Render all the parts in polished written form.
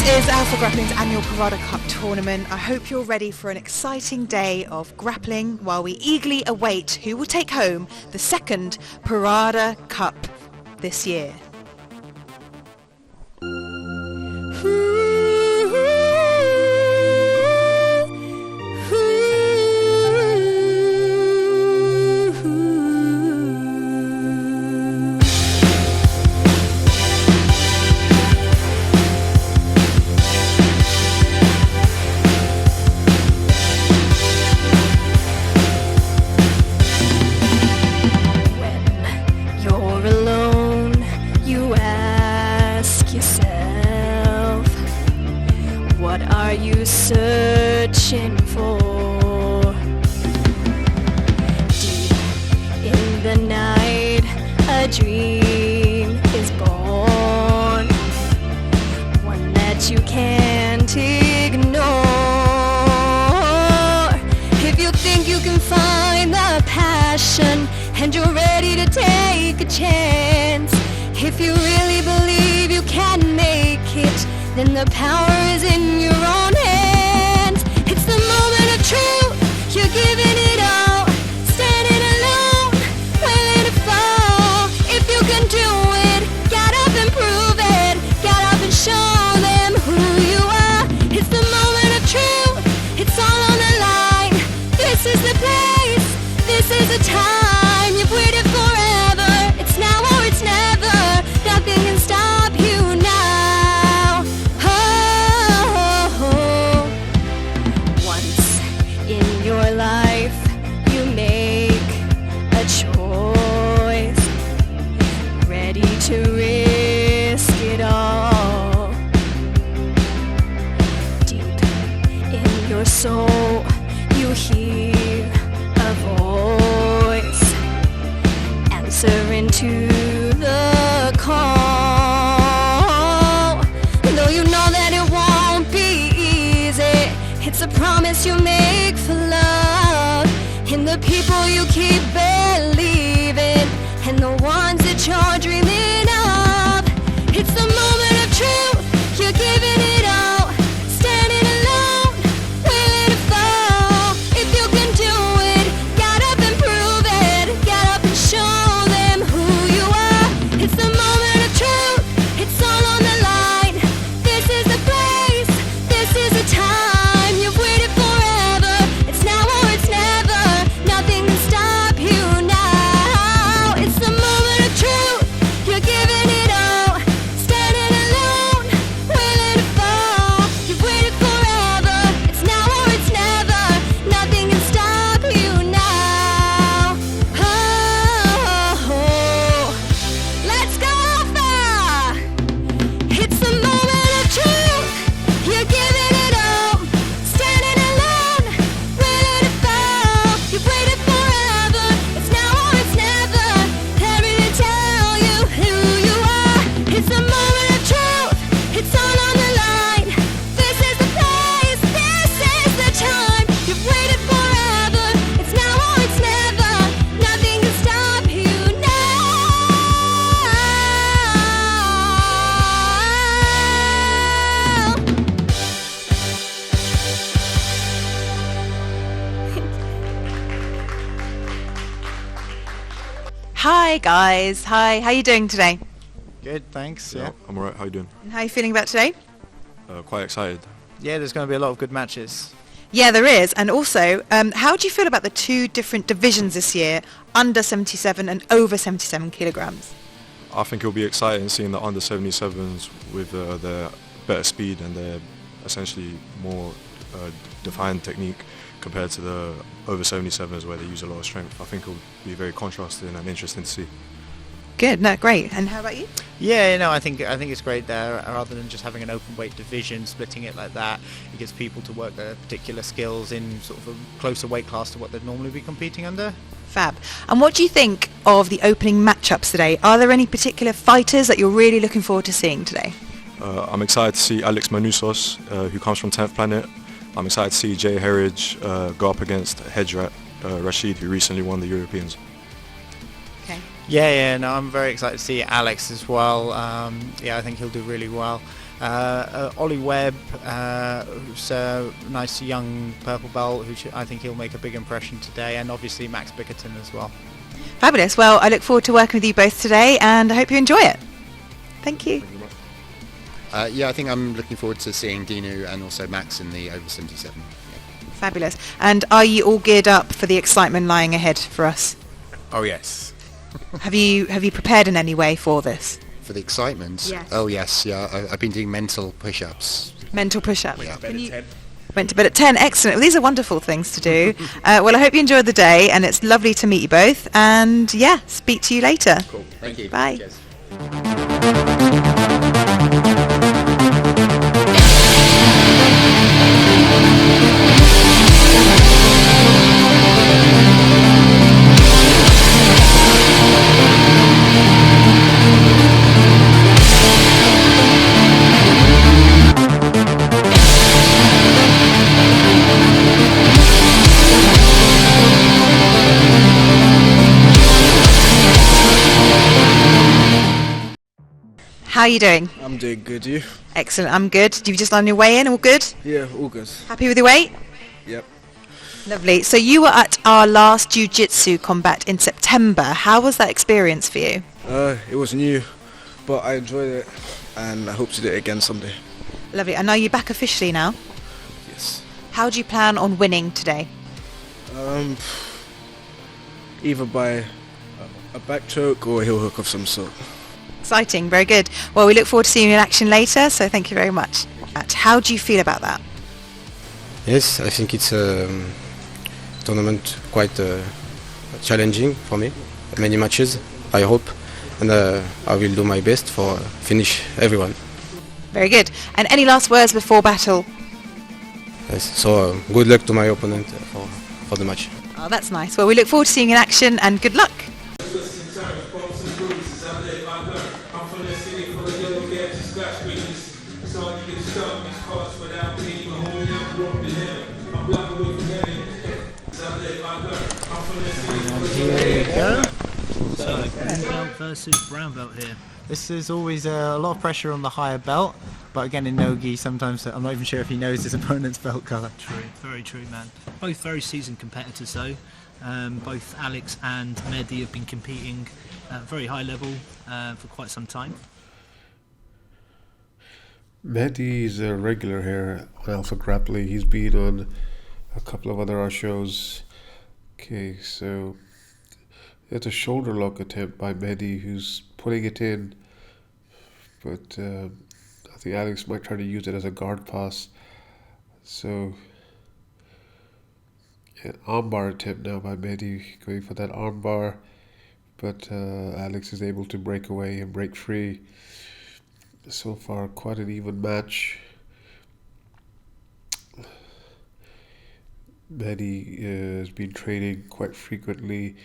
Is Alpha Grappling's annual Porrada Cup tournament. I hope you're ready for an exciting day of grappling while we eagerly await who will take home the second Porrada Cup this year. What are you searching for? Deep in the night, a dream is born, one that you can't ignore. If you think you can find the passion and you're ready to take a chance, if you really believe you can make it, then the power is in your own hands. It's the moment of truth, you're giving it all, standing alone, willing to fall. If you can do it, get up and prove it, get up and show them who you are. It's the moment of truth, it's all on the line. This is the place, this is the time. You've waited forever, it's now or it's never. Nothing can stop you now. Your life, you make a choice, ready to risk it all. Deep in your soul, you hear a voice, answering to the call. Though you know that it won't be easy, it's a promise you make for love, in the people you keep believing, and the ones that you're dreaming of. It's the moment of truth, you're giving it all, standing alone, willing to fall. If you can do it, get up and prove it, get up and show them who you are. It's the moment of truth, it's all on the line. This is the place, this is the time. You've waited forever, it's now or it's never. Nothing can stop you now. It's the moment of truth, you're giving it all, standing alone, willing to fall. You've waited forever, it's now or it's never. Nothing can stop you now. Oh, let's go far. It's the moment of truth, you're giving it all, standing alone, willing to fall. You've waited forever, it's now or it's never. They're ready to tell you who you are. It's the moment of truth, it's all on the line. This is the place, this is the time. You've waited forever, it's now or it's never. Nothing can stop you now. Hi guys, hi, how are you doing today? Good, thanks. Yeah, I'm alright. How you doing? And how are you feeling about today? Quite excited. Yeah, there's going to be a lot of good matches. Yeah, there is. And also, how do you feel about the two different divisions this year, under 77 and over 77 kilograms? I think it'll be exciting seeing the under 77s with their better speed and their essentially more defined technique compared to the over 77s where they use a lot of strength. I think it'll be very contrasting and interesting to see. Good, no, great. And how about you? Yeah, you know, I think it's great there. Rather than just having an open weight division, splitting it like that, it gives people to work their particular skills in sort of a closer weight class to what they'd normally be competing under. Fab. And what do you think of the opening matchups today? Are there any particular fighters that you're really looking forward to seeing today? I'm excited to see Alex Manousos, who comes from 10th Planet. I'm excited to see Jay Herridge go up against Hedrat Rashid, who recently won the Europeans. Yeah, no, I'm very excited to see Alex as well. Yeah, I think he'll do really well. Ollie Webb, who's a nice young purple belt, I think he'll make a big impression today, and obviously Max Bickerton as well. Fabulous. Well, I look forward to working with you both today, and I hope you enjoy it. Thank you. Yeah, I think I'm looking forward to seeing Dinu and also Max in the over 77. Yeah. Fabulous. And are you all geared up for the excitement lying ahead for us? Oh yes. Have you prepared in any way for this? For the excitement? Yes. Oh yes, yeah. I've been doing mental push-ups. Mental push-ups. Yeah. Went to bed at 10. Excellent. Well, these are wonderful things to do. Well, I hope you enjoyed the day, and it's lovely to meet you both. And yeah, speak to you later. Cool. Thank you. Bye. Cheers. How are you doing? I'm doing good, you? Excellent. I'm good. You just on your way in? All good? Yeah, all good. Happy with your weight? Yep. Lovely. So you were at our last jiu-jitsu combat in September. How was that experience for you? It was new, but I enjoyed it, and I hope to do it again someday. Lovely. And are you back officially now? Yes. How do you plan on winning today? Either by a back choke or a heel hook of some sort. Exciting. Very good. Well, we look forward to seeing you in action later, so thank you very much. How do you feel about that? Yes, I think it's a tournament quite challenging for me. Many matches, I hope, and I will do my best for finish everyone. Very good. And any last words before battle? Yes, so good luck to my opponent for the match. Oh, that's nice. Well, we look forward to seeing you in action, and good luck. Here we go. So, green belt versus brown belt here. This is always a lot of pressure on the higher belt, but again in Nogi sometimes I'm not even sure if he knows his opponent's belt colour. True, very true, man. Both very seasoned competitors though. Both Alex and Mehdi have been competing at a very high level for quite some time. Mehdi is a regular here on Alpha Grappling. He's been on a couple of other shows. Okay, so it's a shoulder lock attempt by Mehdi, who's putting it in, but I think Alex might try to use it as a guard pass. So armbar attempt now by Mehdi, going for that armbar, but Alex is able to break away and break free. So far, quite an even match. Mehdi has been training quite frequently.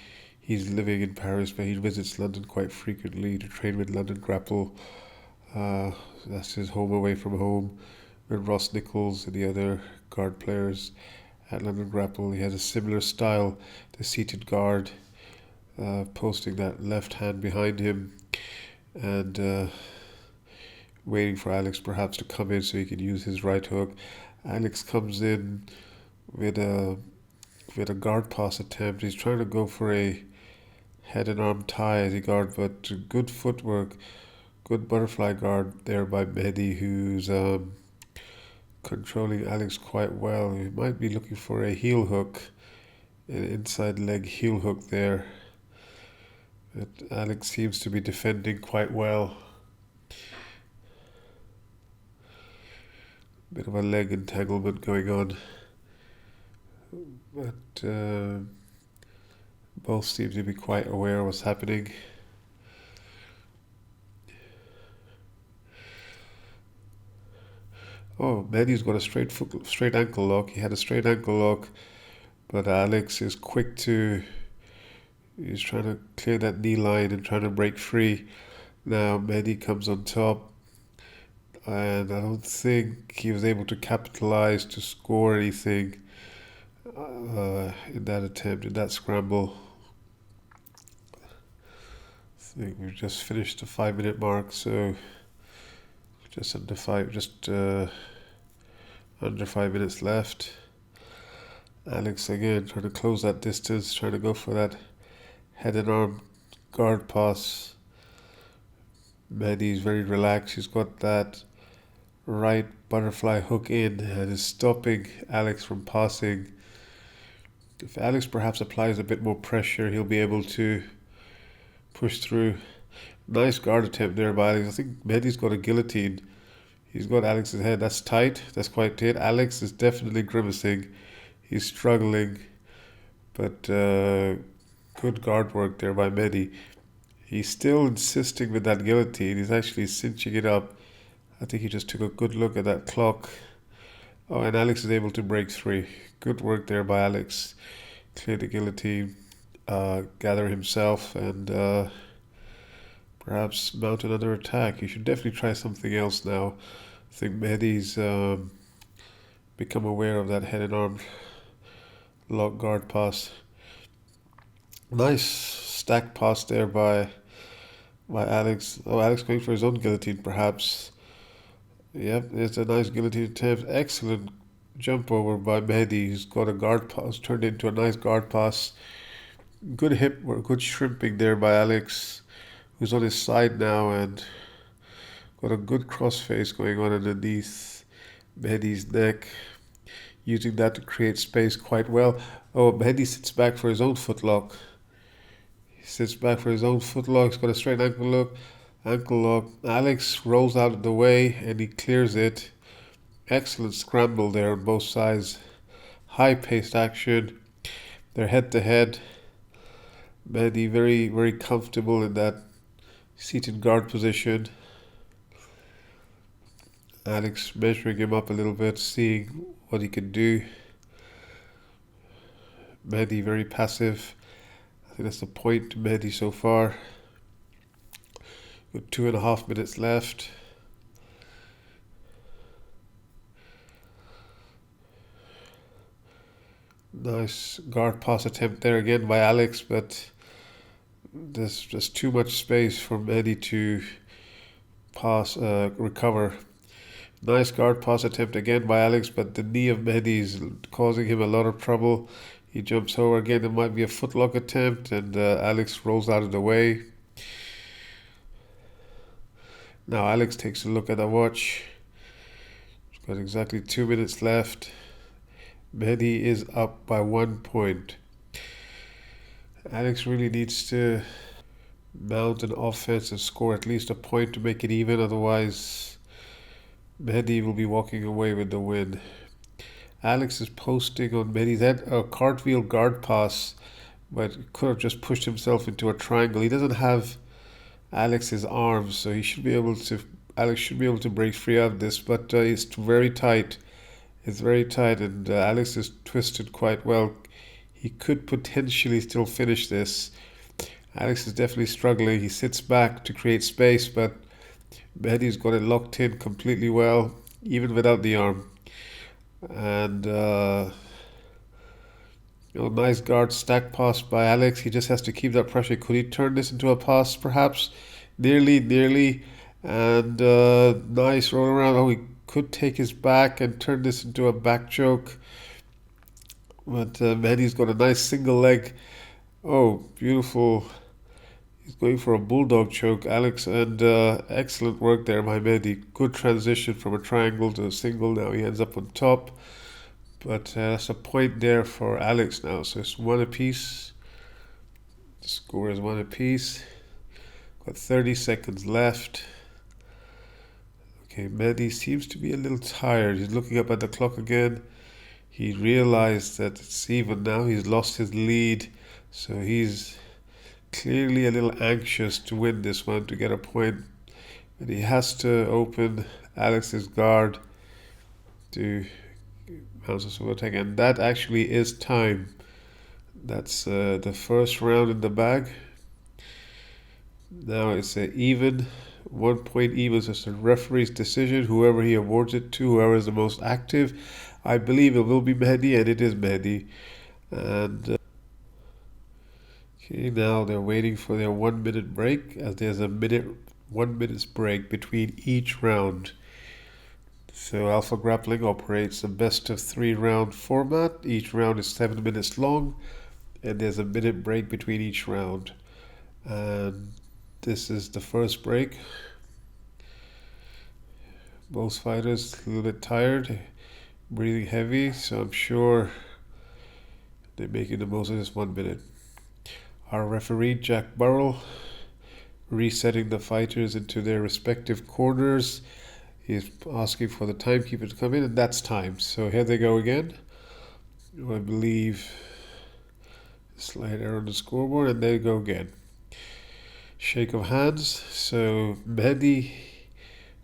He's living in Paris, but he visits London quite frequently to train with London Grapple. That's his home away from home, with Ross Nichols and the other guard players at London Grapple. He has a similar style, the seated guard, posting that left hand behind him and waiting for Alex perhaps to come in so he can use his right hook. Alex comes in with a guard pass attempt. He's trying to go for a head and arm tie as he guard, but good footwork, good butterfly guard there by Mehdi, who's controlling Alex quite well. He might be looking for a heel hook, an inside leg heel hook there, but Alex seems to be defending quite well. Bit of a leg entanglement going on, but both seem to be quite aware of what's happening. Oh, Mehdi's got a straight ankle lock. He had a straight ankle lock, but Alex is quick to. He's trying to clear that knee line and trying to break free. Now Mehdi comes on top, and I don't think he was able to capitalize to score anything in that attempt, in that scramble. I think we've just finished the 5-minute mark, so Just under 5 minutes left. Alex again trying to close that distance, trying to go for that head and arm guard pass. Mehdi's very relaxed. He's got that right butterfly hook in and is stopping Alex from passing. If Alex perhaps applies a bit more pressure, he'll be able to push through. Nice guard attempt there by Alex. I think Mehdi's got a guillotine. He's got Alex's head. That's tight. That's quite tight. Alex is definitely grimacing. He's struggling. But good guard work there by Mehdi. He's still insisting with that guillotine. He's actually cinching it up. I think he just took a good look at that clock. Oh, and Alex is able to break free. Good work there by Alex. Clear the guillotine, gather himself, and perhaps mount another attack. You should definitely try something else now. I think Mehdi's become aware of that head and arm lock guard pass. Nice stack pass there by Alex. Oh, Alex going for his own guillotine perhaps. Yep, it's a nice guillotine attempt. Excellent jump over by Mehdi. He's got a guard pass turned into a nice guard pass. Good hip work, good shrimping there by Alex, who's on his side now and got a good crossface going on underneath Mehdi's neck, using that to create space quite well. Oh, Mehdi sits back for his own footlock. He sits back for his own footlock. He's got a straight ankle lock. Alex rolls out of the way and he clears it. Excellent scramble there on both sides. High-paced action. They're head-to-head. Mehdi very, very comfortable in that seated guard position. Alex measuring him up a little bit, seeing what he can do. Mehdi very passive. I think that's the point to Mehdi so far. With 2.5 minutes left. Nice guard pass attempt there again by Alex, but there's just too much space for Mehdi to recover. Nice guard pass attempt again by Alex, but the knee of Mehdi is causing him a lot of trouble. He jumps over again. It might be a footlock attempt, and Alex rolls out of the way. Now Alex takes a look at the watch. He's got exactly 2 minutes left. Mehdi is up by 1 point. Alex really needs to mount an offense and score at least a point to make it even. Otherwise, Mehdi will be walking away with the win. Alex is posting on Mehdi's head a cartwheel guard pass, but could have just pushed himself into a triangle. He doesn't have Alex's arms, so Alex should be able to break free of this, but it's very tight. It's very tight, and Alex is twisted quite well. He could potentially still finish this. Alex is definitely struggling. He sits back to create space, but Mehdi's got it locked in completely well, even without the arm. And nice guard stack pass by Alex. He just has to keep that pressure. Could he turn this into a pass, perhaps? Nearly. And nice roll around. Oh, he could take his back and turn this into a back choke. But Mehdi's got a nice single leg. Oh, beautiful. He's going for a bulldog choke, Alex, and excellent work there by Mehdi. Good transition from a triangle to a single. Now he ends up on top. But that's a point there for Alex now. So it's 1 apiece. The score is 1 apiece. Got 30 seconds left. Okay, Mehdi seems to be a little tired. He's looking up at the clock again. He realized that it's even now. He's lost his lead. So he's clearly a little anxious to win this one, to get a point. But he has to open Alex's guard to mount a solo attack. And that actually is time. That's the first round in the bag. Now it's an even, 1 point even. So it's the referee's decision. Whoever he awards it to, whoever is the most active. I believe it will be Mehdi, and it is Mehdi. And okay, now they're waiting for their 1 minute break, as there's a 1 minute's break between each round. So Alpha Grappling operates a best of 3 round format. Each round is 7 minutes long, and there's a minute break between each round. And this is the first break. Both fighters a little bit tired, breathing heavy, so I'm sure they're making the most of this 1 minute. Our referee, Jack Burrell, resetting the fighters into their respective corners. He's asking for the timekeeper to come in, and that's time. So here they go again. I believe slight error on the scoreboard, and there you go again. Shake of hands. So Mehdi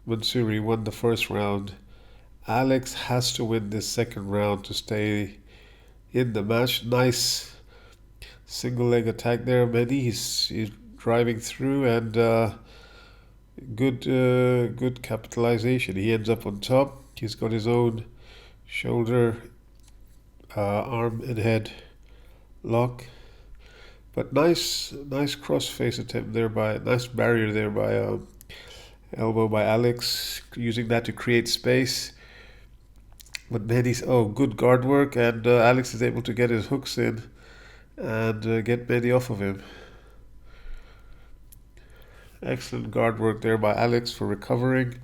Mansouri won the first round. Alex has to win this second round to stay in the match. Nice single leg attack there, Mehdi. He's driving through, and good capitalization. He ends up on top. He's got his own shoulder, arm and head lock. But nice cross face attempt there nice barrier there by elbow by Alex, using that to create space. But Mehdi's good guard work, and Alex is able to get his hooks in and get Mehdi off of him. Excellent guard work there by Alex for recovering.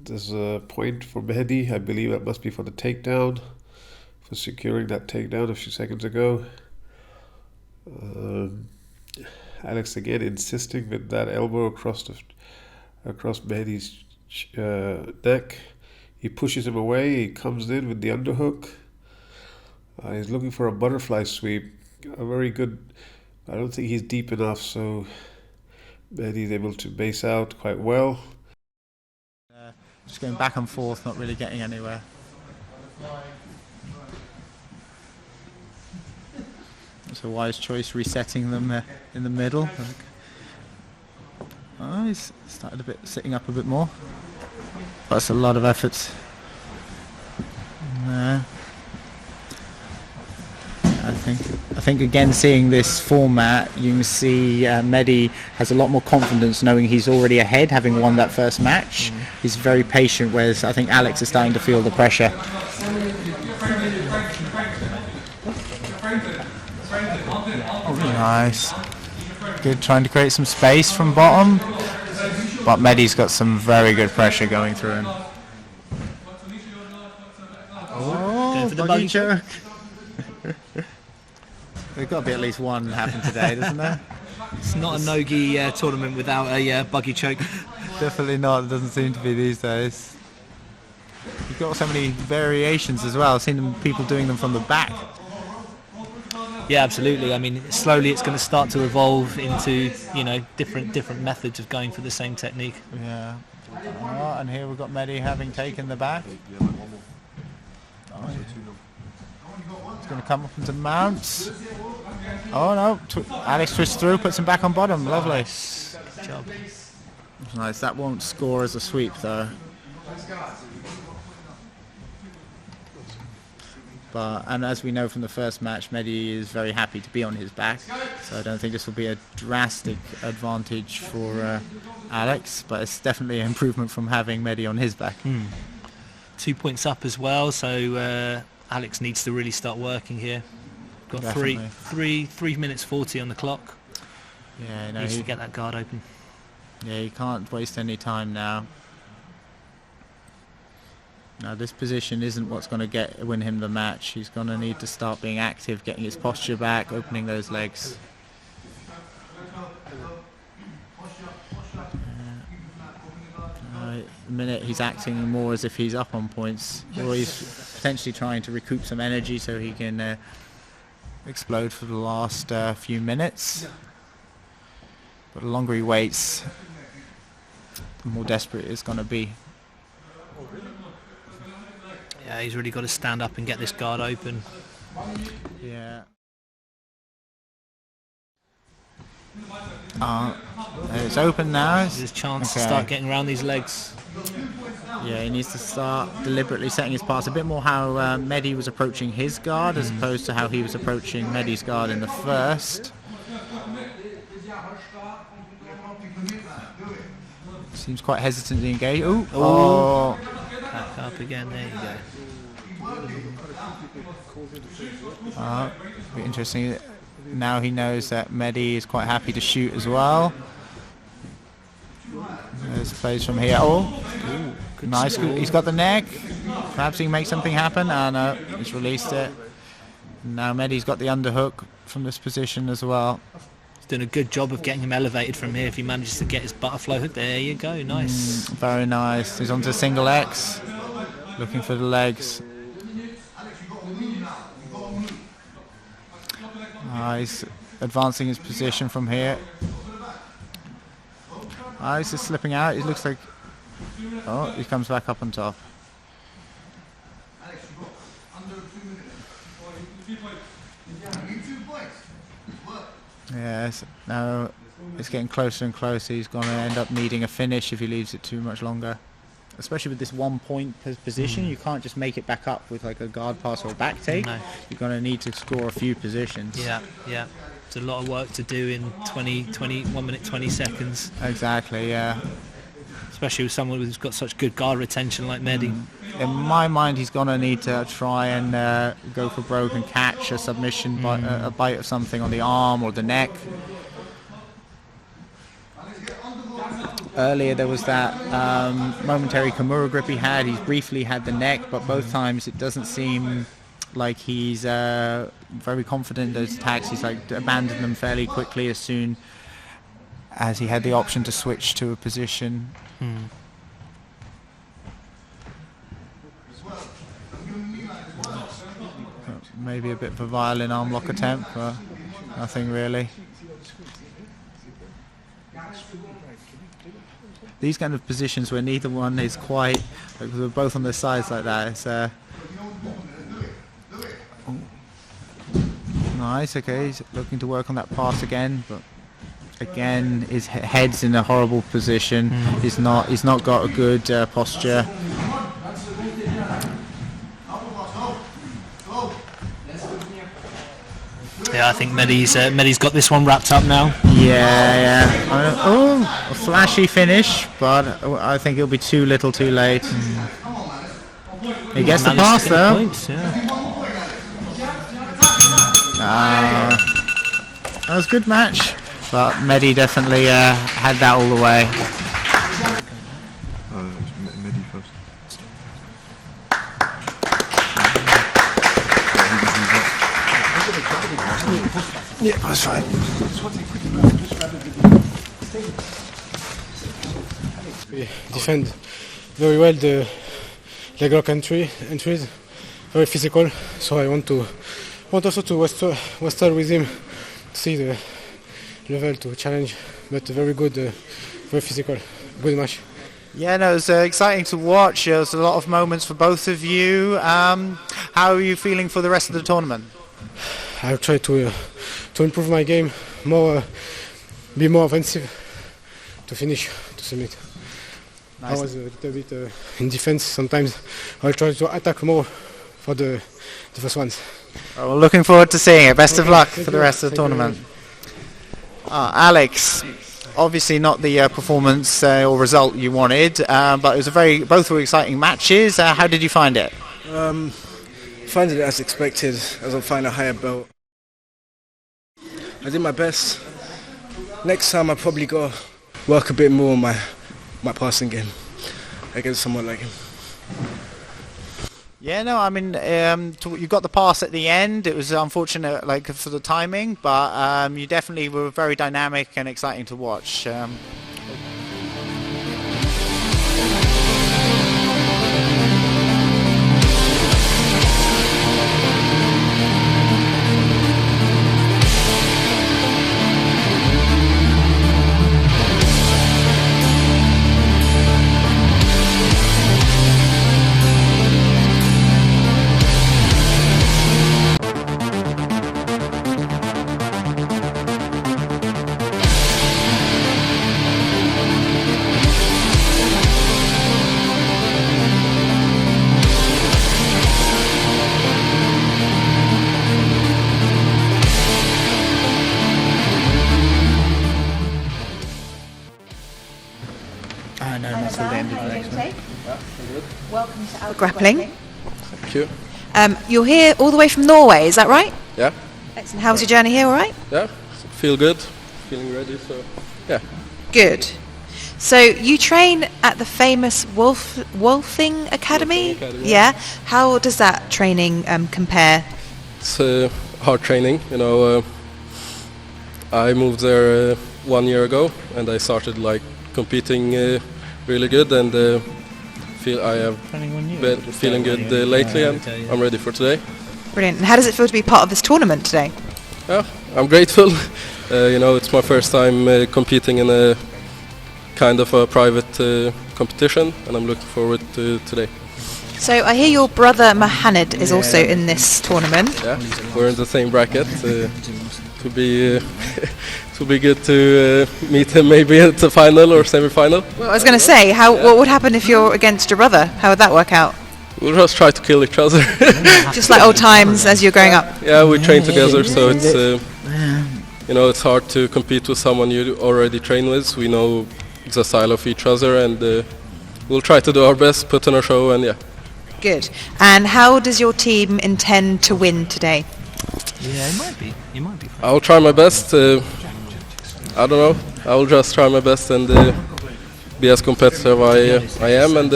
There's a point for Mehdi. I believe that must be for the takedown, for securing that takedown a few seconds ago. Alex again insisting with that elbow across Mehdi's neck. He pushes him away. He comes in with the underhook. He's looking for a butterfly sweep. A very good. I don't think he's deep enough, so Mehdi's able to base out quite well. Just going back and forth, not really getting anywhere. It's a wise choice, resetting them in the middle. Oh, he's started sitting up a bit more. That's a lot of effort. I think again, seeing this format, you can see Mehdi has a lot more confidence knowing he's already ahead, having won that first match. He's very patient, whereas I think Alex is starting to feel the pressure. Nice. Good, trying to create some space from bottom, but Mehdi's got some very good pressure going through him. Going for the buggy choke. There's got to be at least one happen today, doesn't there? It's not a no-gi tournament without a buggy choke. Definitely not. It doesn't seem to be these days. You've got so many variations as well. I've seen people doing them from the back. Yeah, absolutely. I mean, slowly it's going to start to evolve into, different methods of going for the same technique. Yeah. Oh, and here we've got Mehdi having taken the back. It's going to come up into mounts. Oh no! Alex twists through, puts him back on bottom. Lovely. Good job. Nice. That won't score as a sweep though. And as we know from the first match, Mehdi is very happy to be on his back, so I don't think this will be a drastic advantage for Alex, but it's definitely an improvement from having Mehdi on his back. 2 points up as well, so Alex needs to really start working here. Got Definitely. 3 minutes 40 on the clock. Yeah, Needs to get that guard open. Yeah, he can't waste any time now. Now this position isn't what's going to win him the match. He's going to need to start being active, getting his posture back, opening those legs. The minute he's acting more as if he's up on points, or he's potentially trying to recoup some energy so he can explode for the last few minutes. But the longer he waits, the more desperate it's going to be. Yeah, he's really got to stand up and get this guard open. Yeah. It's open now. There's his chance to start getting around these legs. Yeah, he needs to start deliberately setting his pass a bit more how Mehdi was approaching his guard as opposed to how he was approaching Mehdi's guard in the first. Seems quite hesitant to engage. Ooh. Oh. Back up again. There you go. Interesting. Now he knows that Mehdi is quite happy to shoot as well. There's plays from here. Oh, nice. He's got the neck. Perhaps he can make something happen. No, he's released it. Now Mehdi's got the underhook from this position as well. He's doing a good job of getting him elevated from here if he manages to get his butterfly hook. There you go. Nice. Very nice. He's onto single X. Looking for the legs. He's advancing his position from here. He's just slipping out. It looks like... Oh, he comes back up on top. Yes, now it's getting closer and closer. He's going to end up needing a finish if he leaves it too much longer. Especially with this 1 point position, you can't just make it back up with like a guard pass or a back take. No. You're going to need to score a few positions. Yeah. It's a lot of work to do in 1 minute 20 seconds. Exactly, yeah. Especially with someone who's got such good guard retention like Mehdi. In my mind, he's going to need to try and go for broke and catch a submission, a bite of something on the arm or the neck. Earlier there was that momentary Kimura grip he had. He's briefly had the neck, but both times it doesn't seem like he's very confident in those attacks. He's like abandoned them fairly quickly as soon as he had the option to switch to a position. Maybe a bit of a violin arm lock attempt, but nothing really. These kind of positions where neither one is quite, like they're both on their sides like that, it's nice. Okay, he's looking to work on that pass again, but again his head's in a horrible position. He's not got a good posture. Yeah, I think Mehdi's got this one wrapped up now. Yeah. A flashy finish, but I think it'll be too little too late. He gets the pass though. Points, yeah. That was a good match, but Mehdi definitely had that all the way. Mehdi first. Yeah, that's right. We defend very well the leg lock entries, very physical. So I want also to wrestle with him, see the level to challenge, but very good, very physical, good match. Yeah, no, it was exciting to watch. There was a lot of moments for both of you. How are you feeling for the rest of the tournament? I'll try to improve my game, be more offensive, to finish, to submit. Nice. I was a little bit in defense sometimes. I'll try to attack more for the first ones. Well, looking forward to seeing it. Best of luck for the rest of the tournament. Alex, obviously not the performance or result you wanted, but it was both were exciting matches. How did you find it? Find it as expected, as I find a higher belt. I did my best. Next time I probably got to work a bit more on my passing game against someone like him. Yeah, no, I mean, you got the pass at the end. It was unfortunate, like for the timing, but you definitely were very dynamic and exciting to watch. No, not till the end of the next one. Welcome to Alpha Grappling. Thank you. You're here all the way from Norway, is that right? Yeah. Excellent. How was your journey here, all right? Yeah. Feel good. Feeling ready. So, yeah. Good. So you train at the famous Wolfing Academy? Wolfing Academy. Yeah. How does that training compare? It's hard training. You know, I moved there 1 year ago, and I started like competing really good, and feel I have been feeling good lately, and I'm ready for today. Brilliant. And how does it feel to be part of this tournament today? Yeah, I'm grateful. You know, it's my first time competing in a kind of a private competition, and I'm looking forward to today. So I hear your brother Mohammed is also in this tournament. Yeah, we're in the same bracket. To be to be good to meet him maybe at the final or semi-final. Well, I was going to say, what would happen if you're against your brother? How would that work out? We'll just try to kill each other. Just like old times as you're growing up. Yeah, we train together, so it's you know, it's hard to compete with someone you already train with. We know the style of each other, and we'll try to do our best, put on a show, and yeah. Good. And how does your team intend to win today? Yeah, it might be. You might be. I'll try my best. I don't know. I'll just try my best and be as competitive I am, and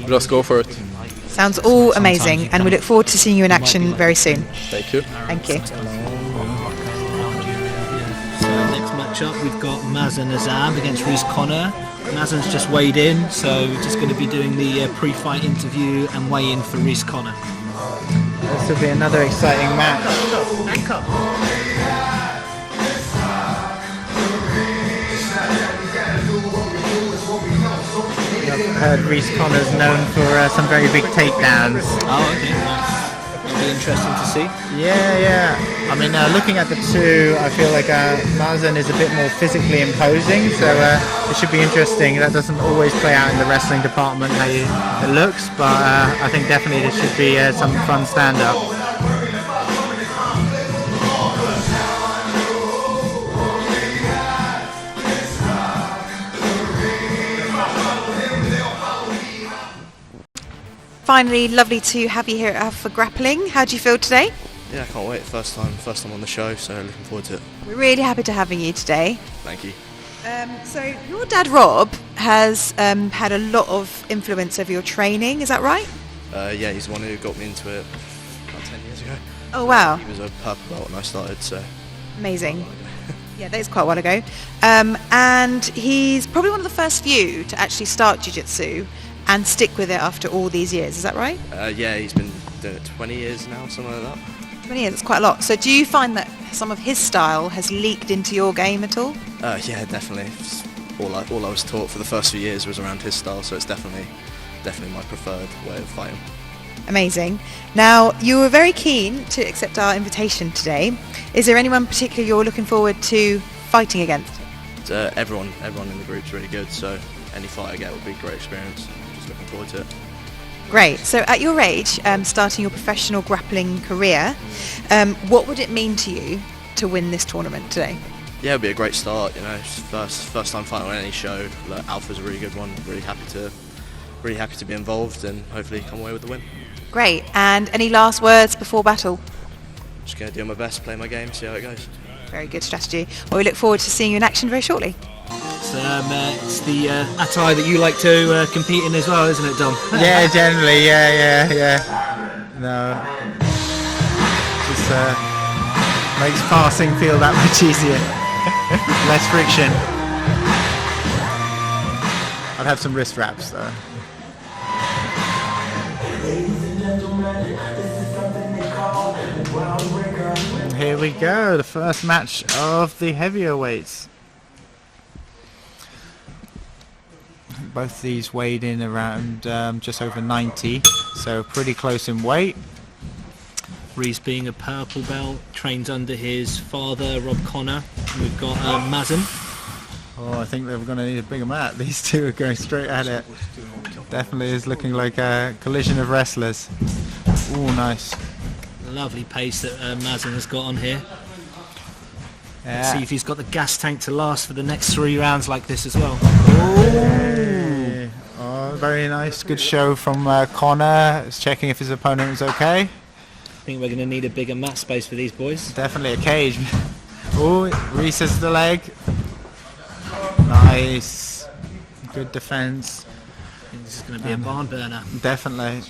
just go for it. Sounds all amazing, and we look forward to seeing you in action very soon. Thank you. Thank you. So next match up, we've got Mazen Azam against Reese Connor. Mazen's just weighed in, so we're just going to be doing the pre-fight interview and weigh-in for Reese Connor. This will be another exciting match. I've heard Reese Connor's known for some very big takedowns. Oh, okay. It'll be interesting to see. Yeah. I mean, looking at the two, I feel like Mazen is a bit more physically imposing, so it should be interesting. That doesn't always play out in the wrestling department how it looks, but I think definitely this should be some fun stand-up. Finally, lovely to have you here at Alpha Grappling. How do you feel today? Yeah, I can't wait. First time on the show, so looking forward to it. We're really happy to having you today. Thank you. So your dad Rob has had a lot of influence over your training, is that right? Yeah, he's the one who got me into it about 10 years ago. Oh wow. He was a purple belt when I started, so... Amazing. Yeah, that is quite a while ago. And he's probably one of the first few to actually start jiu-jitsu and stick with it after all these years, is that right? Yeah, he's been doing it 20 years now, something like that. 20 years, that's quite a lot. So do you find that some of his style has leaked into your game at all? Yeah, definitely. All I was taught for the first few years was around his style, so it's definitely my preferred way of fighting. Amazing. Now, you were very keen to accept our invitation today. Is there anyone particular you're looking forward to fighting against? Everyone in the group's really good, so any fight I get would be a great experience. Just looking forward to it. Great. So at your age, starting your professional grappling career, what would it mean to you to win this tournament today? Yeah, it'd be a great start. You know, first time fighting on any show. Like, Alpha's a really good one. Really happy to be involved and hopefully come away with the win. Great. And any last words before battle? Just going to do my best, play my game, see how it goes. Very good strategy. Well, we look forward to seeing you in action very shortly. It's the attire that you like to compete in as well, isn't it, Dom? Yeah, generally, yeah. No, just makes passing feel that much easier. Less friction. I'd have some wrist wraps though. And here we go, the first match of the heavier weights. Both these weighed in around just over 90, so pretty close in weight. Reese being a purple belt, trains under his father, Rob Connor. We've got Mazen. Oh, I think they're going to need a bigger mat. These two are going straight at it. Definitely is looking like a collision of wrestlers. Oh, nice. Lovely pace that Mazen has got on here. Yeah. Let's see if he's got the gas tank to last for the next 3 rounds like this as well. Oh. very nice, good show from Connor. He's checking if his opponent is okay. I think we're going to need a bigger mat space for these boys. Definitely a cage. Oh, Reese's the leg. Nice. Good defense. I think this is going to be a barn burner. Definitely.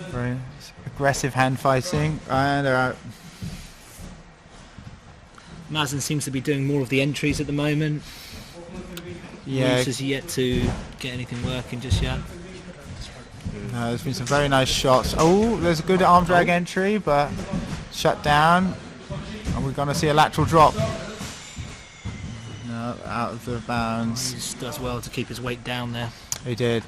Very aggressive hand fighting, and they're out. Mazen seems to be doing more of the entries at the moment. Yeah. Reese has yet to get anything working just yet. No, there's been some very nice shots. Oh, there's a good arm drag entry, but shut down. And we're going to see a lateral drop. No, out of the bounds. He just does well to keep his weight down there. He did.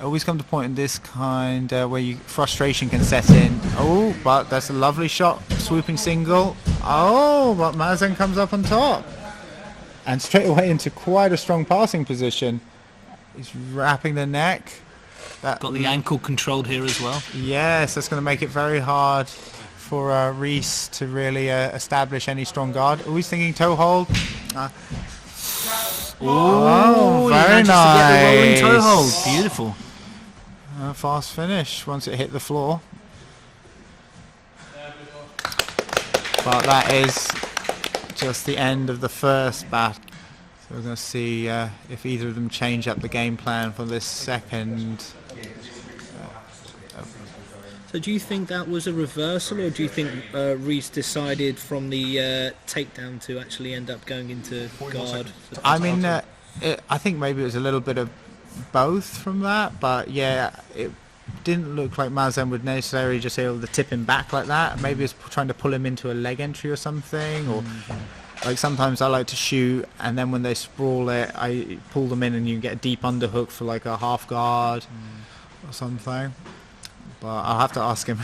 Always come to a point in this kind where frustration can set in. Oh, but that's a lovely shot. Swooping single. Oh, but Mazen comes up on top. And straight away into quite a strong passing position. He's wrapping the neck. Got the ankle controlled here as well. Yes, that's going to make it very hard for Reese to really establish any strong guard. Oh, he's thinking toe hold. Oh, very nice. To get the rolling toe hold. Beautiful. Fast finish once it hit the floor. But that is just the end of the first battle. So we're going to see if either of them change up the game plan for this second. So do you think that was a reversal, or do you think Reese decided from the takedown to actually end up going into guard? I mean, I think maybe it was a little bit of both from that, but yeah, it didn't look like Mazen would necessarily just able to tip him back like that. Maybe it's trying to pull him into a leg entry or something, or like sometimes I like to shoot and then when they sprawl it, I pull them in and you can get a deep underhook for like a half guard or something. But I'll have to ask him.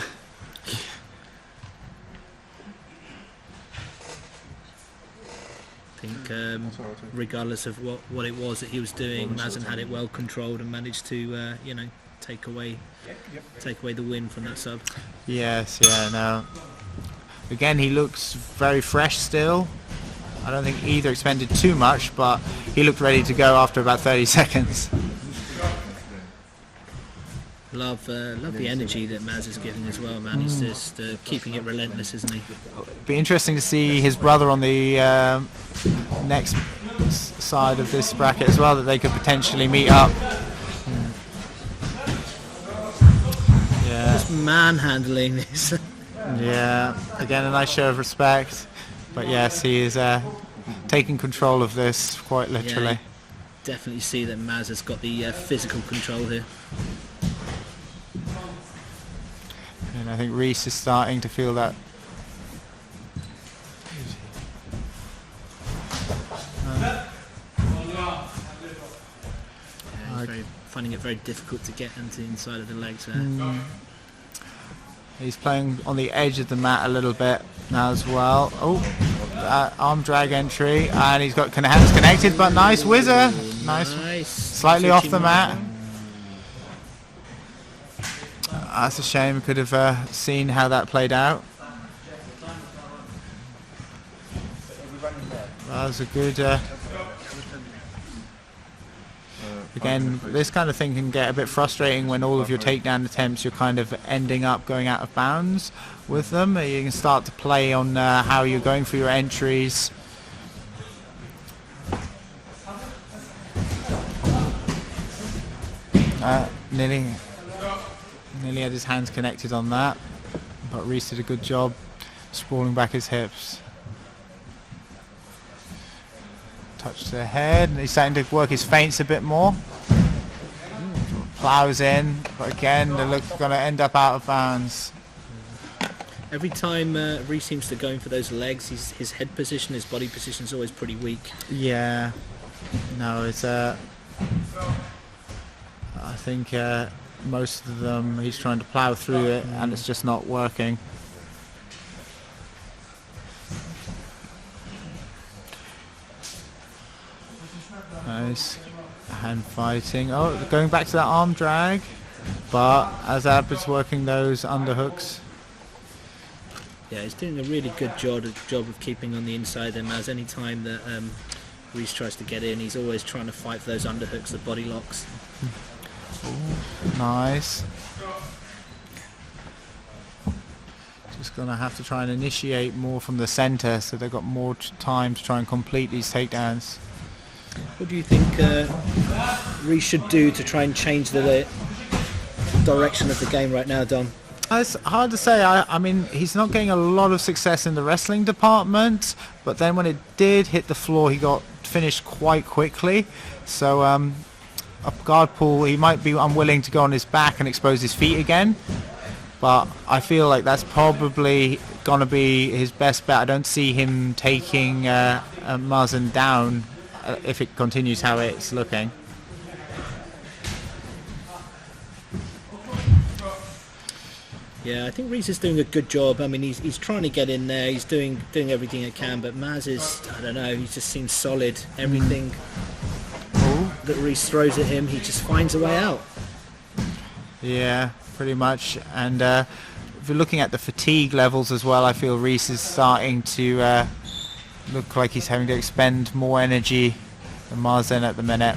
I think regardless of what it was that he was doing, Mazen had it well controlled and managed to take away the win from that sub. Yes, yeah, no. Again, he looks very fresh still. I don't think either expended too much, but he looked ready to go after about 30 seconds. Love the energy that Maz is giving as well, man. He's just keeping it relentless, isn't he? Be interesting to see his brother on the next side of this bracket as well, that they could potentially meet up. Yeah. Just manhandling this. Yeah, again a nice show of respect, but yes, he is taking control of this quite literally. Yeah, definitely see that Maz has got the physical control here. And I think Reese is starting to feel that. He's finding it very difficult to get into the inside of the legs there. He's playing on the edge of the mat a little bit now as well. Oh, arm drag entry, and he's got hands connected, but nice whizzer. Nice. Slightly off the mat. That's a shame. We could have seen how that played out. That was a good... Again, this kind of thing can get a bit frustrating when all of your takedown attempts you're kind of ending up going out of bounds with them. You can start to play on how you're going for your entries. Nearly had his hands connected on that, but Reese did a good job sprawling back his hips. Touch to the head, and he's starting to work his feints a bit more. Plows in, but again, they look going to end up out of bounds. Every time Reese seems to go in for those legs, his head position, his body position is always pretty weak. Yeah, no, it's I think most of them he's trying to plow through it, and it's just not working. Nice hand fighting. Oh, going back to that arm drag, but as Ab is working those underhooks. Yeah, he's doing a really good job of keeping on the inside there, Maz. Any time that Reese tries to get in, he's always trying to fight for those underhooks, the body locks. Ooh, nice. Just going to have to try and initiate more from the centre, so they've got more time to try and complete these takedowns. What do you think Reese should do to try and change the direction of the game right now, Dom? It's hard to say. I mean, he's not getting a lot of success in the wrestling department, but then when it did hit the floor, he got finished quite quickly. So up guard pull, he might be unwilling to go on his back and expose his feet again. But I feel like that's probably going to be his best bet. I don't see him taking Mazen down if it continues how it's looking. Yeah, I think Reese is doing a good job. I mean, he's trying to get in there. He's doing everything he can. But Maz is, I don't know, he just seems solid. Everything that Reese throws at him, he just finds a way out. Yeah, pretty much. And if you're looking at the fatigue levels as well, I feel Reese is starting to look like he's having to expend more energy than Mazen at the minute.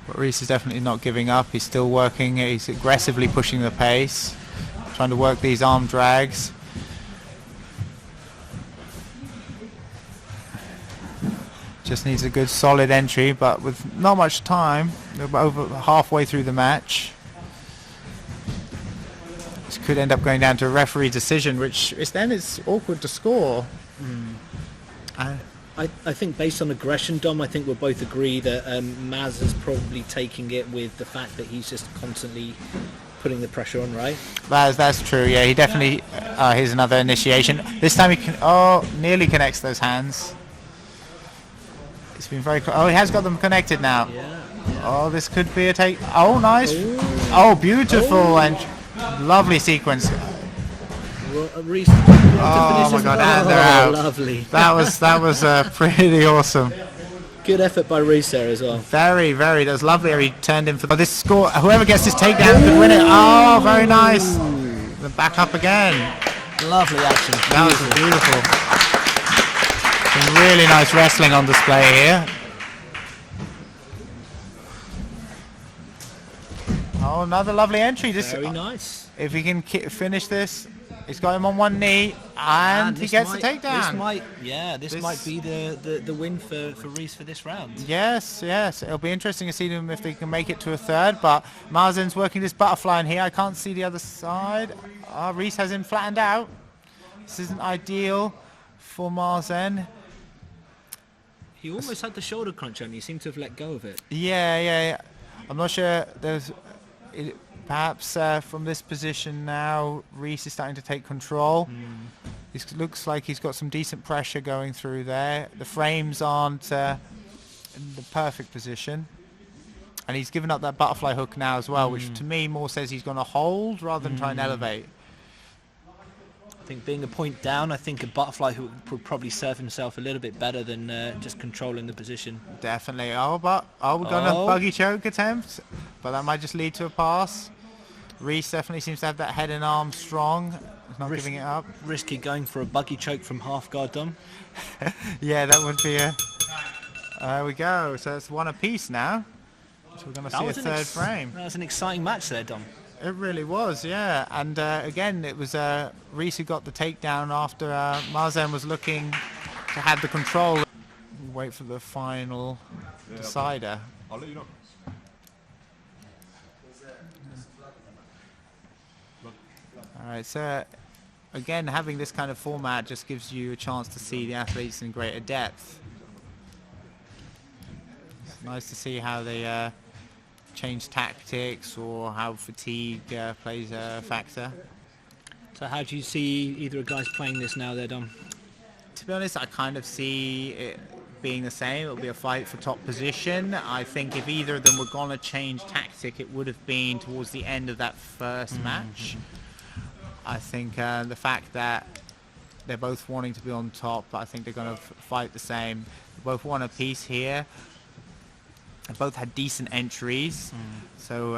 But Reese is definitely not giving up. He's still working. He's aggressively pushing the pace, trying to work these arm drags. Just needs a good solid entry, but with not much time. We're over halfway through the match. This could end up going down to a referee decision, which is then it's awkward to score. I think based on aggression, Dom, I think we'll both agree that Maz is probably taking it with the fact that he's just constantly putting the pressure on, right? That's true, yeah. He definitely... here's another initiation. This time he can... Oh, nearly connects those hands. It's been very... Oh, he has got them connected now. Yeah. Oh, this could be a take... Oh, nice. Ooh. Oh, beautiful and lovely sequence. Reese, oh my God, and they're out. Lovely. That was pretty awesome. Good effort by Reese there as well. Very, very. That was lovely. He turned in for this score. Whoever gets this takedown could win it. Oh, very nice. Then back up again. Lovely action. That was beautiful. Some really nice wrestling on display here. Oh, another lovely entry. Very nice. If he can finish this. He's got him on one knee, and he gets the takedown. This might be the win for Reese for this round. Yes. It'll be interesting to see them if they can make it to a third, but Mazen's working this butterfly in here. I can't see the other side. Reese has him flattened out. This isn't ideal for Mazen. He almost had the shoulder crunch on. He seemed to have let go of it. Yeah. I'm not sure. Perhaps from this position now, Reese is starting to take control. It looks like he's got some decent pressure going through there. The frames aren't in the perfect position. And he's given up that butterfly hook now as well, which to me more says he's going to hold rather than try and elevate. I think being a point down, I think a butterfly hook would probably serve himself a little bit better than just controlling the position. Definitely. We're going to buggy choke attempt, but that might just lead to a pass. Reese definitely seems to have that head and arm strong. He's not giving it up. Risky going for a buggy choke from half guard, Dom. Yeah, that would be a... There we go. So it's one apiece now. So we're going to see a third frame. That was an exciting match there, Dom. It really was, yeah. And again, it was Reese who got the takedown after Mazen was looking to have the control. Wait for the final decider. I'll let you know. All right, so again, having this kind of format just gives you a chance to see the athletes in greater depth. It's nice to see how they change tactics or how fatigue plays a factor. So how do you see either guys playing this now there, Dom? To be honest, I kind of see it being the same. It'll be a fight for top position. I think if either of them were going to change tactic, it would have been towards the end of that first match. I think the fact that they're both wanting to be on top, I think they're going to fight the same. They both want a piece here. both had decent entries, so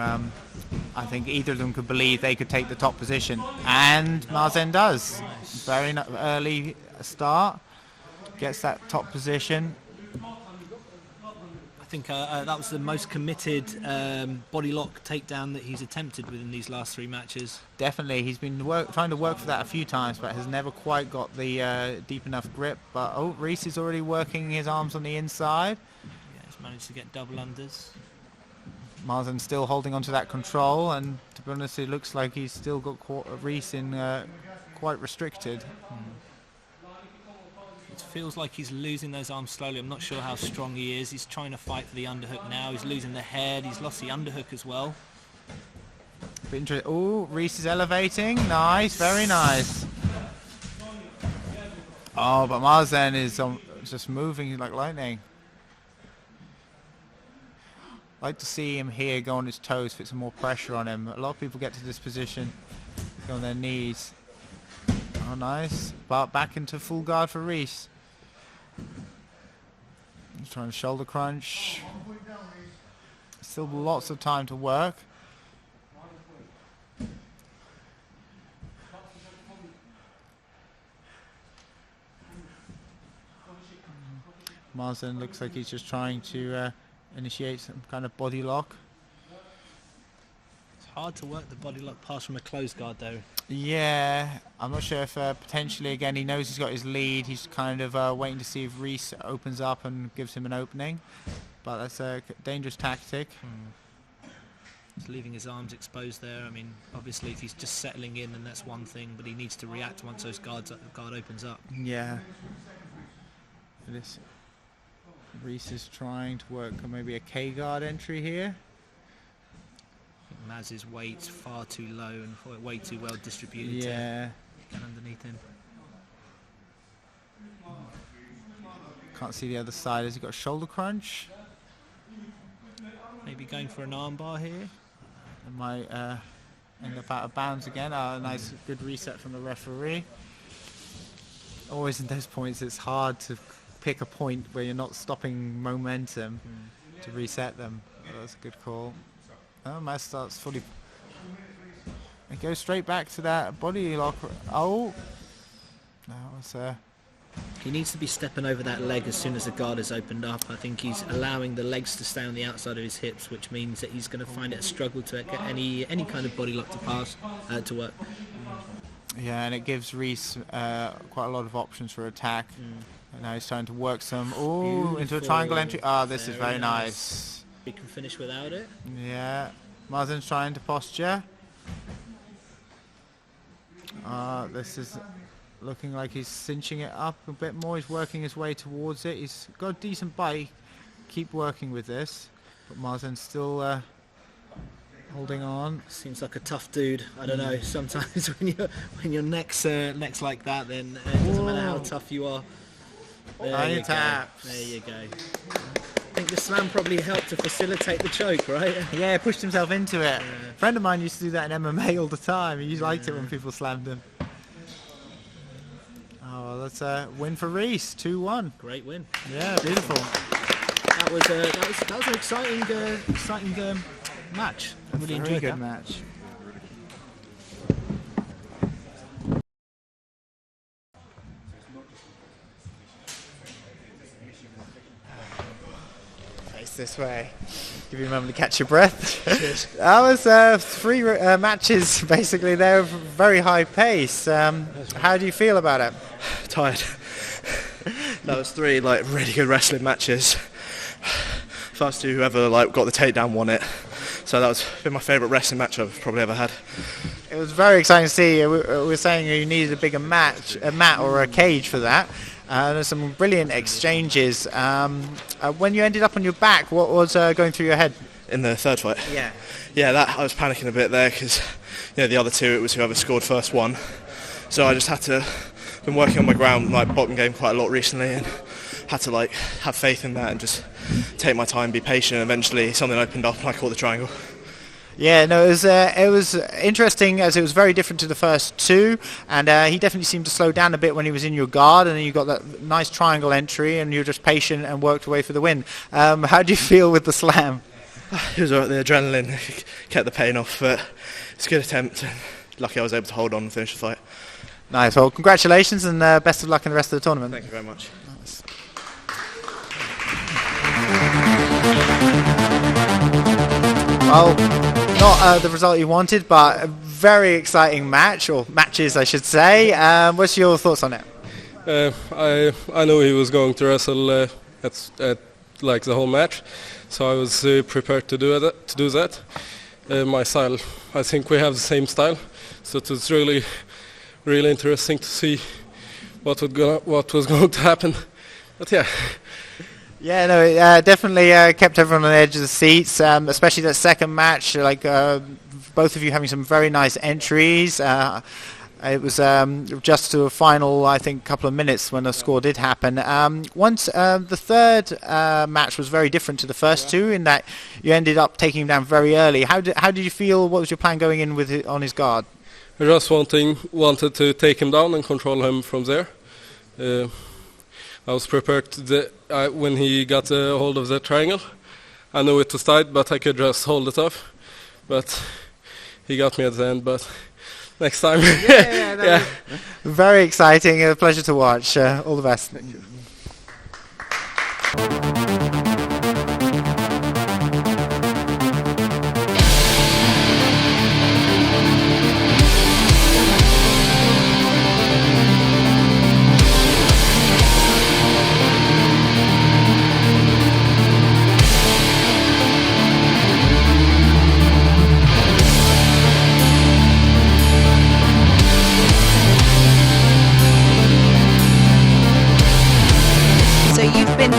I think either of them could believe they could take the top position, and Mazen does. Very early start, gets that top position. I think that was the most committed body lock takedown that he's attempted within these last 3 matches. Definitely, he's been trying to work for that a few times, but has never quite got the deep enough grip. But Reese is already working his arms on the inside. Yeah, he's managed to get double unders. Mazen still holding onto that control, and to be honest, it looks like he's still got Reese in quite restricted. It feels like he's losing those arms slowly. I'm not sure how strong he is. He's trying to fight for the underhook now. He's losing the head. He's lost the underhook as well. Oh, Reese is elevating. Nice, very nice. Oh, but Mazen is just moving like lightning. I'd like to see him here go on his toes, put some more pressure on him. A lot of people get to this position, go on their knees. Oh, nice. But back into full guard for Reese. He's trying to shoulder crunch. Still lots of time to work. Mazen looks like he's just trying to initiate some kind of body lock. It's hard to work the body lock pass from a closed guard though. Yeah, I'm not sure if potentially, again, he knows he's got his lead. He's kind of waiting to see if Reese opens up and gives him an opening. But that's a dangerous tactic. He's leaving his arms exposed there. I mean, obviously, if he's just settling in, then that's one thing. But he needs to react once the guard opens up. Yeah. Reese is trying to work on maybe a K-guard entry here. Maz's weight's far too low and way too well distributed to get underneath him. Can't see the other side. Has he got a shoulder crunch? Maybe going for an armbar here. It might end up out of bounds again. A nice, good reset from the referee. Always in those points, it's hard to pick a point where you're not stopping momentum to reset them. Oh, that's a good call. Oh, Maz starts fully. It goes straight back to that body lock. Oh, that was. He needs to be stepping over that leg as soon as the guard is opened up. I think he's allowing the legs to stay on the outside of his hips, which means that he's going to find it a struggle to get any kind of body lock to pass to work. Yeah, and it gives Reese quite a lot of options for attack. And now he's trying to work some into a triangle entry. This is very nice. He can finish without it. Yeah, Mazen's trying to posture. This is looking like he's cinching it up a bit more. He's working his way towards it. He's got a decent bite. Keep working with this. But Mazen's still holding on. Seems like a tough dude. I don't know. Sometimes when your neck's like that, then it doesn't matter how tough you are. There you go. There you go. I think the slam probably helped to facilitate the choke, right? Yeah, pushed himself into it. A friend of mine used to do that in MMA all the time. He liked it when people slammed him. Oh, well, that's a win for Reese, 2-1. Great win. Yeah, beautiful. That was an exciting match. I really enjoyed that. Good match. This way. Give you a moment to catch your breath. That was 3 matches basically. They were very high pace. How do you feel about it? Tired. That was 3 really good wrestling matches. First 2, whoever got the takedown won it. So that was been my favourite wrestling match I've probably ever had. It was very exciting to see. We were saying you needed a bigger match, a mat or a cage for that. There's some brilliant exchanges. When you ended up on your back, what was going through your head? In the third fight? Yeah. Yeah, I was panicking a bit there because the other 2, it was whoever scored first one. So I just had to, been working on my ground, bottom game quite a lot recently, and had to have faith in that and just take my time, be patient, and eventually something opened up and I caught the triangle. Yeah, no, it was interesting as it was very different to the first two, and he definitely seemed to slow down a bit when he was in your guard, and then you got that nice triangle entry, and you were just patient and worked away for the win. How do you feel with the slam? It was alright, the adrenaline kept the pain off, but it's a good attempt. Lucky I was able to hold on and finish the fight. Nice. Well, congratulations and best of luck in the rest of the tournament. Thank you very much. Nice. Well, not the result you wanted, but a very exciting match, or matches I should say. What's your thoughts on it? I knew he was going to wrestle at like the whole match, so I was prepared to do that. My style, I think we have the same style, so it was really interesting to see what was going to happen. But yeah. Yeah, no, it definitely kept everyone on the edge of the seats, especially that second match. Both of you having some very nice entries. It was just to a final, I think, couple of minutes when the score did happen. Once the third match was very different to the first two, in that you ended up taking him down very early. How did you feel? What was your plan going in with it on his guard? I just wanted to take him down and control him from there. I was prepared when he got a hold of the triangle. I knew it was tight, but I could just hold it off. But he got me at the end. But next time, yeah. Very exciting. A pleasure to watch. All the best. Thank you.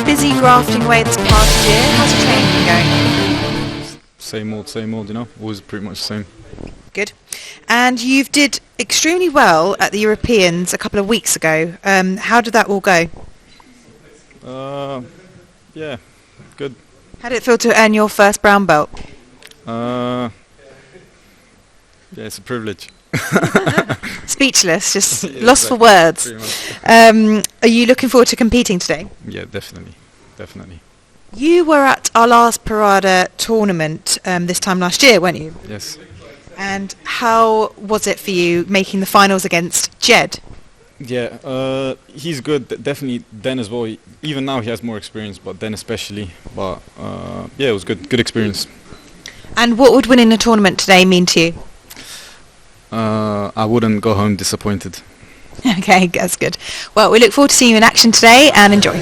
Busy grafting away this past year. How's your training been going? Same old, you know, always pretty much the same. Good. And you did extremely well at the Europeans a couple of weeks ago. How did that all go? Yeah, good. How did it feel to earn your first brown belt? Yeah, it's a privilege. Speechless, just Yeah, lost for exactly, words. Are you looking forward to competing today? Yeah, definitely. You were at our last Porrada tournament this time last year, weren't you? Yes. And how was it for you making the finals against Jed? Yeah, he's good. Definitely then as well. Even now he has more experience, but then especially. But yeah, it was good experience. And what would winning the tournament today mean to you? I wouldn't go home disappointed. Okay, that's good. Well, we look forward to seeing you in action today and enjoy.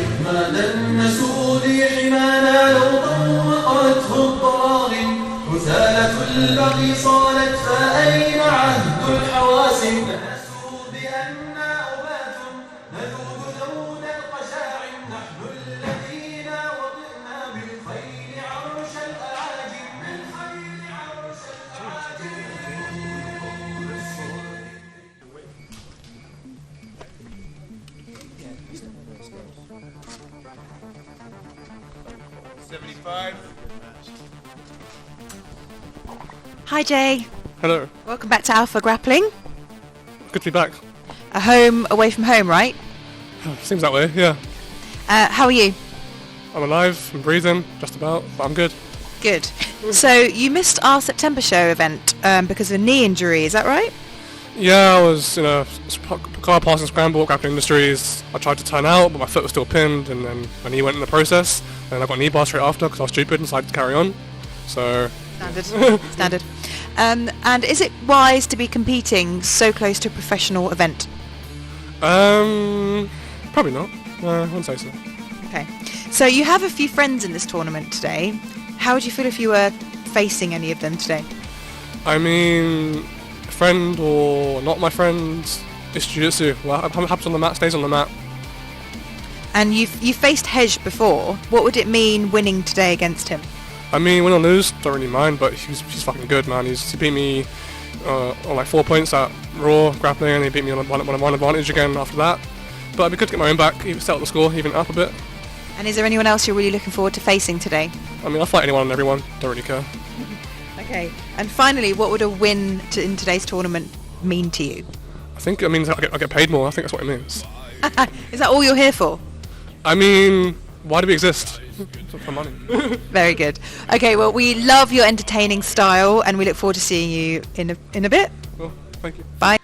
Hi Jay. Hello. Welcome back to Alpha Grappling. Good to be back. A home away from home, right? Seems that way, yeah. How are you? I'm alive, I'm breathing, just about, but I'm good. Good. So you missed our September show event because of a knee injury, is that right? Yeah, I was in a car passing scramble at Grappling Industries. I tried to turn out, but my foot was still pinned, and then my knee went in the process. And I got a knee bar straight after because I was stupid and decided to carry on. So Standard. And is it wise to be competing so close to a professional event? Probably not. I wouldn't say so. Okay. So you have a few friends in this tournament today. How would you feel if you were facing any of them today? I mean, friend or not my friend, it's jiu-jitsu. What happens on the mat stays on the mat. And you've faced Hej before. What would it mean winning today against him? I mean, win or lose, don't really mind, but he's fucking good, man. He beat me on like 4 points at Raw Grappling, and he beat me on one advantage again after that. But it'd be good to get my own back, even settle the score, even up a bit. And is there anyone else you're really looking forward to facing today? I mean, I'll fight anyone and everyone. Don't really care. Okay. And finally, what would a win in today's tournament mean to you? I think it means I get paid more. I think that's what it means. Is that all you're here for? I mean, why do we exist? For money. Very good. Okay, well, we love your entertaining style, and we look forward to seeing you in a bit. Well, thank you. Bye.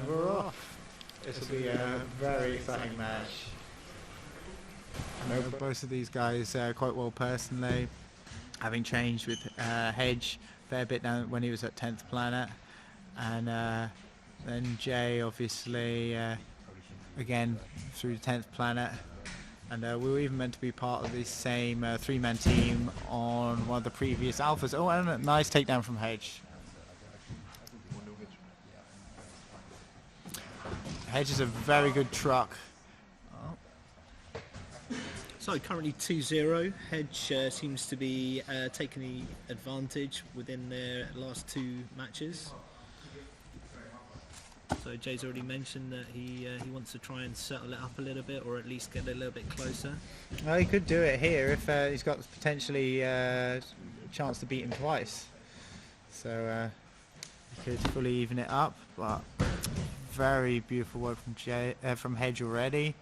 We're off. This will be a very exciting match. I know both of these guys quite well personally, having changed with Hedge a fair bit now when he was at 10th Planet, and then Jay obviously again through 10th Planet, and we were even meant to be part of the same three-man team on one of the previous Alphas. Oh, and a nice takedown from Hedge. Hedge is a very good truck. Oh. So currently 2-0. Hedge seems to be taking the advantage within their last two matches. So Jay's already mentioned that he wants to try and settle it up a little bit, or at least get a little bit closer. Well, he could do it here if he's got potentially a chance to beat him twice. So he could fully even it up, but very beautiful work from Hedge already.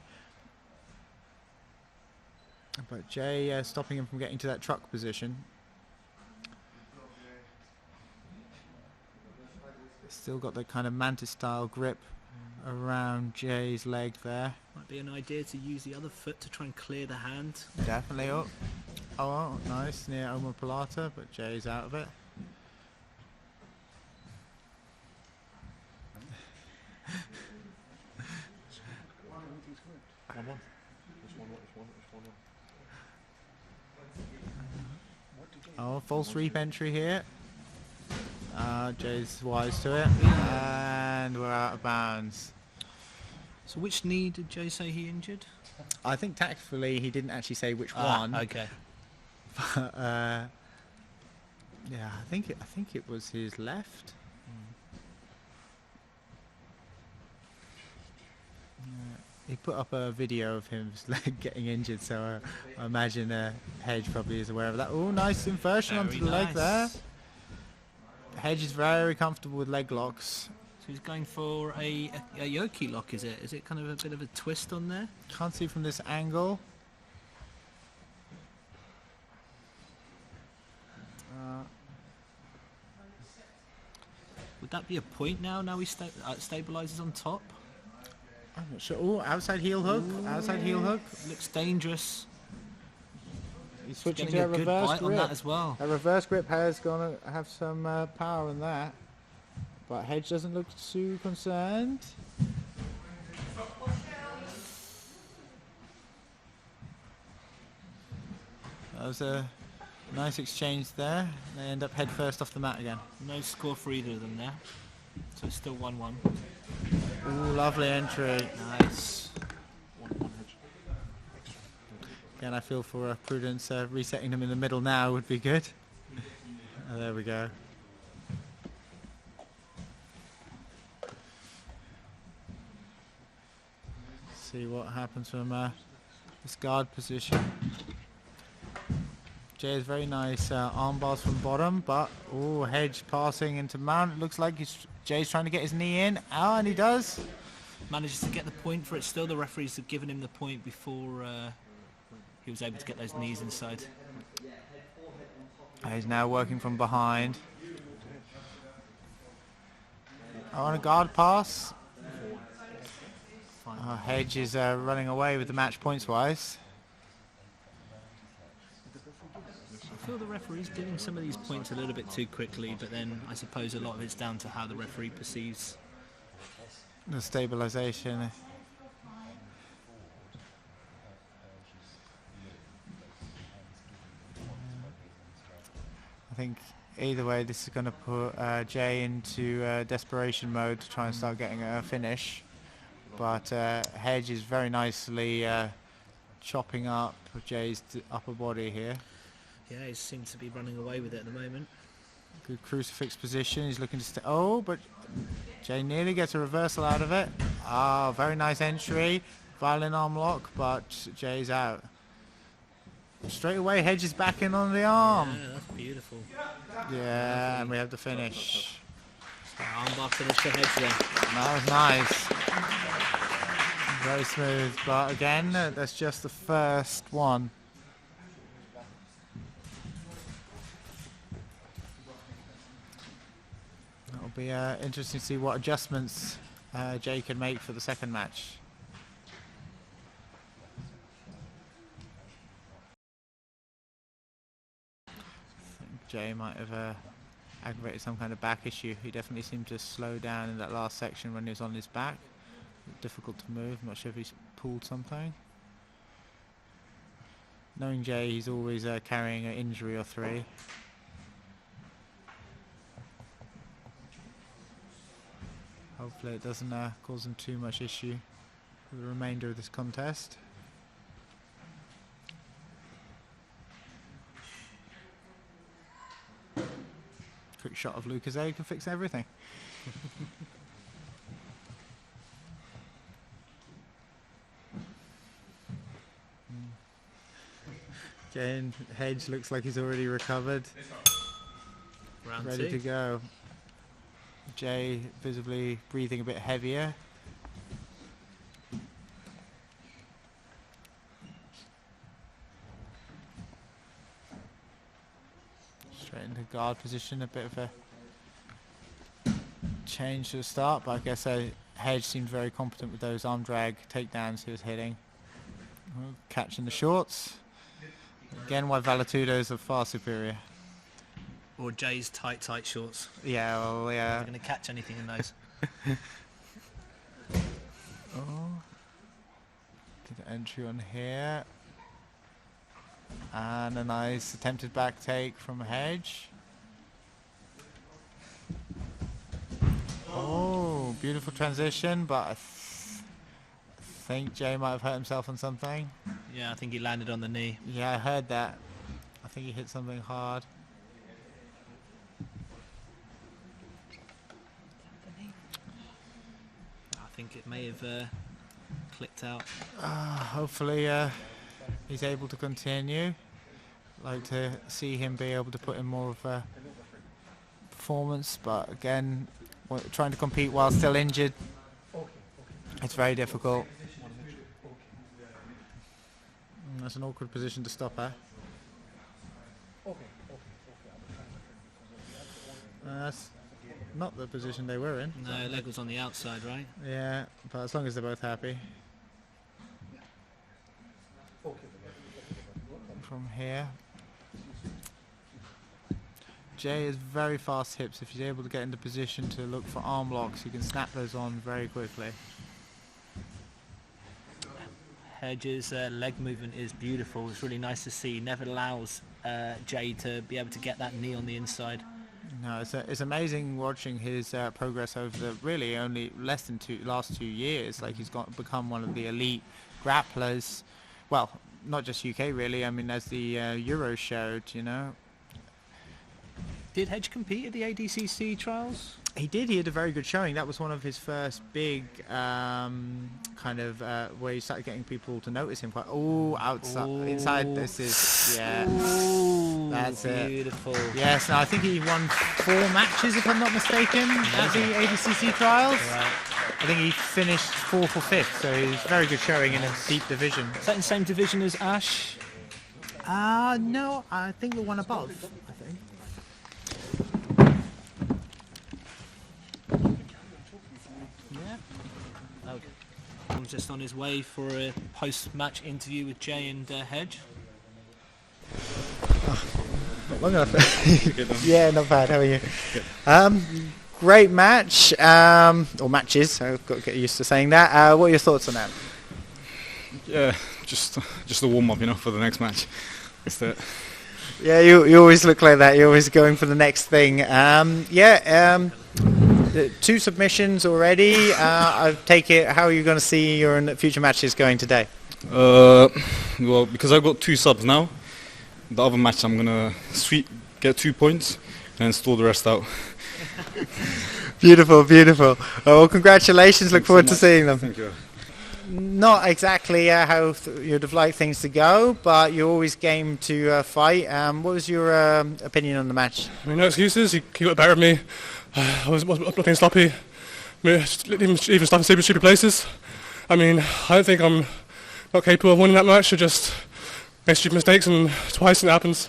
But Jay stopping him from getting to that truck position. Still got the kind of mantis style grip around Jay's leg there. Might be an idea to use the other foot to try and clear the hand. Definitely up. Oh, nice near omoplata, but Jay's out of it. Oh, false reap entry here. Jay's wise to it, and we're out of bounds. So which knee did Jay say he injured? I think tactfully he didn't actually say which one. Okay. But yeah, I think it was his left. He put up a video of him getting injured, so I imagine Hedge probably is aware of that. Oh, nice inversion onto the leg there. Hedge is very comfortable with leg locks. So he's going for a yoke lock, is it? Is it kind of a bit of a twist on there? Can't see from this angle. Would that be a point now? Now he stabilizes on top? I'm not sure. Oh, outside heel hook. Outside heel hook. Looks dangerous. He's switching Getting to a a good reverse bite grip. on that as well. A reverse grip has going to have some power in that. But Hedge doesn't look too concerned. That was a nice exchange there. They end up head first off the mat again. No score for either of them there. So it's still 1-1. Ooh, lovely entry. Nice. Again, I feel for Prudence resetting them in the middle now would be good. Oh, there we go. See what happens from this guard position. Jay has very nice arm bars from bottom, but oh, Hedge passing into mount. It looks like Jay's trying to get his knee in. Oh, and he does. Manages to get the point for it. Still, the referees have given him the point before he was able to get those knees inside. He's now working from behind. Oh, on a guard pass. Oh, Hedge is running away with the match points wise. feel the referee's giving some of these points a little bit too quickly, but then I suppose a lot of it's down to how the referee perceives the stabilisation. I think either way this is going to put Jay into desperation mode to try and start getting a finish, but Hedge is very nicely chopping up Jay's upper body here. Yeah, he seems to be running away with it at the moment. Good crucifix position, he's looking to stay. Oh, but Jay nearly gets a reversal out of it. Ah, very nice entry, violin arm lock, but Jay's out. Straight away, Hedge is back in on the arm. Yeah, that's beautiful. Yeah, and we have the finish. Armbar finish for Hedge there. That was nice. Very smooth, but again, that's just the first one. It'll be interesting to see what adjustments Jay can make for the second match. I think Jay might have aggravated some kind of back issue. He definitely seemed to slow down in that last section when he was on his back. Difficult to move. I'm not sure if he's pulled something. Knowing Jay, he's always carrying an injury or three. Hopefully it doesn't cause him too much issue for the remainder of this contest. Quick shot of Lucas A can fix everything. Again, Hedge looks like he's already recovered. Round ready two. to go. Jay visibly breathing a bit heavier. Straight into guard position, a bit of a change to the start, but I guess Hedge seemed very competent with those arm drag takedowns he was hitting. Catching the shorts. Again, why Valetudos are far superior. Or Jay's tight shorts. Yeah, well, yeah. They're going to catch anything in those. Oh. Good entry on here. And a nice attempted back take from Hedge. Oh, beautiful transition, but I think Jay might have hurt himself on something. Yeah, I think he landed on the knee. Yeah, I heard that. I think he hit something hard. I think it may have clicked out. Hopefully he's able to continue. Like to see him be able to put in more of a performance, but again, trying to compete while still injured, it's very difficult. That's an awkward position to stop at. That's not the position they were in. No, leg was on the outside, right? Yeah, but as long as they're both happy. From here. Jay is very fast hips. If he's able to get into position to look for arm locks, he can snap those on very quickly. Hedge's leg movement is beautiful. It's really nice to see. He never allows Jay to be able to get that knee on the inside. No, it's amazing watching his progress over the really only less than last 2 years. Like he's become one of the elite grapplers. Well, not just UK really. I mean, as the Euros showed, you know. Did Hedge compete at the ADCC trials? He did. He had a very good showing. That was one of his first big kind of where he started getting people to notice him. Quite outside, inside. This is that's beautiful. It. Yes. Now I think he won 4 matches, if I'm not mistaken, at the ADCC trials. Right. I think he finished 4th or 5th, so he's very good showing in a deep division. Is that in the same division as Ash? No, I think the one above. I think. I'm just on his way for a post-match interview with Jay and Hedge. Not long enough. Yeah, not bad. How are you? Great match, or matches. I've got to get used to saying that. What are your thoughts on that? Yeah, just a warm up, for the next match. That's it. Yeah, you always look like that. You're always going for the next thing. 2 submissions already. I take it. How are you going to see your future matches going today? Well, because I've got 2 subs now, the other match I'm gonna get 2 points and store the rest out. Beautiful, beautiful. Well, congratulations. Look forward to seeing them. Thank you. Not exactly how you'd have liked things to go, but you're always game to fight. What was your opinion on the match? I mean, no excuses. He got better at me. I was looking sloppy, even stuff in stupid places. I mean, I don't think I'm not capable of winning that match. I just make stupid mistakes, and twice it happens.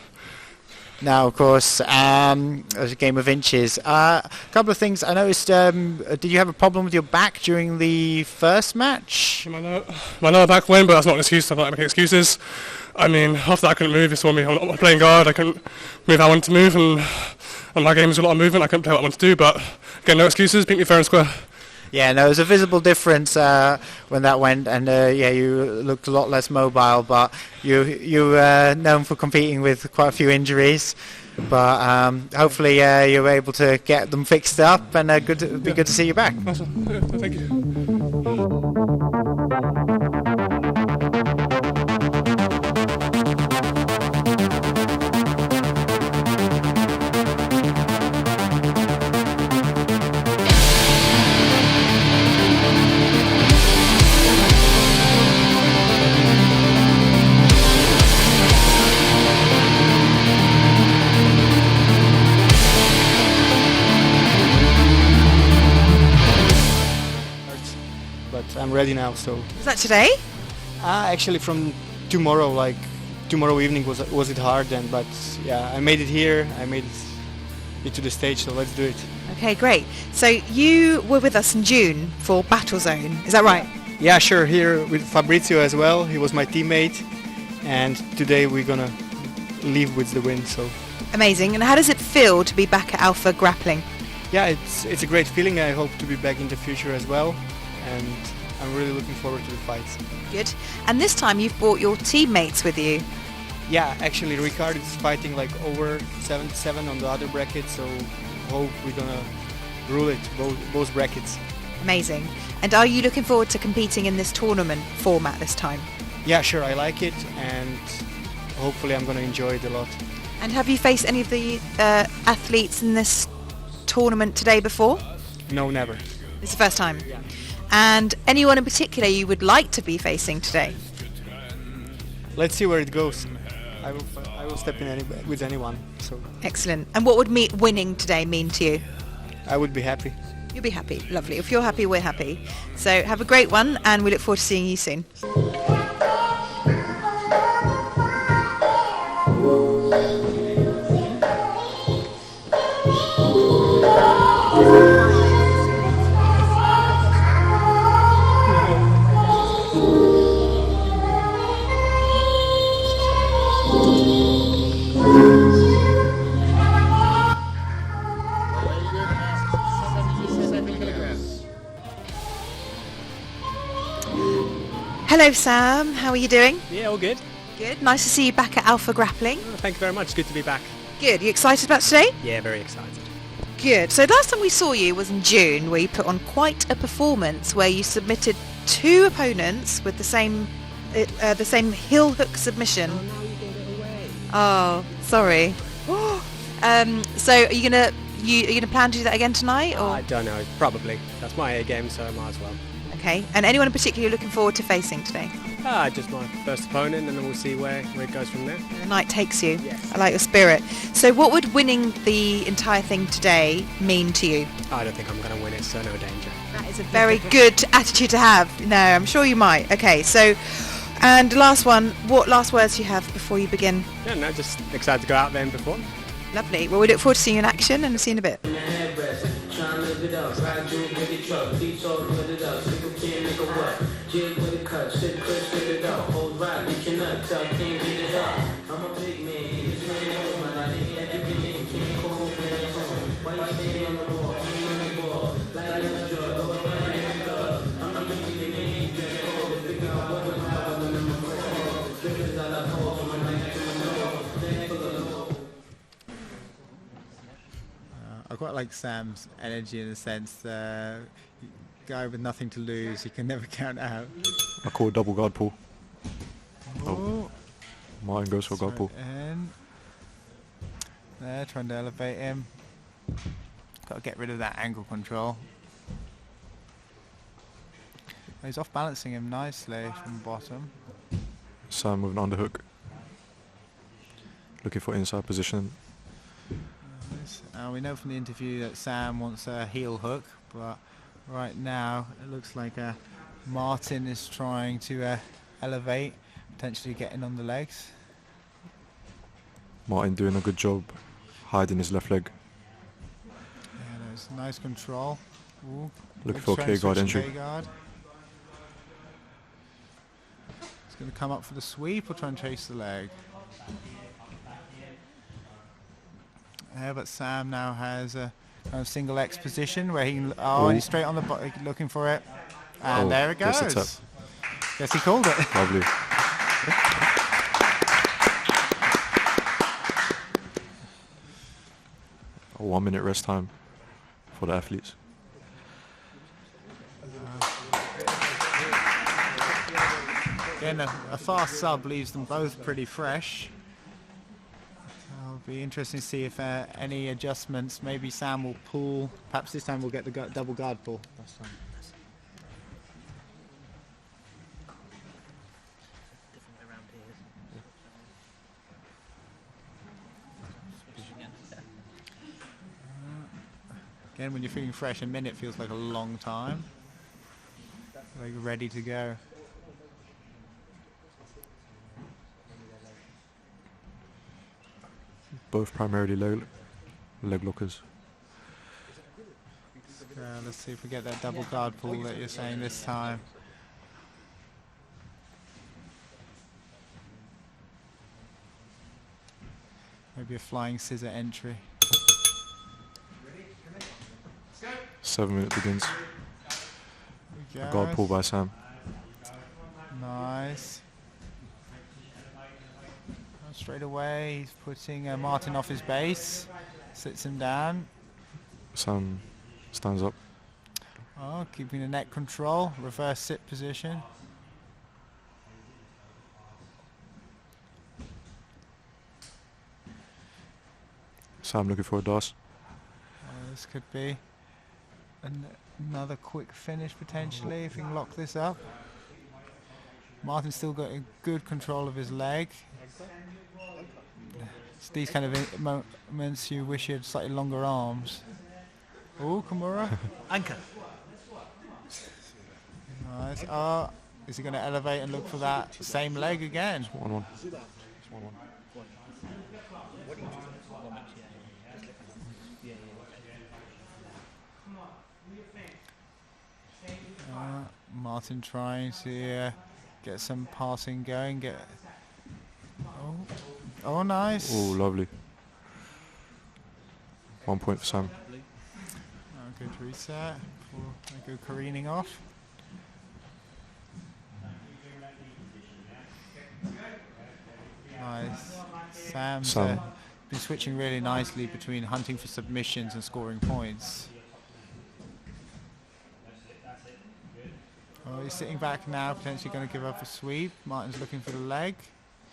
Now, of course, it was a game of inches. A couple of things I noticed. Did you have a problem with your back during the first match? My lower back went, but that's not an excuse. I'm not making excuses. I mean, after that I couldn't move. You saw me. I'm not playing guard. I couldn't move how I wanted to move, and my game was a lot of movement. I couldn't play what I wanted to do, but again, no excuses. Beat me fair and square. Yeah, no, there's a visible difference when that went, and you looked a lot less mobile, but you known for competing with quite a few injuries, but hopefully you're able to get them fixed up, and it'd be good to see you back. Awesome. Yeah, thank you. I'm ready now, so. Is that today? Actually from tomorrow, tomorrow evening was it hard then, but yeah, I made it here, I made it to the stage, so let's do it. Okay, great. So you were with us in June for Battle Zone, is that right? Yeah, sure, here with Fabrizio as well, he was my teammate, and today we're gonna leave with the win, so. Amazing, and how does it feel to be back at Alpha Grappling? Yeah, it's a great feeling, I hope to be back in the future as well, and I'm really looking forward to the fights. Good. And this time you've brought your teammates with you. Yeah, actually Ricard is fighting over 7-7 on the other bracket, so hope we're gonna rule it, both brackets. Amazing. And are you looking forward to competing in this tournament format this time? Yeah, sure, I like it, and hopefully I'm gonna enjoy it a lot. And have you faced any of the athletes in this tournament today before? No, never. It's the first time? Yeah. And anyone in particular you would like to be facing today? Let's see where it goes. I will step in with anyone. So. Excellent. And what would winning today mean to you? I would be happy. You'll be happy. Lovely. If you're happy, we're happy. So have a great one, and we look forward to seeing you soon. Hello Sam, how are you doing? Yeah, all good. Good, nice to see you back at Alpha Grappling. Oh, thank you very much, good to be back. Good, you excited about today? Yeah, very excited. Good, so last time we saw you was in June, where you put on quite a performance where you submitted 2 opponents with the same heel hook submission. Oh, now you gave it away. Oh, sorry. So are you gonna plan to do that again tonight, or? I don't know, probably. That's my A game, so I might as well. Okay, and anyone in particular you're looking forward to facing today? Just my first opponent, and then we'll see where it goes from there. The night takes you. Yes. I like your spirit. So what would winning the entire thing today mean to you? I don't think I'm going to win it, so no danger. That is a very good attitude to have. No, I'm sure you might. Okay, so, and last one, what last words do you have before you begin? Yeah, no, just excited to go out there and perform. Lovely. Well, we look forward to seeing you in action, and see you in a bit. I quite like Sam's energy in the sense, guy with nothing to lose, he can never count out. I call a double guard pull. Oh. Martin goes for guard pull. In. There, trying to elevate him. Got to get rid of that angle control. He's off balancing him nicely from the bottom. Sam with an underhook. Looking for inside position. We know from the interview that Sam wants a heel hook, but right now it looks like Martin is trying to elevate, potentially getting on the legs. Martin doing a good job hiding his left leg. Yeah, there's nice control. Ooh, looking for a K-guard entry. K-guard. He's going to come up for the sweep or try and chase the leg. Yeah, but Sam now has a kind of single X position where he can, and he's straight on the looking for it, and there it goes. Guess he called it. Lovely. A 1 minute rest time for the athletes. Again, a fast sub leaves them both pretty fresh. It'll be interesting to see if any adjustments. Maybe Sam will pull. Perhaps this time we'll get the double guard pull. Again, when you're feeling fresh, a minute feels like a long time. Like ready to go. Both primarily leg lockers. Let's see if we get that double guard pull that you're saying this time. Maybe a flying scissor entry. 7 minutes begins. A guard pull by Sam. Nice. Straight away, he's putting Martin off his base, sits him down. Sam stands up. Oh, keeping the neck control, reverse sit position. Sam looking for a DOS. This could be another quick finish potentially if he can lock this up. Martin's still got a good control of his leg. It's these kind of moments you wish you had slightly longer arms. Oh, Kimura. Anchor. Nice. Oh, is he going to elevate and look for that same leg again? 1-1. Martin trying to get some passing going. Oh, nice. Oh, lovely. 1 point for Sam. Good reset before they go careening off. Nice. Sam's been switching really nicely between hunting for submissions and scoring points. Oh, he's sitting back now, potentially going to give up a sweep. Martin's looking for the leg.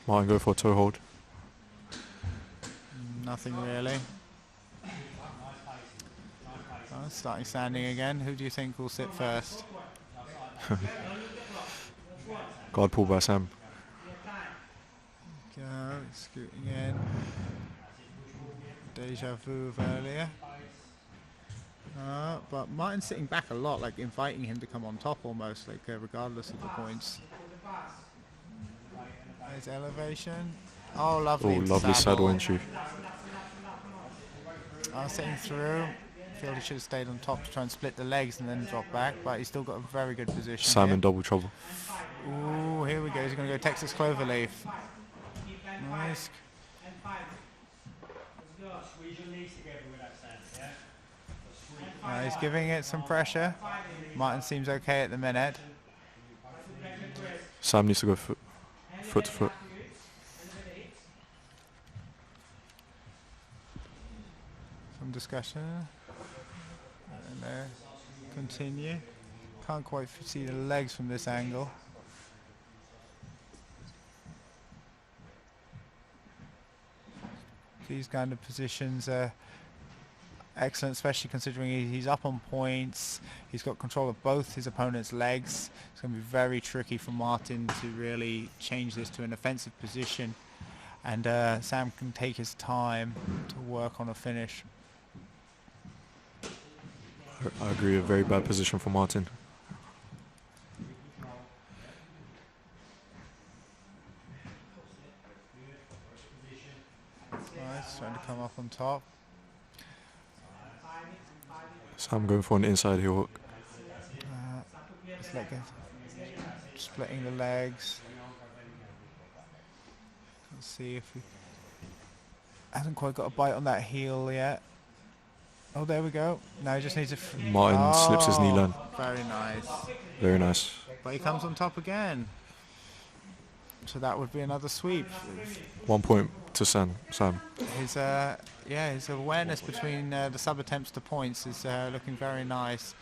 Martin go for a toe hold. Nothing really. Oh, starting standing again. Who do you think will sit first? Guard pull by Sam. Go, scooting in. Deja vu of earlier. But Martin's sitting back a lot, like inviting him to come on top almost, like regardless of the points. There's elevation. Oh, lovely. Oh, lovely saddle entry. Sitting through. Feel he should have stayed on top to try and split the legs and then drop back, but he's still got a very good position. Sam here. in double trouble. Ooh, here we go. He's going to go Texas Cloverleaf. Nice. He's giving it some pressure. Martin seems okay at the minute. Sam needs to go foot to foot. Some discussion. And continue. Can't quite see the legs from this angle. These kind of positions are excellent, especially considering he's up on points. He's got control of both his opponent's legs. It's going to be very tricky for Martin to really change this to an offensive position. And Sam can take his time to work on a finish. I agree, a very bad position for Martin. Nice, trying to come up on top. Sam going for an inside heel hook. It's like splitting the legs. Let's see if he hasn't quite got a bite on that heel yet. Oh, there we go. Now he just needs to... Martin slips his knee line. Very nice. Very nice. But he comes on top again. So that would be another sweep. 1 point to Sam. His his awareness between the sub attempts to points is looking very nice.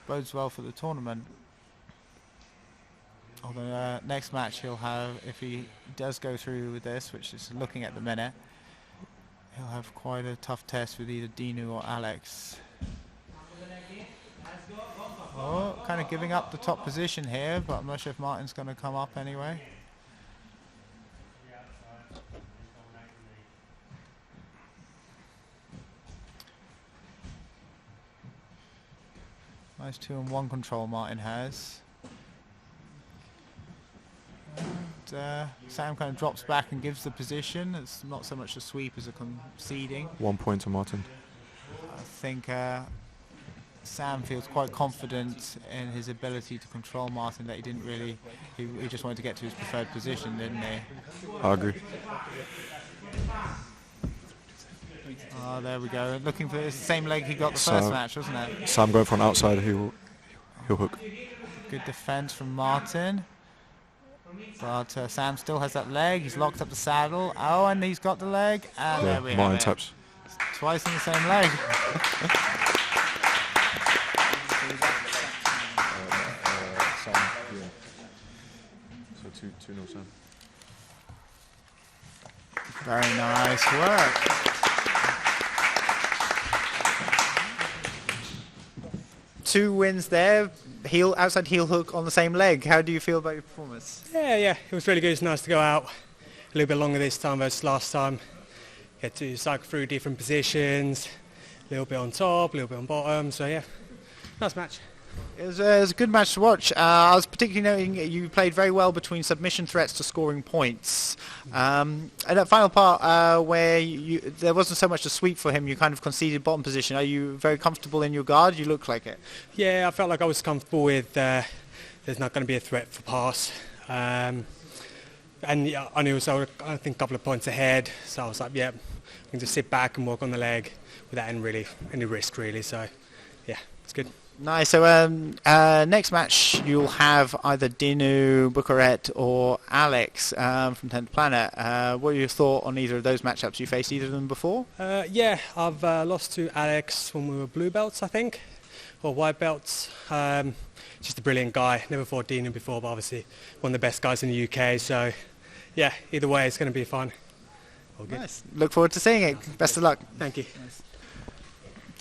Bodes well for the tournament. Although next match he'll have, if he does go through with this, which is looking at the minute, he'll have quite a tough test with either Dinu or Alex. Oh, kind of giving up the top position here, but I'm not sure if Martin's going to come up anyway. Nice 2-on-1 control Martin has. And, Sam kind of drops back and gives the position. It's not so much a sweep as a conceding. 1 point to Martin. I think Sam feels quite confident in his ability to control Martin, that he didn't really, he just wanted to get to his preferred position, didn't he? I agree. Oh, there we go. Looking for the same leg he got the first match, wasn't it? Sam going for an outside heel hook. Good defense from Martin. But Sam still has that leg. He's locked up the saddle. Oh, and he's got the leg. And there we Martin have it. taps. Twice in the same leg. So 2-0 Sam. Very nice work. Two wins there, outside heel hook on the same leg. How do you feel about your performance? Yeah, it was really good. It's nice to go out a little bit longer this time versus last time. Get to cycle through different positions, a little bit on top, a little bit on bottom. So yeah, nice match. It was a good match to watch. I was particularly noting you played very well between submission threats to scoring points. And that final part where there wasn't so much a sweep for him, you kind of conceded bottom position. Are you very comfortable in your guard? You look like it. Yeah, I felt like I was comfortable with there's not going to be a threat for pass. And yeah, I knew I think a couple of points ahead. So I was like, yeah, I can just sit back and work on the leg without any risk really. So yeah, it's good. Nice. So next match you'll have either Dinu, Bukaret or Alex from 10th Planet. What are your thoughts on either of those matchups? You faced either of them before? Yeah, I've lost to Alex when we were blue belts, I think, or white belts. Just a brilliant guy. Never fought Dinu before, but obviously one of the best guys in the UK. So yeah, either way it's going to be fun. All good. Nice. Look forward to seeing it. Best of luck. Thank you. Nice.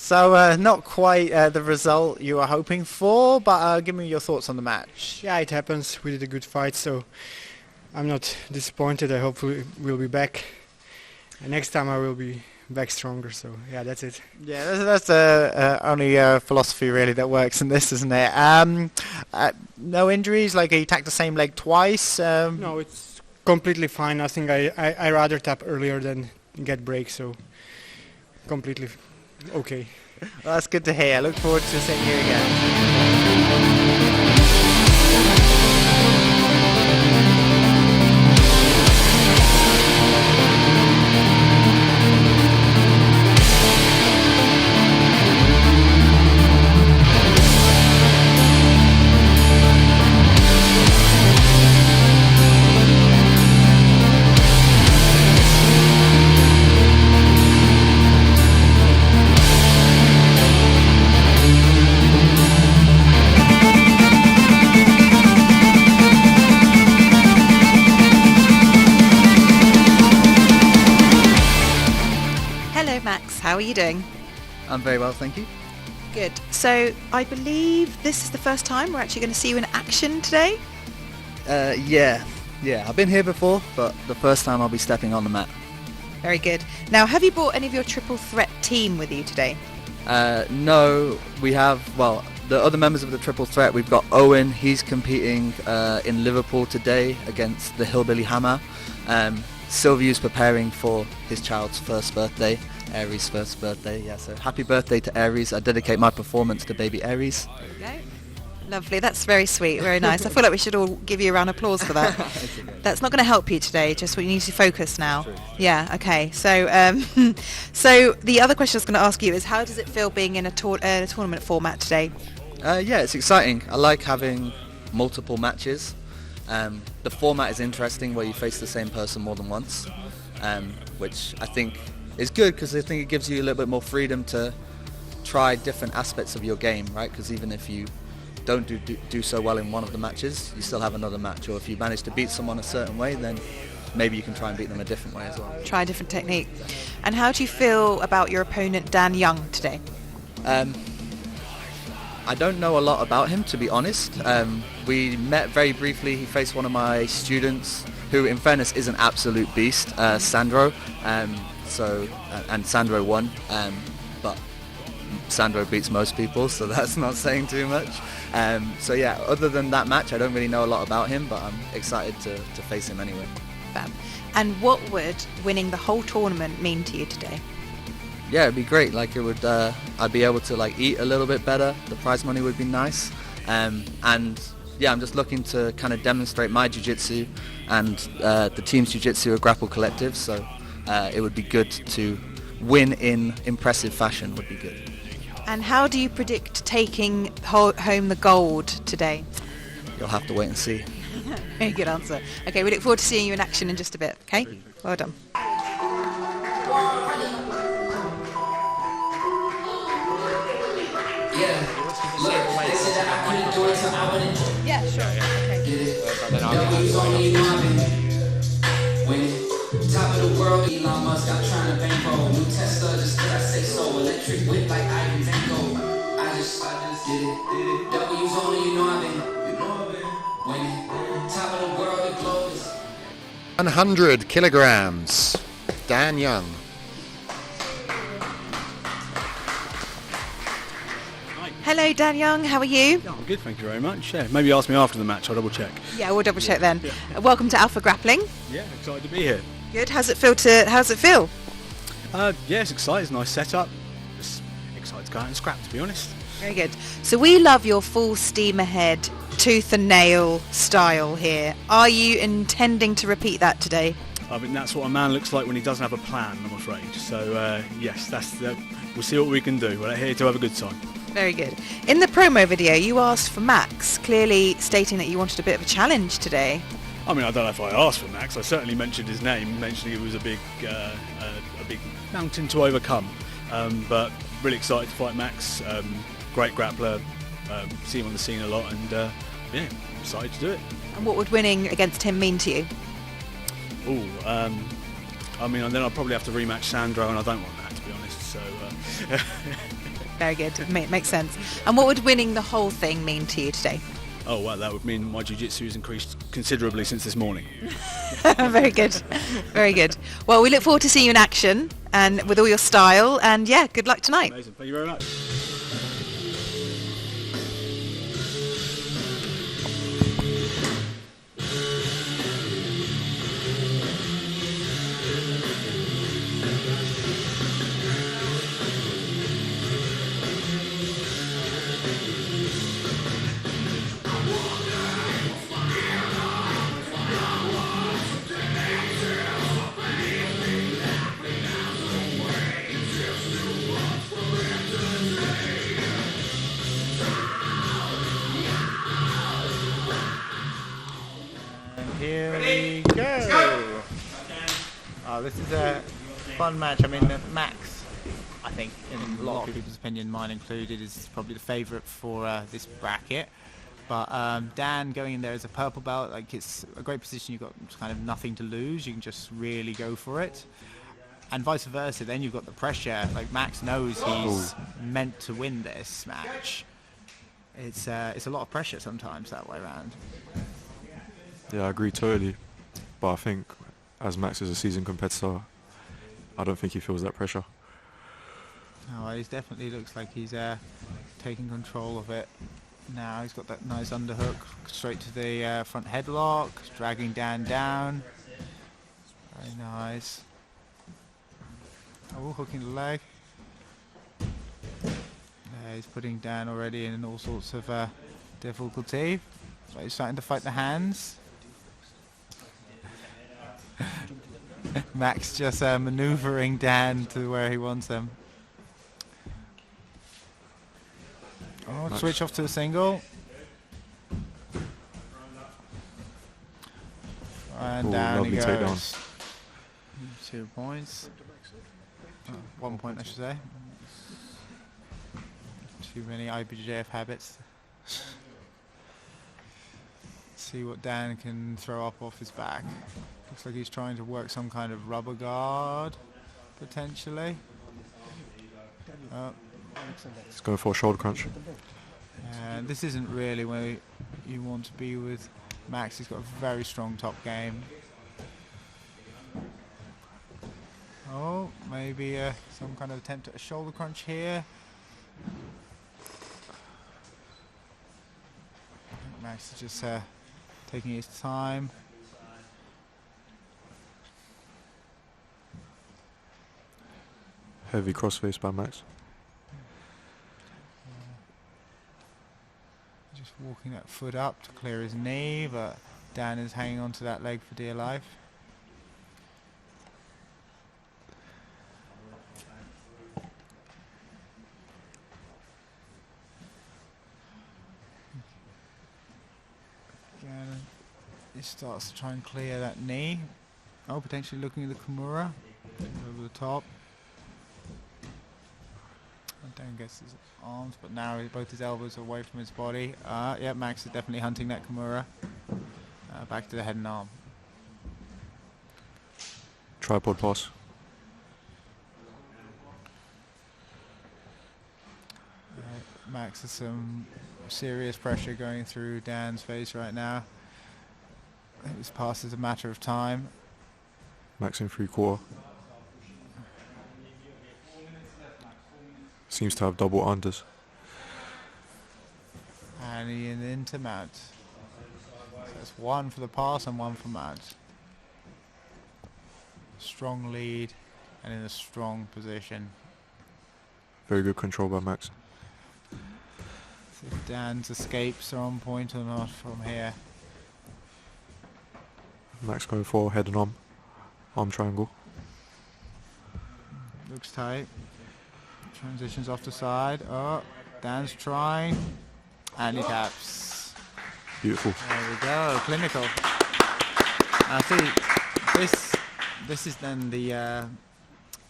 So not quite the result you were hoping for, but give me your thoughts on the match. Yeah, it happens. We did a good fight, so I'm not disappointed. I hope we'll be back. And next time I will be back stronger, so yeah, that's it. Yeah, that's the only philosophy really that works in this, isn't it? No injuries, like he tacked the same leg twice? No, it's completely fine. I think I rather tap earlier than get break, so completely okay. Well, that's good to hear. I look forward to seeing you again. doing? I'm very well, thank you. Good. So I believe this is the first time we're actually going to see you in action today. Yeah, I've been here before, but the first time I'll be stepping on the mat. Very good. Now, have you brought any of your triple threat team with you today? No, we have, well, the other members of the triple threat, we've got Owen, he's competing in Liverpool today against the Hillbilly Hammer. Sylvia's preparing for his child's first birthday, Aries' first birthday, yeah, so happy birthday to Aries. I dedicate my performance to baby Aries. There you go. Lovely, that's very sweet, very nice. I feel like we should all give you a round of applause for that. That's not going to help you today, just we need to focus now. Yeah, okay. So so the other question I was going to ask you is, how does it feel being in a tournament format today? Yeah, it's exciting. I like having multiple matches. The format is interesting where you face the same person more than once, which I think is good because I think it gives you a little bit more freedom to try different aspects of your game, right? Because even if you don't do so well in one of the matches, you still have another match, or if you manage to beat someone a certain way, then maybe you can try and beat them a different way as well. Try a different technique. And how do you feel about your opponent Dan Young today? I don't know a lot about him, to be honest. We met very briefly. He faced one of my students who, in fairness, is an absolute beast, Sandro. And Sandro won, but Sandro beats most people, so that's not saying too much. So yeah, other than that match, I don't really know a lot about him, but I'm excited to face him anyway. Fab. And what would winning the whole tournament mean to you today? Yeah, it'd be great. Like it would, I'd be able to like eat a little bit better. The prize money would be nice, and yeah, I'm just looking to kind of demonstrate my jiu-jitsu and the team's jiu-jitsu at Grapple Collective. So it would be good to win in impressive fashion. Would be good. And how do you predict taking home the gold today? You'll have to wait and see. Very good answer. Okay, we look forward to seeing you in action in just a bit. Okay, well done. Yeah, sure. Top of the world, Elon Musk, I'm trying to bankroll. New Tesla, just did I say so? Electric whip like Ivan Vanko. I just did it. W's only, you know I've been winning. Top of the world, the globe is 100 kilograms. Dan Young. Hello, Dan Young. How are you? I'm good, thank you very much. Yeah, maybe ask me after the match. I'll double check. Yeah, we'll double check then. Welcome to Alpha Grappling. Yeah, excited to be here. Good. How's it feel? Yeah, it's exciting. It's a nice setup. Just excited to go out and scrap, to be honest. Very good. So we love your full steam ahead, tooth and nail style here. Are you intending to repeat that today? I mean, that's what a man looks like when he doesn't have a plan, I'm afraid. So yes, we'll see what we can do. We're here to have a good time. Very good. In the promo video, you asked for Max, clearly stating that you wanted a bit of a challenge today. I mean, I don't know if I asked for Max. I certainly mentioned his name, mentioning it was a big mountain to overcome. But really excited to fight Max. Great grappler. See him on the scene a lot, and yeah, excited to do it. And what would winning against him mean to you? I mean, and then I'll probably have to rematch Sandro, and I don't want that, to be honest. So. Very good. Makes sense. And what would winning the whole thing mean to you today? Oh, well, that would mean my jiu-jitsu has increased considerably since this morning. Very good. Very good. Well, we look forward to seeing you in action and with all your style. And yeah, good luck tonight. Amazing. Thank you very much. Here we go. Oh, this is a fun match. I mean, Max, I think, in a lot of people's opinion, mine included, is probably the favourite for this bracket. But Dan going in there as a purple belt, like, it's a great position. You've got kind of nothing to lose. You can just really go for it. and vice versa. Then you've got the pressure. Like Max knows he's meant to win this match. It's a lot of pressure sometimes that way around. Yeah, I agree totally. But I think as Max is a seasoned competitor, I don't think he feels that pressure. Oh, he definitely looks like he's taking control of it now. He's got that nice underhook straight to the front headlock, dragging Dan down. Very nice. Oh, hooking the leg. He's putting Dan already in all sorts of difficulty. So he's starting to fight the hands. Max just maneuvering Dan to where he wants him. Oh, Max. Switch off to a single. And down he goes. Takedown. 2 points. 1 point, I should say. Too many IBJJF habits. See what Dan can throw up off his back. Looks like he's trying to work some kind of rubber guard, potentially. Let's go for a shoulder crunch. And this isn't really where you want to be with Max. He's got a very strong top game. Oh, maybe some kind of attempt at a shoulder crunch here. Max is just taking his time. Heavy crossface by Max. Just walking that foot up to clear his knee, but Dan is hanging onto that leg for dear life. Again, he starts to try and clear that knee. Oh, potentially looking at the Kimura over the top. Dan gets his arms, but now both his elbows are away from his body. Yeah, Max is definitely hunting that Kimura. Back to the head and arm. Tripod pass. Max has some serious pressure going through Dan's face right now. I think this pass is a matter of time. Max in 3/4. Seems to have double unders. And he into mount. So that's one for the pass and one for mount. Strong lead and in a strong position. Very good control by Max. See if Dan's escapes are on point or not from here. Max going for head and arm triangle. Looks tight. Transitions off the side. Oh, Dan's trying. And he taps. Beautiful. There we go. Clinical. I think this is then the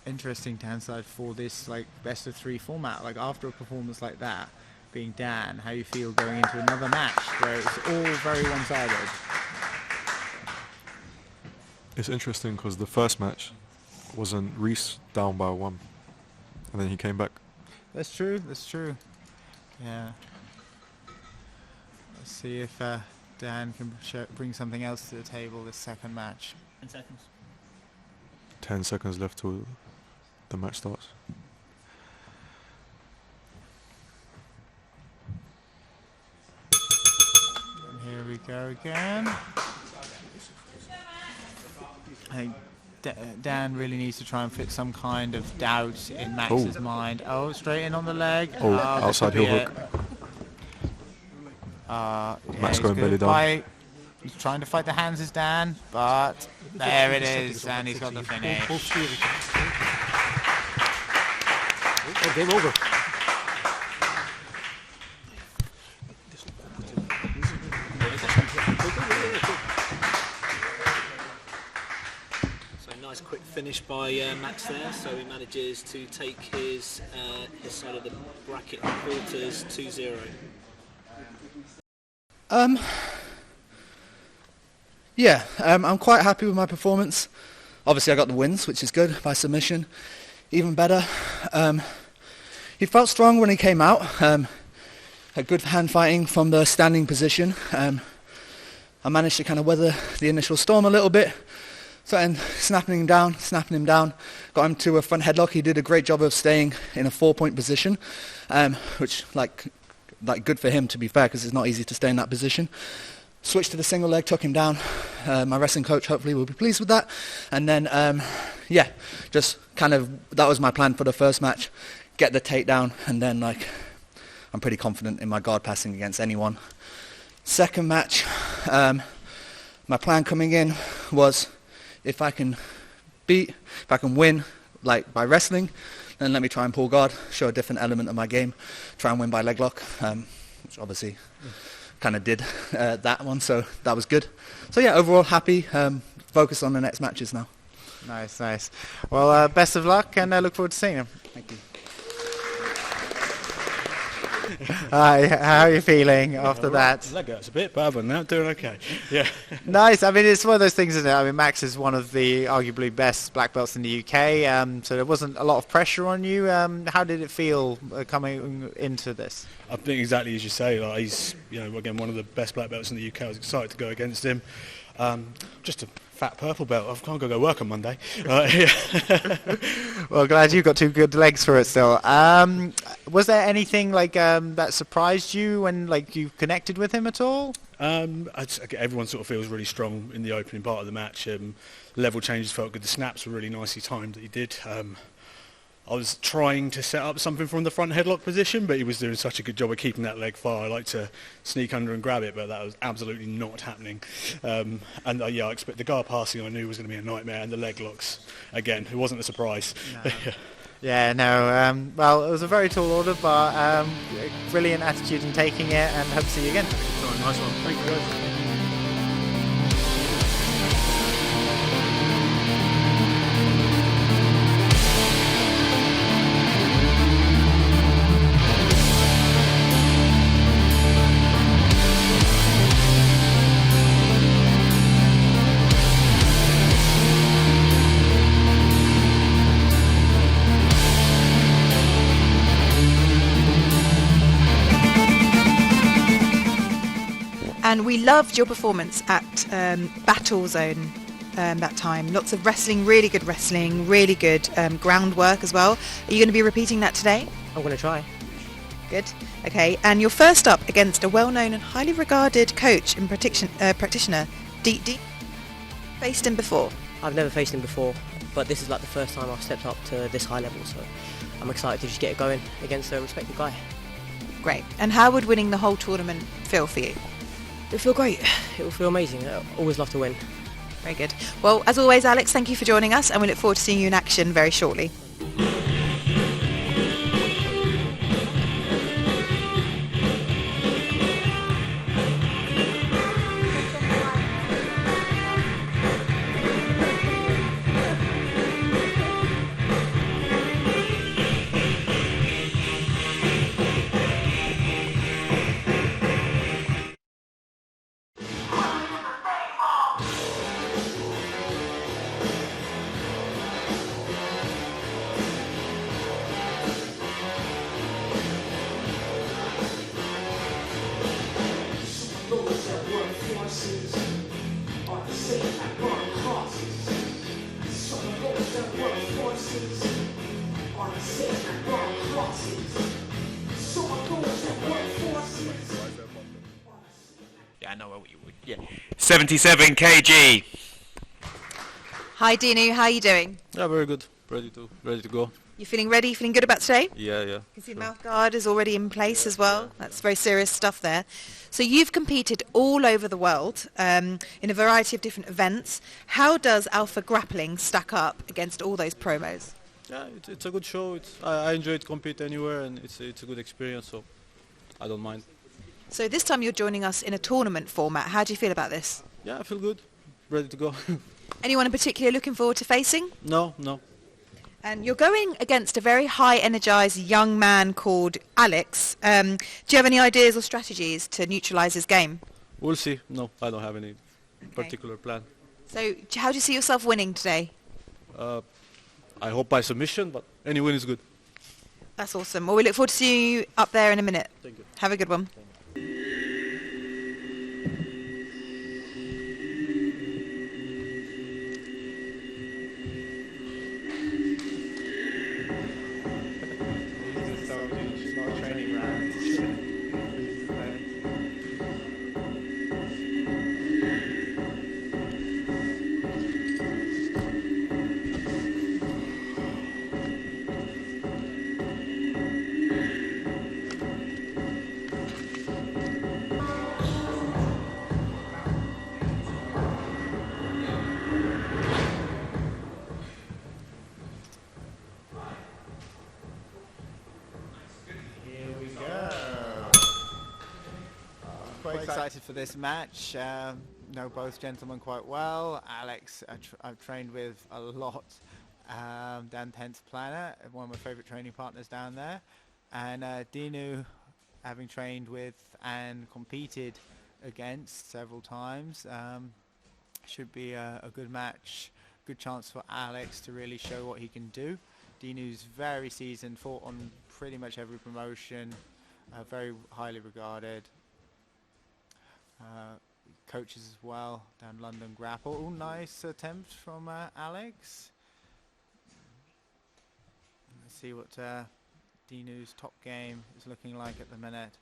interesting downside for this like best of 3 format. Like after a performance like that, being Dan, how you feel going into another match where it's all very one-sided. It's interesting because the first match wasn't Reese down by 1. And then he came back. That's true. That's true. Yeah. Let's see if Dan can bring something else to the table this second match. 10 seconds. 10 seconds left till the match starts. And here we go again. I think Dan really needs to try and fit some kind of doubt in Max's mind. Oh, straight in on the leg. Oh, outside heel hook. Max going belly down. He's trying to fight the hands as Dan, but there it is, and he's got the finish. Oh, game over. Nice quick finish by Max there, so he manages to take his side of the bracket quarters 2-0. I'm quite happy with my performance. obviously I got the wins, which is good, by submission. Even better. He felt strong when he came out. Had good hand fighting from the standing position. I managed to kind of weather the initial storm a little bit. So, and snapping him down. Got him to a front headlock. He did a great job of staying in a 4-point position, which like good for him, to be fair, because it's not easy to stay in that position. Switched to the single leg, took him down. My wrestling coach hopefully will be pleased with that. And then, just kind of, that was my plan for the first match. Get the takedown, and then I'm pretty confident in my guard passing against anyone. Second match, my plan coming in was, if I can win by wrestling, then let me try and pull guard, show a different element of my game, try and win by leg lock, which obviously kind of did that one, so that was good. So yeah, overall happy, focus on the next matches now. Nice. Well, best of luck, and I look forward to seeing them. Thank you. Hi, how are you feeling after that? Leg hurts a bit, but other than that, doing okay. Yeah. Nice. I mean, it's one of those things, isn't it? I mean, Max is one of the arguably best black belts in the UK, so there wasn't a lot of pressure on you. How did it feel coming into this? I think exactly as you say. He's, again, one of the best black belts in the UK. I was excited to go against him. Just a fat purple belt. I've got to go work on Monday. Well, glad you got 2 good legs for it still. Was there anything that surprised you when you connected with him at all? Everyone sort of feels really strong in the opening part of the match. Level changes felt good. The snaps were really nicely timed that he did. I was trying to set up something from the front headlock position, but he was doing such a good job of keeping that leg far. I like to sneak under and grab it, but that was absolutely not happening. I expect the guard passing I knew was going to be a nightmare, and the leg locks, again, it wasn't a surprise. No. Yeah, no. Well, it was a very tall order, but brilliant attitude in taking it, and hope to see you again. Nice one. Thank you, guys. And we loved your performance at Battle Zone that time. Lots of wrestling, really good groundwork as well. Are you going to be repeating that today? I'm going to try. Good. Okay. And you're first up against a well-known and highly regarded coach and practitioner, D. Faced him before? I've never faced him before, but this is the first time I've stepped up to this high level, so I'm excited to just get it going against a respected guy. Great. And how would winning the whole tournament feel for you? It'll feel great. It will feel amazing. I always love to win. Very good. Well, as always, Alex, thank you for joining us, and we look forward to seeing you in action very shortly. Yeah, I know what you would. Yeah. 77 kg. Hi, Dinu. How are you doing? Yeah, very good. Ready to go. You feeling ready? Feeling good about today? Yeah. You can see the mouth guard is already in place as well. That's very serious stuff there. So you've competed all over the world in a variety of different events. How does Alpha Grappling stack up against all those promos? Yeah, it's a good show. I enjoy it, compete anywhere, and it's a good experience, so I don't mind. So this time you're joining us in a tournament format. How do you feel about this? Yeah, I feel good. Ready to go. Anyone in particular looking forward to facing? No. And you're going against a very high energised young man called Alex. Do you have any ideas or strategies to neutralise his game? We'll see. No, I don't have any particular plan. So how do you see yourself winning today? I hope by submission, but any win is good. That's awesome. Well, we look forward to seeing you up there in a minute. Thank you. Have a good one. Quite excited for this match. Know both gentlemen quite well. Alex, I've trained with a lot down 10th Planet, one of my favourite training partners down there. And Dinu, having trained with and competed against several times, should be a good match. Good chance for Alex to really show what he can do. Dinu's very seasoned, fought on pretty much every promotion, very highly regarded. Coaches as well down London Grapple. Oh, nice attempt from Alex. Let's see what Dinu's top game is looking like at the minute.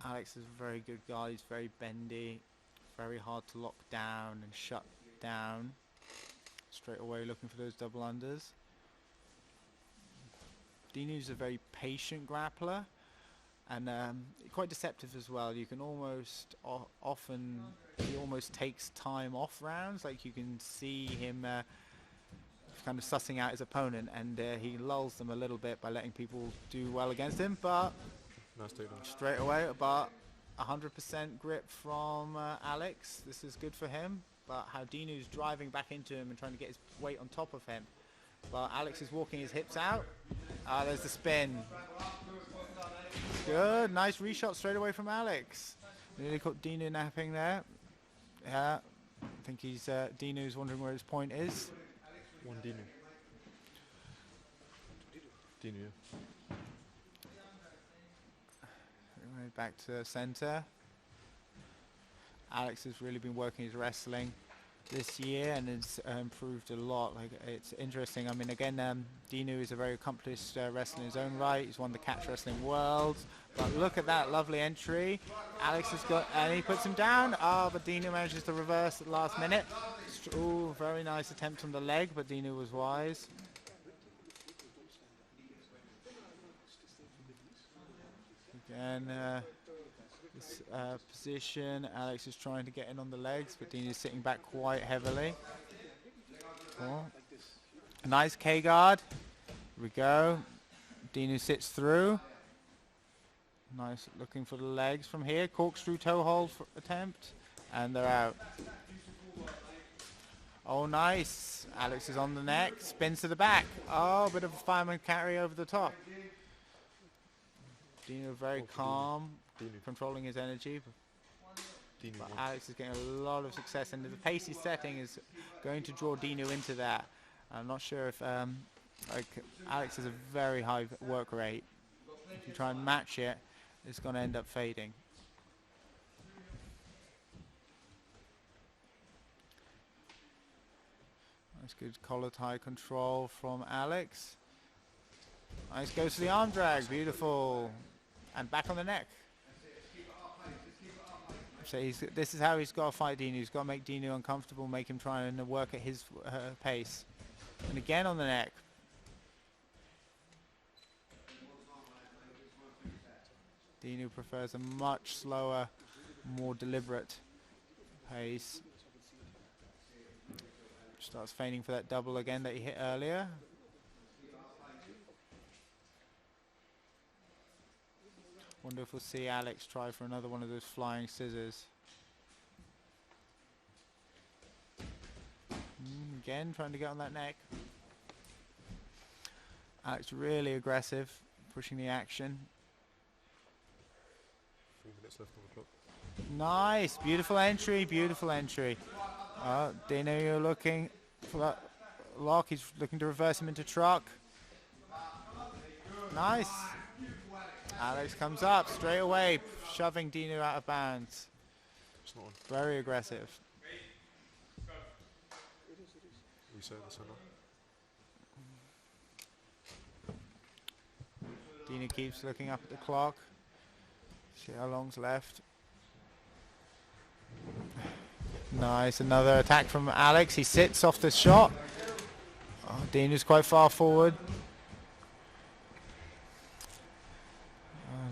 Alex is a very good guy. He's very bendy, very hard to lock down and shut down. Straight away looking for those double unders. Dinu's a very patient grappler. And quite deceptive as well. You can almost often, he almost takes time off rounds. Like you can see him kind of sussing out his opponent, and he lulls them a little bit by letting people do well against him. But nice takedown. Straight away, but 100% grip from Alex. This is good for him. But how Dinu's driving back into him and trying to get his weight on top of him. But Alex is walking his hips out. There's the spin. Good, nice reshot straight away from Alex. Nearly caught Dinu napping there. Yeah, I think he's Dinu's wondering where his point is. One Dinu. Dinu. Back to center. Alex has really been working his wrestling this year and it's improved a lot. Like, it's interesting. I mean, again, Dinu is a very accomplished wrestler in his own right. He's won the catch wrestling worlds. But look at that lovely entry. Alex has got, and he puts him down. Oh, but Dinu manages to reverse at the last minute. Oh, very nice attempt on the leg, but Dinu was wise. Again, this position, Alex is trying to get in on the legs, but Dinu is sitting back quite heavily. Oh. A nice K-guard. Here we go. Dinu sits through. Nice, looking for the legs from here. Corkscrew toe hold attempt, and they're out. Oh, nice. Alex is on the neck, spins to the back. Oh, bit of a fireman carry over the top. Dinu very calm, controlling his energy. But Alex is getting a lot of success, and the pace he's setting is going to draw Dinu into that. I'm not sure if like Alex has a very high work rate. If you try and match it, it's going to end up fading. Nice, good collar tie control from Alex. Nice, goes to the arm drag, beautiful. And back on the neck. So this is how he's got to fight Dinu. He's got to make Dinu uncomfortable, make him try and work at his pace. And again on the neck. Dinu prefers a much slower, more deliberate pace. Starts feigning for that double again that he hit earlier. Wonder if we'll see Alex try for another one of those flying scissors. Again, trying to get on that neck. Alex really aggressive, pushing the action. 3 minutes left on the clock. Nice, beautiful entry, beautiful entry. Dinu, you're looking for that. lock. He's looking to reverse him into truck. Nice. Alex comes up straight away, shoving Dinu out of bounds. Very aggressive. Dinu keeps looking up at the clock. See how long's left. Nice, another attack from Alex. He sits off the shot. Oh, Dinu's quite far forward.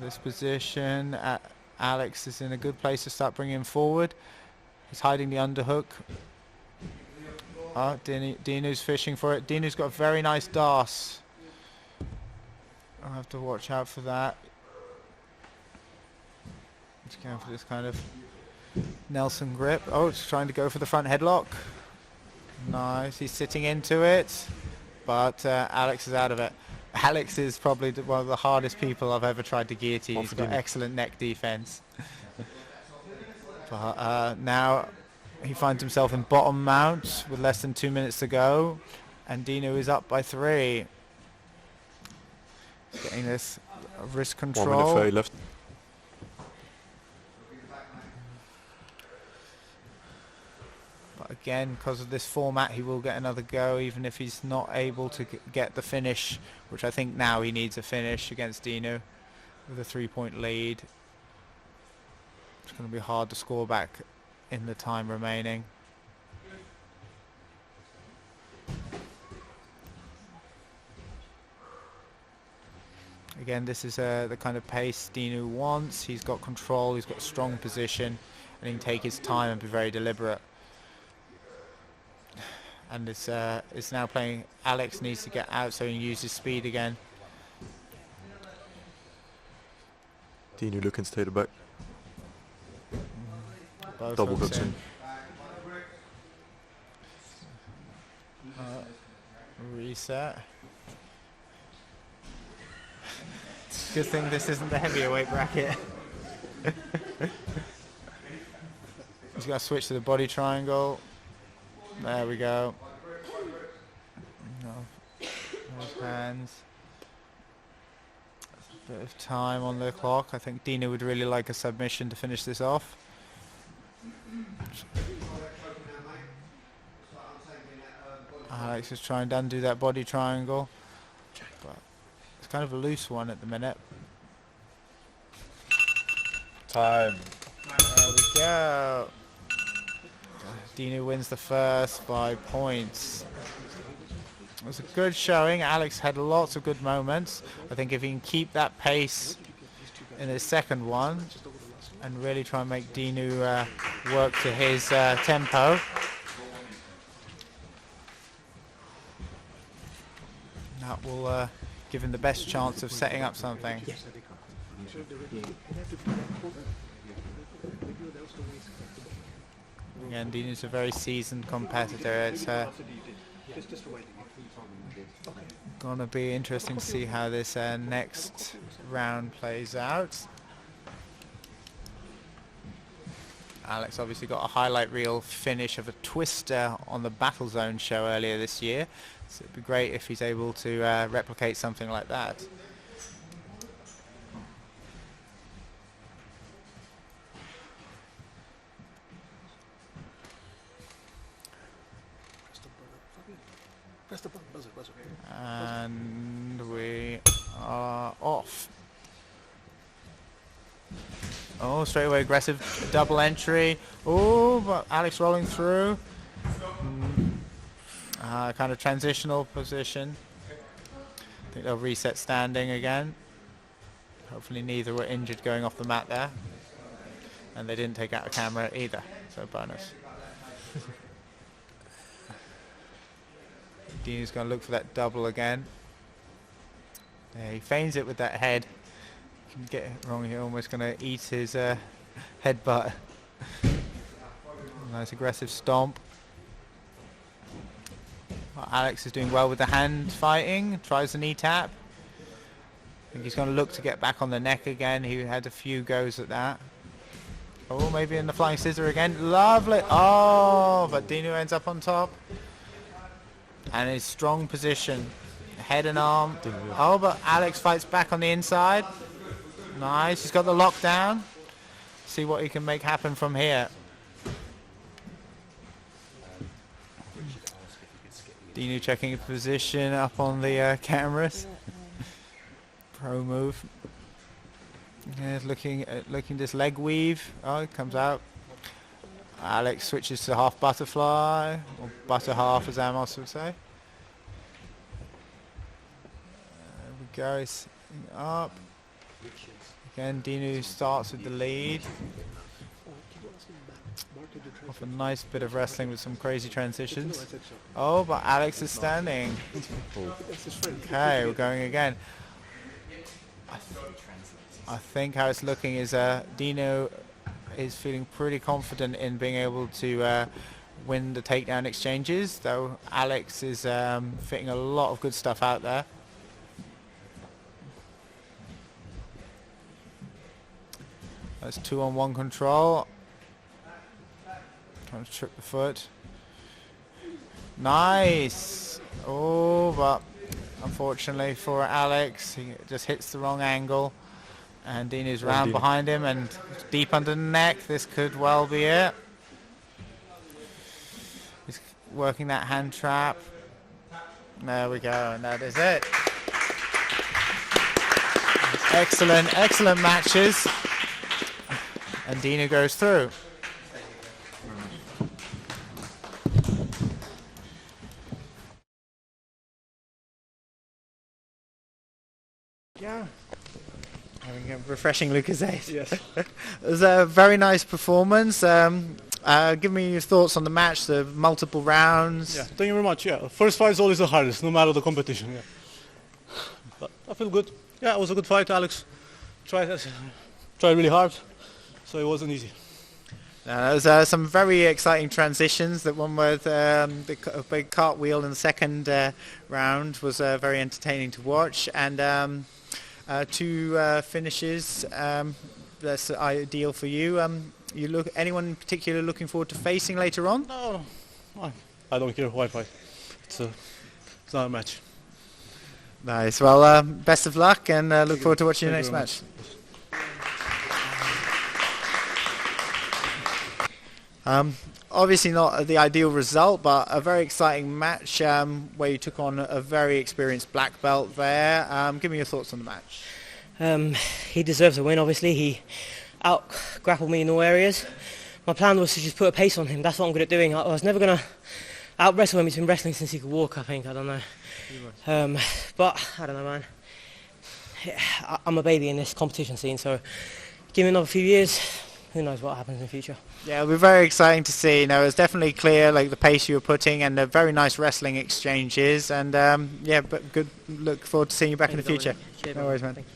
This position, Alex is in a good place to start bringing him forward. He's hiding the underhook. Oh, Dinu's fishing for it. Dinu's got a very nice DAS. I'll have to watch out for that. He's going for this kind of Nelson grip. Oh, it's trying to go for the front headlock. Nice, he's sitting into it, but Alex is out of it. Alex is probably one of the hardest people I've ever tried to guillotine. He's got excellent neck defense. But now he finds himself in bottom mount with less than 2 minutes to go, and Dinu is up by 3. He's getting this wrist control. 1 minute 30 left. But again, because of this format, he will get another go, even if he's not able to get the finish, which I think now he needs a finish against Dinu with a 3-point lead. It's going to be hard to score back in the time remaining. Again, this is the kind of pace Dinu wants. He's got control, he's got a strong position, and he can take his time and be very deliberate. And it's now playing. Alex needs to get out so he can use his speed again. Dinu looking to take it back. Both Double hooks in. Reset. Good thing this isn't the heavyweight bracket. He's got to switch to the body triangle. There we go. No. Those hands. A bit of time on the clock. I think Dinu would really like a submission to finish this off. Alex is trying to undo that body triangle, but it's kind of a loose one at the minute. Time. There we go. Dinu wins the first by points. It was a good showing. Alex had lots of good moments. I think if he can keep that pace in his second one and really try and make Dinu work to his tempo, that will give him the best chance of setting up something. Again, Dinu's a very seasoned competitor. It's going to be interesting to see how this next round plays out. Alex obviously got a highlight reel finish of a twister on the Battle Zone show earlier this year, so it'd be great if he's able to replicate something like that. And we are off. Oh, straight away aggressive double entry. Oh, but Alex rolling through. Kind of transitional position. I think they'll reset standing again. Hopefully neither were injured going off the mat there. And they didn't take out a camera either, so bonus. Dinu's going to look for that double again. Yeah, he feigns it with that head. Can get it wrong here, almost going to eat his headbutt. Nice aggressive stomp. Well, Alex is doing well with the hand fighting. Tries the knee tap. I think he's going to look to get back on the neck again. He had a few goes at that. Oh, maybe in the flying scissor again. Lovely. Oh, but Dinu ends up on top. and his strong position, head and arm. Oh, but Alex fights back on the inside. Nice, he's got the lockdown. See what he can make happen from here. Dinu checking his position up on the cameras. Pro move. Yeah, looking this leg weave. Oh, it comes out. Alex switches to half butterfly, or butter half as Amos would say. There we go, he's up. Again, Dinu starts with the lead. Off a nice bit of wrestling with some crazy transitions. Oh, but Alex is standing. Okay, we're going again. I think how it's looking is Dino is feeling pretty confident in being able to win the takedown exchanges, though Alex is fitting a lot of good stuff out there. That's 2-on-1 control. Trying to trip the foot. Nice! Oh, but unfortunately for Alex, he just hits the wrong angle. And Dinu's round behind him and deep under the neck. This could well be it. He's working that hand trap. There we go, and that is it. Excellent, excellent matches. And Dinu goes through. Yeah. Having a refreshing Lucozade. Yes. It was a very nice performance. Give me your thoughts on the match, the multiple rounds. Yeah, thank you very much. Yeah, first fight is always the hardest, no matter the competition. Yeah. But I feel good. Yeah, it was a good fight, Alex. Tried really hard, so it wasn't easy. There was some very exciting transitions. That one with the big cartwheel in the second round was very entertaining to watch, and two finishes. That's ideal for you. Anyone in particular looking forward to facing later on? No, I don't care who I fight. It's not a match. Nice. Well, best of luck, and look forward to watching your next match. Obviously not the ideal result, but a very exciting match where you took on a very experienced black belt there. Give me your thoughts on the match. He deserves a win, obviously. He out-grappled me in all areas. My plan was to just put a pace on him. That's what I'm good at doing. I was never going to out-wrestle him. He's been wrestling since he could walk, I think. I don't know. But, I don't know, man. I'm a baby in this competition scene, so give me another few years. Who knows what happens in the future. Yeah, it'll be very exciting to see. You know, it's definitely clear, like the pace you were putting, and the very nice wrestling exchanges. And yeah, but good. Look forward to seeing you back in the future. Cheers, no worries, man. Thank you.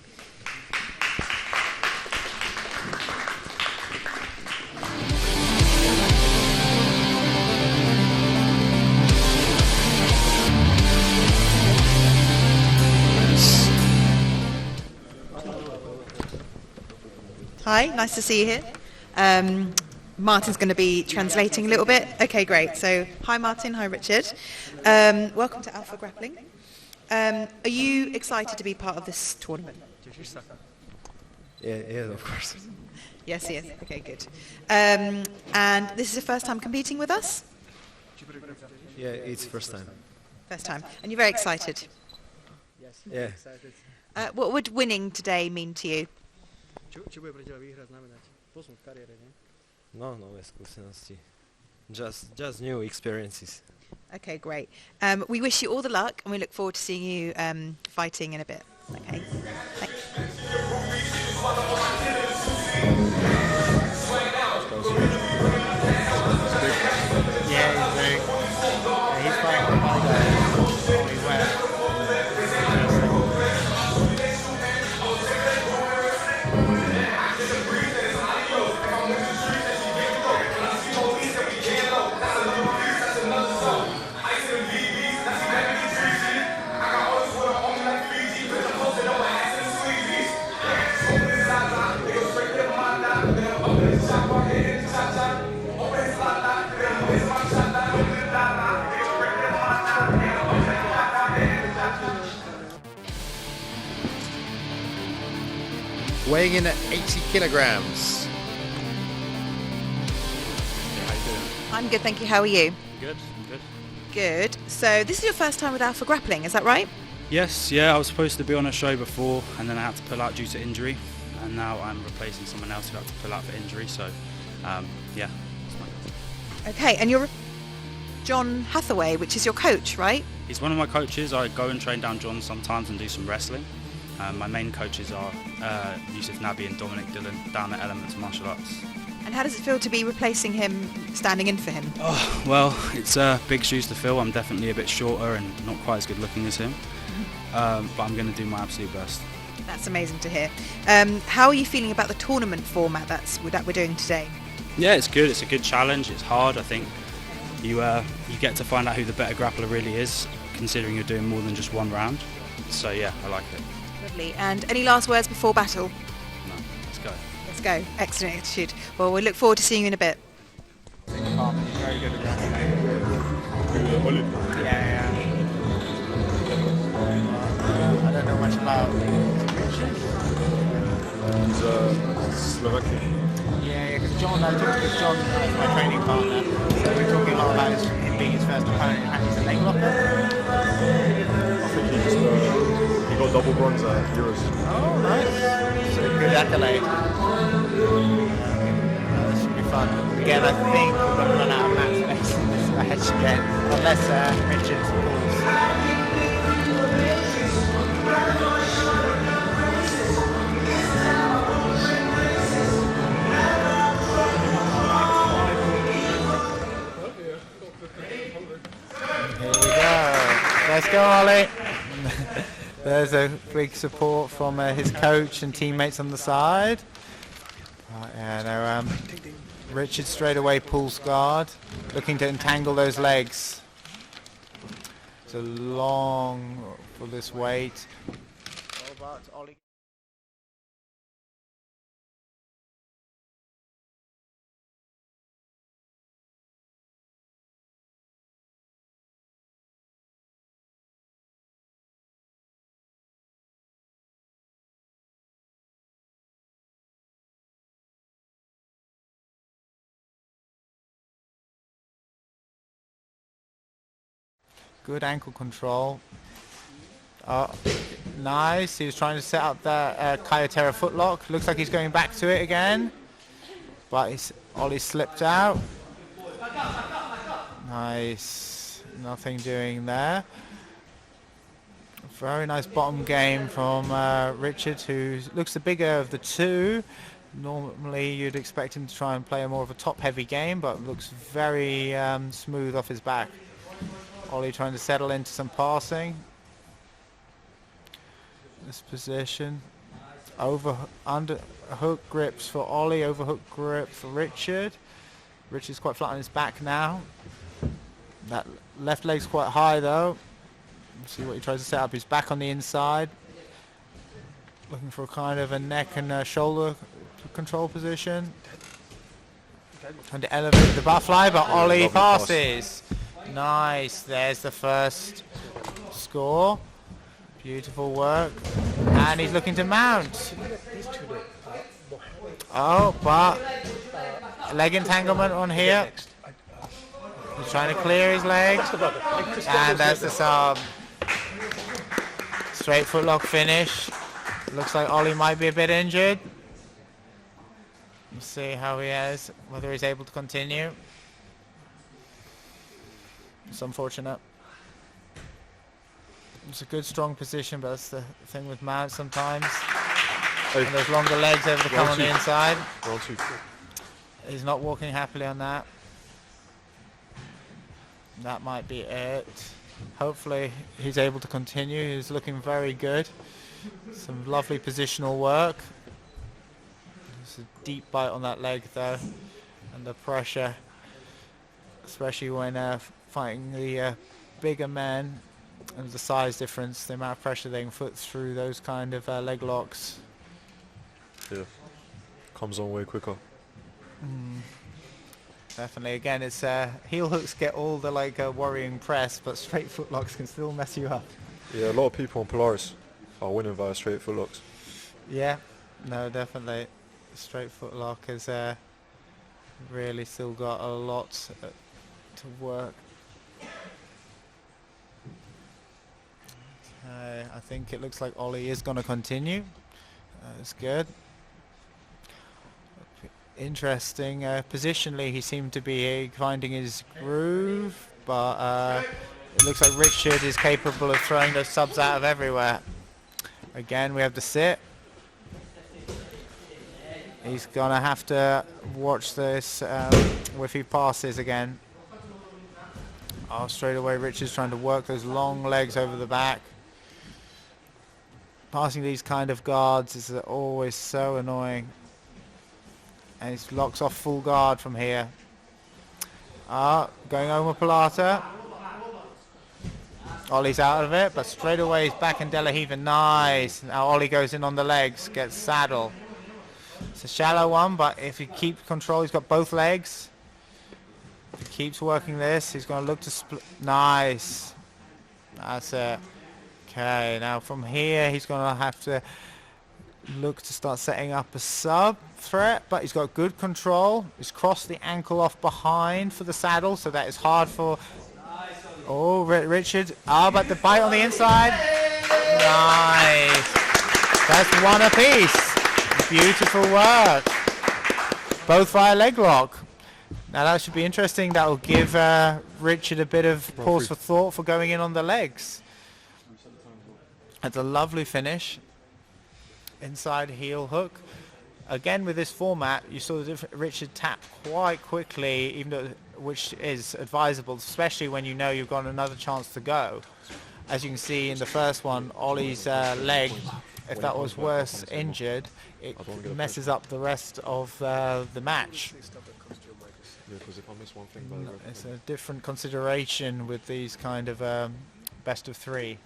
Hi, nice to see you here. Martin's going to be translating a little bit. Okay, great. So, hi Martin, hi Richard. Welcome to Alpha Grappling. Are you excited to be part of this tournament? Yeah, of course. Yes. Okay, good. And this is your first time competing with us? Yeah, it's first time. First time. And you're very excited? Yes. Yeah. What would winning today mean to you? No excursionosti. Just new experiences. Okay, great. We wish you all the luck, and we look forward to seeing you fighting in a bit. Okay. Thanks. He's playing on my day. weighing in at 80 kilograms. I'm good, thank you. How are you? Good, good. Good. So this is your first time with Alpha Grappling, is that right? Yes, yeah, I was supposed to be on a show before and then I had to pull out due to injury, and now I'm replacing someone else who had to pull out for injury, so yeah. Okay, and you're John Hathaway, which is your coach, right? He's one of my coaches. I go and train down John sometimes and do some wrestling. My main coaches are Yusuf Nabi and Dominic Dillon down at Elements Martial Arts. And how does it feel to be replacing him, standing in for him? Oh, well, it's big shoes to fill. I'm definitely a bit shorter and not quite as good looking as him, but I'm going to do my absolute best. That's amazing to hear. How are you feeling about the tournament format that we're doing today? Yeah, it's good. It's a good challenge. It's hard. I think you get to find out who the better grappler really is, considering you're doing more than just one round. So yeah, I like it. Lovely. And any last words before battle? No, let's go. Let's go. Excellent attitude. Well, we look forward to seeing you in a bit. Very good at grappling. Yeah. I don't know much about Slovakian. Yeah, because John, I talked to John, my training partner, so we're talking a lot about him being his first opponent, and he's a leg locker. I think he got double bronze at Euros. Oh, nice. So good accolade. This should be fun. Again, I think we're going to run out of mat space in this match again, unless Richards pulls. Here we go. Let's go, Ollie. There's a big support from his coach and teammates on the side. Right, yeah, no, Richard straight away pulls guard, looking to entangle those legs. It's a long for this weight. Ollie. Good ankle control. Oh, nice. He was trying to set up the Kayatera footlock. Looks like he's going back to it again. But Ollie slipped out. Nice. Nothing doing there. Very nice bottom game from Richard, who looks the bigger of the two. Normally you'd expect him to try and play more of a top-heavy game, but looks very smooth off his back. Ollie trying to settle into some passing. This position. Under hook grips for Ollie, overhook grip for Richard. Richard's quite flat on his back now. That left leg's quite high though. Let's see what he tries to set up. He's back on the inside. Looking for a kind of a neck and shoulder control position. Trying to elevate the butterfly, but Ollie passes. Nice, there's the first score. Beautiful work. And he's looking to mount. Oh, but leg entanglement on here. He's trying to clear his leg. And that's the sub. Straight footlock finish. Looks like Ollie might be a bit injured. Let's see how he is, whether he's able to continue. It's unfortunate. It's a good strong position, but that's the thing with mounts sometimes. And those longer legs able to come on the inside. He's not walking happily on that. That might be it. Hopefully he's able to continue. He's looking very good. Some lovely positional work. There's a deep bite on that leg though, and the pressure, especially when fighting the bigger men, and the size difference, the amount of pressure they can put through those kind of leg locks. Yeah, comes on way quicker. Definitely. Again, it's heel hooks get all the worrying press, but straight footlocks can still mess you up. Yeah, a lot of people on Polaris are winning via straight footlocks. Yeah, No, definitely. Straight foot lock has really still got a lot to work. I think it looks like Ollie is going to continue. That's good. Interesting. Positionally, he seemed to be finding his groove, but it looks like Richard is capable of throwing those subs out of everywhere. Again, we have the sit. He's going to have to watch this if he passes again. Oh, straight away, Richard's trying to work those long legs over the back. Passing these kind of guards is always so annoying. And he locks off full guard from here. Going omoplata. Ollie's out of it, but straight away he's back in Delahiva. Nice. Now Ollie goes in on the legs, gets saddle. It's a shallow one, but if he keeps control, he's got both legs. If he keeps working this, he's going to look to split. Nice. That's it. Okay, now from here, he's going to have to look to start setting up a sub threat, but he's got good control. He's crossed the ankle off behind for the saddle, so that is hard for... Oh, Richard. But the bite on the inside. Nice. That's one apiece. Beautiful work. Both via leg lock. Now that should be interesting. That will give Richard a bit of pause for thought for going in on the legs. That's a lovely finish. Inside heel hook. Again, with this format, you saw Richard tap quite quickly, even though, which is advisable, especially when you know you've got another chance to go. As you can see in the first one, Ollie's leg, if that was worse injured, it messes up the rest of the match. It's a different consideration with these kind of best of three,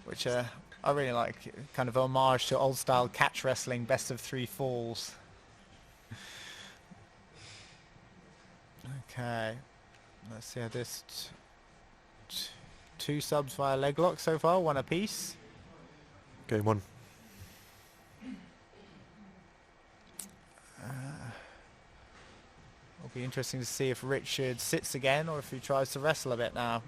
which I really like, kind of homage to old style catch wrestling, best of three falls. Okay, let's see how this two subs via leg lock so far, one apiece. Game one. It'll be interesting to see if Richard sits again or if he tries to wrestle a bit now.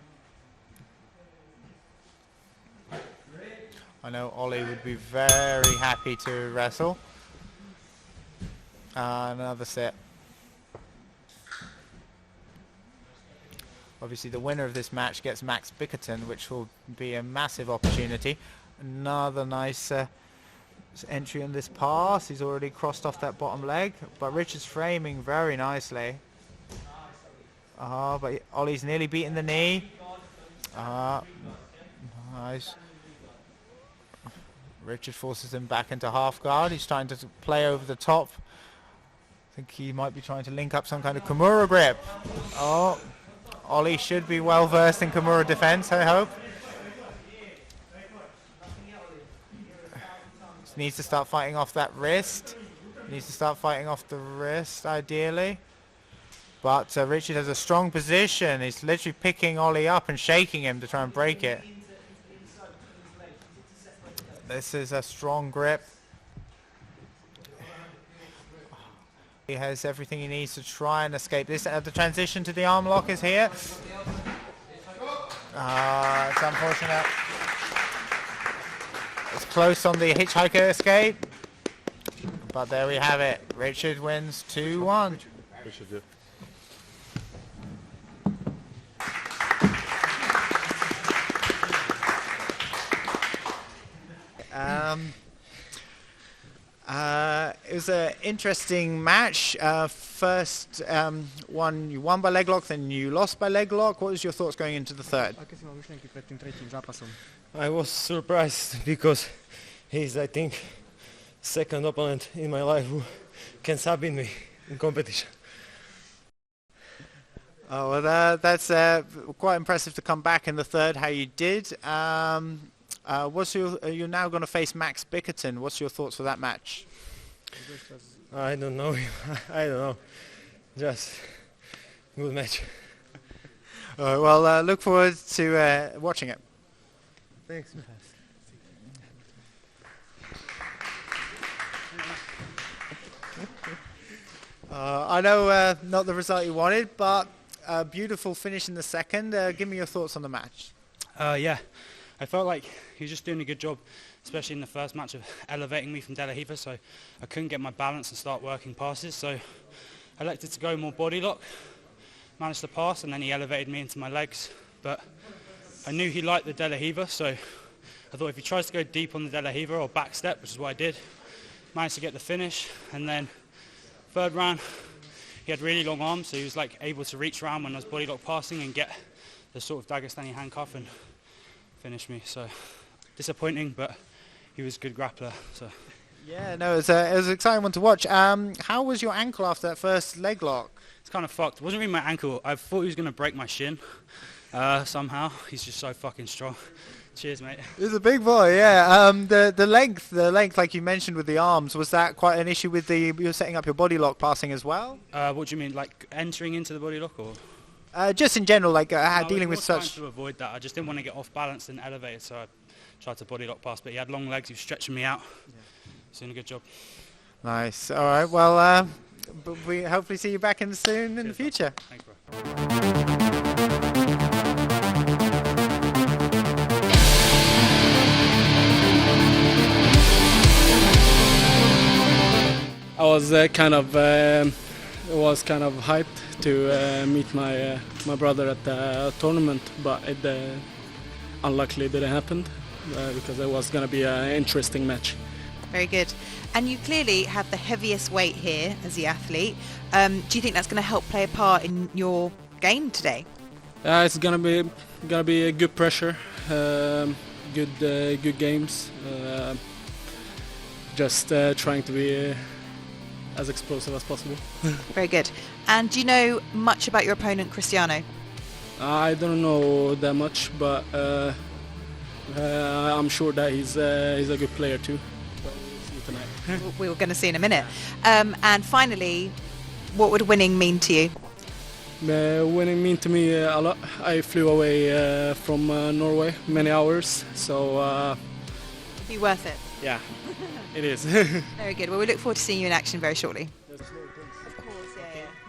I know Ollie would be very happy to wrestle. Another set. Obviously the winner of this match gets Max Bickerton, which will be a massive opportunity. Another nice entry on this pass. He's already crossed off that bottom leg, but Richard's framing very nicely. But Ollie's nearly beaten the knee. Nice. Richard forces him back into half guard. He's trying to play over the top. I think he might be trying to link up some kind of Kimura grip. Ollie should be well versed in Kimura defense, I hope. Just needs to start fighting off that wrist. Needs to start fighting off the wrist, ideally. But Richard has a strong position. He's literally picking Ollie up and shaking him to try and break it. This is a strong grip. He has everything he needs to try and escape this. The transition to the arm lock is here. It's unfortunate. It's close on the hitchhiker escape. But there we have it. Richard wins 2-1. Richard, yeah. It was an interesting match. First one, you won by leg lock, then you lost by leg lock. What was your thoughts going into the third? I was surprised because he's, I think, second opponent in my life who can sub in me in competition. Oh, well, that's quite impressive to come back in the third, how you did. You're now going to face Max Bickerton. What's your thoughts for that match? I don't know. I don't know. Just good match. Well, look forward to watching it. Thanks. I know not the result you wanted, but a beautiful finish in the second. Give me your thoughts on the match. Yeah, I felt like he was just doing a good job, especially in the first match, of elevating me from De La Riva, so I couldn't get my balance and start working passes, so I elected to go more body lock, managed to pass, and then he elevated me into my legs, but I knew he liked the De La Riva, so I thought if he tries to go deep on the De La Riva or back step, which is what I did, managed to get the finish, and then third round, he had really long arms, so he was like able to reach around when I was body lock passing and get the sort of Dagestani handcuff and finish me. So disappointing, but he was a good grappler. So yeah, no, it was an exciting one to watch. How was your ankle after that first leg lock? It's kind of fucked. It wasn't really my ankle. I thought he was going to break my shin somehow. He's just so fucking strong. Cheers, mate. He's a big boy, yeah. The length, like you mentioned with the arms, was that quite an issue with you're setting up your body lock passing as well? What do you mean, like entering into the body lock, or? Just in general, like dealing with Trying such. to avoid that. I just didn't want to get off balance and elevated, so I tried to body lock pass. But he had long legs. He was stretching me out. Yeah. He's doing a good job. Nice. All right. Well, we hopefully see you back in soon in the future. Thanks, bro. I was kind of hyped to meet my brother at the tournament, but it unluckily didn't happen because it was going to be an interesting match. Very good. And you clearly have the heaviest weight here as the athlete. Do you think that's going to help play a part in your game today? It's going to be a good pressure, good games. Just trying to be as explosive as possible. Very good. And do you know much about your opponent, Cristiano? I don't know that much, but I'm sure that he's a good player too. But we'll see tonight. We were going to see in a minute. And finally, what would winning mean to you? Winning mean to me a lot. I flew away from Norway many hours, so. Be worth it. Yeah, it is. Very good. Well, we look forward to seeing you in action very shortly. Of course,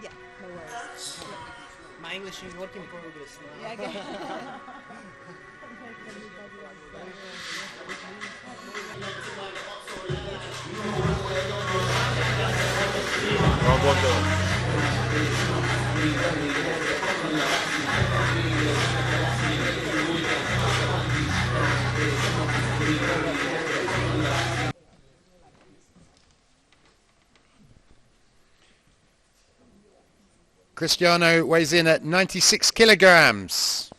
yeah. No worries. My English is work in progress now. Yeah, okay. Cristiano weighs in at 96 kilograms.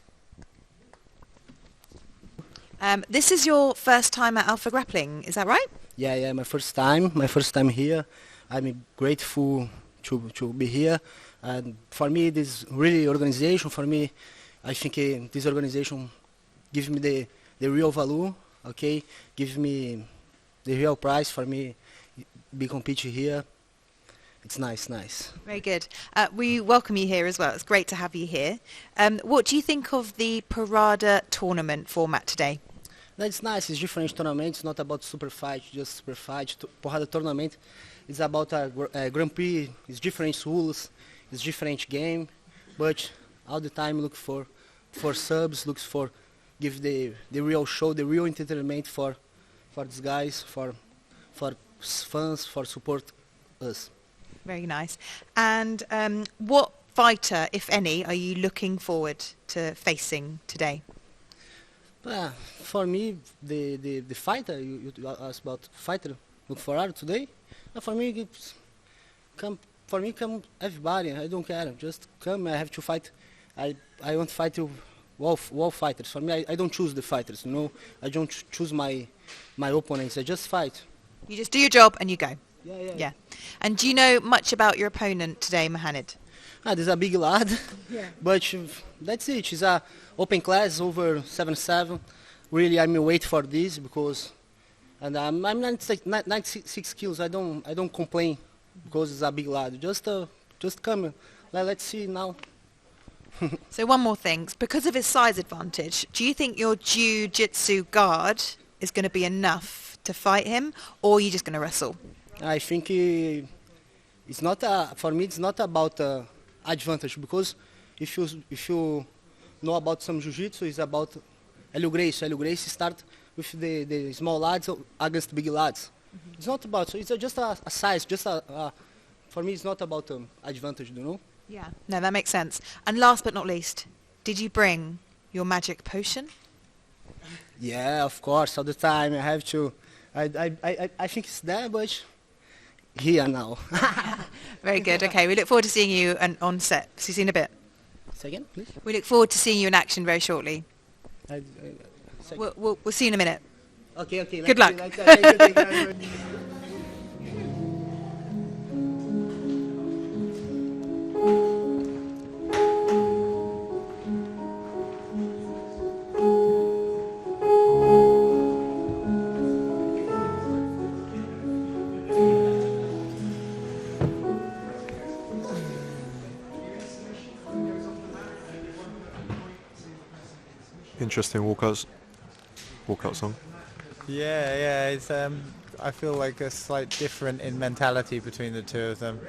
This is your first time at Alpha Grappling, is that right? Yeah, my first time here. I'm grateful to be here. And for me, this really organization, for me, I think this organization gives me the real value, okay? Gives me the real price for me, be competing here. It's nice. Very good. We welcome you here as well. It's great to have you here. What do you think of the Porrada tournament format today? That's nice. It's different tournaments. It's not about super fight, just super fight. Porrada tournament is about a Grand Prix. It's different rules. It's different game. But all the time look for subs, looks for give the real show, the real entertainment for these guys, for fans, for support us. Very nice. And what fighter, if any, are you looking forward to facing today? For me, the fighter, you asked about fighter, look for her today. For me, come everybody. I don't care. Just come. I have to fight. I want to fight wall fighters. For me, I don't choose the fighters. You know, I don't choose my opponents. I just fight. You just do your job and you go. Yeah. And do you know much about your opponent today, Mohamed? This is a big lad. Yeah. But that's it. It's a open class over 7-7. Really, I'm waiting for this because, and I'm 96 kilos. I don't complain because it's a big lad. Just come. Let's see now. So one more thing, because of his size advantage, do you think your jiu-jitsu guard is going to be enough to fight him, or are you just going to wrestle? I think it's not for me. It's not about advantage, because if you know about some jiu-jitsu, it's about Hélio Gracie. Hélio Gracie start with the small lads against big lads. It's not about, so it's just a size, for me it's not about advantage, you know? Yeah, no, that makes sense. And last but not least, did you bring your magic potion? Yeah, of course, all the time I have to. I think it's there, but here now. Very good. Okay, we look forward to seeing you on set. See you in a bit. Say again, please. We look forward to seeing you in action very shortly. We'll see you in a minute. Okay. Good luck. Thank you. Interesting walkout song. Yeah, it's I feel like a slight difference in mentality between the two of them.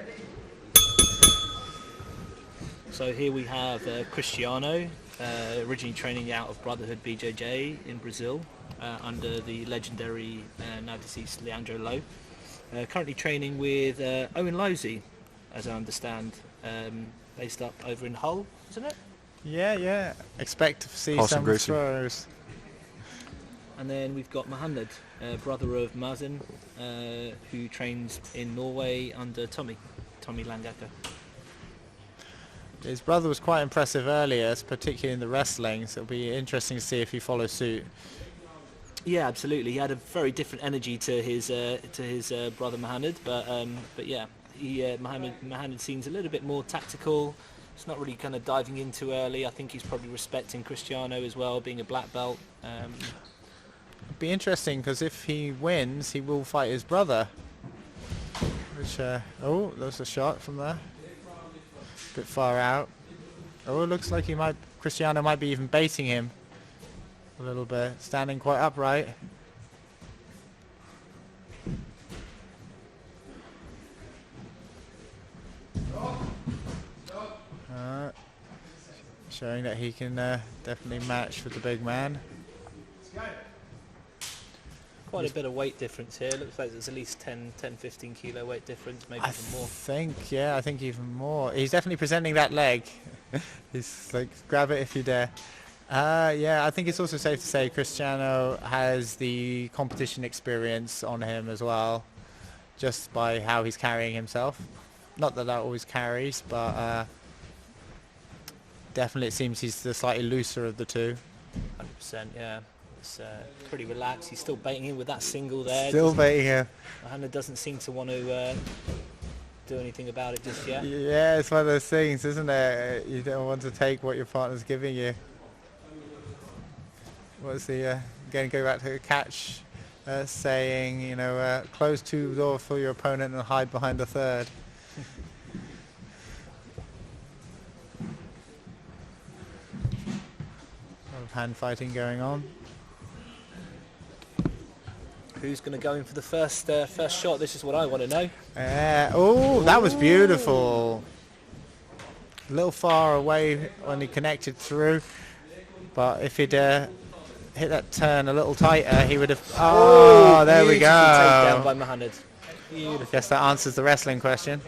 So here we have Cristiano, originally training out of Brotherhood BJJ in Brazil under the legendary now deceased Leandro Lowe. Currently training with Owen Losey, as I understand, based up over in Hull, isn't it? Yeah. Expect to see Carson some Gracie. throws. And then we've got Mohammed, brother of Mazen, who trains in Norway under Tommy Langaker. His brother was quite impressive earlier, particularly in the wrestling, so it'll be interesting to see if he follows suit. Yeah, absolutely. He had a very different energy to his brother Mohammed, but yeah, Mohammed seems a little bit more tactical. It's not really kind of diving in too early. I think he's probably respecting Cristiano as well, being a black belt. It'll be interesting because if he wins, he will fight his brother. Which oh, there's a shot from there. A bit far out. Oh, it looks like Cristiano might be even baiting him a little bit, standing quite upright. Showing that he can definitely match with the big man. Quite a bit of weight difference here. Looks like there's at least 10-15 kilo weight difference, maybe even more. I think even more. He's definitely presenting that leg. He's like, grab it if you dare. Yeah, I think it's also safe to say Cristiano has the competition experience on him as well, just by how he's carrying himself. Not that always carries, but definitely it seems he's the slightly looser of the two. 100%, yeah. It's pretty relaxed. He's still baiting him with that single there. Still baiting him. Mohammed doesn't seem to want to do anything about it just yet. Yeah, it's one of those things, isn't it? You don't want to take what your partner's giving you. What's the again? Go back to the catch saying, you know, close two doors for your opponent and hide behind the third. A lot of hand fighting going on. Who's going to go in for the first shot? This is what I want to know. Oh, that was beautiful. A little far away when he connected through, but if he'd hit that turn a little tighter, he would have. Oh, there we go. Takedown by Mohammed. Guess that answers the wrestling question.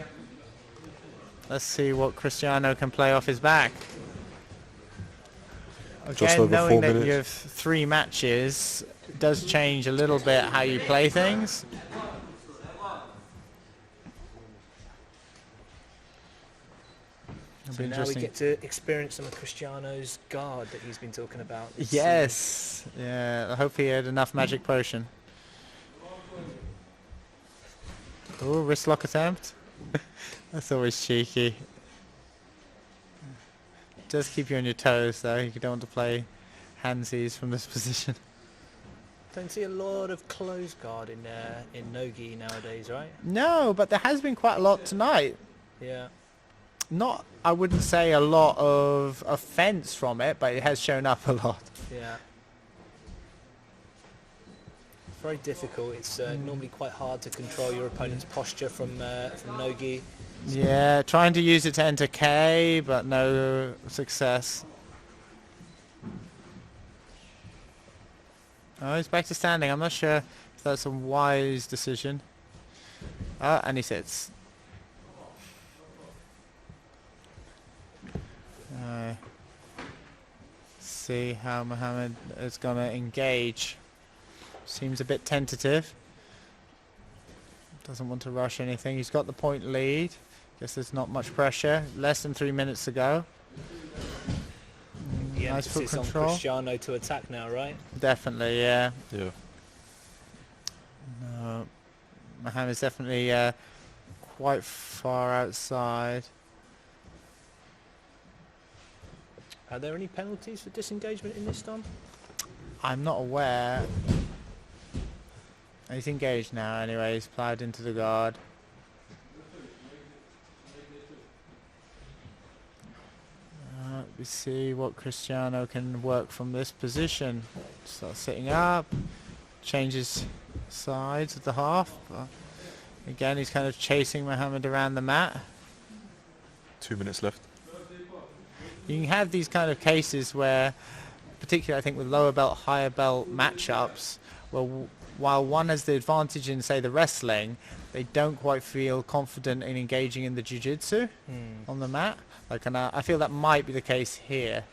Let's see what Cristiano can play off his back. Just Again, over 4 knowing that minutes. you have 3 matches does change a little bit how you play things. So now we get to experience some of Cristiano's guard that he's been talking about. Yes. Yeah, I hope he had enough magic potion. Oh, wrist lock attempt. That's always cheeky. Just keep you on your toes though. You don't want to play handsies from this position. Don't see a lot of close guard in no-gi nowadays, right? No, but there has been quite a lot tonight. Yeah. Not, I wouldn't say a lot of offence from it, but it has shown up a lot. Yeah. very difficult. It's normally quite hard to control your opponent's posture from no-gi. Yeah, trying to use it to enter K, but no success. Oh, he's back to standing. I'm not sure if that's a wise decision. And he sits. See how Mohammed is going to engage. Seems a bit tentative. Doesn't want to rush anything. He's got the point lead. Guess there's not much pressure. Less than 3 minutes to go. The Nice foot emphasis on control. Cristiano to attack now, right? Definitely, yeah. Yeah. No, Mohammed's definitely quite far outside. Are there any penalties for disengagement in this, Dom? I'm not aware. He's engaged now anyway. He's ploughed into the guard. We see what Cristiano can work from this position. Starts sitting up, changes sides of the half. But again, he's kind of chasing Mohammed around the mat. 2 minutes left. You can have these kind of cases where, particularly I think with lower belt, higher belt matchups, well, while one has the advantage in, say, the wrestling, they don't quite feel confident in engaging in the jiu-jitsu on the mat. Like, and I feel that might be the case here.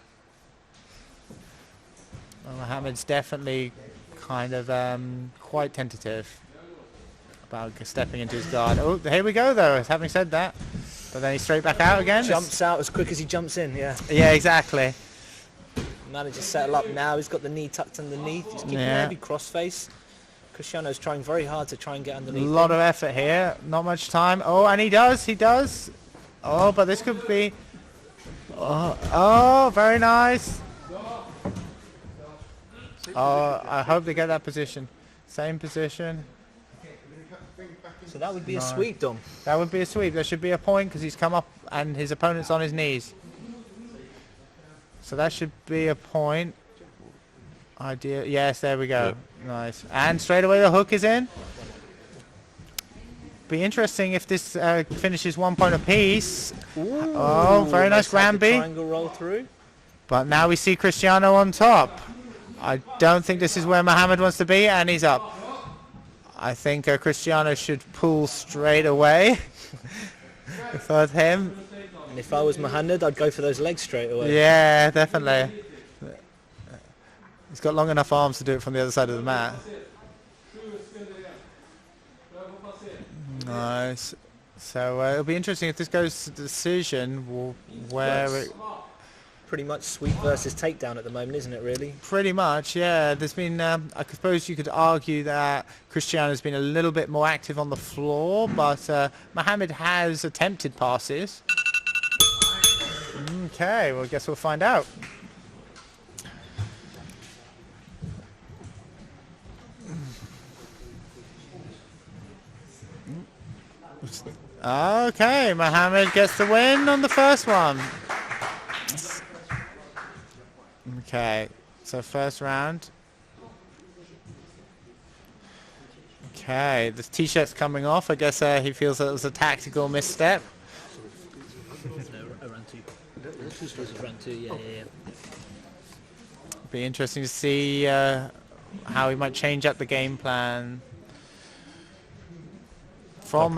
Well, Mohammed's definitely kind of quite tentative about stepping into his guard. Oh, here we go, though, having said that. But then he's straight back out again. Jumps out as quick as he jumps in, yeah. Yeah, exactly. Manages to settle up now. He's got the knee tucked underneath. He's keeping a heavy crossface. Cristiano's trying very hard to try and get underneath. A lot of effort here. Not much time. Oh, and he does. Oh, but this could be... Oh, very nice. Oh, I hope they get that position. Same position. So that would be a sweep, Dom. That would be a sweep. There should be a point because he's come up and his opponent's on his knees. So that should be a point. Idea. Yes, there we go. Yep. Nice. And straight away the hook is in. Be interesting if this finishes 1 point apiece. Ooh, oh, very nice Granby. Triangle roll through. But now we see Cristiano on top. I don't think this is where Mohammed wants to be, and he's up. I think Cristiano should pull straight away. For him. And if I was Mohammed, I'd go for those legs straight away. Yeah, definitely. He's got long enough arms to do it from the other side of the mat. Nice. So it'll be interesting if this goes to decision. Where it pretty much sweep versus takedown at the moment, isn't it? Really. Pretty much, yeah. There's been. I suppose you could argue that Cristiano's been a little bit more active on the floor, but Mohammed has attempted passes. Okay, well, I guess we'll find out. Okay, Mohammed gets the win on the first one. Okay, so first round. Okay, the t-shirt's coming off. I guess he feels that it was a tactical misstep. Round two, yeah. Be interesting to see how he might change up the game plan from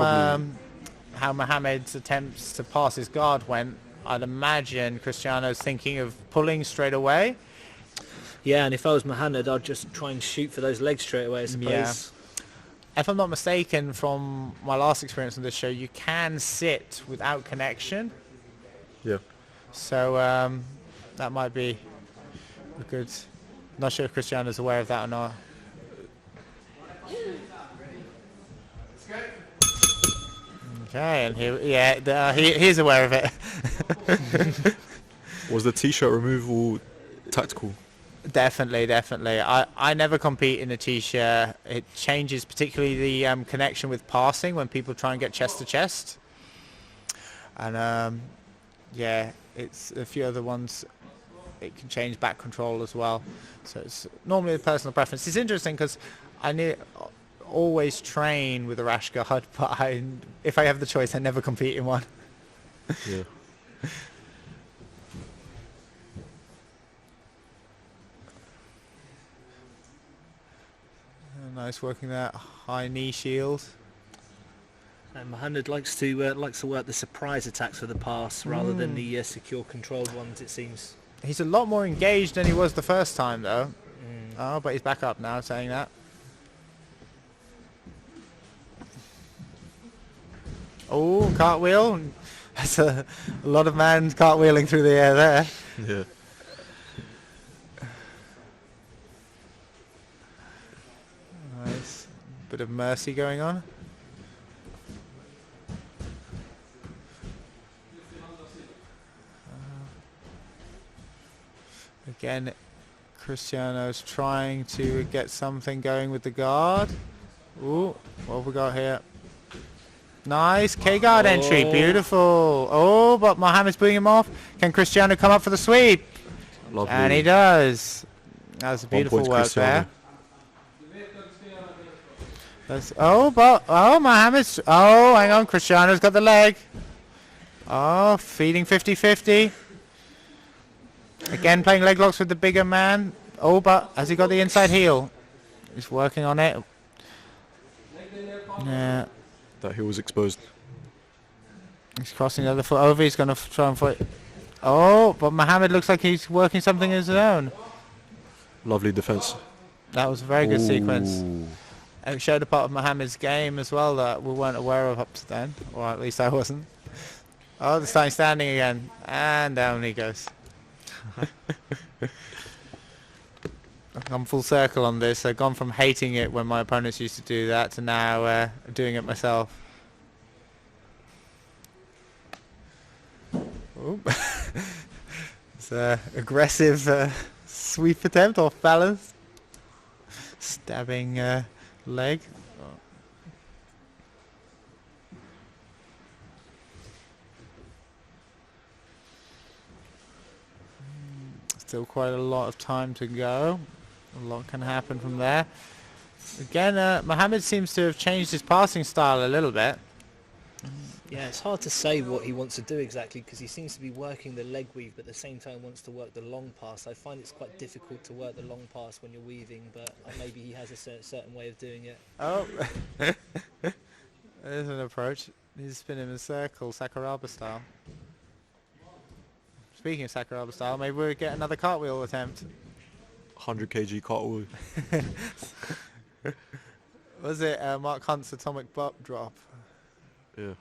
how Mohammed's attempts to pass his guard went. I'd imagine Cristiano's thinking of pulling straight away. Yeah, and if I was Mohammed, I'd just try and shoot for those legs straight away, I suppose. Yeah. If I'm not mistaken, from my last experience on this show, you can sit without connection. Yeah. So that might be a good... Not sure if Cristiano's aware of that or not. Okay, and he is aware of it. Was the t-shirt removal tactical? Definitely. I never compete in a t-shirt. It changes particularly the connection with passing when people try and get chest to chest. And yeah, it's a few other ones. It can change back control as well. So it's normally a personal preference. It's interesting because I always train with a rash guard, but if I have the choice, I never compete in one. Yeah. Nice working that high knee shield. And Mohammed likes to work the surprise attacks with the pass rather than the secure controlled ones, it seems. He's a lot more engaged than he was the first time, though. Oh, but he's back up now, saying that. Oh, cartwheel. That's a lot of man cartwheeling through the air there. Yeah. Nice. Bit of mercy going on. Again, Cristiano's trying to get something going with the guard. Ooh, what have we got here? Nice K-guard entry, beautiful. Oh, but Mohammed's putting him off. Can Cristiano come up for the sweep? Lovely. And he does. That's beautiful work Cristiano. there. Mohammed's, hang on, Cristiano's got the leg. Oh, feeding 50-50. Again, playing leg locks with the bigger man. Oh, but has he got the inside heel? He's working on it. Yeah. That heel was exposed. He's crossing the other foot over. He's going to try and fight. Oh, but Mohammed looks like he's working something of his own. Lovely defense. That was a very good sequence. Ooh. It showed a part of Mohammed's game as well that we weren't aware of up to then. Or at least I wasn't. Oh, the starting standing again. And down he goes. I've gone full circle on this. I've gone from hating it when my opponents used to do that to now doing it myself. It's an aggressive sweep attempt off balance. Stabbing leg. Still quite a lot of time to go. A lot can happen from there. Again, Mohammed seems to have changed his passing style a little bit. Yeah, it's hard to say what he wants to do exactly because he seems to be working the leg weave but at the same time wants to work the long pass. I find it's quite difficult to work the long pass when you're weaving, but maybe he has a certain way of doing it. Oh, there's an approach. He's spinning in a circle, Sakuraba style. Speaking of Sakuraba style, maybe we'll get another cartwheel attempt. 100 kg cartwheel. Was it Mark Hunt's atomic butt drop? Yeah.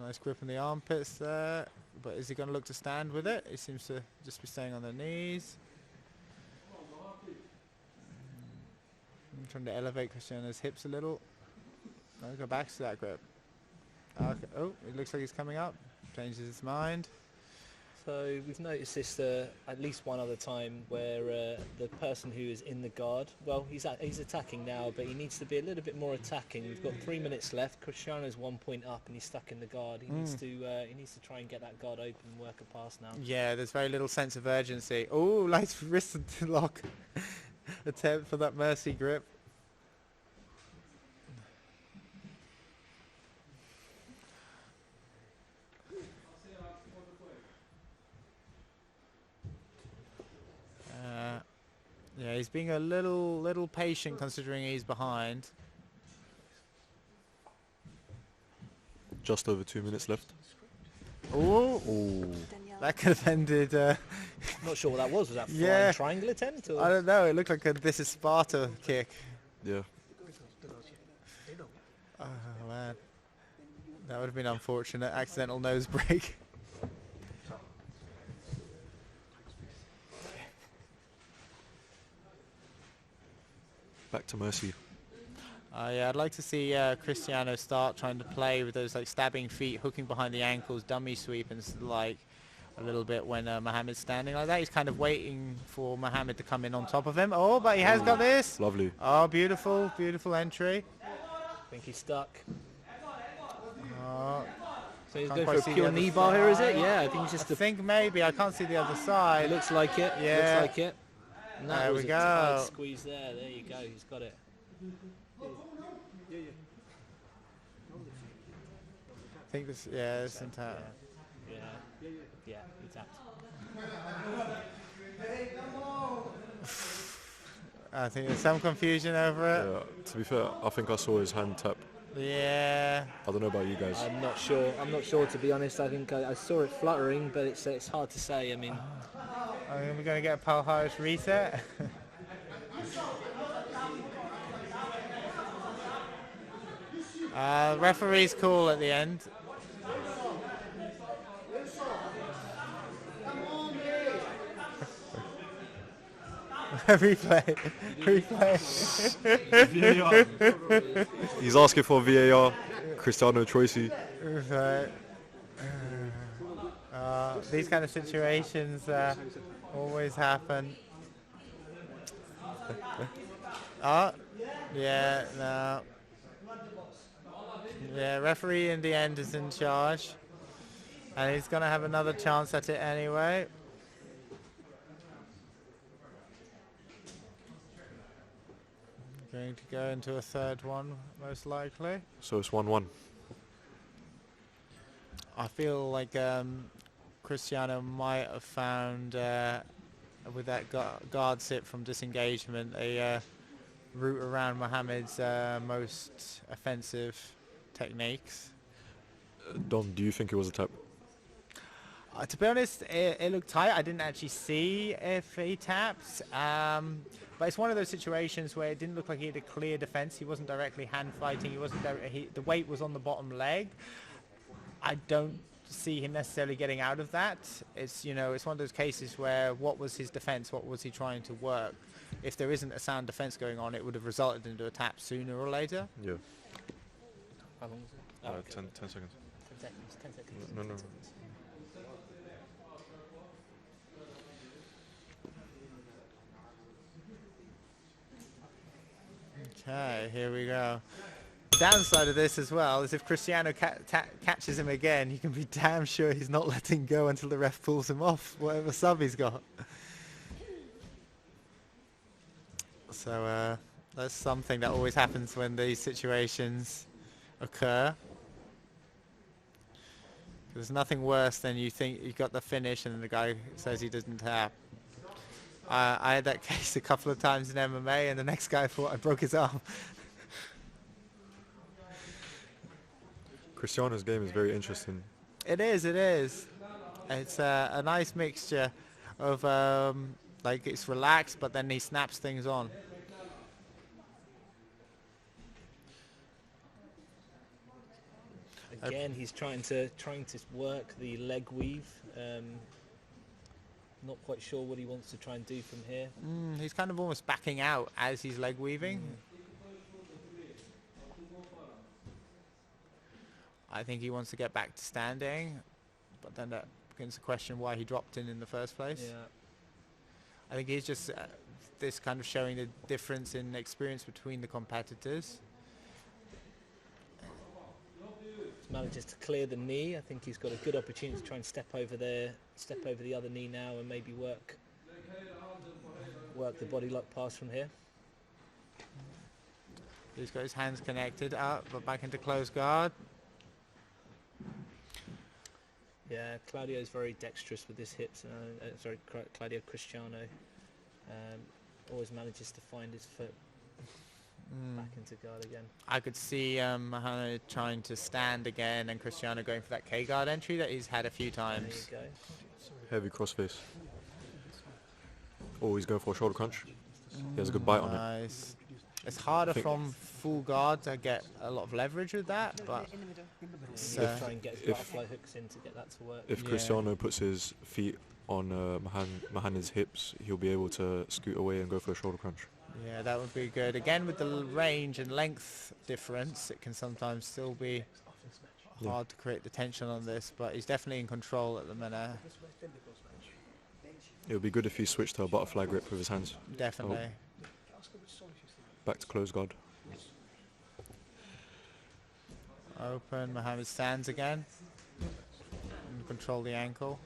Nice grip in the armpits there. But is he going to look to stand with it? He seems to just be staying on the knees. I'm trying to elevate Cristiano's hips a little. No, go back to that grip. Okay. Oh, it looks like he's coming up. Changes his mind. So we've noticed this at least one other time where the person who is in the guard, well, he's attacking now, but he needs to be a little bit more attacking. We've got 3 minutes left. Cristiano's 1 point up, and he's stuck in the guard. He needs to try and get that guard open and work a pass now. Yeah, there's very little sense of urgency. Oh, nice wrist lock attempt for that mercy grip. Yeah, he's being a little patient considering he's behind. Just over 2 minutes left. Oh, that could have ended. Not sure what that was. Was that flying triangle attempt? Or? I don't know. It looked like a "This is Sparta" kick. Yeah. Oh man, that would have been unfortunate. Accidental nose break. Back to mercy. Yeah, I'd like to see Cristiano start trying to play with those like stabbing feet, hooking behind the ankles, dummy sweep, and like a little bit when Mohammed's standing like that. He's kind of waiting for Mohammed to come in on top of him. Oh, but he has got this. Lovely. Oh, beautiful, beautiful entry. I think he's stuck. Oh. So he's Can't going quite for see a the pure other knee bar here, is it? side. Yeah, I think he's I just think maybe. I can't see the other side. It looks like it. Yeah. Looks like it. And that There was we a tight go. squeeze there. There you go. He's got it. I think this, yeah, this entire. Yeah, he tapped. I think there's some confusion over it. Yeah, to be fair, I think I saw his hand tap. Yeah. I don't know about you guys. I'm not sure. I'm not sure, to be honest. I think I saw it fluttering, but it's hard to say. I mean, Are we going to get a Paul Harris reset? Referee's call at the end. Replay. He's asking for VAR. Cristiano Troisi. Right. These kind of situations always happen. Yeah, no. Yeah, referee in the end is in charge. And he's going to have another chance at it anyway. Going to go into a third one, most likely. So it's 1-1. I feel like Cristiano might have found, with that guard sit from disengagement, a route around Mohamed's most offensive techniques. Dom, do you think it was a tap? To be honest, it looked tight. I didn't actually see if he tapped. But it's one of those situations where it didn't look like he had a clear defense. He wasn't directly hand fighting. He wasn't. The weight was on the bottom leg. I don't see him necessarily getting out of that. It's it's one of those cases where what was his defense? What was he trying to work? If there isn't a sound defense going on, it would have resulted into a tap sooner or later. Yeah. how long is it? 10 seconds. 10 seconds. 10 seconds. No. Okay, here we go. Downside of this as well is if Cristiano catches him again, you can be damn sure he's not letting go until the ref pulls him off, whatever sub he's got. So that's something that always happens when these situations occur. There's nothing worse than you think you got the finish and the guy says he didn't tap. I had that case a couple of times in MMA, and the next guy thought I broke his arm. Cristiano's game is very interesting. It is. It's a nice mixture of like it's relaxed, but then he snaps things on. Again, he's trying to work the leg weave. Not quite sure what he wants to try and do from here. He's kind of almost backing out as he's leg weaving. I think he wants to get back to standing, but then that begins to question why he dropped in the first place. Yeah. I think he's just this kind of showing the difference in experience between the competitors. Manages to clear the knee. I think he's got a good opportunity to try and step over the other knee now and maybe work the body lock pass from here. He's got his hands connected up, but back into close guard. Yeah, Claudio's very dexterous with his hips. Claudio Cristiano always manages to find his foot back into guard again. I could see Mahano trying to stand again and Cristiano going for that K-guard entry that he's had a few times. There you go. Heavy crossface. Oh, he's going for a shoulder crunch. He has a good bite on it. Nice. It's harder from full guard to get a lot of leverage with that, but Try and get his butterfly hooks in to get that to work. If Cristiano puts his feet on Mahana's hips, he'll be able to scoot away and go for a shoulder crunch. Yeah, that would be good. Again, with the range and length difference, it can sometimes still be hard to create the tension on this, but he's definitely in control at the minute. It would be good if he switched to a butterfly grip with his hands. Definitely. Back to close guard. Open, Mohammed stands again. control the ankle.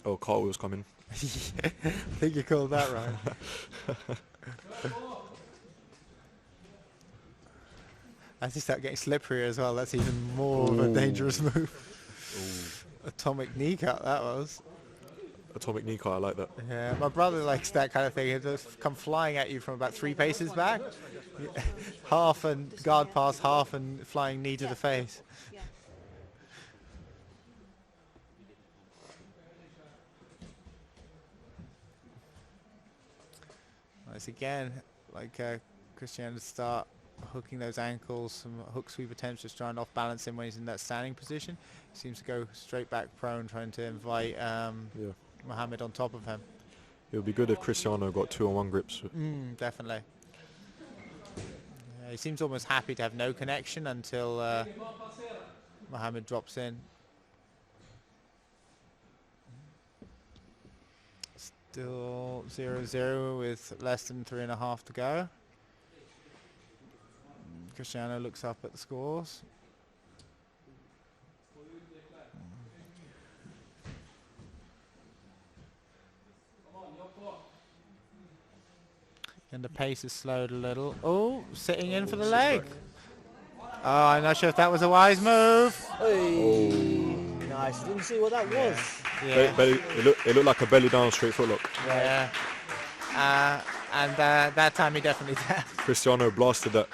Oh, cartwheel's coming. I think you called that right. As you start getting slippery as well, that's even more of a dangerous move. Atomic knee cut, that was. Atomic knee cut, I like that. Yeah, my brother likes that kind of thing. He'll just come flying at you from about 3 paces back. Half and guard pass, half and flying knee to the face. Nice again, like Cristiano start hooking those ankles, some hook sweep attempts, just trying to off balance him when he's in that standing position. He seems to go straight back prone, trying to invite Mohammed on top of him. It would be good if Cristiano got 2-on-1 grips. Definitely. He seems almost happy to have no connection until Mohammed drops in. Still 0-0 with less than 3.5 to go. Cristiano looks up at the scores. And the pace is slowed a little. Oh, sitting in for the leg. Oh, I'm not sure if that was a wise move. Nice. Didn't see what that was. Yeah. It looked like a belly down straight footlock. Yeah. And that time he definitely did. Cristiano blasted that.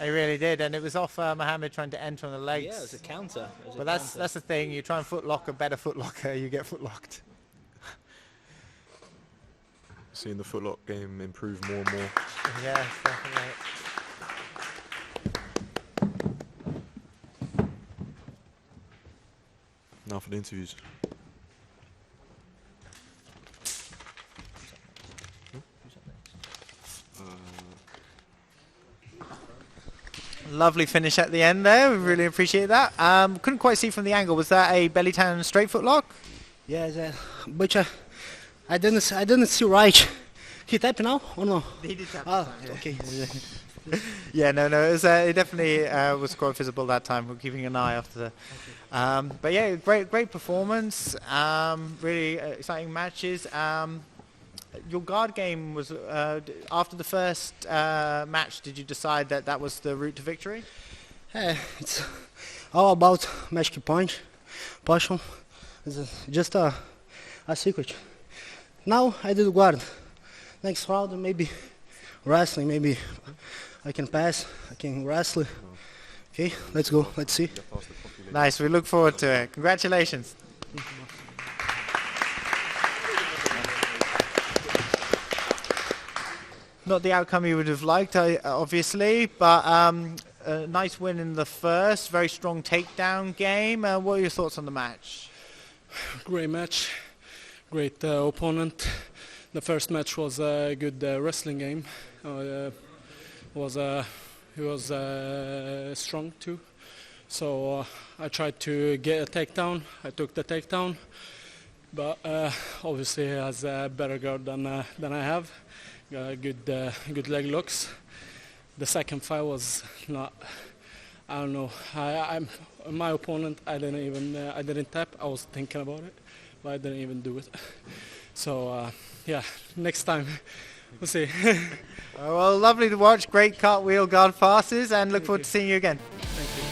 He really did, and it was off Mohammed trying to enter on the legs. Yeah, it was a counter. But that's the thing. You try and footlock a better footlocker, you get footlocked. Seeing the footlock game improve more and more. Yeah, definitely. Now for the interviews. Lovely finish at the end there. We really appreciate that. Couldn't quite see from the angle. Was that a belly down straight footlock? Yeah, but I didn't see right. He tapped now or no? He did tap. Okay. Yeah, no. It definitely was quite visible that time. We're keeping an eye after the. But yeah, great performance. Really exciting matches. Your guard game was after the first match. Did you decide that that was the route to victory? It's all about magic point, passion. It's just a secret. Now I did guard. Next round maybe wrestling. Maybe I can pass. I can wrestle. Okay, let's go. Let's see. Nice. We look forward to it. Congratulations. Not the outcome you would have liked, obviously, but a nice win in the first. Very strong takedown game. What are your thoughts on the match? Great match. Great opponent. The first match was a good wrestling game. He was strong too. So I tried to get a takedown. I took the takedown, but obviously he has a better guard than I have. Good leg looks. The second fight was not. I don't know. I'm my opponent. I didn't tap. I was thinking about it, but I didn't even do it. So yeah, next time we'll see. Well, lovely to watch. Great cartwheel guard passes, and look forward to seeing you again. Thank you.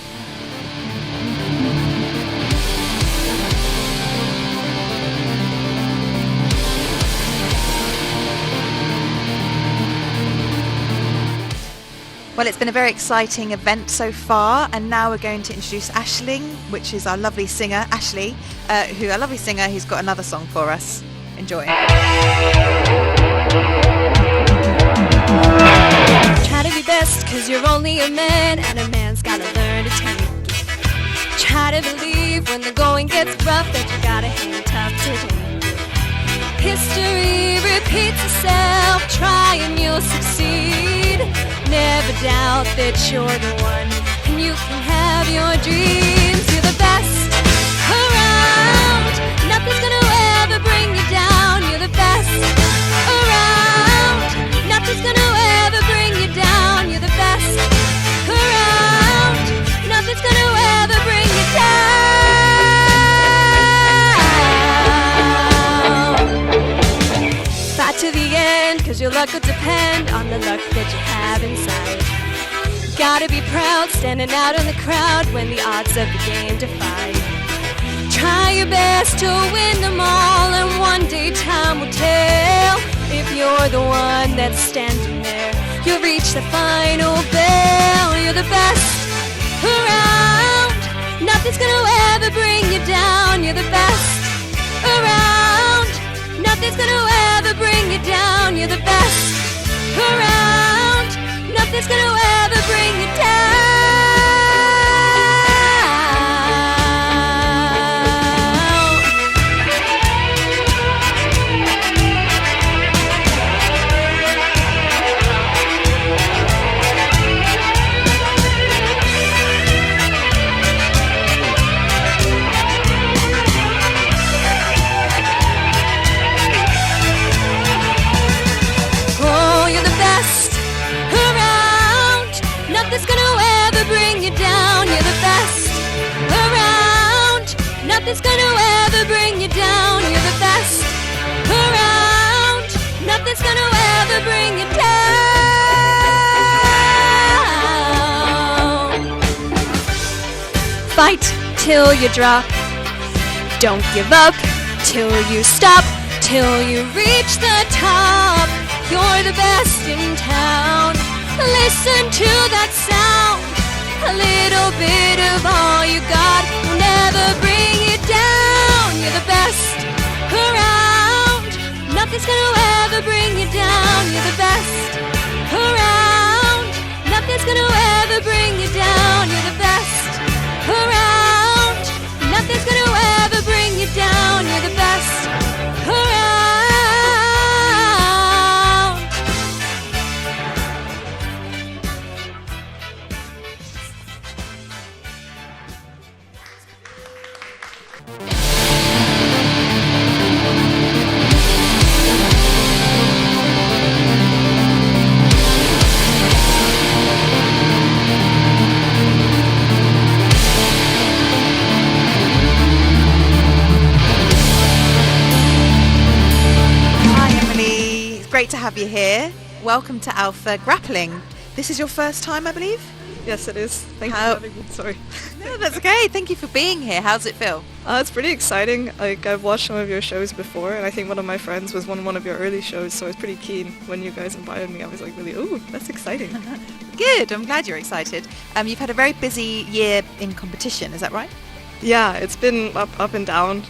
Well, it's been a very exciting event so far, and now we're going to introduce Aisling, which is our lovely singer, Ashley, who's got another song for us. Enjoy. Try to be best, cause you're only a man, and a man's gotta learn to take it. Try to believe when the going gets rough that you gotta hang tough today. History repeats itself, try and you'll succeed. Never doubt that you're the one, and you can have your dreams. You're the best around, nothing's gonna ever bring you down. You're the best around, nothing's gonna ever bring you down. You're the best around, nothing's gonna ever luck will depend on the luck that you have inside. Gotta be proud, standing out in the crowd when the odds of the game defy. Try your best to win them all, and one day time will tell. If you're the one that's standing there, you'll reach the final bell. You're the best around. Nothing's gonna ever bring you down. You're the best around. Nothing's gonna ever bring you down. You're the best around. Nothing's gonna ever bring you down. Nothing's gonna ever bring you down. You're the best around. Nothing's gonna ever bring you down. You're the best around. Nothing's gonna ever bring you down. Fight till you drop. Don't give up till you stop. Till you reach the top. You're the best in town. Listen to that sound. A little bit of all you got will never bring you down. You're the best around. Nothing's gonna ever bring you down. You're the best around. Nothing's gonna ever bring you down. You're the best around. Nothing's gonna ever bring you down. You're the best around. Great to have you here. Welcome to Alpha Grappling. This is your first time, I believe? Yes, it is. Thank you for having me. Sorry. No, that's okay. Thank you for being here. How's it feel? It's pretty exciting. Like, I've watched some of your shows before, and I think one of my friends was on one of your early shows, so I was pretty keen when you guys invited me. I was like, really, ooh, that's exciting. Good. I'm glad you're excited. You've had a very busy year in competition, is that right? Yeah, it's been up and down.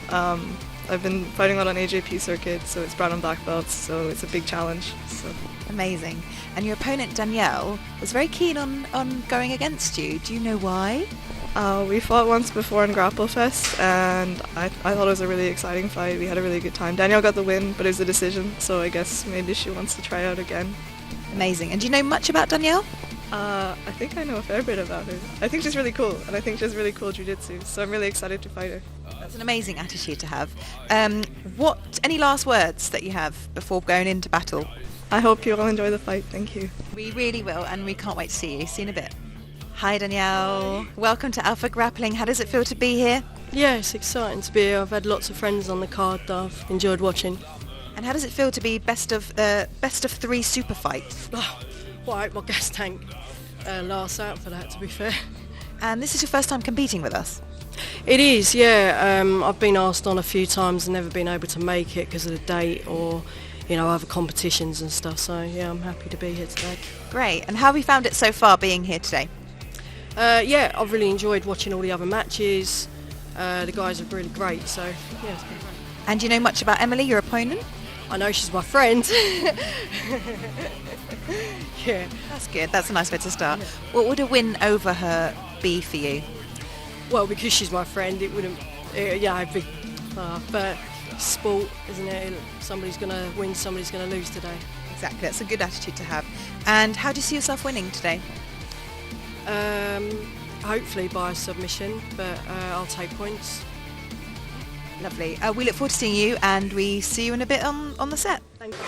I've been fighting a lot on AJP circuit, so it's brown and black belts, so it's a big challenge. So amazing. And your opponent Danielle was very keen on going against you. Do you know why? We fought once before in Grapple Fest, and I thought it was a really exciting fight. We had a really good time. Danielle got the win, but it was a decision, so I guess maybe she wants to try out again. Amazing. And do you know much about Danielle? I think I know a fair bit about her. I think she's really cool, and I think she has really cool jiu-jitsu, so I'm really excited to fight her. That's an amazing attitude to have. Any last words that you have before going into battle? I hope you all enjoy the fight. Thank you. We really will, and we can't wait to see you. See you in a bit. Hi Danielle. Welcome to Alpha Grappling. How does it feel to be here? Yeah, it's exciting to be here. I've had lots of friends on the card that I've enjoyed watching. And how does it feel to be best of 3 super fights? Well, I hope my gas tank lasts out for that, to be fair. And this is your first time competing with us? It is, yeah. I've been asked on a few times and never been able to make it because of the date or, other competitions and stuff. So, yeah, I'm happy to be here today. Great. And how have you found it so far being here today? Yeah, I've really enjoyed watching all the other matches. The guys are really great, so, yeah, it's been great. And do you know much about Emily, your opponent? I know she's my friend. Yeah. That's good. That's a nice way to start. What would a win over her be for you? Well, because she's my friend, it wouldn't... I'd be... but sport, isn't it? Somebody's going to win, somebody's going to lose today. Exactly. That's a good attitude to have. And how do you see yourself winning today? Hopefully by a submission, but I'll take points. Lovely. We look forward to seeing you, and we see you in a bit on the set. Thank you.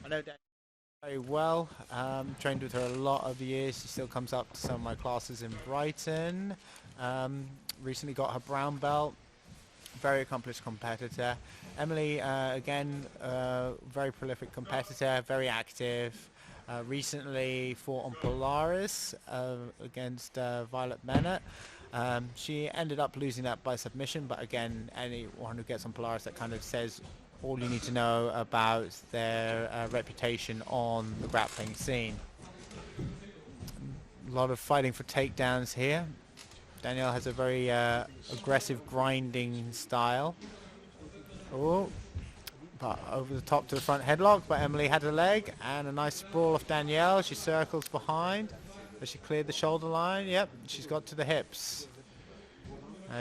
I know Dan very well. Trained with her a lot of years. She still comes up to some of my classes in Brighton. Recently got her brown belt. Very accomplished competitor. Emily, again, very prolific competitor, very active. Recently fought on Polaris against Violet Bennett. She ended up losing that by submission, but again, anyone who gets on Polaris, that kind of says all you need to know about their reputation on the grappling scene. A lot of fighting for takedowns here. Danielle has a very aggressive grinding style. Oh, but over the top to the front headlock, but Emily had her leg, and a nice sprawl off Danielle. She circles behind, but she cleared the shoulder line. Yep, she's got to the hips.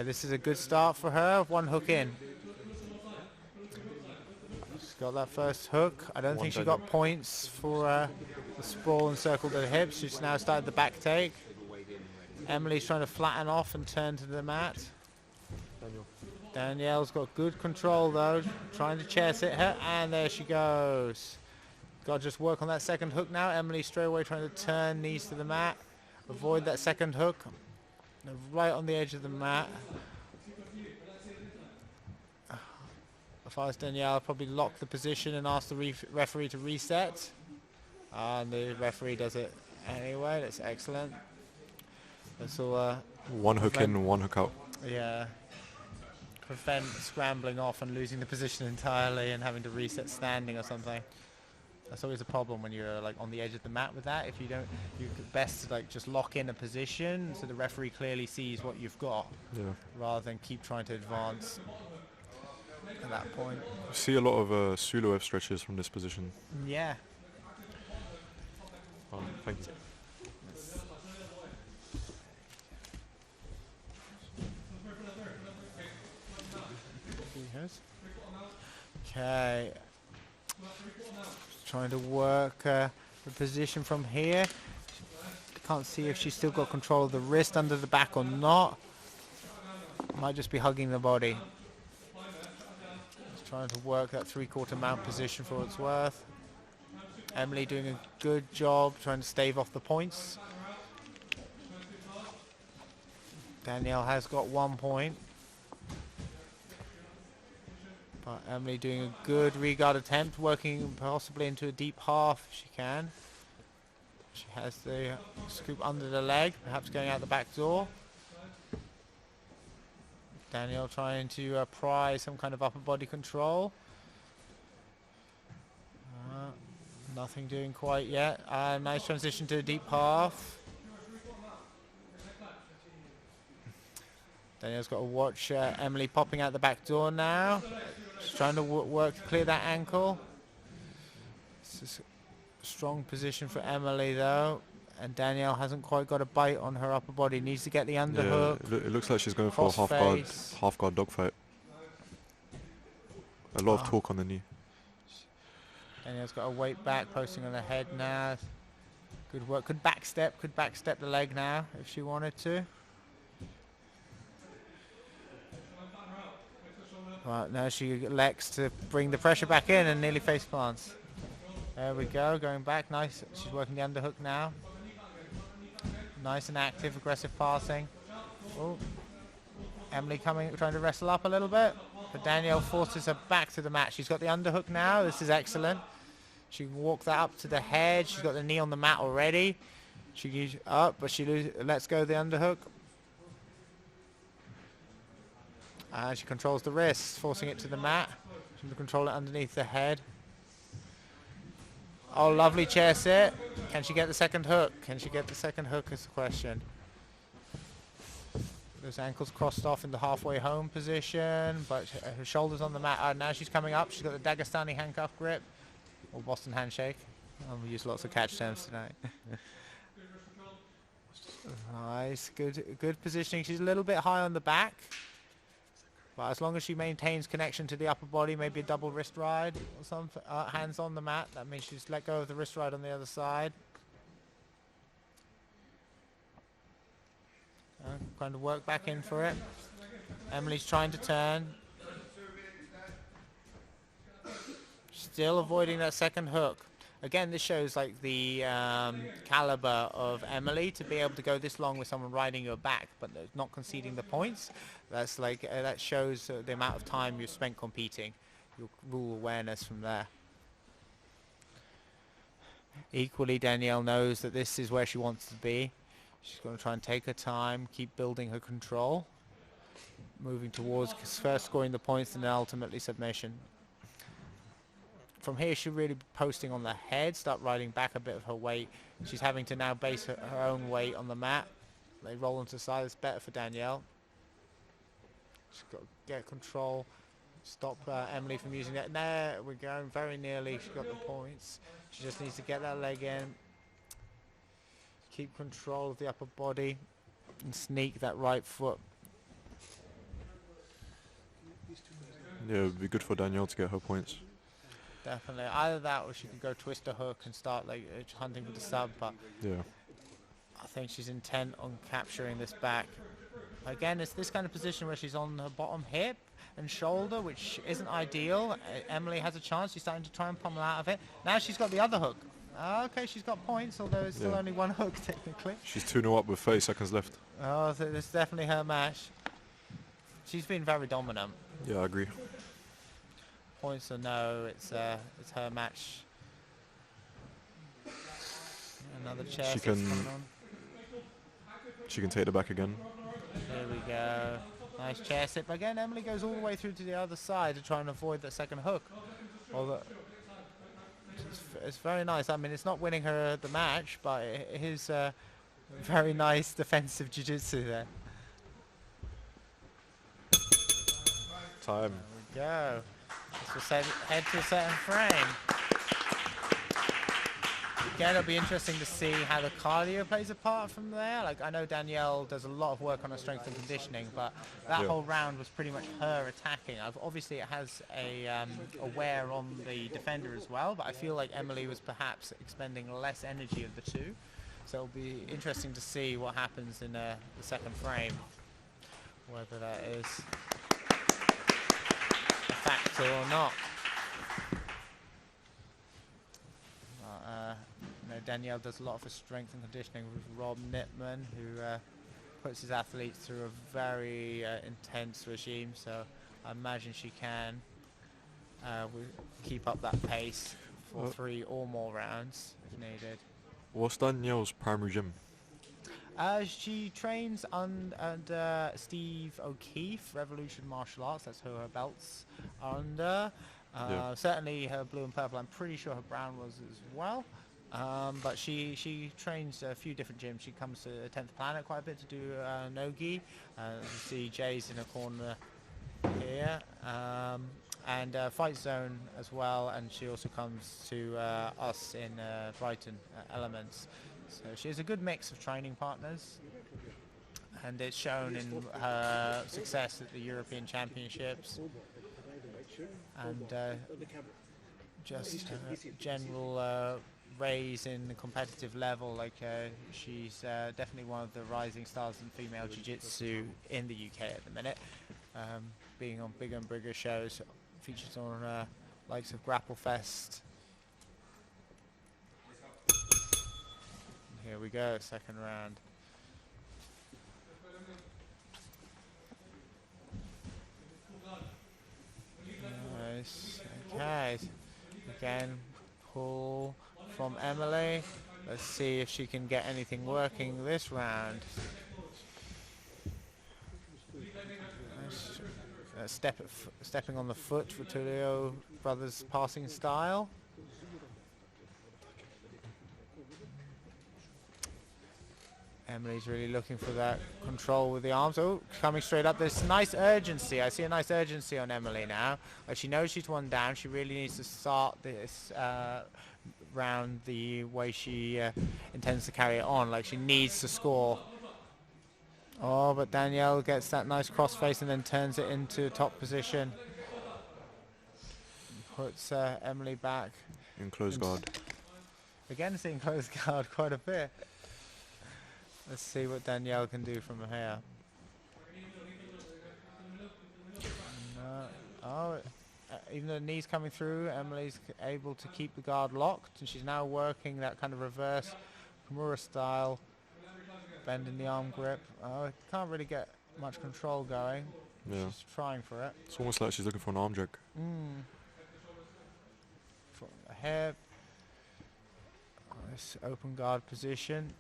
This is a good start for her. One hook in. She's got that first hook. I don't think she got points for the sprawl and circle to the hips. She's now started the back take. Emily's trying to flatten off and turn to the mat. Danielle's got good control though, trying to chair sit her, and there she goes. Got to just work on that second hook now. Emily straight away trying to turn, knees to the mat, avoid that second hook. Right on the edge of the mat. If I was Danielle, I'd probably lock the position and ask the referee to reset. And the referee does it anyway. That's excellent. That's all. One hook in, one hook out. Yeah. Prevent scrambling off and losing the position entirely and having to reset standing or something. That's always a problem when you're like on the edge of the mat with that. If you don't, you best to like just lock in a position so the referee clearly sees what you've got, rather than keep trying to advance at that point. I see a lot of Suluev stretches from this position. Yeah. Thank you. Okay. Trying to work the position from here. Can't see if she's still got control of the wrist under the back or not. Might just be hugging the body. Just trying to work that three-quarter mount position for what it's worth. Emily doing a good job trying to stave off the points. Danielle has got 1 point. But Emily doing a good regard attempt, working possibly into a deep half if she can. She has the scoop under the leg, perhaps going out the back door. Danielle trying to pry some kind of upper body control. Nothing doing quite yet. Nice transition to a deep half. Danielle's got to watch Emily popping out the back door now. She's trying to work to clear that ankle. This is a strong position for Emily though. And Danielle hasn't quite got a bite on her upper body. Needs to get the underhook. Yeah, it looks like she's going for a half guard dogfight. A lot of torque on the knee. Danielle's got a weight back, posting on the head now. Good work. Could backstep the leg now if she wanted to. Right, now she elects to bring the pressure back in and nearly face plants. There we go, going back, nice. She's working the underhook now. Nice and active, aggressive passing. Oh, Emily trying to wrestle up a little bit, but Danielle forces her back to the mat. She's got the underhook now, this is excellent. She can walk that up to the head. She's got the knee on the mat already. She goes up, but she lets go of the underhook. She controls the wrist, forcing it to the mat. She can control it underneath the head. Oh, lovely chair sit. Can she get the second hook? Can she get the second hook is the question. Those ankles crossed off in the halfway home position, but her shoulders on the mat. Now she's coming up. She's got the Dagestani handcuff grip, or Boston handshake. We use lots of catch terms tonight. Nice, good positioning. She's a little bit high on the back. But as long as she maintains connection to the upper body, maybe a double wrist ride or something, hands on the mat, that means she's let go of the wrist ride on the other side. Kind of work back in for it. Emily's trying to turn. Still avoiding that second hook. Again, this shows like the caliber of Emily to be able to go this long with someone riding your back, but not conceding the points. That's like that shows the amount of time you've spent competing, your rule awareness from there. Equally, Danielle knows that this is where she wants to be. She's going to try and take her time, keep building her control, moving towards first scoring the points and then ultimately submission. From here, she'll really be posting on the head, start riding back a bit of her weight. She's having to now base her own weight on the mat. They roll into the side. It's better for Danielle. She's got to get control, stop Emily from using that. There we're going, very nearly. She's got the points. She just needs to get that leg in, keep control of the upper body, and sneak that right foot. Yeah, it would be good for Danielle to get her points. Definitely. Either that or she could go twist a hook and start like hunting for the sub, but yeah, I think she's intent on capturing this back. Again, it's this kind of position where she's on her bottom hip and shoulder, which isn't ideal. Emily has a chance. She's starting to try and pummel out of it. Now she's got the other hook. Okay, she's got points, although it's still only one hook technically. She's 2-0 up with 30 seconds left. Oh, so this is definitely her match. She's been very dominant. Yeah, I agree. Points or no, it's her match. Another chair. She can take the back again. There we go. Nice chair sit. But again, Emily goes all the way through to the other side to try and avoid the second hook. Although it's very nice. I mean, it's not winning her the match, but it is very nice defensive jiu-jitsu there. Time. There we go. This will head to a certain frame. Again, it'll be interesting to see how the cardio plays a part from there. Like, I know Danielle does a lot of work on her strength and conditioning, but that whole round was pretty much her attacking. Obviously, it has a wear on the defender as well, but I feel like Emily was perhaps expending less energy of the two. So it'll be interesting to see what happens in the second frame, whether that is a factor or not. Danielle does a lot of her strength and conditioning with Rob Nittman, who puts his athletes through a very intense regime, so I imagine she can keep up that pace for 3 or more rounds if needed. What's Danielle's primary gym? She trains under Steve O'Keefe, Revolution Martial Arts. That's who her belts are under. Certainly her blue and purple. I'm pretty sure her brown was as well. But she trains a few different gyms. She comes to 10th Planet quite a bit to do no-gi. You see Jay's in a corner here. And Fight Zone as well. And she also comes to us in Brighton Elements. So she has a good mix of training partners. And it's shown in her success at the European Championships. And just general raise in the competitive level. Like she's definitely one of the rising stars in female jiu-jitsu in the UK at the minute, being on bigger and bigger shows, features on likes of Grapple Fest. Here we go, second round. Nice. Okay. Again, pull from Emily. Let's see if she can get anything working this round. Nice. Stepping on the foot for Tulio brothers' passing style. Emily's really looking for that control with the arms. Oh, coming straight up. There's nice urgency. I see a nice urgency on Emily now. She knows she's one down. She really needs to start this round the way she intends to carry it on. Like, she needs to score. Oh, but Danielle gets that nice crossface and then turns it into top position. Puts Emily back. In close guard. Again, seeing close guard quite a bit. Let's see what Danielle can do from here. Oh, even though the knee's coming through, Emily's able to keep the guard locked, and she's now working that kind of reverse Kimura style, bending the arm grip. Can't really get much control going. Yeah. She's trying for it. It's almost like she's looking for an arm drag. From the hip. Nice open guard position.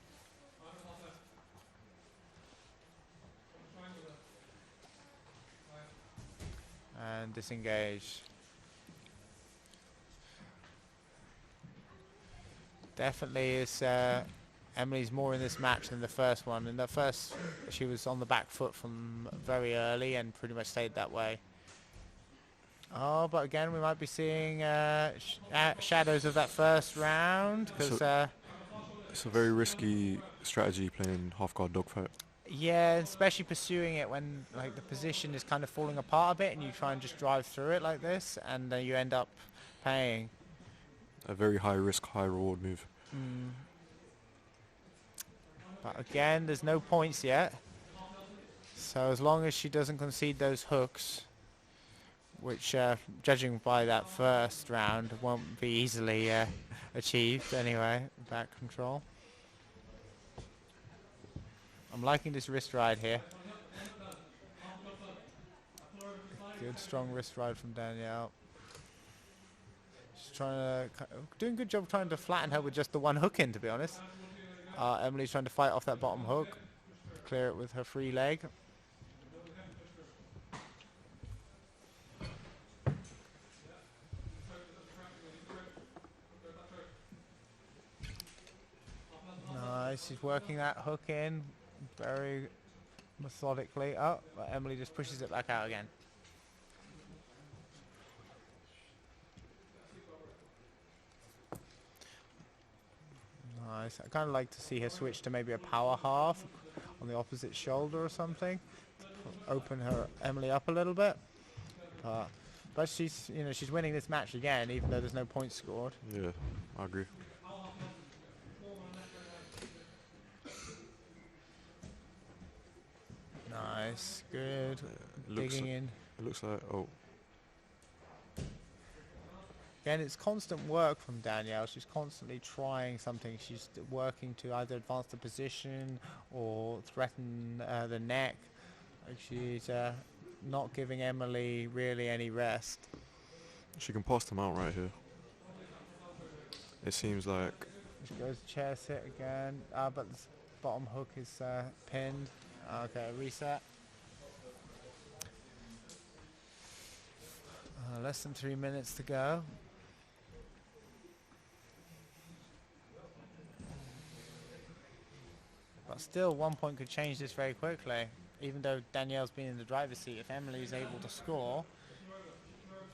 And disengage. Definitely is Emily's more in this match than the first one. In the first, she was on the back foot from very early and pretty much stayed that way. Oh, but again, we might be seeing shadows of that first round because it's a very risky strategy playing half guard dogfight. yeah, especially pursuing it when like the position is kind of falling apart a bit and you try and just drive through it like this, and you end up paying. A very high risk, high reward move. But again, there's no points yet. So as long as she doesn't concede those hooks, which judging by that first round won't be easily achieved anyway, back control. I'm liking this wrist ride here. Good strong wrist ride from Danielle. She's doing a good job trying to flatten her with just the one hook in, to be honest. Emily's trying to fight off that bottom hook, clear it with her free leg. Nice, she's working that hook in very methodically. Oh, but Emily just pushes it back out again. Nice. I kind of like to see her switch to maybe a power half on the opposite shoulder or something. Open her Emily up a little bit. But she's winning this match again, even though there's no points scored. Yeah, I agree. Nice, good. Digging in. It looks like, oh. Again, it's constant work from Danielle. She's constantly trying something. She's working to either advance the position or threaten the neck. She's not giving Emily really any rest. She can pass them out right here. It seems like. She goes chair sit again, but the bottom hook is pinned. Okay, reset. Less than 3 minutes to go. But still, 1 point could change this very quickly. Even though Danielle's been in the driver's seat, if Emily is able to score,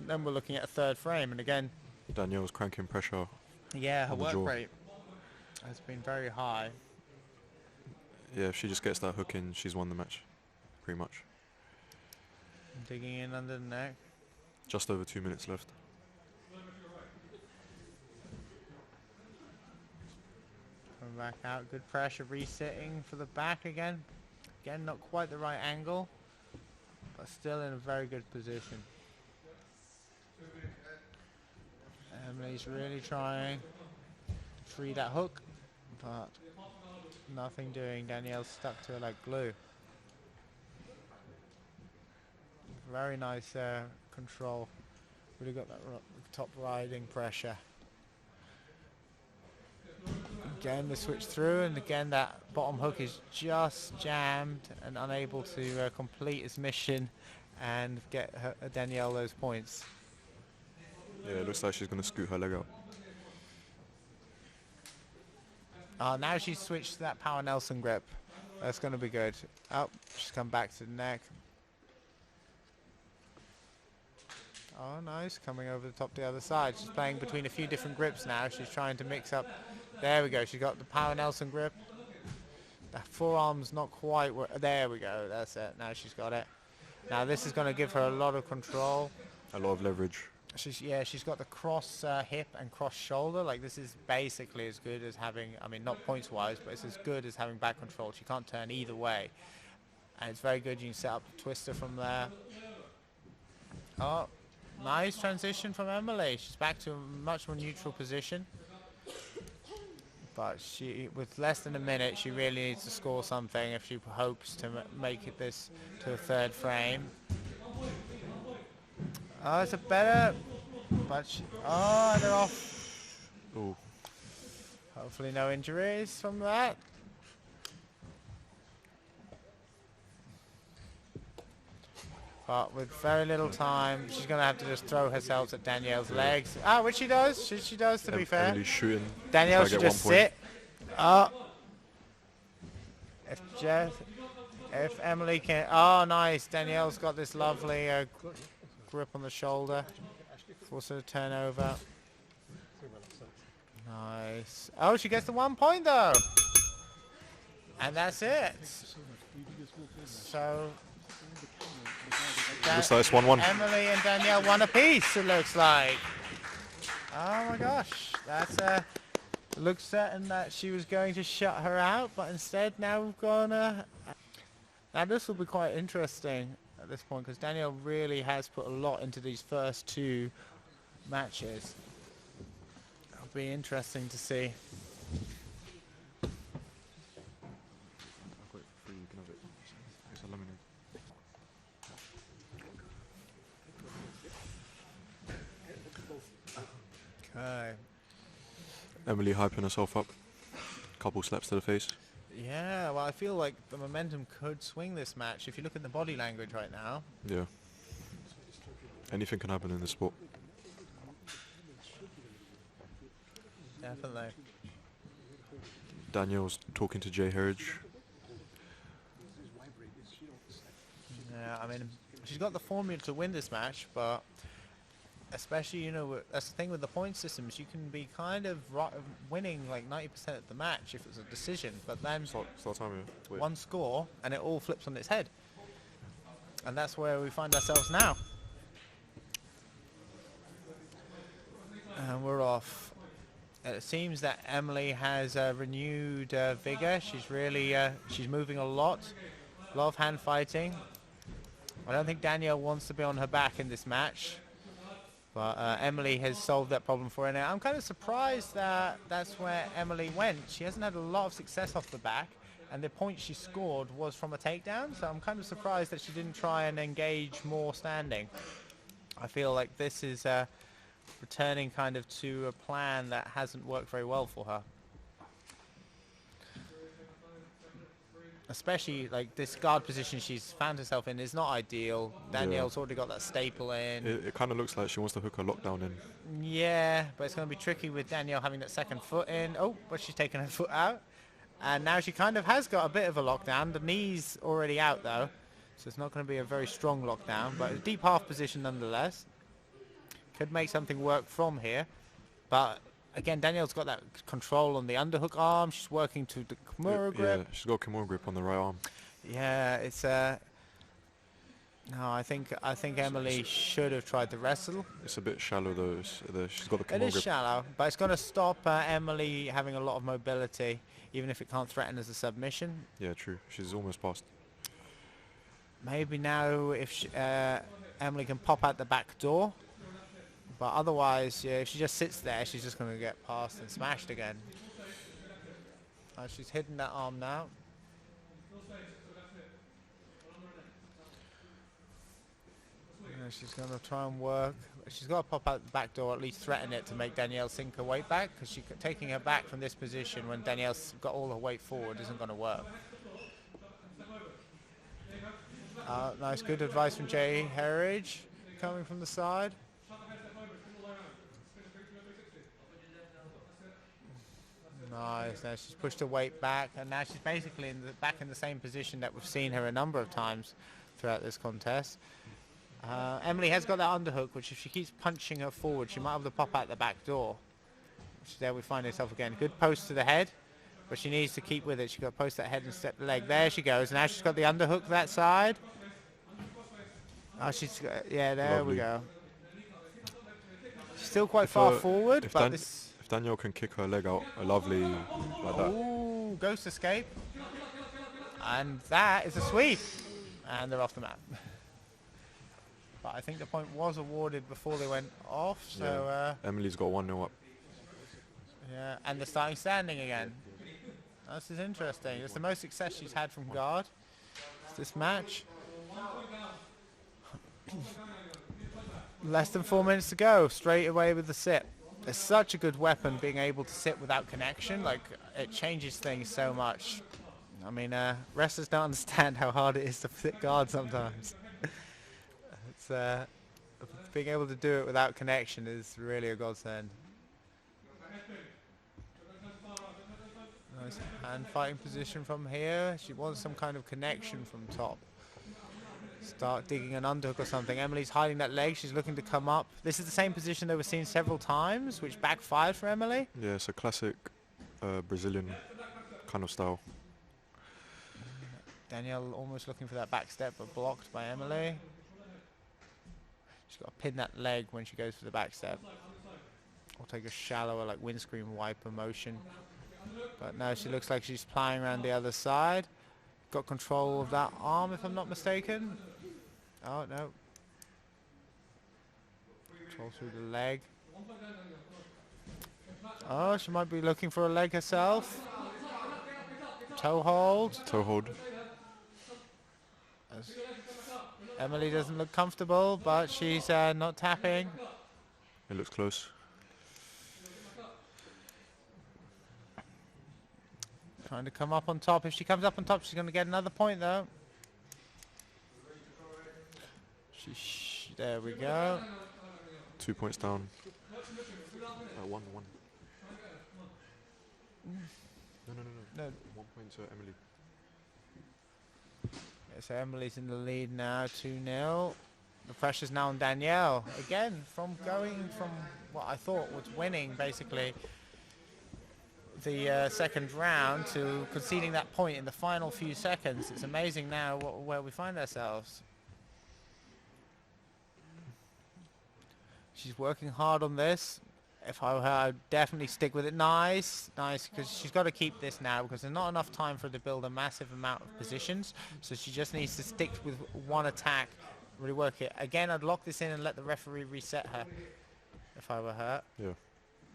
then we're looking at a third frame. And again, Danielle's cranking pressure. Yeah, her work rate has been very high. Yeah, if she just gets that hook in, she's won the match, pretty much. Digging in under the neck. Just over 2 minutes left. Coming back out, good pressure, resetting for the back again. Again, not quite the right angle, but still in a very good position. Emily's really trying to free that hook, but nothing doing. Danielle's stuck to her like glue. Very nice control. Really got that top riding pressure. Again, the switch through, and again that bottom hook is just jammed and unable to complete its mission and get Danielle those points. Yeah, it looks like she's going to scoot her leg out. Now she's switched to that power Nelson grip. That's going to be good. Oh, she's come back to the neck. Oh, nice. Coming over the top the other side. She's playing between a few different grips now. She's trying to mix up. There we go. She's got the power Nelson grip. The forearm's not quite. There we go. That's it. Now she's got it. Now this is going to give her a lot of control. A lot of leverage. She's got the cross hip and cross shoulder. Like, this is basically as good as having, I mean, not points wise, but it's as good as having back control. She can't turn either way. And it's very good. You can set up a twister from there. Oh, Nice transition from Emily. She's back to a much more neutral position. But with less than a minute, she really needs to score something if she hopes to make it this to a third frame. Oh, it's a better, but they're off. Ooh. Hopefully no injuries from that. But with very little time, she's going to have to just throw herself at Danielle's legs. Which she does. She does, to be fair. Emily's shooting. Danielle should just sit. If Emily can... Oh, nice. Danielle's got this lovely grip on the shoulder. Force her to turn over. Nice. Oh, she gets the 1 point, though. And that's it. So... Looks like it's 1-1. Emily and Danielle won a piece, it looks like. Oh my gosh. That's looks certain that she was going to shut her out, but instead now we've gone... Now this will be quite interesting at this point, because Danielle really has put a lot into these first two matches. It'll be interesting to see. Okay. Emily hyping herself up. Couple slaps to the face. Yeah, well, I feel like the momentum could swing this match if you look at the body language right now. Yeah. Anything can happen in this sport. Definitely. Danielle's talking to Jay Herridge. Yeah, I mean, she's got the formula to win this match, but especially, you know, that's the thing with the point systems. You can be kind of winning like 90% of the match if it's a decision, but then one score and it all flips on its head. And that's where we find ourselves now. And we're off. It seems that Emily has renewed vigor. She's really, she's moving a lot of hand fighting. I don't think Danielle wants to be on her back in this match. But Emily has solved that problem for her now. I'm kind of surprised that that's where Emily went. She hasn't had a lot of success off the back, and the point she scored was from a takedown, so I'm kind of surprised that she didn't try and engage more standing. I feel like this is returning kind of to a plan that hasn't worked very well for her. Especially like this guard position she's found herself in is not ideal. Danielle's already got that staple in. It kind of looks like she wants to hook her lockdown in. Yeah, but it's going to be tricky with Danielle having that second foot in. Oh, but she's taken her foot out. And now she kind of has got a bit of a lockdown. The knee's already out though, so it's not going to be a very strong lockdown, but a deep half position nonetheless. Could make something work from here, but again, Danielle's got that control on the underhook arm. She's working to the Kimura grip. Yeah, she's got Kimura grip on the right arm. Yeah, it's no, I think Emily should have tried to wrestle. It's a bit shallow though. She's got the Kimura grip. It is shallow, but it's going to stop Emily having a lot of mobility, even if it can't threaten as a submission. Yeah, true. She's almost past. Maybe now if Emily can pop out the back door. But otherwise, yeah, if she just sits there, she's just going to get passed and smashed again. She's hidden that arm now. Yeah, she's going to try and work. She's got to pop out the back door, at least threaten it to make Danielle sink her weight back, because taking her back from this position when Danielle's got all her weight forward isn't going to work. Nice, good advice from Jay Herridge coming from the side. Nice. Now she's pushed her weight back, and now she's basically back in the same position that we've seen her a number of times throughout this contest. Emily has got that underhook, which if she keeps punching her forward, she might have to pop out the back door. Which there we find herself again. Good post to the head, but she needs to keep with it. She's got to post that head and step the leg. There she goes. Now she's got the underhook that side. Oh, yeah, there Lovely. we go. She's still quite far forward, but if Danielle can kick her leg out, a lovely like that. Ooh, ghost escape. And that is a sweep. And they're off the mat. but I think the point was awarded before they went off. So Emily's got 1-0 up. yeah, and they're starting standing again. This is interesting. It's the most success she's had from guard this match. Less than 4 minutes to go. Straight away with the sit. It's such a good weapon, being able to sit without connection. Like, it changes things so much. I mean, wrestlers don't understand how hard it is to sit guard sometimes. It's being able to do it without connection is really a godsend. Nice hand fighting position from here. She wants some kind of connection from top. Start digging an underhook or something. Emily's hiding that leg. She's looking to come up. This is the same position that we've seen several times, which backfired for Emily. Yeah, it's a classic Brazilian kind of style. Danielle almost looking for that back step, but blocked by Emily. She's got to pin that leg when she goes for the back step. Or take a shallower, like windscreen wiper motion. But no, she looks like she's plying around the other side. Got control of that arm, if I'm not mistaken. Oh, no. Control through the leg. Oh, she might be looking for a leg herself. Toe hold. Toe hold. Emily doesn't look comfortable, but she's not tapping. It looks close. Trying to come up on top. If she comes up on top, she's going to get another point, though. There we go. 2 points down. 1-1. No. 1 point to Emily. Yeah, so Emily's in the lead now, 2-0. The pressure's now on Danielle. Again, from going from what I thought was winning, basically, the second round to conceding that point in the final few seconds. It's amazing now where we find ourselves. She's working hard on this. If I were her, I'd definitely stick with it. Nice, because she's got to keep this now because there's not enough time for her to build a massive amount of positions. So she just needs to stick with one attack, really work it. Again, I'd lock this in and let the referee reset her if I were her. Yeah.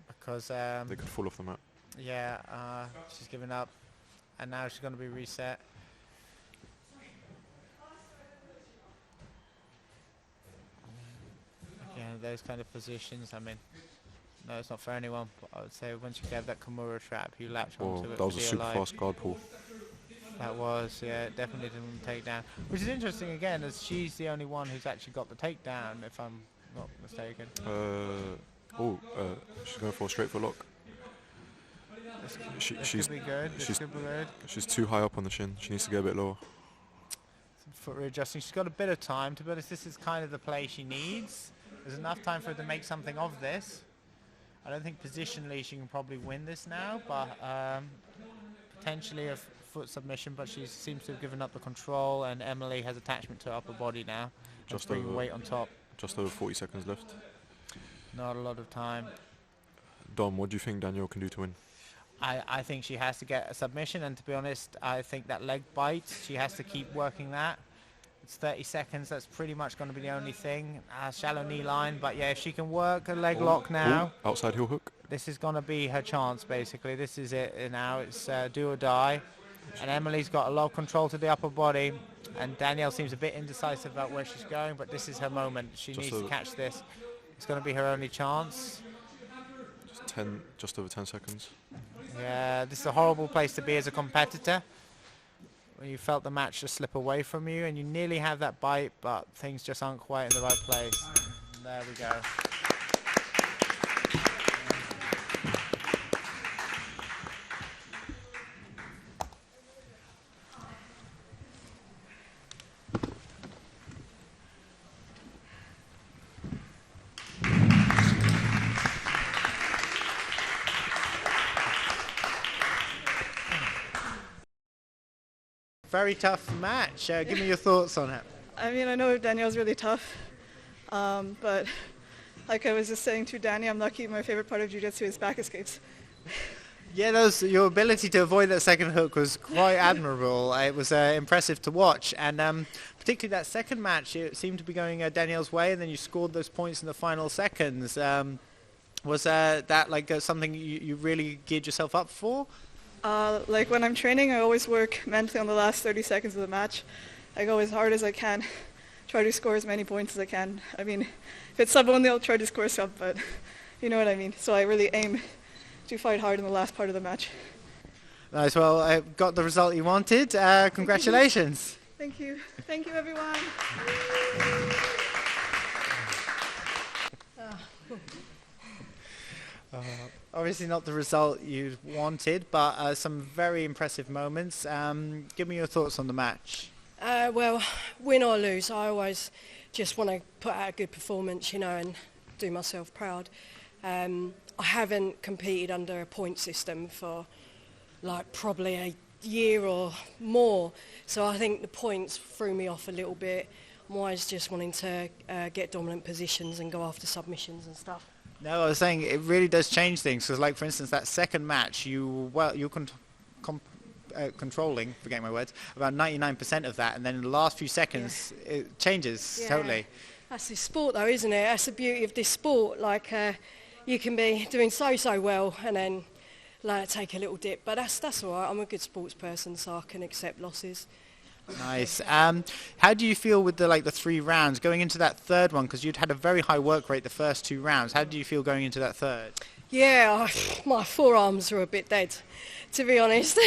Because they could fall off the mat. Yeah, she's given up, and now she's going to be reset. Yeah, those kind of positions, I mean, no, it's not for anyone, but I would say once you get that Kimura trap, you latch onto it. That was a super fast guard pull. That was, yeah, it definitely didn't take down. Which is interesting, again, as she's the only one who's actually got the takedown, if I'm not mistaken. She's going for a straight foot lock. She's be good. She's too high up on the shin. She needs to get a bit lower. Some foot readjusting. She's got a bit of time. To be honest, this is kind of the play she needs. There's enough time for her to make something of this. I don't think positionally she can probably win this now, but potentially a foot submission. But she seems to have given up the control, and Emily has attachment to her upper body now. Just bringing weight on top. Just over 40 seconds left. Not a lot of time. Dom, what do you think Danielle can do to win? I think she has to get a submission, and to be honest, I think that leg bite, she has to keep working that. It's 30 seconds, that's pretty much going to be the only thing. Shallow knee line, but yeah, if she can work a leg lock now. Outside heel hook. This is going to be her chance, basically. This is it now. It's do or die. And Emily's got a lot of control to the upper body, and Danielle seems a bit indecisive about where she's going, but this is her moment. She needs to catch this. It's going to be her only chance. Just over 10 seconds. Yeah, this is a horrible place to be as a competitor. When you felt the match just slip away from you and you nearly have that bite, but things just aren't quite in the right place. And there we go. Very tough match. Give me your thoughts on it. I mean, I know Danielle's really tough, but like I was just saying to Danny, I'm lucky my favorite part of jiu-jitsu is back escapes. Yeah, your ability to avoid that second hook was quite admirable. It was impressive to watch, and particularly that second match, it seemed to be going Danielle's way, and then you scored those points in the final seconds. Was that like something you really geared yourself up for? Like when I'm training, I always work mentally on the last 30 seconds of the match. I go as hard as I can, try to score as many points as I can. I mean, if it's sub only, I'll try to score sub, but you know what I mean. So I really aim to fight hard in the last part of the match. Nice. Well, I got the result you wanted. Congratulations. Thank you. Thank you, everyone. Obviously not the result you wanted, but some very impressive moments. Give me your thoughts on the match. Well, win or lose, I always just want to put out a good performance, you know, and do myself proud. I haven't competed under a point system for like probably a year or more, so I think the points threw me off a little bit. I'm always just wanting to get dominant positions and go after submissions and stuff. No, I was saying it really does change things, because like for instance that second match, you controlling, forgetting my words, about 99% of that, and then in the last few seconds it changes totally. That's the sport though, isn't it? That's the beauty of this sport. Like you can be doing so well and then like take a little dip, but that's all right. I'm a good sports person, so I can accept losses. Nice. How do you feel with the 3 rounds going into that third one? Because you'd had a very high work rate the first 2 rounds. How do you feel going into that third? Yeah, my forearms are a bit dead, to be honest.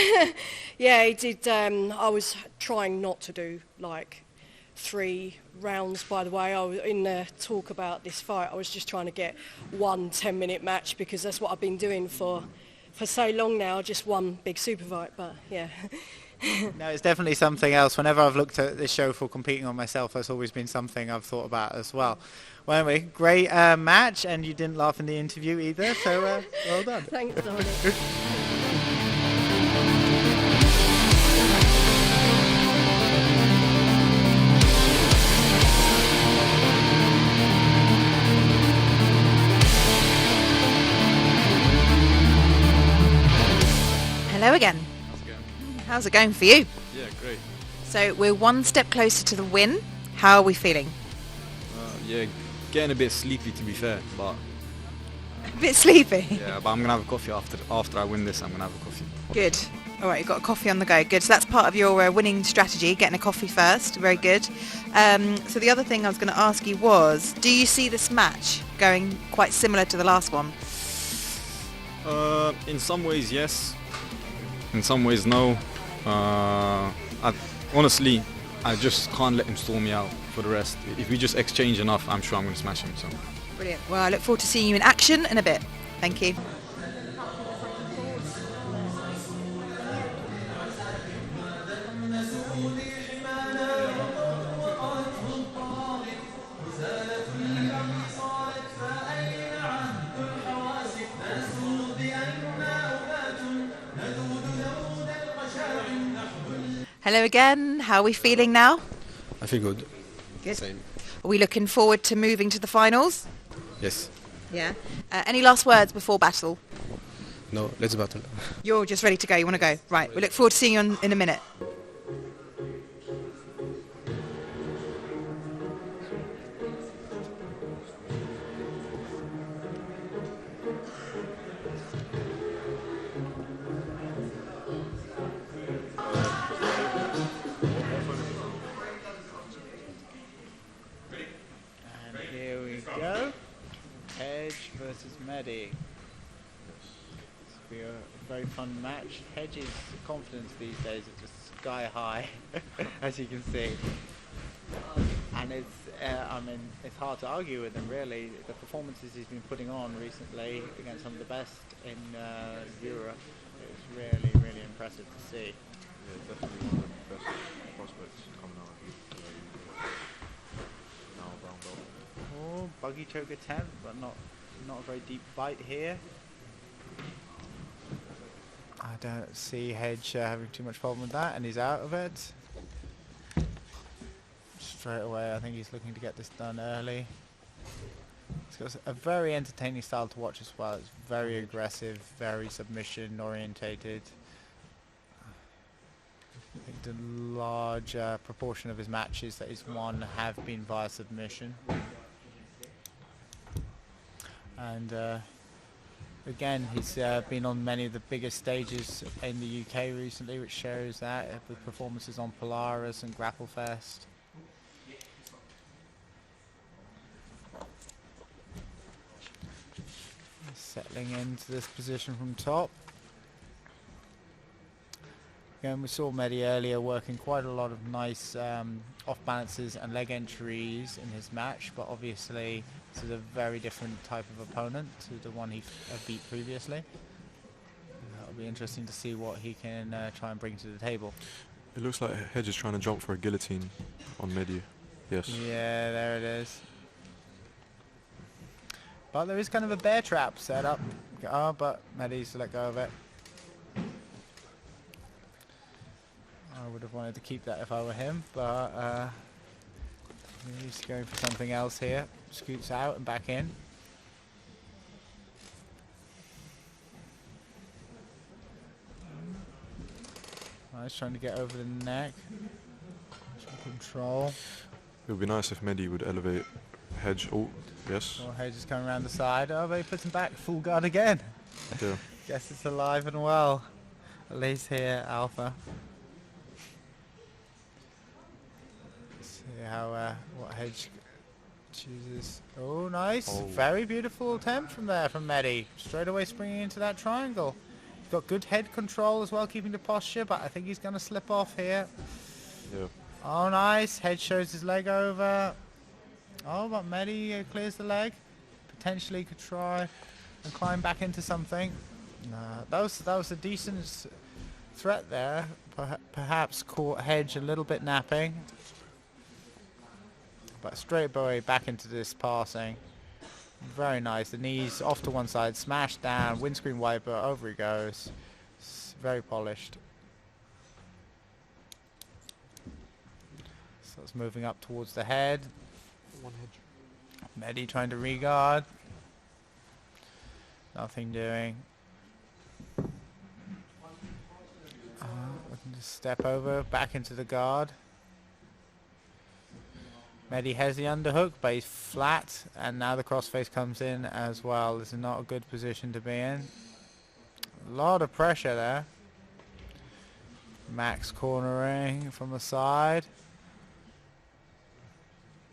Yeah, it did. I was trying not to do like 3 rounds, by the way. I was in the talk about this fight. I was just trying to get 1 10-minute match, because that's what I've been doing for so long now, just one big super fight, but yeah. No, it's definitely something else. Whenever I've looked at this show for competing on myself, that's always been something I've thought about as well. Well, anyway, great match, and you didn't laugh in the interview either, so well done. Thanks, Dominic. Hello again. How's it going for you? Yeah, great. So we're 1 step closer to the win. How are we feeling? Yeah, getting a bit sleepy to be fair, but... A bit sleepy? Yeah, but I'm going to have a coffee after I win this. I'm going to have a coffee. Good. All right, you've got a coffee on the go. Good. So that's part of your winning strategy, getting a coffee first. Very good. So the other thing I was going to ask you was, do you see this match going quite similar to the last one? In some ways, yes. In some ways, no. Honestly, I just can't let him stall me out for the rest. If we just exchange enough, I'm sure I'm going to smash him. So. Brilliant. Well, I look forward to seeing you in action in a bit. Thank you. Hello again. How are we feeling now? I feel good. Good. Same. Are we looking forward to moving to the finals? Yes. Yeah. Any last words before battle? No, let's battle. You're just ready to go. You want to go? Right. We look forward to seeing you in a minute. Versus Mehdi. This will be a very fun match. Hedge's confidence these days is just sky high, as you can see. And it's, it's hard to argue with him really. The performances he's been putting on recently against some of the best in Europe, it's really, really impressive to see. Yeah, definitely one of the best prospects coming out. Now brown belt. Oh, buggy choke attempt, but not a very deep bite here. I don't see Hedge having too much problem with that, and he's out of it. Straight away, I think he's looking to get this done early. He's got a very entertaining style to watch as well. It's very aggressive, very submission orientated. I think the large proportion of his matches that he's won have been via submission. And again, he's been on many of the biggest stages in the UK recently, which shows that with performances on Polaris and Grapplefest. Settling into this position from top. Again, we saw Mehdi earlier working quite a lot of nice off balances and leg entries in his match, but obviously this is a very different type of opponent to the one he beat previously. It'll be interesting to see what he can try and bring to the table. It looks like Hedge is trying to jump for a guillotine on Mehdi. Yes. Yeah, there it is. But there is kind of a bear trap set up. Oh, but Mehdi's let go of it. I would have wanted to keep that if I were him, but he's going for something else here. Scoots out and back in. Nice, trying to get over the neck. Some control. It would be nice if Mehdi would elevate Hedge. Oh, yes. Oh, Hedge is coming around the side. Oh, but he puts him back. Full guard again. Yeah. Guess it's alive and well. At least here, Alpha. Let's see how what Hedge chooses. Oh, nice. Oh. Very beautiful attempt from there from Mehdi. Straight away springing into that triangle. He's got good head control as well, keeping the posture, but I think he's going to slip off here. Yeah. Oh, nice. Hedge shows his leg over. Oh, but Mehdi clears the leg. Potentially could try and climb back into something. Nah, that was a decent threat there. Perhaps caught Hedge a little bit napping. But straight away back into this passing. Very nice. The knees off to one side, smashed down, windscreen wiper, over he goes. It's very polished. So it's moving up towards the head. One Hedge. Mehdi trying to regard. Nothing doing. Looking to step over, back into the guard. Mehdi has the underhook, but he's flat, and now the crossface comes in as well. This is not a good position to be in. A lot of pressure there. Max cornering from the side.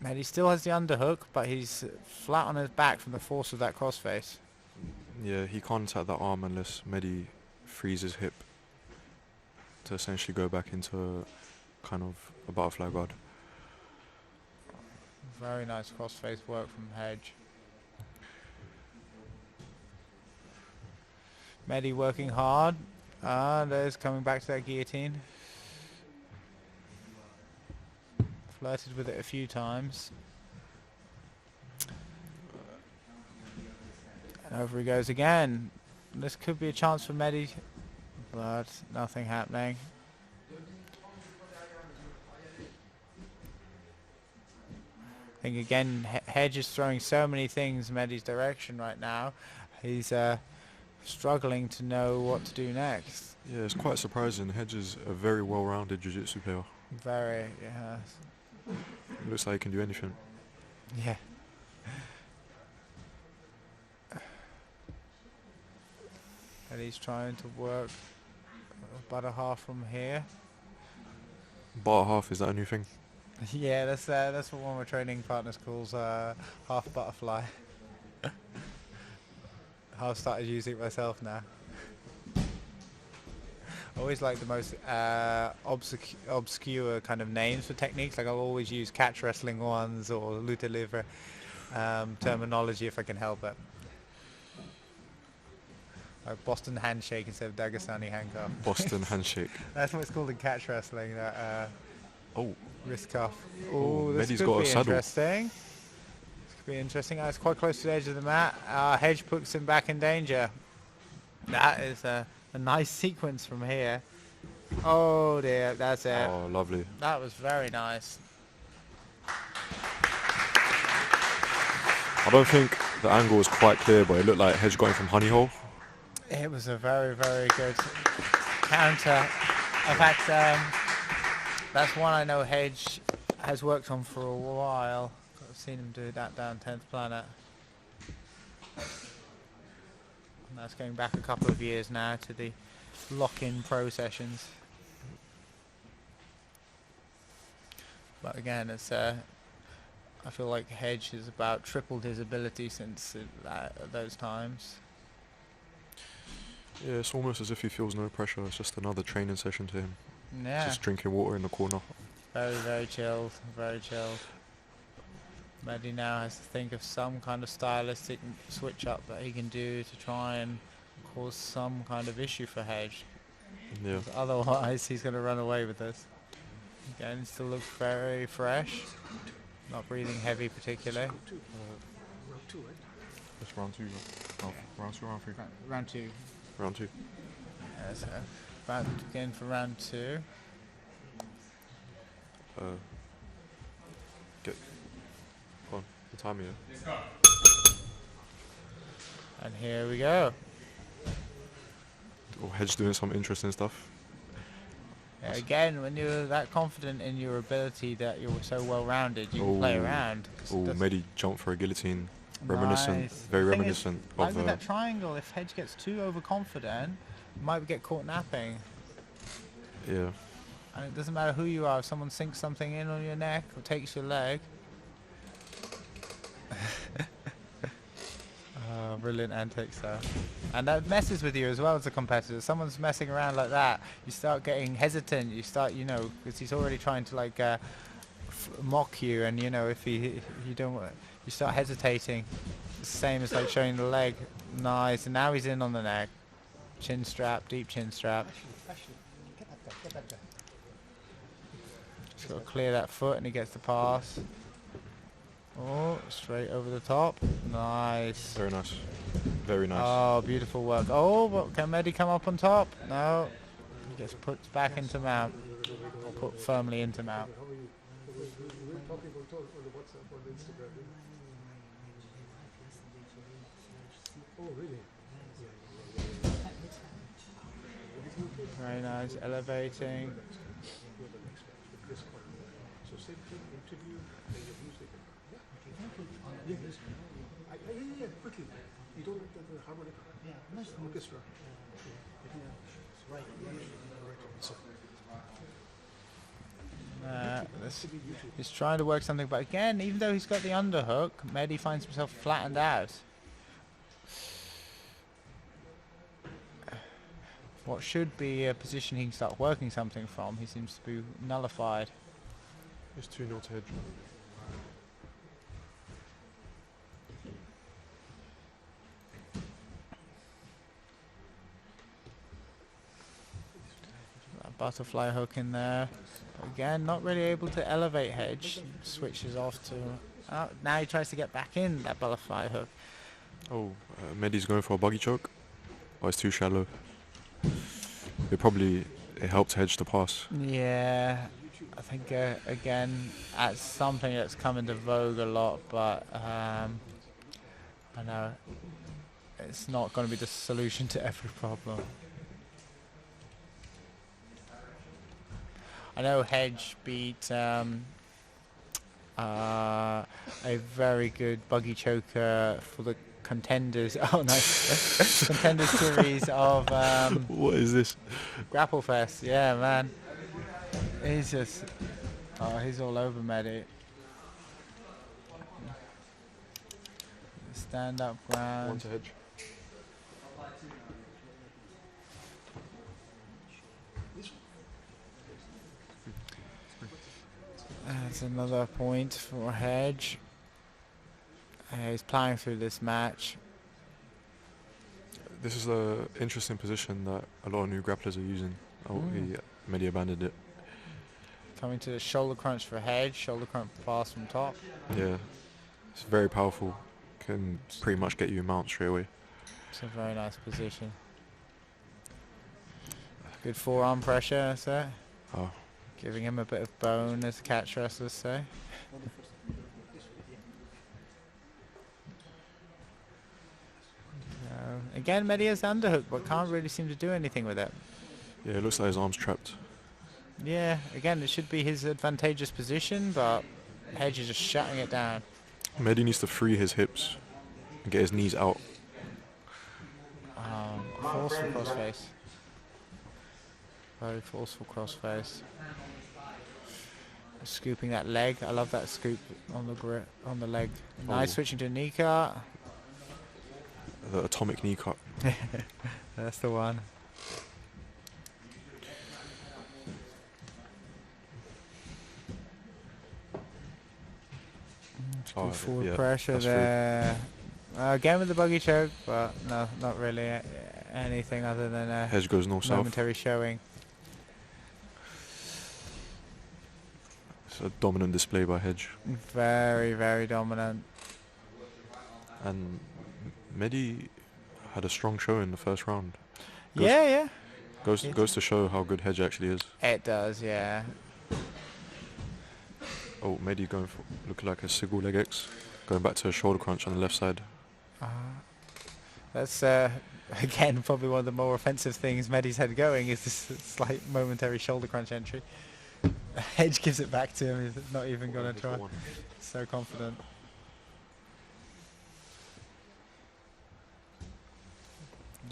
Mehdi still has the underhook, but he's flat on his back from the force of that crossface. Yeah, he can't attack that arm unless Mehdi frees his hip to essentially go back into kind of a butterfly guard. Very nice crossface work from Hedge. Mehdi working hard. There's coming back to that guillotine. Flirted with it a few times. And over he goes again. This could be a chance for Mehdi, but nothing happening. I think again Hedge is throwing so many things Mehdi's direction right now. He's struggling to know what to do next. Yeah, it's quite surprising. Hedge is a very well-rounded jiu-jitsu player. Very, yeah. Looks like he can do anything. Yeah. And he's trying to work about a half from here. Bar half, is that a new thing? Yeah, that's what one of my training partners calls half butterfly. I've started using it myself now. I always like the most obscure kind of names for techniques. Like I'll always use catch wrestling ones or luta livre terminology if I can help it. Like Boston handshake instead of Dagestani handcuff. Boston handshake. That's what it's called in catch wrestling. Oh. Wrist cuff. Oh, this Mehdi's could got be a saddle. interesting. This could be interesting. It's quite close to the edge of the mat. Hedge puts him back in danger. That is a nice sequence from here. Oh dear, that's it. Oh, lovely. That was very nice. I don't think the angle was quite clear, but it looked like Hedge got him from honey hole. It was a very, very good counter. In fact, that's one I know Hedge has worked on for a while. I've seen him do that down 10th Planet. And that's going back a couple of years now to the lock-in pro sessions. But again, it's I feel like Hedge has about tripled his ability since those times. Yeah, it's almost as if he feels no pressure. It's just another training session to him. Yeah. Just drinking water in the corner. Very, very chilled. Very chilled. Mehdi now has to think of some kind of stylistic switch up that he can do to try and cause some kind of issue for Hedge. Yeah. Otherwise, he's going to run away with this. Again, still looks very fresh. Not breathing heavy particularly. It's round 2. Oh, round 2, round 3. Round 2. Round 2. Yeah, so about to begin for round 2. Get on the time here. And here we go. Oh, Hedge doing some interesting stuff. Yeah, again, when you're that confident in your ability that you're so well-rounded, you can play around. Oh, Mehdi jumped for a guillotine. Reminiscent, Nice. very The thing reminiscent is, like of. with that triangle, if Hedge gets too overconfident, you might get caught napping. Yeah. And it doesn't matter who you are, if someone sinks something in on your neck or takes your leg. Brilliant antics though. And that messes with you as well as a competitor. Someone's messing around like that, you start getting hesitant, you start, because he's already trying to like mock you, and if you don't, you start hesitating. It's the same as like showing the leg. Nice, and now he's in on the neck. Chin strap, deep chin strap. Just got to clear that foot and he gets the pass. Oh, straight over the top. Nice. Very nice. Very nice. Oh, beautiful work. Oh, but can Mehdi come up on top? No. He gets put back into mount. Or put firmly into mount. Very nice. Elevating. Quickly. You don't like the harmonica. Yeah, nice orchestra. He's trying to work something, but again, even though he's got the underhook, Mehdi finds himself flattened out. What should be a position he can start working something from, he seems to be nullified. It's 2-0 to Hedge. That butterfly hook in there. Again, not really able to elevate Hedge. Switches off to... Oh, now he tries to get back in that butterfly hook. Oh, Mehdi's going for a buggy choke. Oh, it's too shallow. It helped Hedge to pass. Yeah, I think again, that's something that's come into vogue a lot, but I know it's not going to be the solution to every problem. I know Hedge beat a very good buggy choker for the contenders. Oh no, contenders series of what is this? Grapple Fest. Yeah, man. He's just he's all over Mehdi. Stand up ground. One to Hedge. That's another point for Hedge. He's playing through this match. This is an interesting position that a lot of new grapplers are using. Oh, Mehdi abandoned it. Coming to the shoulder crunch for Hedge. Shoulder crunch pass from top. Yeah, it's very powerful. Can pretty much get you a mount straight away. It's a very nice position. Good forearm pressure, sir. Oh. Giving him a bit of bone, as catch wrestlers say. Again, Mehdi has the underhook, but can't really seem to do anything with it. Yeah, it looks like his arm's trapped. Yeah, again, it should be his advantageous position, but Hedge is just shutting it down. Mehdi needs to free his hips and get his knees out. Forceful crossface. Very forceful crossface. Scooping that leg. I love that scoop on the grip, on the leg. Nice, switching to a knee cut. The atomic knee cut. That's the one. Good forward pressure there. Again with the buggy choke, but no, not really anything other than a Hedge goes north-south. momentary showing. It's a dominant display by Hedge. Very, very dominant. And Mehdi had a strong show in the first round. Yeah. Goes to show how good Hedge actually is. It does, yeah. Oh, Mehdi going for looking like a single leg X, going back to a shoulder crunch on the left side. That's again probably one of the more offensive things Mehdi's had going is this slight momentary shoulder crunch entry. Hedge gives it back to him. He's not even going to try. So confident.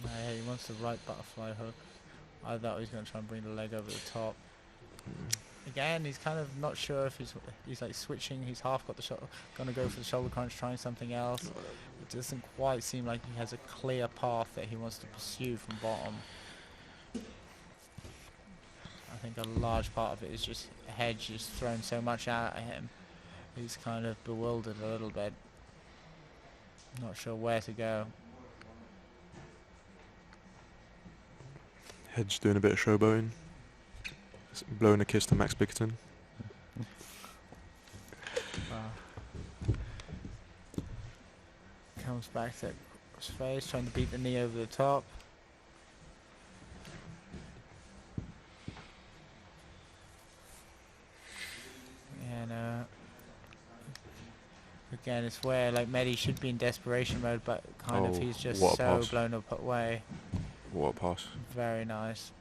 Yeah, he wants the right butterfly hook. I thought he was going to try and bring the leg over the top. Again, he's kind of not sure if he's like switching. He's half got the shot, going to go for the shoulder crunch, trying something else. It doesn't quite seem like he has a clear path that he wants to pursue from bottom. I think a large part of it is just Hedge just throwing so much out at him. He's kind of bewildered a little bit. Not sure where to go. Hedge doing a bit of showboating. Blowing a kiss to Max Bickerton. Comes back to his face, trying to beat the knee over the top. And again, it's where like Mehdi should be in desperation mode, but kind of he's just so blown up away. What a pass. Very nice.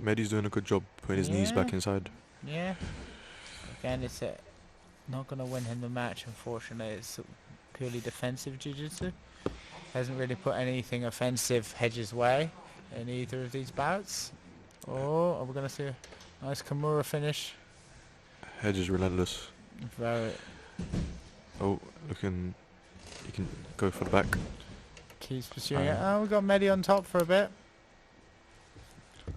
Mehdi's doing a good job putting his knees back inside. Yeah. Again, it's not going to win him the match, unfortunately. It's purely defensive jiu-jitsu. Hasn't really put anything offensive Hedge's way in either of these bouts. Oh, are we going to see a nice Kimura finish? Hedge is relentless. Very. Oh, looking. He can go for the back. Keeps pursuing it. Oh, we got Mehdi on top for a bit.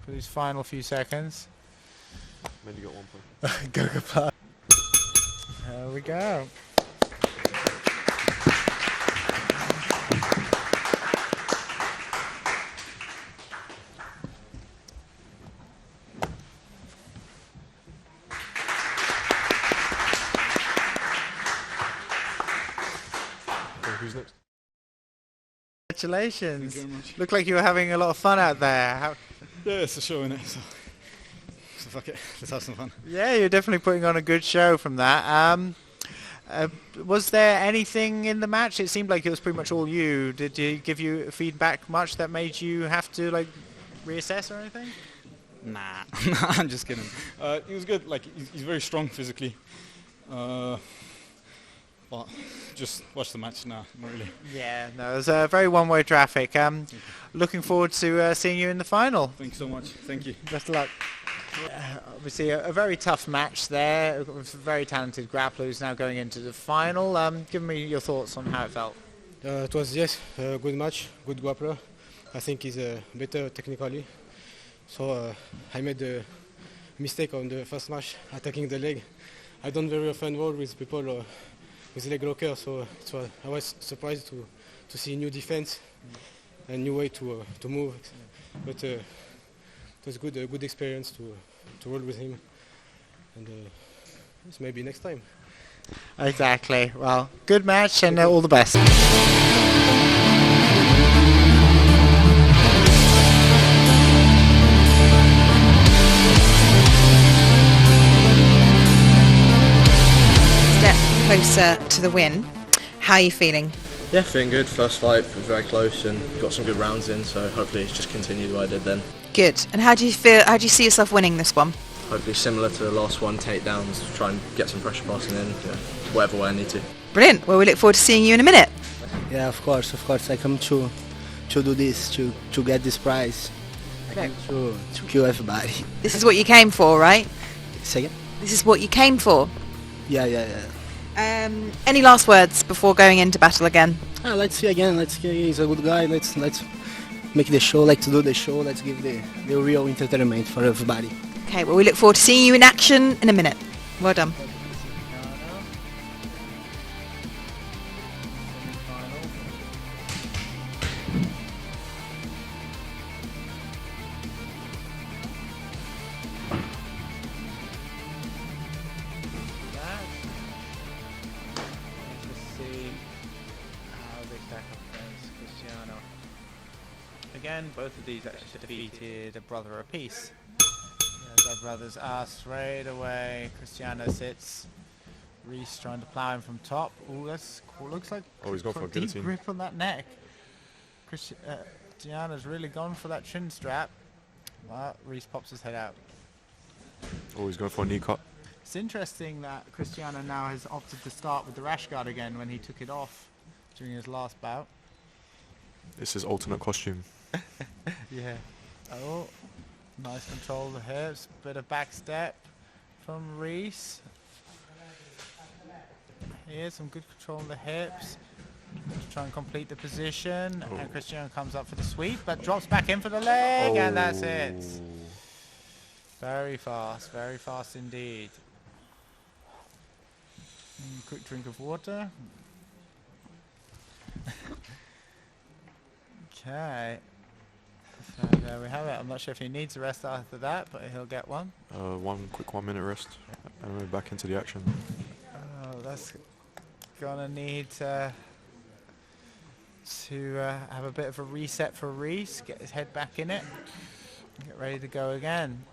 For these final few seconds. Mehdi got 1 point. Go plus. There we go. Who's next? Congratulations. Thank you very much. Looked like you were having a lot of fun out there. Yeah, it's a show, innit? So fuck it, let's have some fun. Yeah, you're definitely putting on a good show from that. Was there anything in the match? It seemed like it was pretty much all you. Did he give you feedback much that made you have to like reassess or anything? Nah, I'm just kidding. He was good. Like he's very strong physically. But just watch the match now, not really. Yeah, no, it was a very one-way traffic. Looking forward to seeing you in the final. Thank you so much. Thank you. Best of luck. Obviously, a very tough match there. With very talented grapplers now going into the final. Give me your thoughts on how it felt. It was, yes, a good match, good grappler. I think he's better technically. So I made a mistake on the first match, attacking the leg. I don't very often roll with people with leg locker, so I was surprised to see new defense and new way to move. But it was a good experience to roll with him, and maybe next time. Exactly. Well, good match and all the best. closer to the win. How are you feeling? Yeah, feeling good. First fight was very close and got some good rounds in, so hopefully it's just continued what I did then. Good. And how do you feel? How do you see yourself winning this one? Hopefully similar to the last one, takedowns, try and get some pressure passing in, whatever way I need to. Brilliant. Well, we look forward to seeing you in a minute. Yeah, of course. I come to do this, to get this prize. I come to kill everybody. This is what you came for, right? Say again? This is what you came for. Yeah. Any last words before going into battle again? Let's see again. Let's see. He's a good guy. Let's make the show. Let's do the show. Let's give the real entertainment for everybody. Okay. Well, we look forward to seeing you in action in a minute. Well done. Again, both of these actually defeated a brother apiece. Their brothers are straight away. Cristiano sits. Reese trying to plow him from top. Ooh, that's cool. Looks like he's gone for a deep guillotine. grip on that neck. Cristiano's really gone for that chin strap. Well, Reese pops his head out. Oh, he's going for a knee cut. It's interesting that Cristiano now has opted to start with the rash guard again when he took it off during his last bout. It's his alternate costume. Yeah. Oh, nice control of the hips. Bit of back step from Reese. Here's some good control of the hips. To try and complete the position. Oh. And Cristiano comes up for the sweep, but drops back in for the leg, and that's it. Very fast indeed. Quick drink of water. Okay. So there we have it. I'm not sure if he needs a rest after that, but he'll get one. One quick 1 minute rest, and we're back into the action. Oh, that's gonna need to have a bit of a reset for Reese. Get his head back in it. Get ready to go again.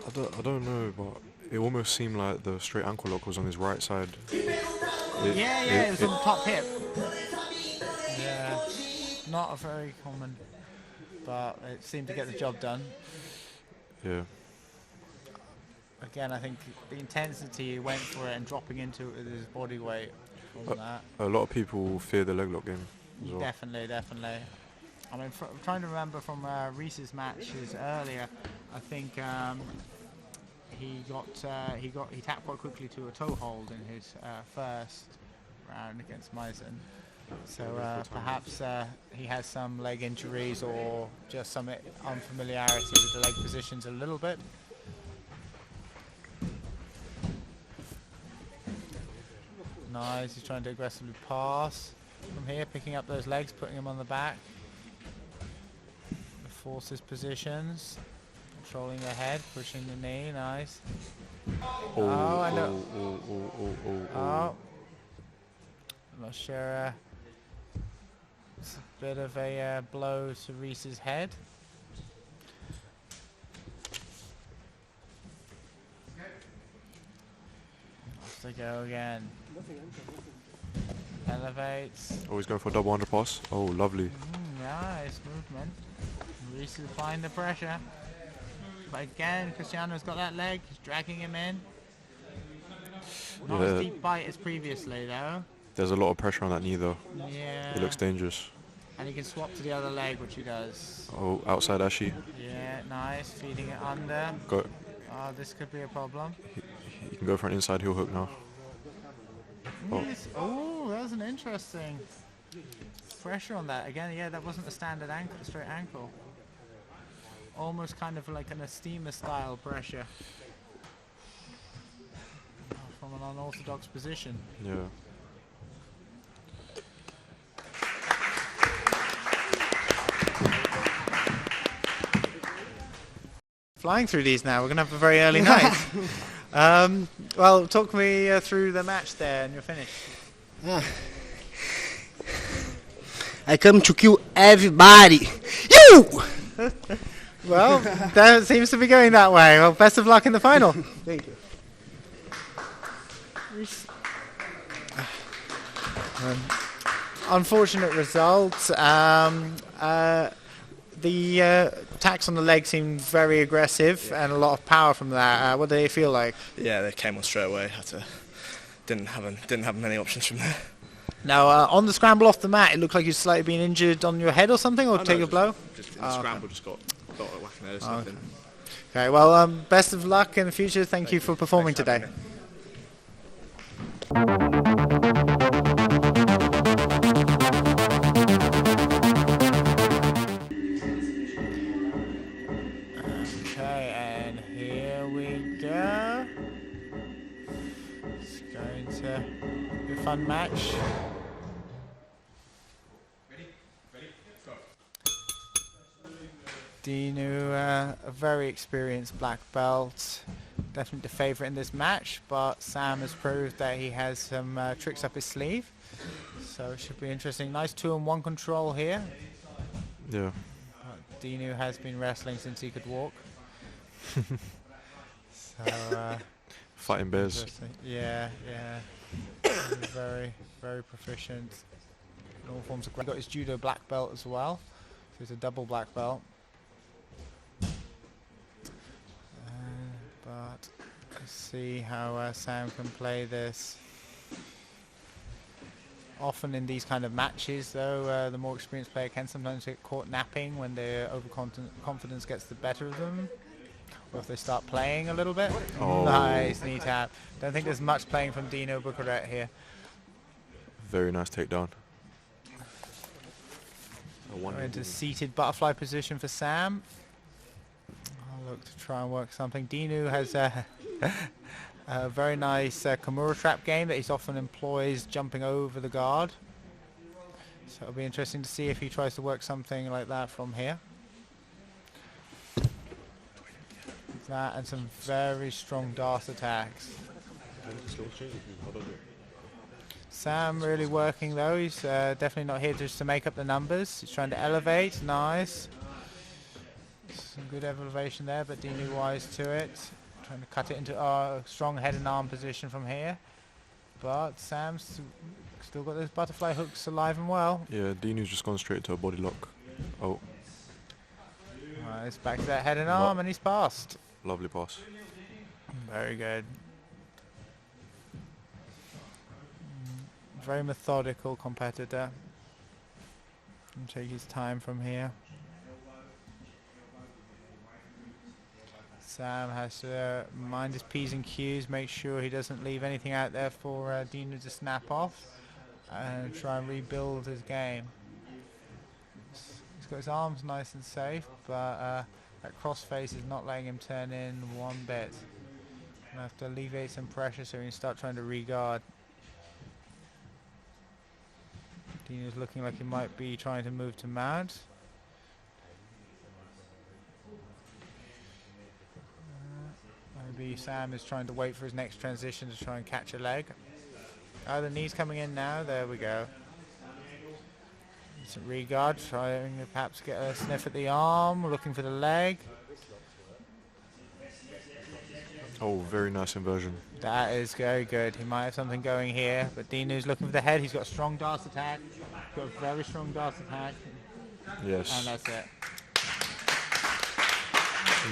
I don't know, but it almost seemed like the straight ankle lock was on his right side. It was on the top hip. Yeah, not a very common, but it seemed to get the job done. Yeah. Again, I think the intensity he went for it and dropping into it with his body weight from that. A lot of people fear the leg lock game as well. Definitely. I mean, I'm trying to remember from Reese's matches earlier. I think he tapped quite quickly to a toe hold in his first round against Meisen. So perhaps he has some leg injuries or just some unfamiliarity with the leg positions a little bit. Nice, he's trying to aggressively pass from here, picking up those legs, putting them on the back. Forces positions, controlling the head, pushing the knee, nice. Oh, I know. Oh. I'm not sure. It's a bit of a blow to Reese's head. Off they go again. Elevates. Oh, he's going for a double underpass. Oh, lovely. Nice movement. Reese is applying the pressure. But again, Cristiano's got that leg. He's dragging him in. Not as deep bite as previously, though. There's a lot of pressure on that knee, though. Yeah. It looks dangerous. And he can swap to the other leg, which he does. Oh, outside Ashi. Yeah, nice. Feeding it under. Go. Oh, this could be a problem. He can go for an inside heel hook now. Oh, that was an interesting pressure on that. Again, yeah, that wasn't a standard ankle, straight ankle. Almost kind of like an Estima style pressure. From an unorthodox position. Yeah. Flying through these now. We're going to have a very early night. Well, talk me through the match there and your finish. I come to kill everybody. You! Well, that seems to be going that way. Well, best of luck in the final. Thank you. Unfortunate result. The attacks on the leg seemed very aggressive and a lot of power from that. What did it feel like? Yeah, they came on straight away. Didn't have many options from there. Now, on the scramble off the mat, it looked like you'd slightly been injured on your head or something, or take a blow? Just in the scramble, just got a whack in the head or something. Okay, well, best of luck in the future. Thank you for performing today. Okay, and here we go. It's going to be a fun match. Dinu, a very experienced black belt, definitely the favourite in this match, but Sam has proved that he has some tricks up his sleeve, so it should be interesting. Nice 2-on-1 control here. Yeah. Dinu has been wrestling since he could walk. So, fighting bears. Yeah. He's very, very proficient in all forms of grappling. Got his judo black belt as well, so he's a double black belt. But let's see how Sam can play this. Often in these kind of matches, though, the more experienced player can sometimes get caught napping when their overconfidence gets the better of them, or if they start playing a little bit. Oh. Nice knee tap. Don't think there's much playing from Dino Bucaret here. Very nice takedown. Into seated butterfly position for Sam. I'll look to try and work something. Dinu has a very nice Kimura trap game that he often employs jumping over the guard. So it'll be interesting to see if he tries to work something like that from here. That and some very strong dart attacks. Sam really working though. He's definitely not here just to make up the numbers. He's trying to elevate. Nice. Some good elevation there, but Dinu wise to it. Trying to cut it into a strong head and arm position from here. But Sam's still got those butterfly hooks alive and well. Yeah, Dinu's just gone straight to a body lock. Oh. Right, it's back to that head and arm, and he's passed. Lovely pass. Very good. Very methodical competitor. And take his time from here. Sam has to mind his P's and Q's, make sure he doesn't leave anything out there for Dinu to snap off, and try and rebuild his game. He's got his arms nice and safe, but that crossface is not letting him turn in one bit. Gonna have to alleviate some pressure so he can start trying to re-guard. Dinu's looking like he might be trying to move to mount. Maybe Sam is trying to wait for his next transition to try and catch a leg. Oh, the knee's coming in now. There we go. Decent re-guard, trying to perhaps get a sniff at the arm, looking for the leg. Oh, very nice inversion. That is very good. He might have something going here, but Dinu's looking for the head. He's got a strong dart attack. He's got a very strong dart attack. Yes. And that's it.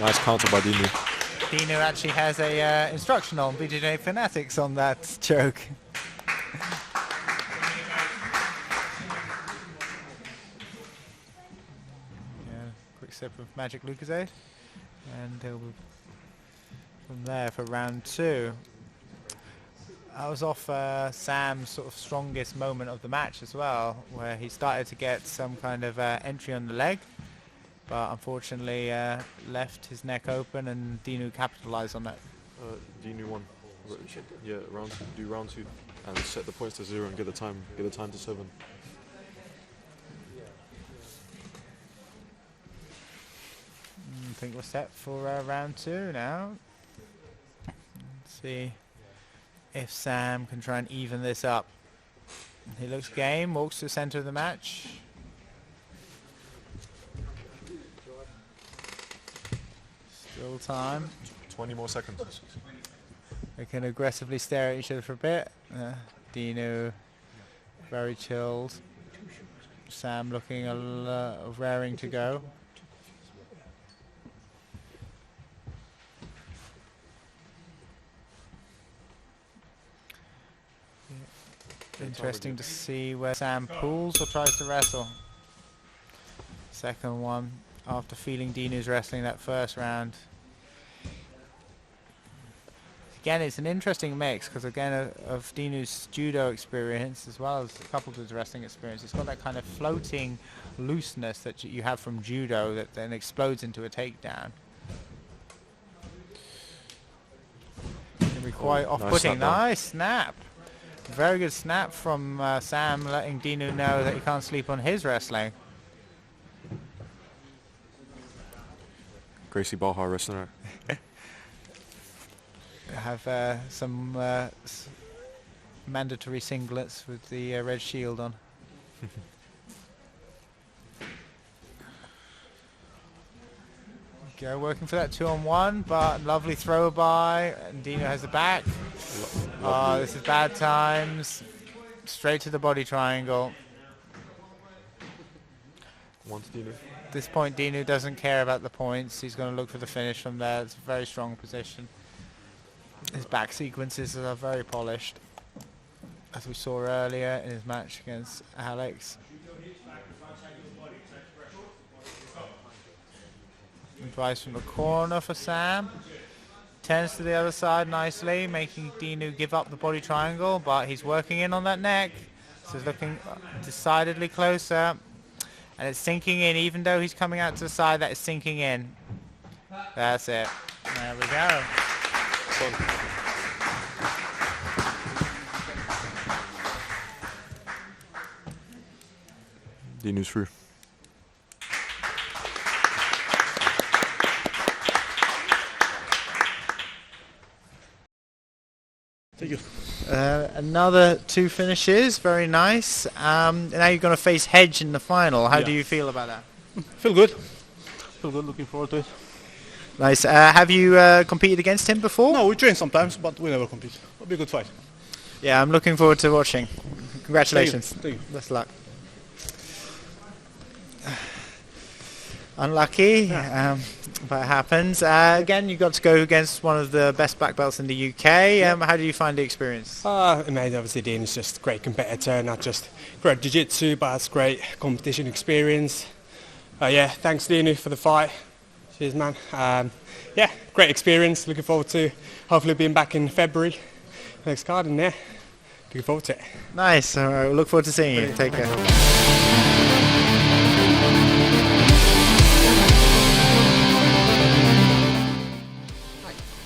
Nice counter by Dinu. Dinu actually has a instructional on BJJ Fanatics on that joke. Quick sip of Magic Lucozade, and he'll be from there for round 2. That was off Sam's sort of strongest moment of the match as well, where he started to get some kind of entry on the leg, but unfortunately left his neck open, and Dinu capitalized on that. Dinu won. Yeah, do round 2 and set the points to 0 and get the time to 7. I think we're set for round 2 now. Let's see if Sam can try and even this up. He looks game, walks to the center of the match. Still time. 20 more seconds. They can aggressively stare at each other for a bit. Dinu very chilled. Sam looking raring to go. Interesting to see where Sam pulls or tries to wrestle. Second one after feeling Dinu's wrestling that first round. Again, it's an interesting mix because again of Dinu's judo experience as well as coupled with his wrestling experience. It's got that kind of floating looseness that you have from judo that then explodes into a takedown. Can be quite off-putting. Nice snap. Very good snap from Sam, letting Dinu know that he can't sleep on his wrestling. Gracie Barha wrestler. Have some mandatory singlets with the red shield on. Go working for that 2-on-1, but lovely throw by, and Dino has the back. Oh, this is bad times. Straight to the body triangle. At this point, Dino doesn't care about the points. He's going to look for the finish from there. It's a very strong position. His back sequences are very polished, as we saw earlier in his match against Alex. Advice from the corner for Sam. Turns to the other side nicely, making Dinu give up the body triangle, but he's working in on that neck. So he's looking decidedly closer. And it's sinking in, even though he's coming out to the side, that is sinking in. That's it. There we go. Dinu's through. Thank you. Another 2 finishes, very nice. Now you're going to face Hedge in the final. How do you feel about that? Feel good. Feel good, looking forward to it. Nice. Have you competed against him before? No, we train sometimes, but we never compete. It'll be a good fight. Yeah, I'm looking forward to watching. Congratulations. Thank you. Best luck. Unlucky, but it happens. Again, you got to go against one of the best black belts in the UK. How do you find the experience? Amazing. Obviously, Dean is just a great competitor, not just great jiu-jitsu, but it's great competition experience. Yeah, thanks Dinu for the fight. Cheers, man. Yeah, great experience. Looking forward to hopefully being back in February next card, and yeah, looking forward to it. Nice. All right, we'll look forward to seeing you. Take care.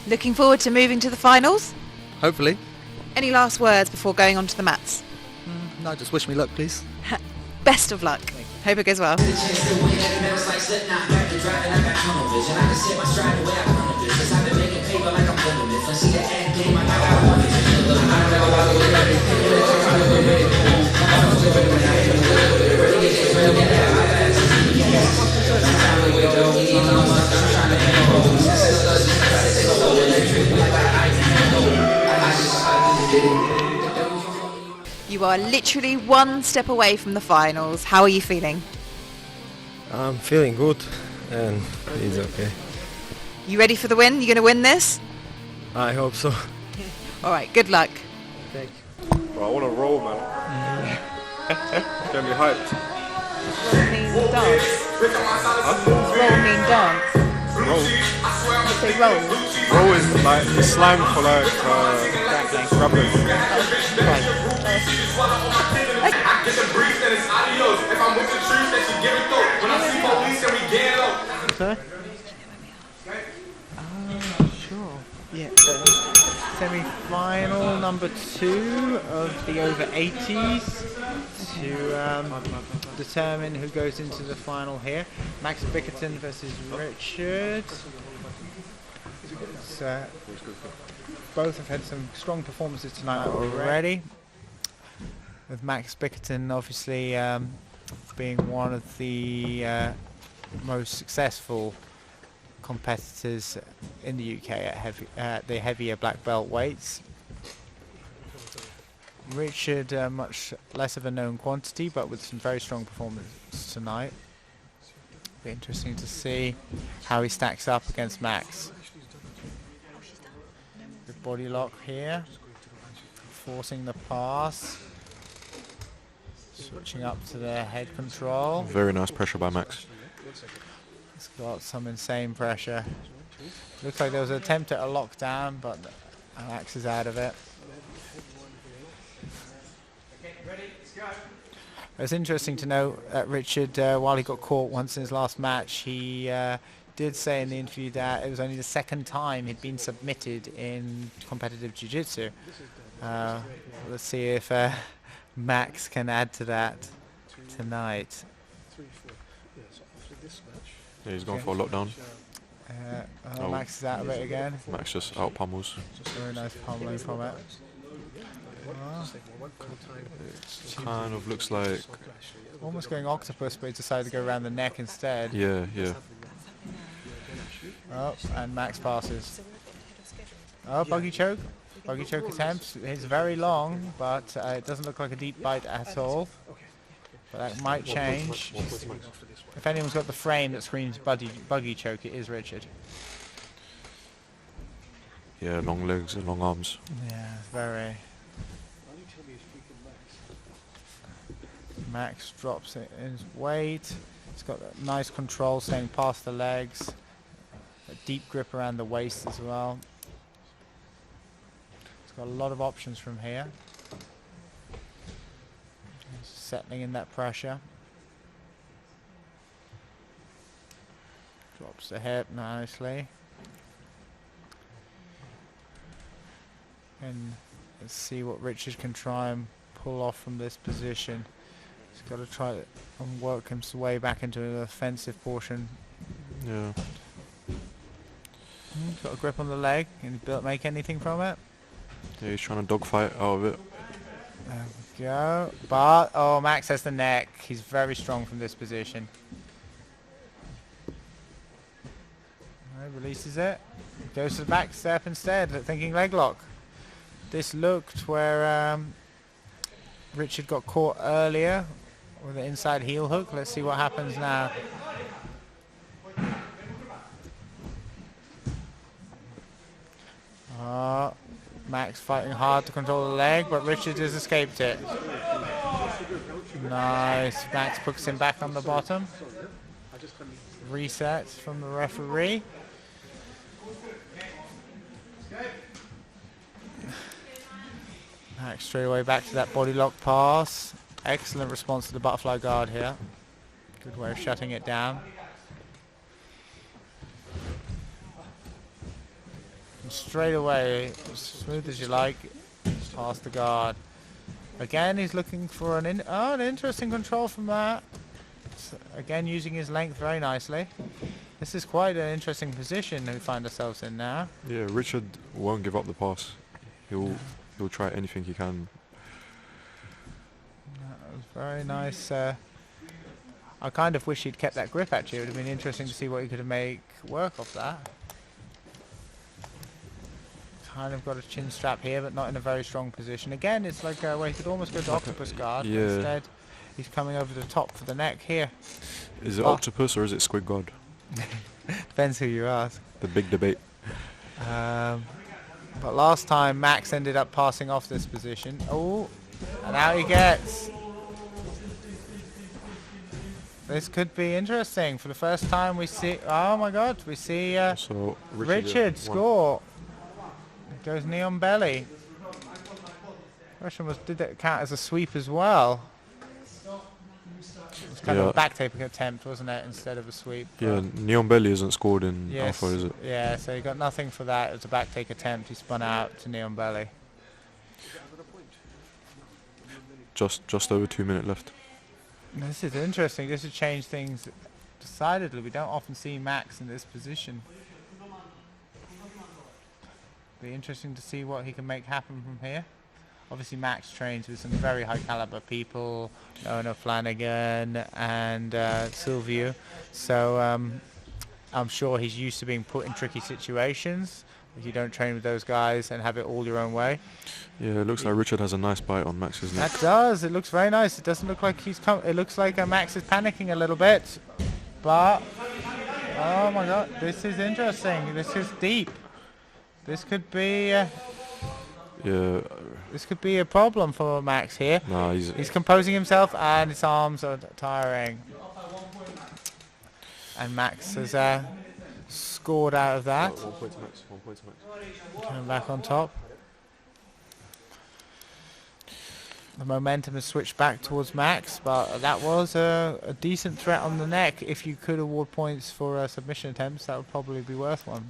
Looking forward to moving to the finals? Hopefully. Any last words before going onto the mats? No, just wish me luck, please. Best of luck. Hope it goes well. You are literally 1 step away from the finals. How are you feeling? I'm feeling good and it's okay. You ready for the win? You going to win this? I hope so. All right, good luck. Thank you. Bro, I want to roll, man. It's going to be hyped. Roll mean dance. Roll mean dance. Roll? You say roll? Roll is like the slang for like grappling. Okay. Sure. Yeah. Semi-final number 2 of the over 80s to determine who goes into the final here. Max Bickerton versus Richard. So, both have had some strong performances tonight already. With Max Bickerton obviously being one of the most successful competitors in the UK at the heavier black belt weights. Richard, much less of a known quantity, but with some very strong performance tonight. Be interesting to see how he stacks up against Max. Good body lock here, forcing the pass, switching up to the head control. Very nice pressure by Max. It's got some insane pressure. Looks like there was an attempt at a lockdown, but Max is out of it. It's interesting to note that Richard, while he got caught once in his last match, he did say in the interview that it was only the second time he'd been submitted in competitive jiu-jitsu. Let's see if Max can add to that tonight. Yeah, he's going for a lockdown. Max is out of it again. Max just out pummels. Very nice pummeling from it. It kind of looks like... Almost going octopus, but he decided to go around the neck instead. Yeah, yeah. Oh, and Max passes. Oh, buggy choke. Buggy choke attempt. It's very long, but it doesn't look like a deep bite at all. But that might change. If anyone's got the frame that screams buggy choke, it is Richard. Yeah, long legs and long arms. Yeah, very. Max drops it in his weight. It's got a nice control staying past the legs. A deep grip around the waist as well. It's got a lot of options from here. Settling in that pressure. Drops the hip nicely. And let's see what Richard can try and pull off from this position. He's got to try and work his way back into an offensive portion. Yeah. Got a grip on the leg. Can he make anything from it? Yeah, he's trying to dogfight out of it. There we go. But, oh, Max has the neck. He's very strong from this position. Releases it. Goes to the back step instead, thinking leg lock. This looked where Richard got caught earlier with an inside heel hook. Let's see what happens now. Max fighting hard to control the leg, but Richard has escaped it. Nice. Max puts him back on the bottom. Reset from the referee. Max straight away back to that body lock pass. Excellent response to the butterfly guard here. Good way of shutting it down. And straight away, as smooth as you like, past the guard. Again, he's looking for an interesting control from that. Again, using his length very nicely. This is quite an interesting position we find ourselves in now. Yeah, Richard won't give up the pass. He'll try anything he can. That was very nice. I kind of wish he'd kept that grip actually. It would have been interesting to see what he could have made work of that. Kind of got a chin strap here, but not in a very strong position. Again, it's like where he could almost go to octopus guard. Yeah. Instead, he's coming over the top for the neck here. Is it octopus or is it squid guard? Depends who you ask. The big debate. But last time Max ended up passing off this position. Oh, and out he gets. This could be interesting. For the first time we see, oh my god, we see so Richard score. It goes knee on belly. Question was, did that count as a sweep as well? It's kind of a back tape attempt, wasn't it, instead of a sweep? Yeah, knee on belly isn't scored in Alpha, is it? Yeah, so he got nothing for that. It was a back take attempt. He spun out to knee on belly. Just over 2 minutes left. This is interesting. This would change things decidedly. We don't often see Max in this position. Be interesting to see what he can make happen from here. Obviously, Max trains with some very high caliber people, Noah Flanagan and Silvio. So I'm sure he's used to being put in tricky situations. You don't train with those guys and have it all your own way. Yeah, it looks like Richard has a nice bite on Max's neck. That does. It looks very nice. It doesn't look like it looks like Max is panicking a little bit. But, oh my God, this is interesting. This is deep. This could be... Yeah. This could be a problem for Max here. Nah, he's composing himself and his arms are tiring. And Max has scored out of that. 1 point to Max. 1 point to Max. Coming back on top. The momentum has switched back towards Max, but that was a decent threat on the neck. If you could award points for submission attempts, that would probably be worth one.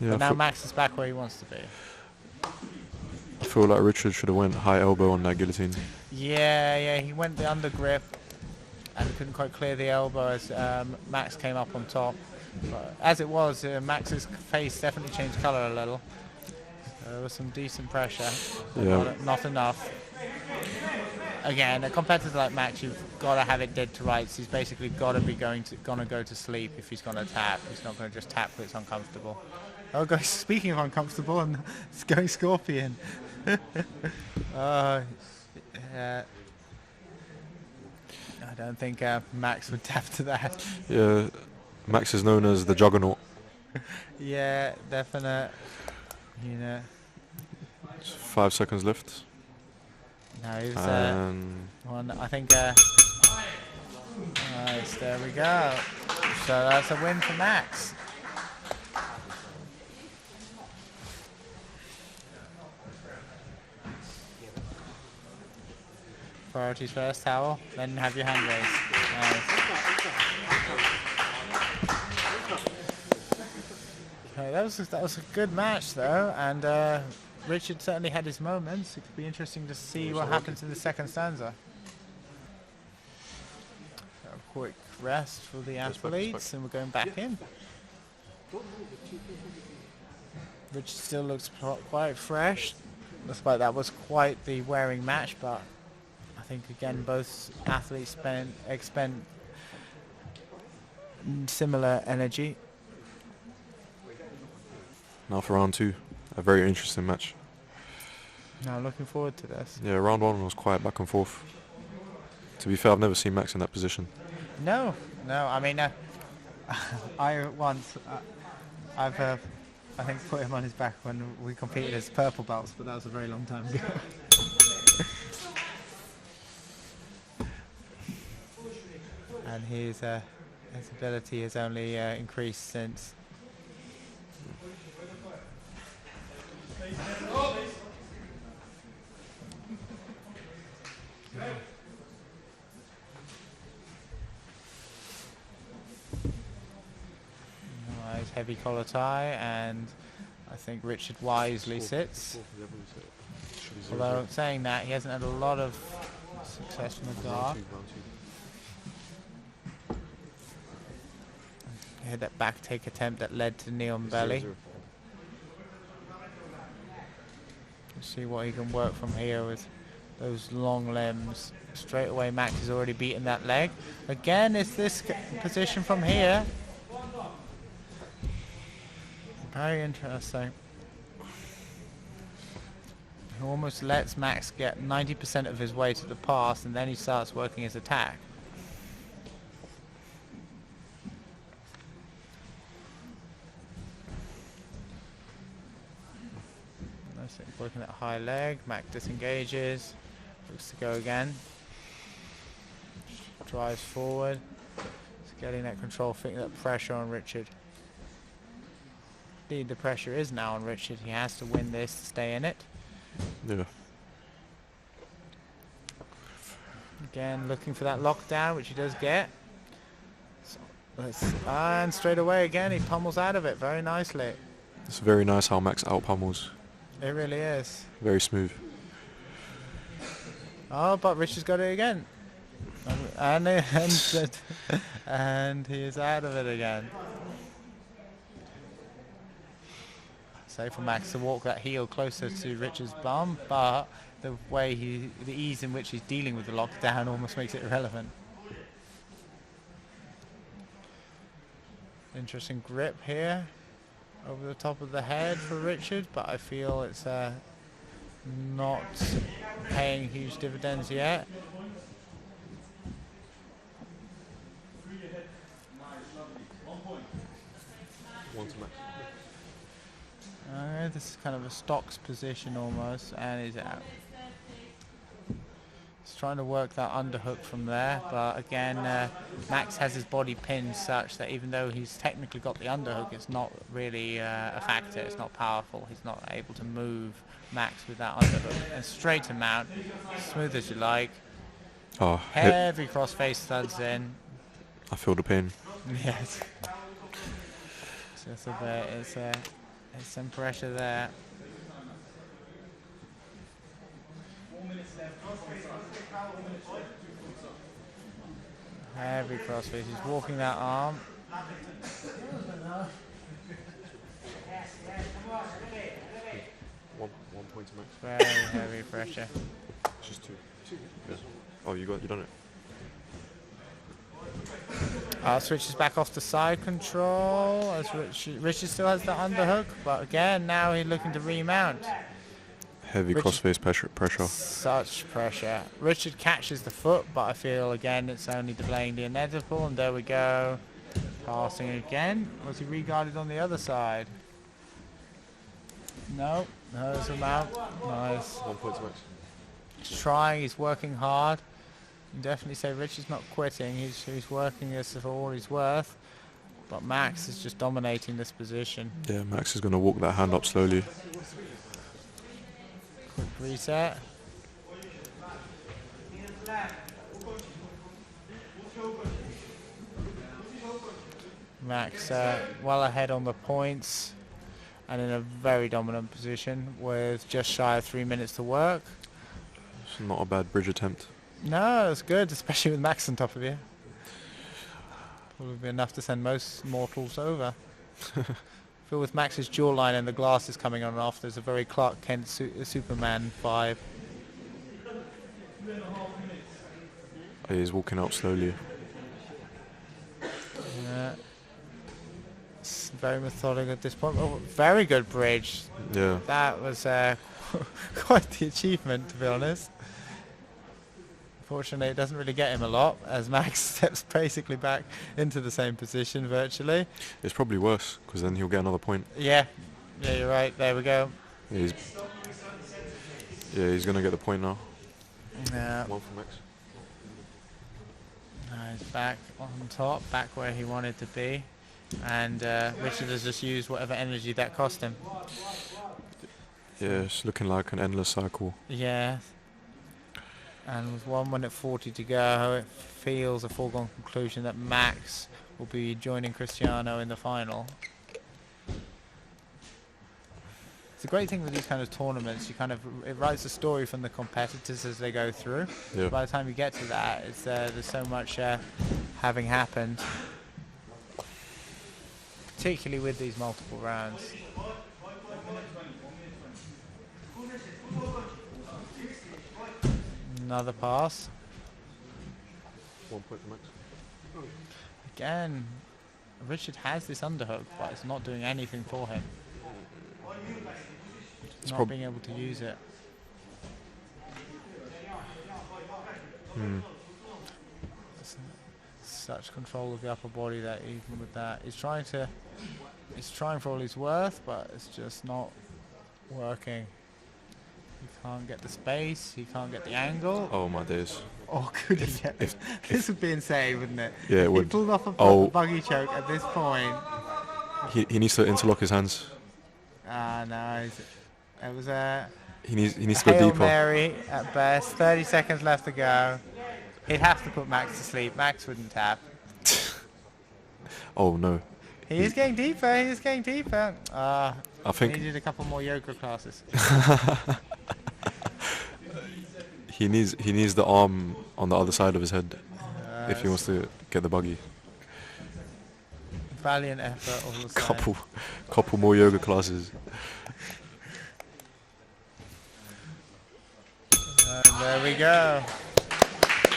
Yeah, but now Max is back where he wants to be. I feel like Richard should have went high elbow on that guillotine. Yeah, he went the under grip and couldn't quite clear the elbow as Max came up on top. But as it was, Max's face definitely changed colour a little. There was some decent pressure, but not enough. Again, a competitor like Max, you've got to have it dead to rights. He's basically got to be gonna go to sleep if he's gonna tap. He's not gonna just tap when it's uncomfortable. Oh, guys, speaking of uncomfortable, and it's going Scorpion. Yeah. I don't think Max would tap to that. Yeah, Max is known as the Juggernaut. Yeah, definite. You know. 5 seconds left. No, he's one. I think. Nice. There we go. So that's a win for Max. Priorities first, towel, then have your hand raised. Nice. Okay, that was a good match though, and Richard certainly had his moments. It could be interesting to see what happens in the second stanza. A quick rest for the athletes, and we're going back in. Richard still looks quite fresh, despite that was quite the wearing match, but I think again both athletes expend similar energy. Now for round 2, a very interesting match. Now looking forward to this. Yeah, round 1 was quite back and forth. To be fair, I've never seen Max in that position. No, I mean, I've I think put him on his back when we competed as purple belts, but that was a very long time ago. And his ability has only increased since. Nice heavy collar tie, and I think Richard wisely sits. Although saying that, he hasn't had a lot of success from the guard. He had that back take attempt that led to knee on belly. Let's see what he can work from here with those long limbs. Straight away Max has already beaten that leg. Again, it's this position from here. Very interesting. He almost lets Max get 90% of his way to the pass, and then he starts working his attack. Working that high leg, Max disengages, looks to go again, drives forward, it's getting that control, thinking that pressure on Richard. Indeed, the pressure is now on Richard. He has to win this to stay in it. Yeah. Again, looking for that lockdown, which he does get. So, and straight away again, he pummels out of it very nicely. It's very nice how Max out-pummels. It really is. Very smooth. Oh, but Richard's got it again. And he is out of it again. So for Max to walk that heel closer to Richard's bum, but the ease in which he's dealing with the lockdown almost makes it irrelevant. Interesting grip here. over the top of the head for Richard, but I feel it's not paying huge dividends yet. This is kind of a stocks position almost, and he's out. He's trying to work that underhook from there, but again, Max has his body pinned such that even though he's technically got the underhook, it's not really a factor. It's not powerful. He's not able to move Max with that underhook. And straight to mount, smooth as you like. Oh, heavy crossface studs in. I feel the pain. Yes. Just a bit. There's some pressure there. Heavy crossface. He's walking that arm. 1 point to max. Very heavy pressure. Just 2. Yeah. Oh, you done it. Switches back off to side control as Richard still has the underhook, but again now he's looking to remount. Heavy crossface pressure. Such pressure. Richard catches the foot, but I feel again it's only delaying the inevitable, and there we go. Passing again. Was he re-guarded on the other side? No, there's a mount. Nice. 1 point to max. He's trying, he's working hard. Definitely say Richard's not quitting. He's working this for all he's worth, but Max is just dominating this position. Yeah, Max is going to walk that hand up slowly. Quick reset. Max well ahead on the points and in a very dominant position with just shy of 3 minutes to work. It's not a bad bridge attempt. No, it's good, especially with Max on top of you. Probably be enough to send most mortals over. I feel with Max's jawline and the glasses coming on and off, there's a very Clark Kent Superman vibe. He's walking up slowly. Yeah. It's very methodical at this point. Oh, very good bridge. Yeah. That was quite the achievement, to be honest. Unfortunately, it doesn't really get him a lot, as Max steps basically back into the same position virtually. It's probably worse, because then he'll get another point. Yeah, you're right. There we go. Yeah, he's going to get the point now. Yeah. 1 for Max. He's back on top, back where he wanted to be. And Richard has just used whatever energy that cost him. Yeah, it's looking like an endless cycle. Yeah. And with 1 minute 40 to go, it feels a foregone conclusion that Max will be joining Cristiano in the final. It's a great thing with these kind of tournaments. It writes a story from the competitors as they go through. Yeah. By the time you get to that, there's so much having happened, particularly with these multiple rounds. Another pass. 1 point for Max. Again, Richard has this underhook, but it's not doing anything for him. It's not being able to use it. Such control of the upper body that even with that, he's trying for all he's worth, but it's just not working. He can't get the space, he can't get the angle. Oh my days. Oh, could he get this? This would be insane, wouldn't it? Yeah, it would. He pulled off a buggy choke at this point. He needs to interlock his hands. No, it was a... He needs to go Hail deeper. Mary at best, 30 seconds left to go. He'd have to put Max to sleep. Max wouldn't tap. Oh no. He is getting deeper, he is getting deeper. I think he needed a couple more yoga classes. he needs the arm on the other side of his head if he wants to get the buggy. Valiant effort all the same. Couple more yoga classes. And there we go.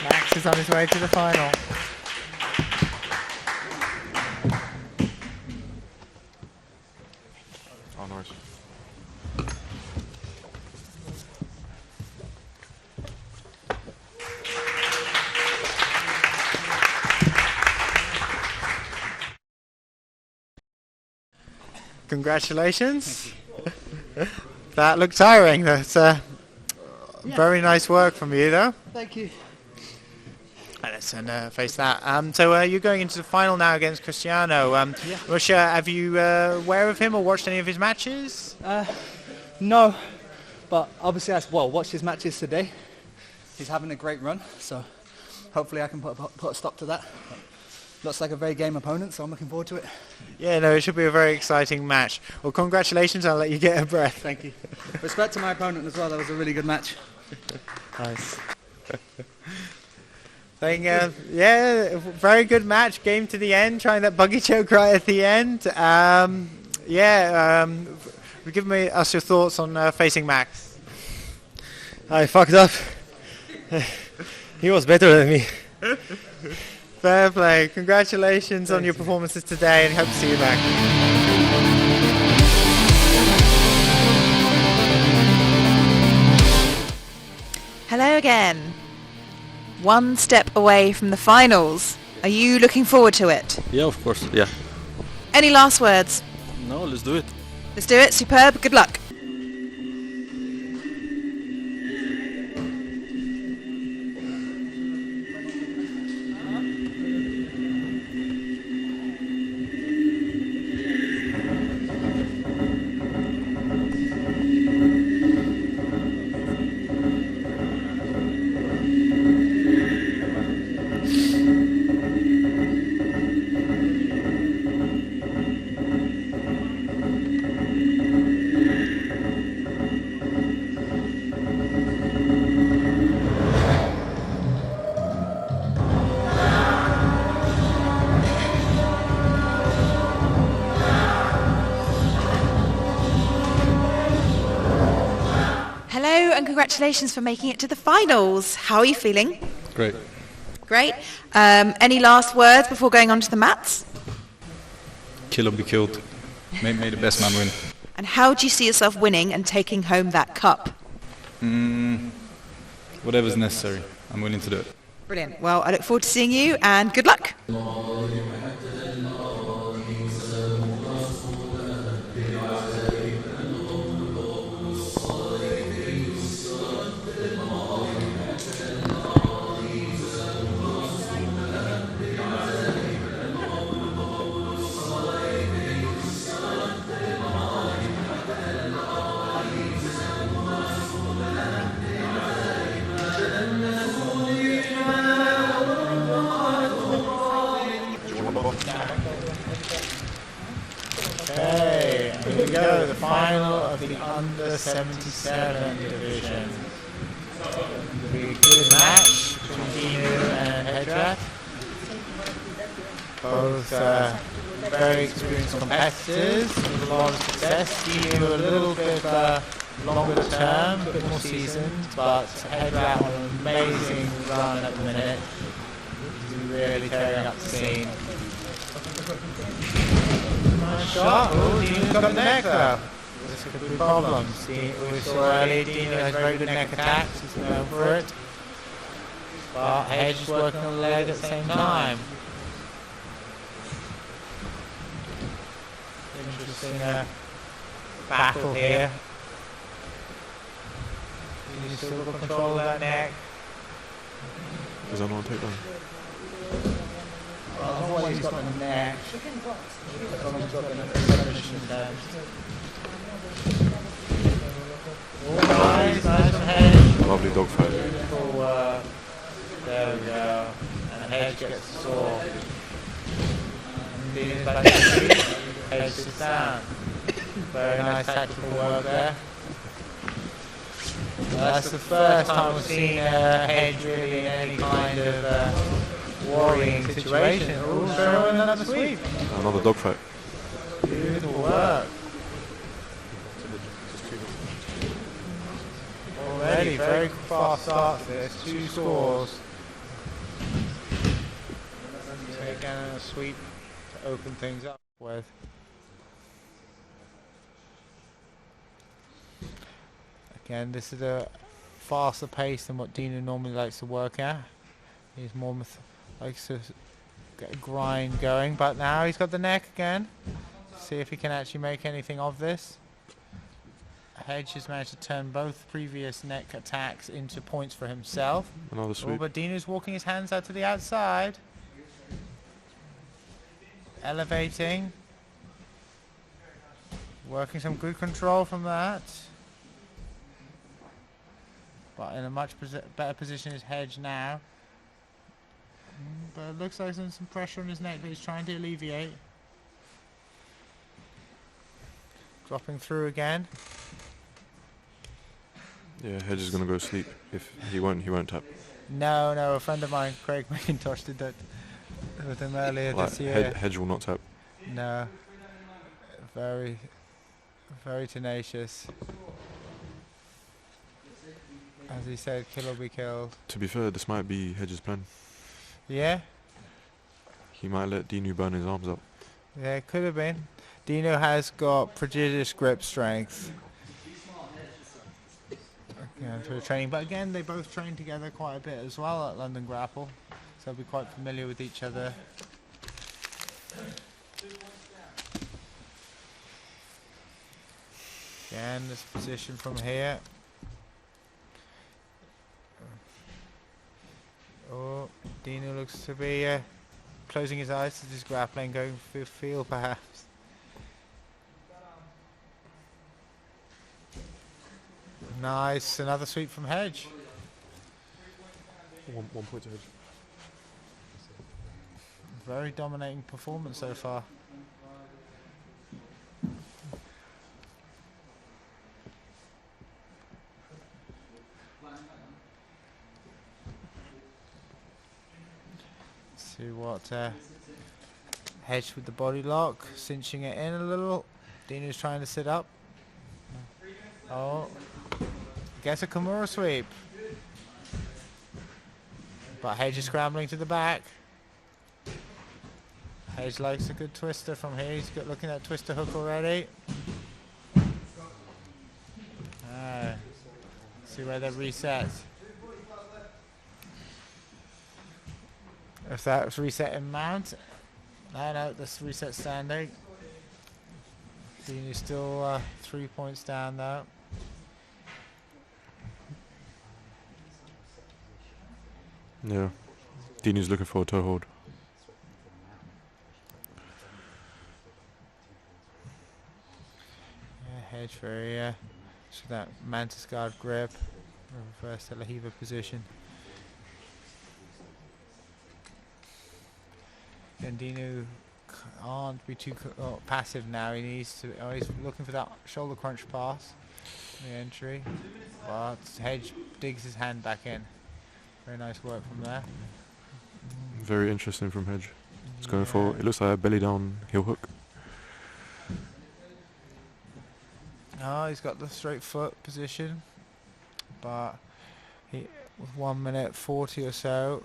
Max is on his way to the final. Congratulations. That looked tiring. That's very nice work from you, though. Thank you. Let's face that. So you're going into the final now against Cristiano. Russia, have you aware of him or watched any of his matches? No, but obviously I watched his matches today. He's having a great run, so hopefully I can put a stop to that. Looks like a very game opponent, so I'm looking forward to it. Yeah, no, it should be a very exciting match. Well, congratulations. I'll let you get a breath. Thank you. Respect to my opponent as well. That was a really good match. Nice. Yeah, very good match. Game to the end. Trying that buggy choke right at the end. Give us your thoughts on facing Max. I fucked up. He was better than me. Fair play. Congratulations on your performances today, and hope to see you back. Hello again. One step away from the finals. Are you looking forward to it? Yeah, of course. Yeah. Any last words? No, let's do it. Let's do it. Superb. Good luck. Congratulations for making it to the finals. How are you feeling? Great. Great. Any last words before going on to the mats? Kill or be killed. May the best man win. And how do you see yourself winning and taking home that cup? Whatever's necessary. I'm willing to do it. Brilliant. Well, I look forward to seeing you and good luck. Okay, here we go, the final of the under 77 division. It'll be a good match between Dinu and Hedrat. Both very experienced competitors with a lot of success. Dinu a little bit longer term, a bit more seasoned, but Hedrat on an amazing run at the minute. He's really tearing up the scene. Nice shot. Oh, Dino's got the neck though. This could be problems. We saw earlier Dino has very good neck attacks. He's going for it. But Hedge is working on the leg at the same time. Interesting battle here. He's still got control of that neck. Is that not a takedown? I don't know what he's got in the neck. Nice from Hedge. Lovely dogfight. Beautiful work. There we go. And Hedge gets sore. Dean's back to the feet. Hedge sits down. Very nice tactical work there. That's the first time we've seen Hedge really in any kind of worrying situation. Oh, throwing another sweep. Another dogfight. Beautiful work. Already very fast start this. 2 scores. Take down a sweep to open things up with. Again, this is a faster pace than what Dino normally likes to work at. He's more likes to get a grind going, but now he's got the neck again. See if he can actually make anything of this. Hedge has managed to turn both previous neck attacks into points for himself. Another sweep. But Dinu's walking his hands out to the outside. Elevating. Working some good control from that. But in a much better position is Hedge now. But it looks like there's some pressure on his neck that he's trying to alleviate. Dropping through again. Yeah, Hedge is going to go sleep. If he won't tap. No, a friend of mine, Craig McIntosh, did that with him earlier this year. Hedge will not tap. No. Very, very tenacious. As he said, kill or be killed. To be fair, this might be Hedge's plan. Yeah? He might let Dinu burn his arms up. Yeah, it could have been. Dinu has got prodigious grip strength. Through training, but again, they both train together quite a bit as well at London Grapple, so they'll be quite familiar with each other. Again, this position from here. Oh, Dinu looks to be closing his eyes as he's grappling, going for feel perhaps. Nice, another sweep from Hedge. One point to Hedge. Very dominating performance so far. See what Hedge with the body lock, cinching it in a little. Dinu's trying to sit up. Oh, gets a Kimura sweep. But Hedge is scrambling to the back. Hedge likes a good twister from here. He's looking at twister hook already. See where that resets. If that's reset in mount. No, this reset standing. Dinu's still 3 points down though. Yeah, Dinu's looking for a toe hold. Yeah, Hedge very so that mantis guard grip, reverse the Lahiva position. And Dinu can't be too passive now. He needs to. Oh, he's looking for that shoulder crunch pass. The entry, but Hedge digs his hand back in. Very nice work from there. Very interesting from Hedge. He's going for, it looks like a belly down heel hook. Oh, he's got the straight foot position, but with 1 minute 40 or so,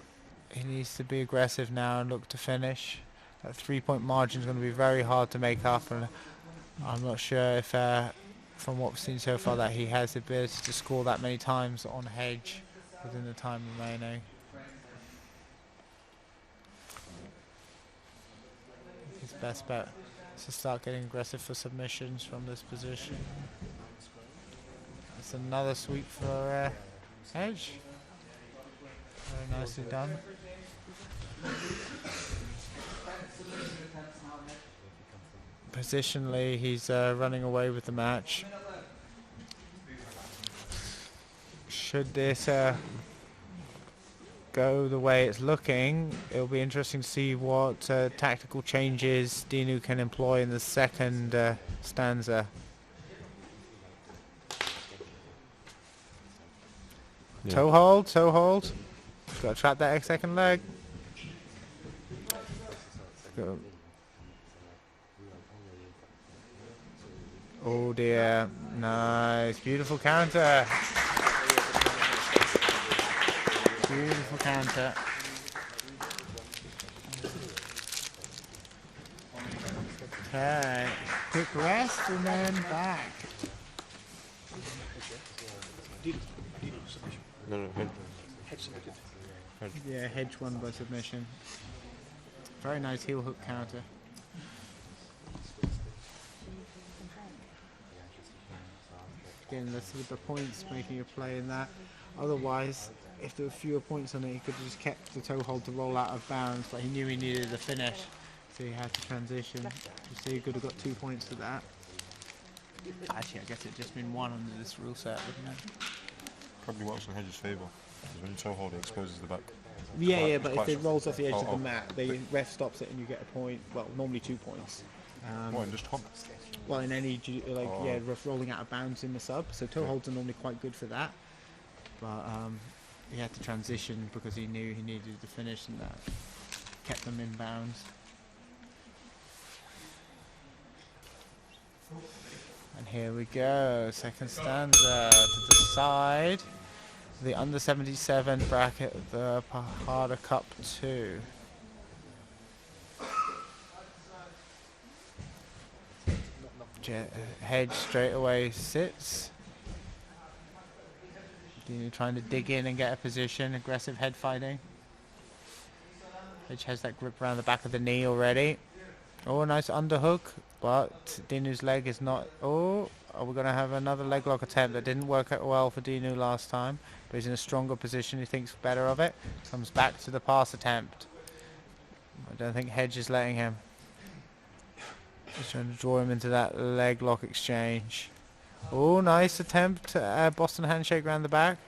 he needs to be aggressive now and look to finish. That 3 point margin is going to be very hard to make up, and I'm not sure if, from what we've seen so far, that he has the ability to score that many times on Hedge within the time remaining. His best bet is to start getting aggressive for submissions from this position. That's another sweep for Hedge. Very nicely done. Positionally, he's running away with the match. Should this go the way it's looking, it'll be interesting to see what tactical changes Dinu can employ in the second stanza. Yeah. Toe hold. Got to trap that second leg. Go. Oh dear, nice, beautiful counter. Beautiful counter. Okay, quick rest and then back. No, Hedge. Yeah, Hedge won by submission. Very nice heel hook counter. Again, that's with the points making a play in that. Otherwise, if there were fewer points on it, he could have just kept the toe hold to roll out of bounds, but he knew he needed the finish, so he had to transition. So he could have got 2 points for that. Actually, I guess it'd just been 1 under this rule set, wouldn't it? Probably works in Hedges' favour, because when you toe hold, it exposes the back. Yeah, but if it rolls off the edge of the mat, the ref stops it and you get a point. Well, normally 2 points. In just hop? Well, in any ref rolling out of bounds in the sub. So toe holds are normally quite good for that. But he had to transition because he knew he needed to finish, and that kept them in bounds. And here we go, second stanza to decide the under 77 bracket of the Porrada Cup 2. Hedge straight away sits. Dinu trying to dig in and get a position, aggressive head fighting. Hedge has that grip around the back of the knee already. Oh, nice underhook, but Dinu's leg is not... Oh, are we going to have another leg lock attempt? That didn't work out well for Dinu last time, but he's in a stronger position. He thinks better of it. Comes back to the pass attempt. I don't think Hedge is letting him. He's trying to draw him into that leg lock exchange. Oh, nice attempt. Boston handshake around the back.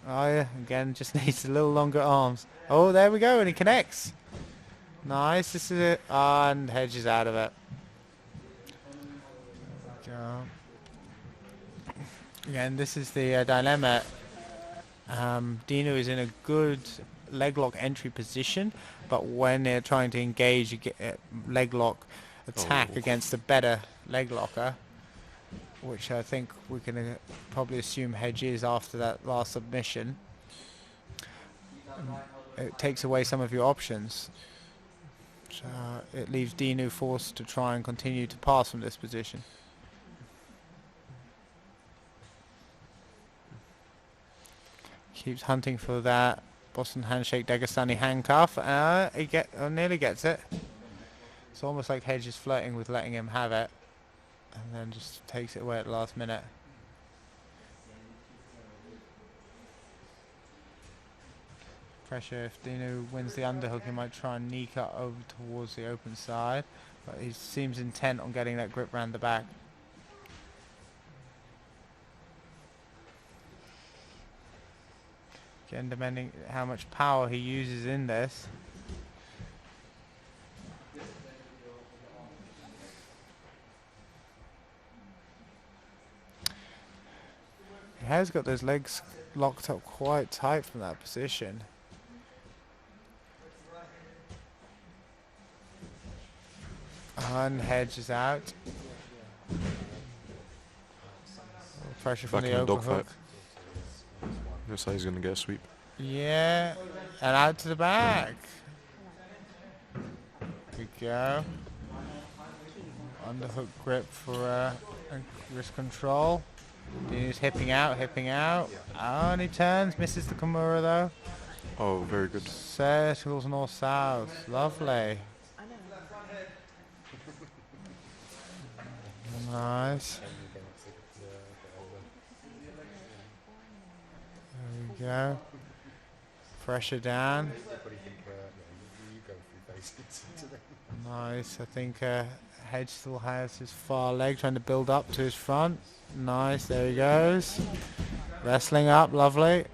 Oh, yeah. Again, just needs a little longer arms. Oh, there we go, and he connects. Nice, this is it. And Hedge is out of it. Again, this is the dilemma. Dinu is in a good leg lock entry position, but when they're trying to engage a leg lock attack against a better leg locker, which I think we can probably assume Hedge is after that last submission, it takes away some of your options. So it leaves Dinu forced to try and continue to pass from this position. Keeps hunting for that Boston handshake Dagestani handcuff. He nearly gets it. It's almost like Hedge is flirting with letting him have it, and then just takes it away at the last minute. Pressure. If Dinu wins the underhook, he might try and knee cut over towards the open side, but he seems intent on getting that grip around the back. Again, depending how much power he uses in this. He has got those legs locked up quite tight from that position. And Hedge is out. Pressure from the overhook. Looks like he's going to get a sweep. Yeah, and out to the back. There we go. Underhook grip for wrist control. He's hipping out. Oh, and he turns, misses the Kimura though. Oh, very good. Circles north-south. Lovely. Nice. There we go. Pressure down. Nice. I think Hedge still has his far leg trying to build up to his front. Nice. There he goes. Wrestling up. Lovely.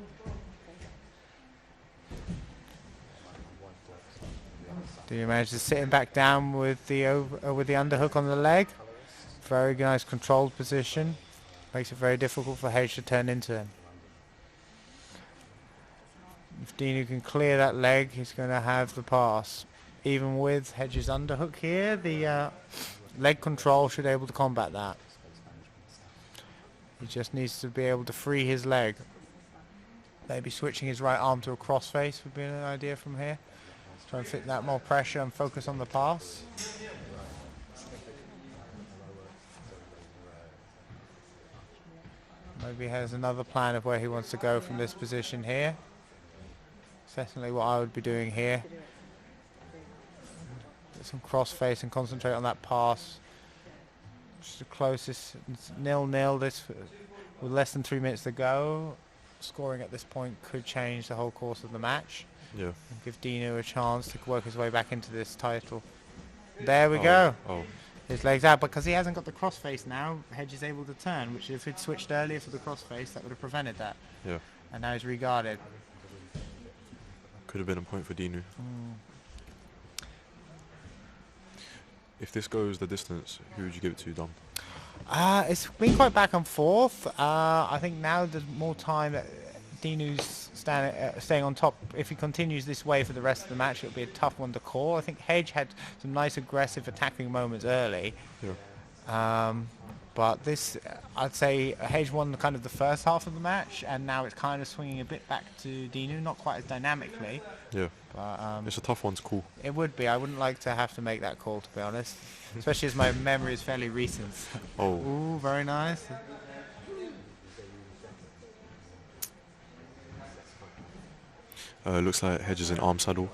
Do you manage to sit him back down with the underhook on the leg? Very nice controlled position. Makes it very difficult for Hedge to turn into him. If Dinu can clear that leg, he's going to have the pass. Even with Hedge's underhook here, the leg control should be able to combat that. He just needs to be able to free his leg. Maybe switching his right arm to a crossface would be an idea from here. Try and fit that more pressure and focus on the pass. Maybe he has another plan of where he wants to go from this position here. That's definitely what I would be doing here. Get some crossface and concentrate on that pass. It's the closest. It's 0-0. This with less than 3 minutes to go. Scoring at this point could change the whole course of the match. Yeah. And give Dino a chance to work his way back into this title. There we go. Oh. His legs out, because he hasn't got the crossface now. Hedge is able to turn, which if he'd switched earlier for the crossface, that would have prevented that. Yeah. And now he's regarded. Could have been a point for Dinu. If this goes the distance, who would you give it to, Dom? It's been quite back and forth. I think now there's more time that Dinu's staying on top. If he continues this way for the rest of the match, it'll be a tough one to call. I think Hedge had some nice aggressive attacking moments early. Yeah. But this, I'd say Hedge won kind of the first half of the match, and now it's kind of swinging a bit back to Dinu, not quite as dynamically. Yeah. But, it's a tough one to call. It would be. I wouldn't like to have to make that call, to be honest. Especially as my memory is fairly recent. Oh. Ooh, very nice. Looks like Hedge is in arm saddle.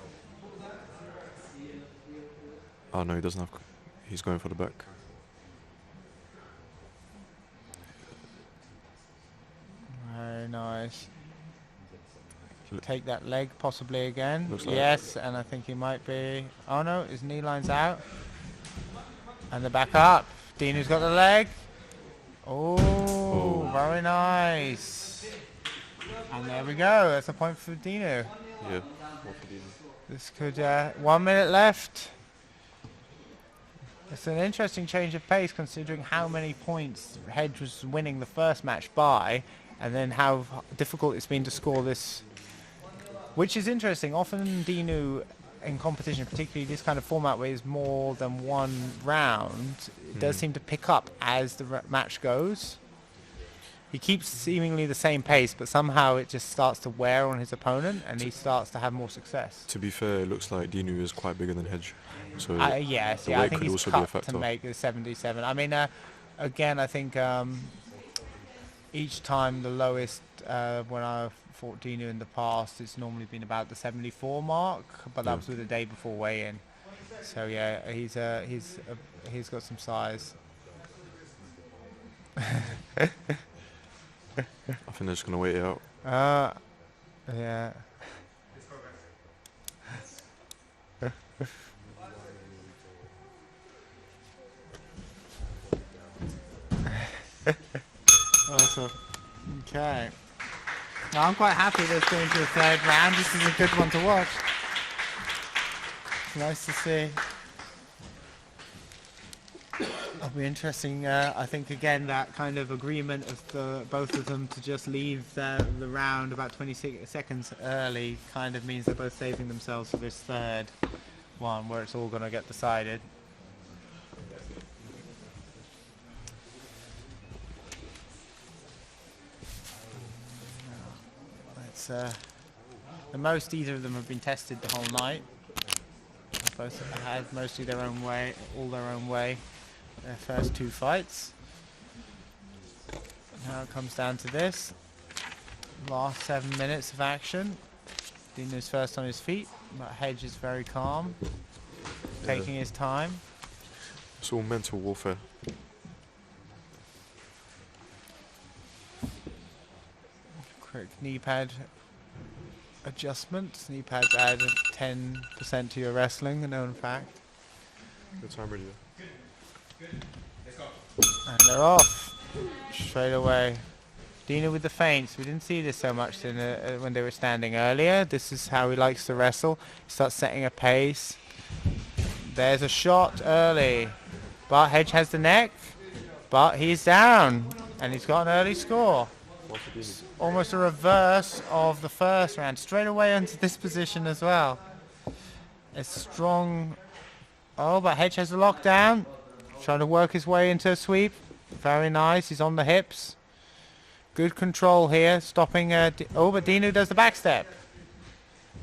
Oh no, he doesn't have. He's going for the back. Very nice. Take that leg possibly again. Looks like yes, and I think he might be. Oh no, his knee line's out. And the back up. Dinu's got the leg. Oh, very nice. And there we go. That's a point for Dinu. Yeah. One for Dinu. This could 1 minute left. It's an interesting change of pace considering how many points Hedge was winning the first match by, and then how difficult it's been to score this. Which is interesting. Often Dinu in competition, particularly this kind of format where it's more than one round, it does seem to pick up as the match goes. He keeps seemingly the same pace, but somehow it just starts to wear on his opponent, and he starts to have more success. To be fair, it looks like Dinu is quite bigger than Hedge. So yes, the I weight think could he's also be a cut factor. to make the 77. I mean, again, I think each time the lowest when I've fought Dinu in the past, it's normally been about the 74 mark, but that was with the day before weigh-in. So yeah, he's got some size. I think they're just going to wait it out. Yeah. Awesome. Okay. Now I'm quite happy that it's going to the third round. This is a good one to watch. It's nice to see. It'll be interesting. I think again that kind of agreement of both of them to just leave the round about 20 seconds early kind of means they're both saving themselves for this third one where it's all going to get decided. It's the most either of them have been tested the whole night. Both have had mostly their own way, all their own way. Their first two fights. Now it comes down to this. Last 7 minutes of action. Dinu's first on his feet, but Hedge is very calm, taking his time. It's all mental warfare. Quick knee pad adjustment. Knee pads add 10% to your wrestling, a known fact. Good time, really. And they're off straight away. Dinu with the feints. We didn't see this so much when they were standing earlier. This is how he likes to wrestle. He starts setting a pace. There's a shot early. But Hedge has the neck. But he's down. And he's got an early score. Almost a reverse of the first round. Straight away into this position as well. It's strong. Oh, but Hedge has the lockdown. Trying to work his way into a sweep. Very nice. He's on the hips. Good control here. Stopping. But Dinu does the back step.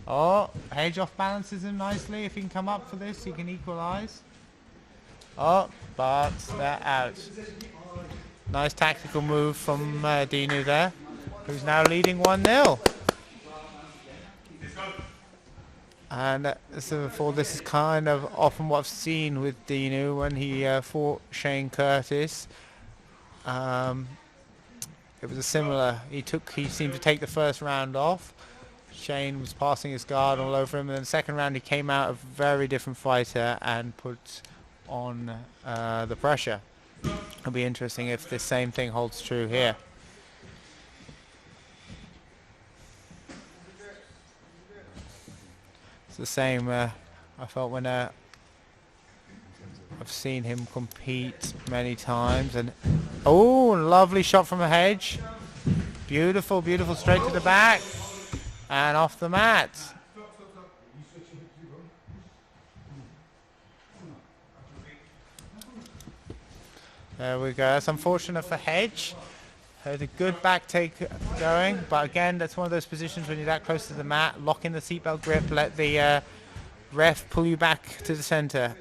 Oh, Hedge off balances him nicely. If he can come up for this, he can equalize. Oh, but they're out. Nice tactical move from Dinu there, who's now leading 1-0. And so before, this is kind of often what I've seen with Dinu when he fought Shane Curtis. It was a similar. He seemed to take the first round off. Shane was passing his guard all over him, and then the second round he came out a very different fighter and put on the pressure. It'll be interesting if the same thing holds true here. It's the same. I felt when I've seen him compete many times, and oh, lovely shot from a Hedge. Beautiful, beautiful, straight to the back and off the mat. There we go. That's unfortunate for Hedge. Had a good back take going, but again, that's one of those positions when you're that close to the mat, lock in the seatbelt grip, let the ref pull you back to the center.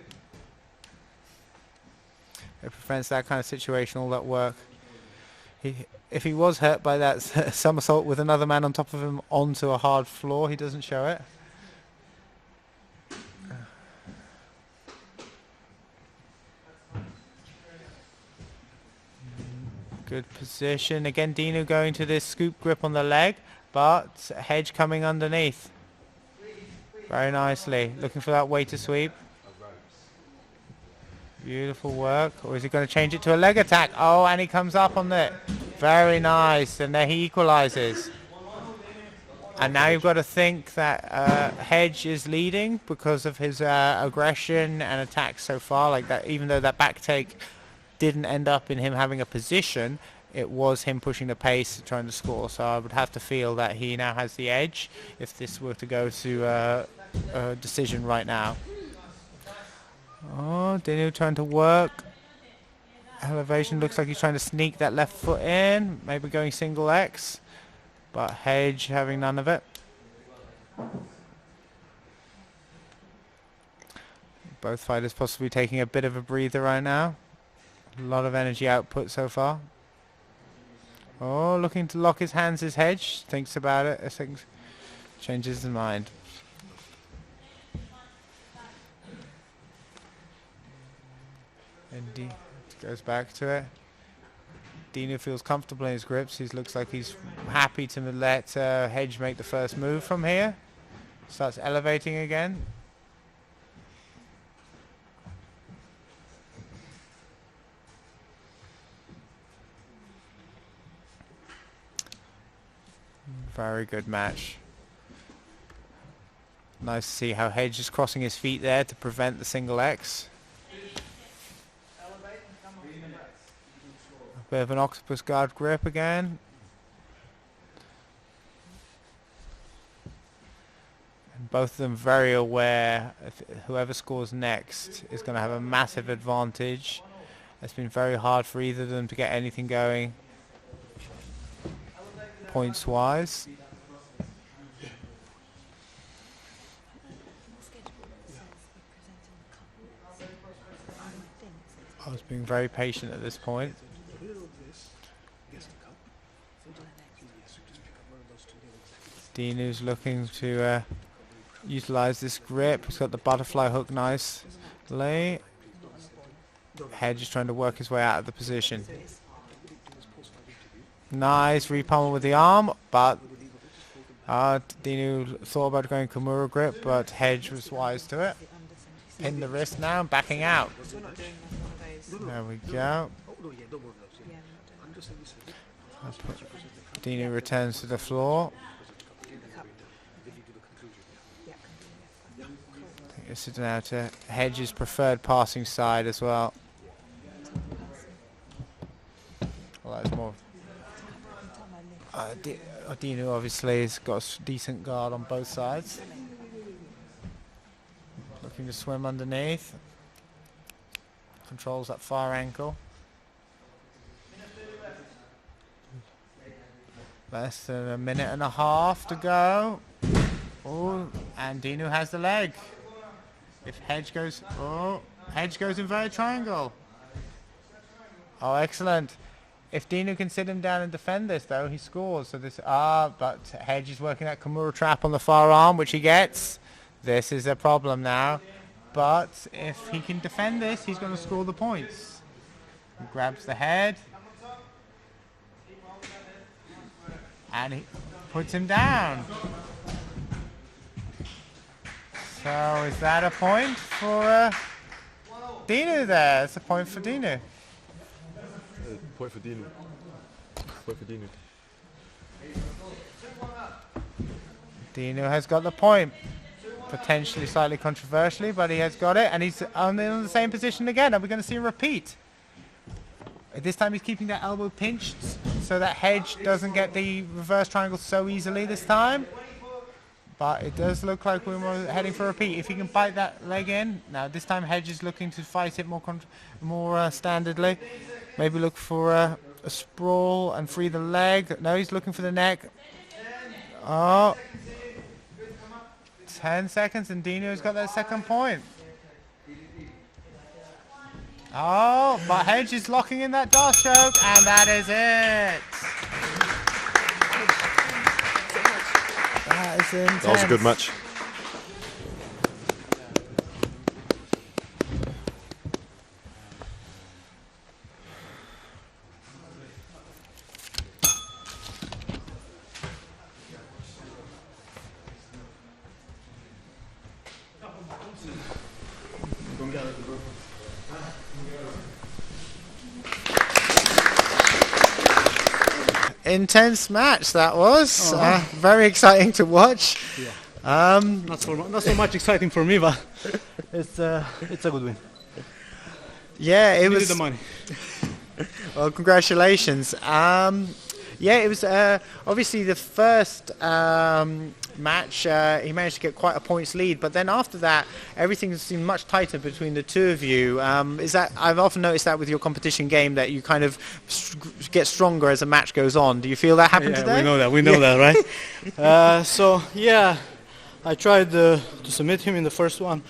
It prevents that kind of situation, all that work. If he was hurt by that somersault with another man on top of him onto a hard floor, he doesn't show it. Good position. Again, Dinu going to this scoop grip on the leg, but Hedge coming underneath. Very nicely. Looking for that way to sweep. Beautiful work. Or is he going to change it to a leg attack? Oh, and he comes up on it. Very nice. And there he equalizes. And now you've got to think that Hedge is leading because of his aggression and attacks so far. Like that, even though that back take didn't end up in him having a position, it was him pushing the pace, trying to score. So I would have to feel that he now has the edge if this were to go to a decision right now. Oh, Dinu trying to work. Elevation looks like he's trying to sneak that left foot in, maybe going single X, but Hedge having none of it. Both fighters possibly taking a bit of a breather right now. A lot of energy output so far. Oh, looking to lock his hands as Hedge. Thinks about it. I think changes his mind. And goes back to it. Dinu feels comfortable in his grips. He looks like he's happy to let Hedge make the first move from here. Starts elevating again. Very good match. Nice to see how Hedge is crossing his feet there to prevent the single X. A bit of an octopus guard grip again. And both of them very aware whoever scores next is going to have a massive advantage. It's been very hard for either of them to get anything going points wise. I was being very patient at this point. Dinu's looking to utilize this grip. He's got the butterfly hook nicely. Hedge is trying to work his way out of the position. Nice repummel with the arm, but Dinu thought about going Kimura grip, but Hedge was wise to it. Pin the wrist now, backing out. There we go. Dinu returns to the floor. This is now to Hedge's preferred passing side as well. Well, that's more. Dinu obviously has got a decent guard on both sides. Looking to swim underneath. Controls that far ankle. Less than a minute and a half to go. Oh, and Dinu has the leg. If Hedge goes, oh, Hedge goes inverted triangle. Oh, excellent. If Dinu can sit him down and defend this, though, he scores. So this, but Hedge is working that Kimura trap on the far arm, which he gets. This is a problem now, but if he can defend this, he's going to score the points. He grabs the head, and he puts him down. So is that a point for Dinu there? It's a point for Dinu. Point for Dinu. Point for Dinu. Dinu has got the point. Potentially slightly controversially, but he has got it, and he's in the same position again. Are we going to see a repeat? This time he's keeping that elbow pinched so that Hedge doesn't get the reverse triangle so easily this time. But it does look like we're heading for a repeat. If he can bite that leg in. Now this time Hedge is looking to fight it more standardly. Maybe look for a sprawl and free the leg. No, he's looking for the neck. Oh. 10 seconds and Dino's got that second point. Oh, but Hedge is locking in that Darth choke, and that is it. That is intense. That was a good match. Intense match that was. Very exciting to watch. Yeah. Not so much exciting for me, but it's a good win. Yeah, it was the money. Well, congratulations. Yeah, it was obviously the first match. He managed to get quite a points lead, but then after that, everything seemed much tighter between the two of you. Is that I've often noticed that with your competition game that you kind of get stronger as a match goes on. Do you feel that happened today? We know that. We know that, right? So yeah, I tried to submit him in the first one,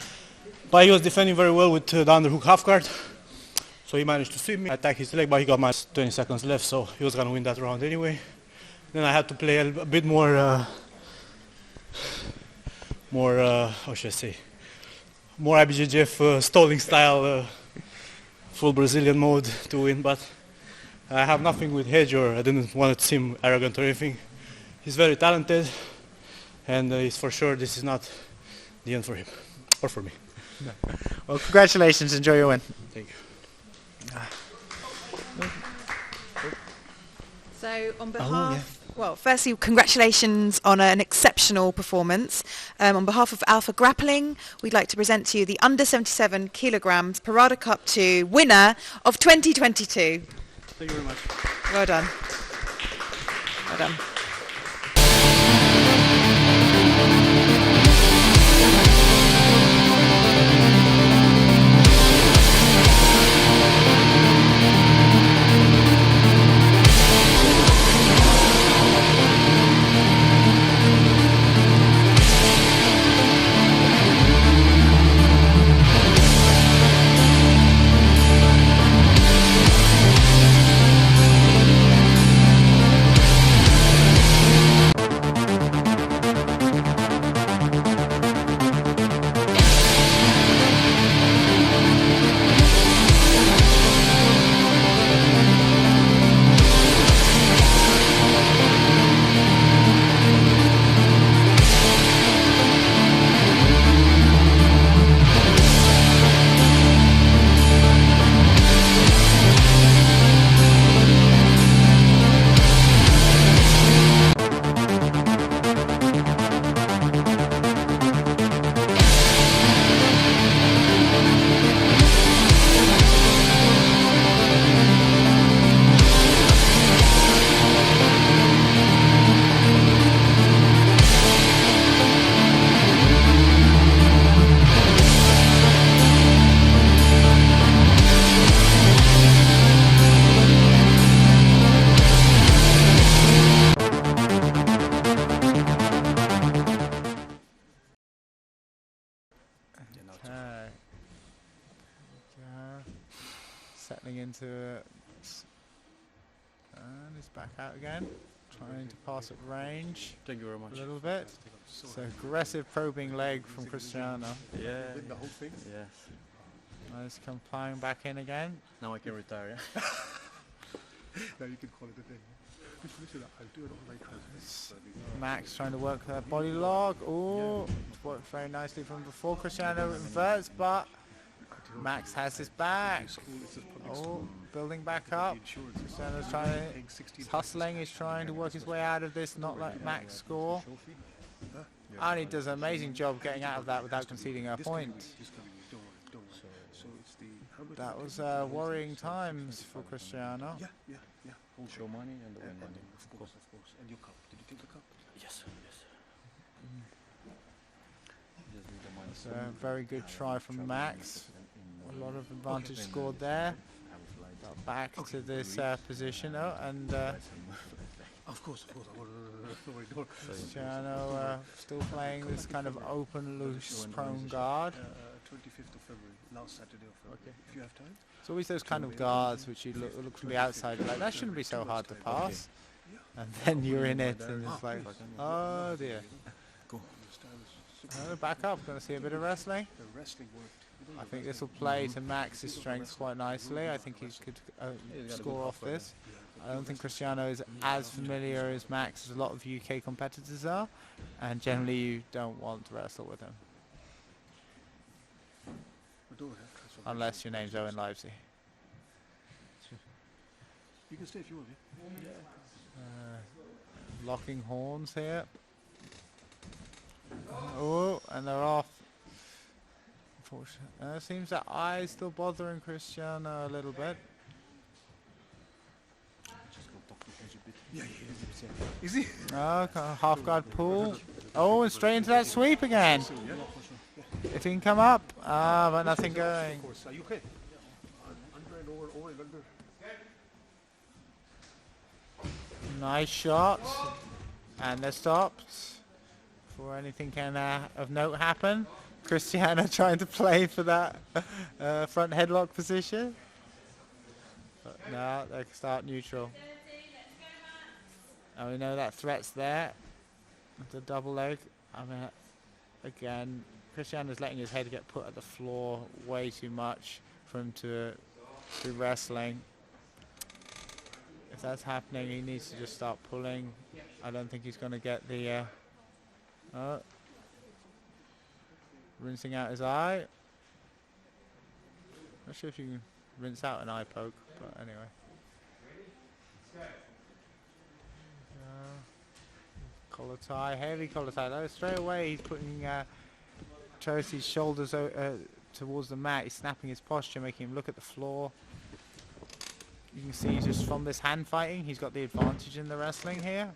but he was defending very well with the underhook half guard. So he managed to sweep me, attack his leg, but he got my 20 seconds left, so he was going to win that round anyway. Then I had to play a bit more, how should I say, more IBJJF stalling style, full Brazilian mode to win, but I have nothing with Hedge, or I didn't want to seem arrogant or anything. He's very talented, and it's for sure this is not the end for him, or for me. No. Well, congratulations, enjoy your win. Thank you. So on behalf, well, firstly, congratulations on an exceptional performance. On behalf of Alpha Grappling, we'd like to present to you the under 77 kilograms Porrada Cup 2 winner of 2022. Thank you very much. Well done. Well done. Settling into it. And he's back out again. Trying to pass at range. Thank you very much. A little bit. So aggressive probing leg from Cristiano. Yeah. The whole thing? Yes. Nice complying back in again. Now I can retire, yeah? Now you can call it a day. I'll do it on my trousers. Max trying to work that body lock. Oh, worked very nicely from before. Cristiano inverts, but Max has his back. Oh, building back up. Cristiano's trying to, he's hustling, he's trying to work his way out of this, not let Max score. And he does an amazing job getting out of that without conceding a point. That was worrying times for Cristiano. Yeah, yeah, yeah. Show money and win money. Of course. And your cup. Did you take the cup? Yes, yes. So very good try from Max. A lot of advantage scored there. Got back to this position, and of course. Cristiano still playing this kind of open, loose, prone guard. 25th of February, last Saturday of February. If you have time. It's always those kind of guards which you look from the outside like that shouldn't be so hard to pass, and then you're in it and it's like, oh dear. Go. Back up, going to see a bit of wrestling. The wrestling worked. I think this will play to Max's strengths quite nicely. I think he could score off this. I don't think Cristiano is as familiar as Max as a lot of UK competitors are, and generally you don't want to wrestle with him. Unless your name's Owen Livesey. You can stay if you want, yeah? Locking horns here. Oh, and they're off. Unfortunately. It seems that eye is still bothering Cristiano a little bit. Yeah. Is he? Oh, half guard pull. Oh, and straight into that sweep again. If he can come up. But nothing going. Are you okay? Under and over and under. Nice shot. And they're stopped. Before anything can of note happen. Cristiano trying to play for that front headlock position. But no, they start neutral. And we know that threat's there. The double leg. I mean, again, Cristiano's letting his head get put at the floor way too much for him to be wrestling. If that's happening, he needs to just start pulling. I don't think he's going to get the... rinsing out his eye. Not sure if you can rinse out an eye poke, but anyway. Collar tie, heavy collar tie. Oh, straight away he's putting Chelsea's shoulders towards the mat. He's snapping his posture, making him look at the floor. You can see just from this hand fighting, he's got the advantage in the wrestling here.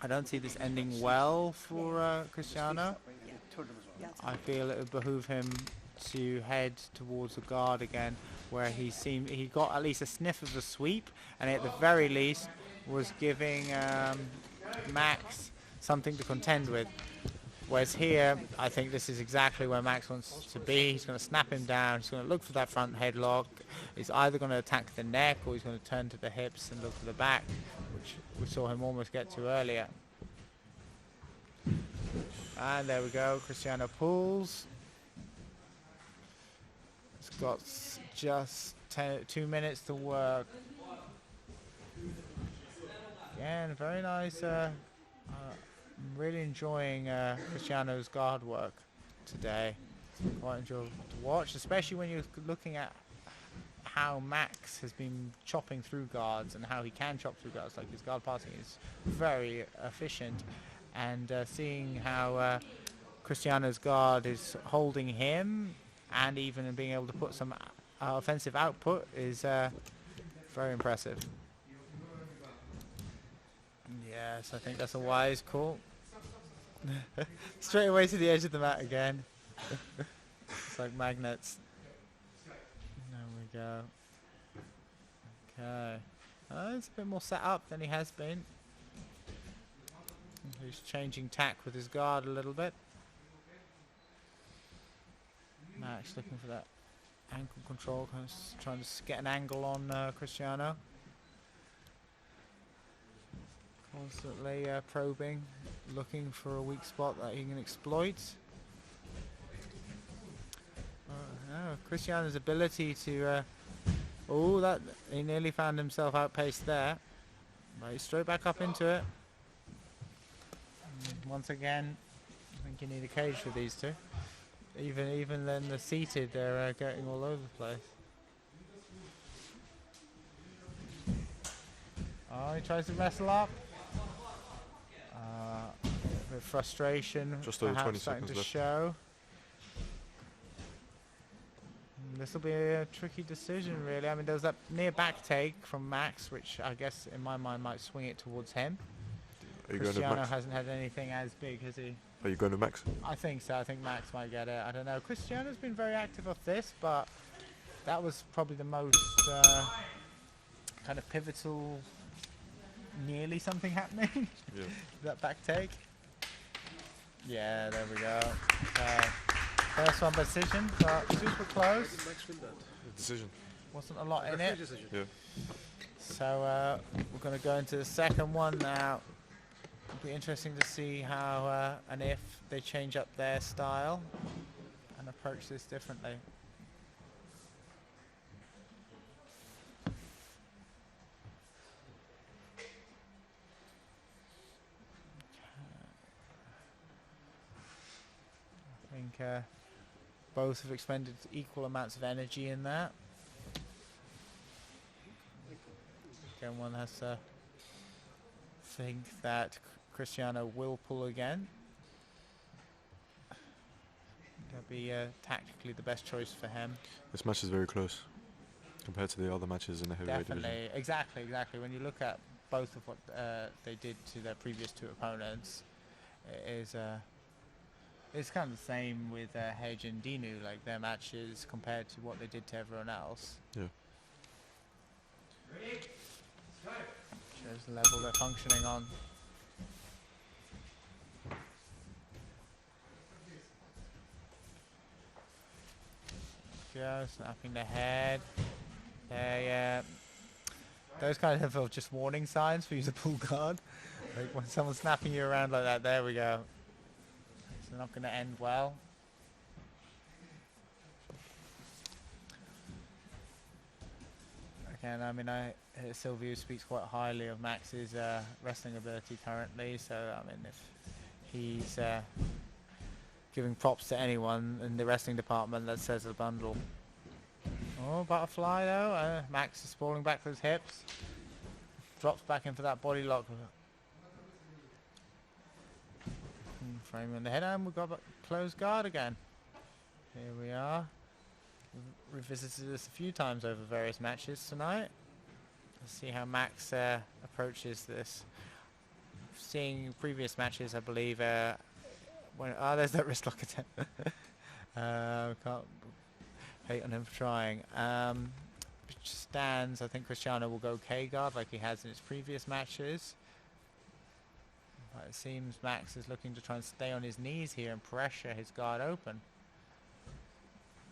I don't see this ending well for Cristiano. I feel it would behoove him to head towards the guard again, where he got at least a sniff of the sweep, and at the very least was giving Max something to contend with. Whereas here, I think this is exactly where Max wants to be. He's going to snap him down. He's going to look for that front headlock. He's either going to attack the neck or he's going to turn to the hips and look for the back, which we saw him almost get to earlier. And there we go. Cristiano pulls. It's got just 2 minutes to work. Again, very nice. I'm really enjoying Cristiano's guard work today. It's quite enjoyable to watch, especially when you're looking at how Max has been chopping through guards and how he can chop through guards. Like his guard passing is very efficient, and seeing how Cristiano's guard is holding him and even being able to put some offensive output is very impressive. Yes, I think that's a wise call. Straight away to the edge of the mat again. It's like magnets. There we go. Okay. It's a bit more set up than he has been. He's changing tack with his guard a little bit. Max looking for that ankle control, kind of trying to get an angle on Cristiano. Constantly probing, looking for a weak spot that he can exploit. Cristiano's ability to... that he nearly found himself outpaced there. But he's straight back up into it. Once again, I think you need a cage for these two. Even then, the seated, they're getting all over the place. Oh, he tries to wrestle up. With frustration, just over 20 starting seconds to left. show. This will be a tricky decision, really. I mean, there was that near back take from Max, which I guess in my mind might swing it towards him. Are you going to Cristiano Max? hasn't had anything as big, has he? Are you going to Max? I think so. I think Max might get it. I don't know. Cristiano's been very active off this, but that was probably the most kind of pivotal, nearly something happening. Yeah. That back take. Yeah, there we go. First one by decision, but super close. Decision. Wasn't a lot in it. Yeah. So we're going to go into the second one now. It'll be interesting to see how and if they change up their style and approach this differently. I think both have expended equal amounts of energy in that. Again, one has to think that Cristiano will pull again. That'll be tactically the best choice for him. This match is very close compared to the other matches in the heavyweight division. Definitely, exactly. When you look at both of what they did to their previous two opponents, it is it's kind of the same with Hedge and Dinu, like their matches compared to what they did to everyone else. Yeah. Shows the level they're functioning on. Go, snapping the head. There, those kind of just warning signs for you to pull guard. Like when someone's snapping you around like that, there we go. It's not going to end well. Again, I mean, Silvio speaks quite highly of Max's wrestling ability currently, so I mean, if he's giving props to anyone in the wrestling department, that says a bundle. Oh, butterfly though. Max is falling back to his hips. Drops back into that body lock. Frame in the head, and we've got a closed guard again. Here we are. We've revisited this a few times over various matches tonight. Let's see how Max approaches this. Seeing previous matches, I believe, there's that wrist lock attempt. Can't hate on him for trying. Stands, I think Cristiano will go K-guard like he has in his previous matches. But it seems Max is looking to try and stay on his knees here and pressure his guard open.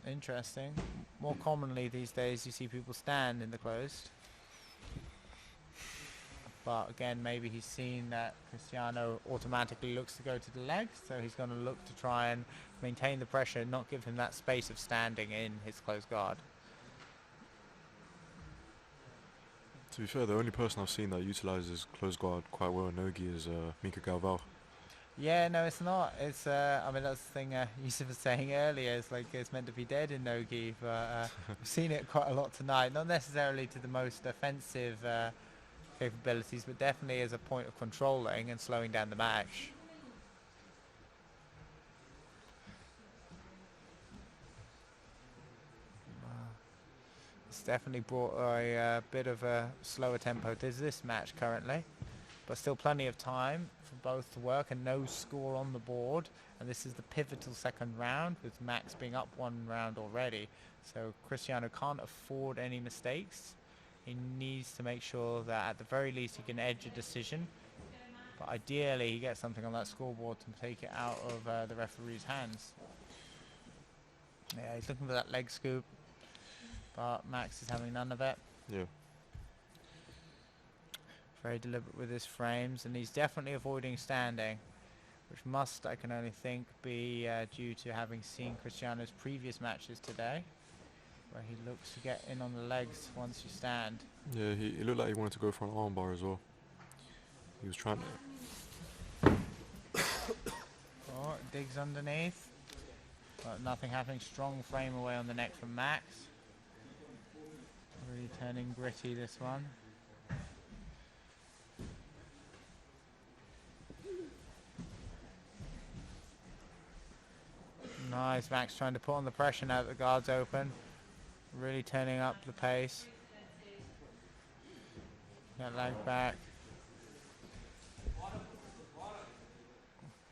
Interesting. More commonly these days you see people stand in the closed. But again, maybe he's seen that Cristiano automatically looks to go to the legs, so he's going to look to try and maintain the pressure and not give him that space of standing in his closed guard. To be fair, the only person I've seen that utilises closed guard quite well in Nogi is Mika Galvao. Yeah, no, it's not. It's I mean, that's the thing Yusuf was saying earlier. It's like it's meant to be dead in Nogi, but we've seen it quite a lot tonight. Not necessarily to the most offensive capabilities, but definitely as a point of controlling and slowing down the match. It's definitely brought a bit of a slower tempo to this match currently, but still plenty of time for both to work and no score on the board. And this is the pivotal second round with Max being up one round already, so Cristiano can't afford any mistakes. He needs to make sure that at the very least he can edge a decision, but ideally he gets something on that scoreboard to take it out of the referee's hands. Yeah, he's looking for that leg scoop, but Max is having none of it. Yeah. Very deliberate with his frames, and he's definitely avoiding standing, which must, I can only think, be due to having seen Cristiano's previous matches today, where he looks to get in on the legs once you stand. Yeah, he looked like he wanted to go for an armbar as well. He was trying to. Oh, digs underneath, but nothing happening. Strong frame away on the neck from Max. Really turning gritty, this one. Nice, Max trying to put on the pressure now that the guard's open. Really turning up the pace. Get leg back.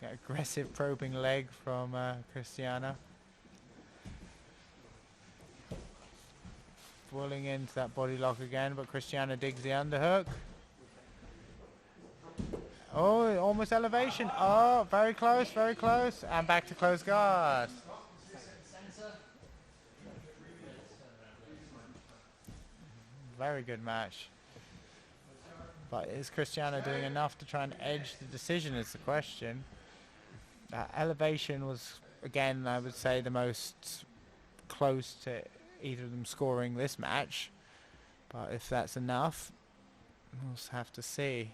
Get aggressive probing leg from Cristiano. Falling into that body lock again, but Cristiano digs the underhook. Oh, almost elevation. Oh, very close, very close. And back to close guard. Very good match. But is Cristiano doing enough to try and edge the decision is the question. Elevation was, again, I would say the most close to either of them scoring this match. But if that's enough, we'll just have to see.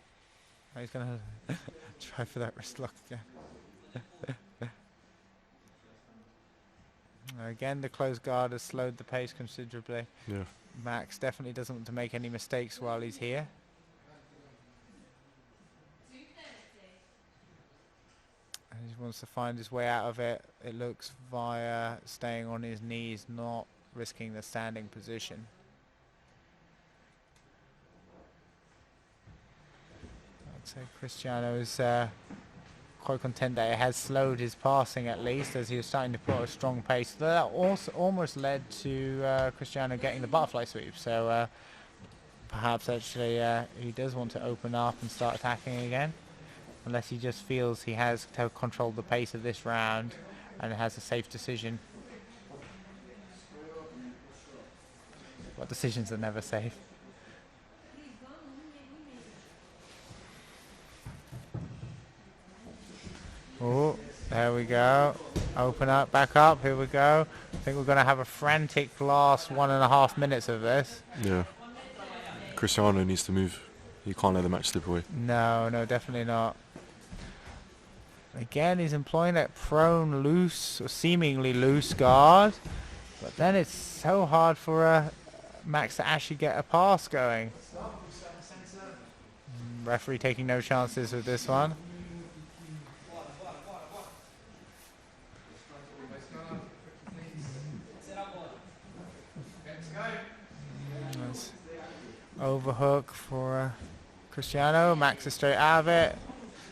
He's going to try for that wrist lock again. Again, the closed guard has slowed the pace considerably. Yeah. Max definitely doesn't want to make any mistakes while he's here. And he wants to find his way out of it. It looks via staying on his knees, not risking the standing position. I'd say Cristiano is quite content that it has slowed his passing at least, as he was starting to put a strong pace. That also almost led to Cristiano getting the butterfly sweep. So perhaps actually he does want to open up and start attacking again, unless he just feels he has controlled the pace of this round and has a safe decision. But decisions are never safe. Oh, there we go. Open up, back up, here we go. I think we're going to have a frantic last 1.5 minutes of this. Yeah. Cristiano needs to move. He can't let the match slip away. No, definitely not. Again, he's employing that prone loose, or seemingly loose guard. But then it's so hard for Max to actually get a pass going. Referee taking no chances with this one. Nice. Overhook for Cristiano. Max is straight out of it.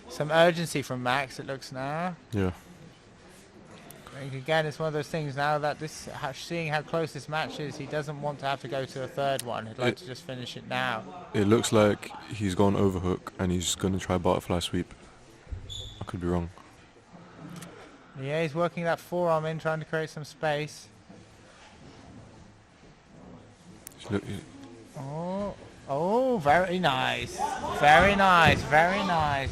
Some urgency from Max, it looks now. Yeah. Again, it's one of those things now that seeing how close this match is, he doesn't want to have to go to a third one. He'd like to just finish it now. It looks like he's gone overhook and he's going to try butterfly sweep. I could be wrong. Yeah, he's working that forearm in, trying to create some space. Oh, very nice. Very nice, very nice.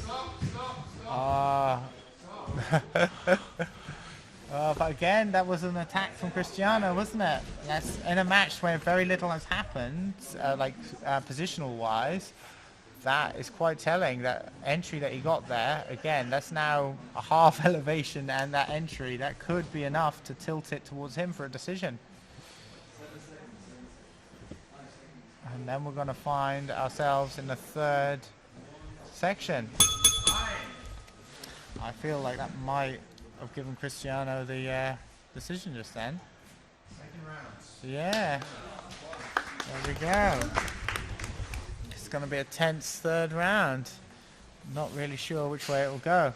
But again, that was an attack from Cristiano, wasn't it? That's in a match where very little has happened, positional-wise. That is quite telling. That entry that he got there, again, that's now a half elevation, and that entry, that could be enough to tilt it towards him for a decision. And then we're going to find ourselves in the third section. I feel like that might have given Cristiano the decision just then. Yeah. There we go. It's going to be a tense third round. Not really sure which way it will go.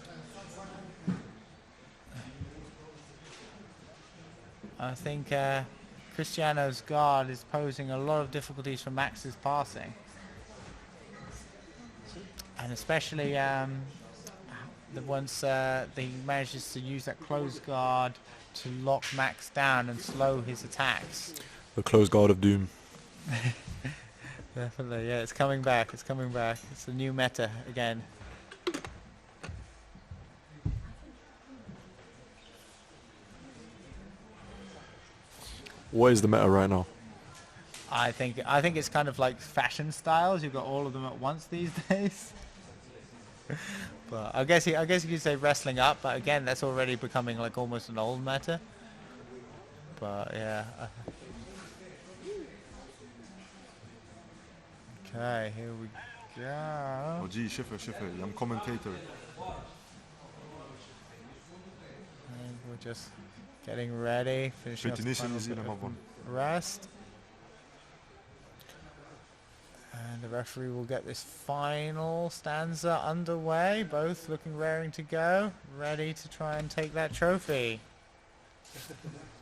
I think Cristiano's guard is posing a lot of difficulties for Max's passing. And especially once he manages to use that closed guard to lock Max down and slow his attacks. The closed guard of doom. Definitely, yeah, it's coming back. It's coming back. It's a new meta again. What is the meta right now? I think it's kind of like fashion styles. You've got all of them at once these days. But I guess you could say wrestling up, but again, that's already becoming like almost an old meta. But yeah. Okay, here we go. Oh gee, Schiffer, I'm commentator. And we're just getting ready, finishing off the final bit of rest. And the referee will get this final stanza underway, both looking raring to go, ready to try and take that trophy.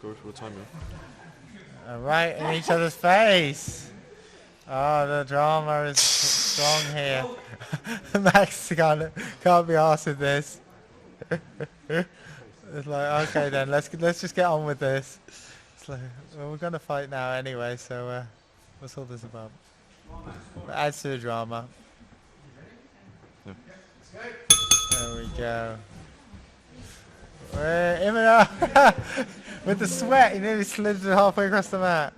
Go for the time, yeah. All right, in each other's face. Oh, the drama is strong here. Max can't be arsed with this. It's like, okay then, let's just get on with this. It's like, well, we're gonna fight now anyway, so what's all this about? It adds to the drama. Yeah. There we go. Imina with the sweat, he nearly slid halfway across the mat.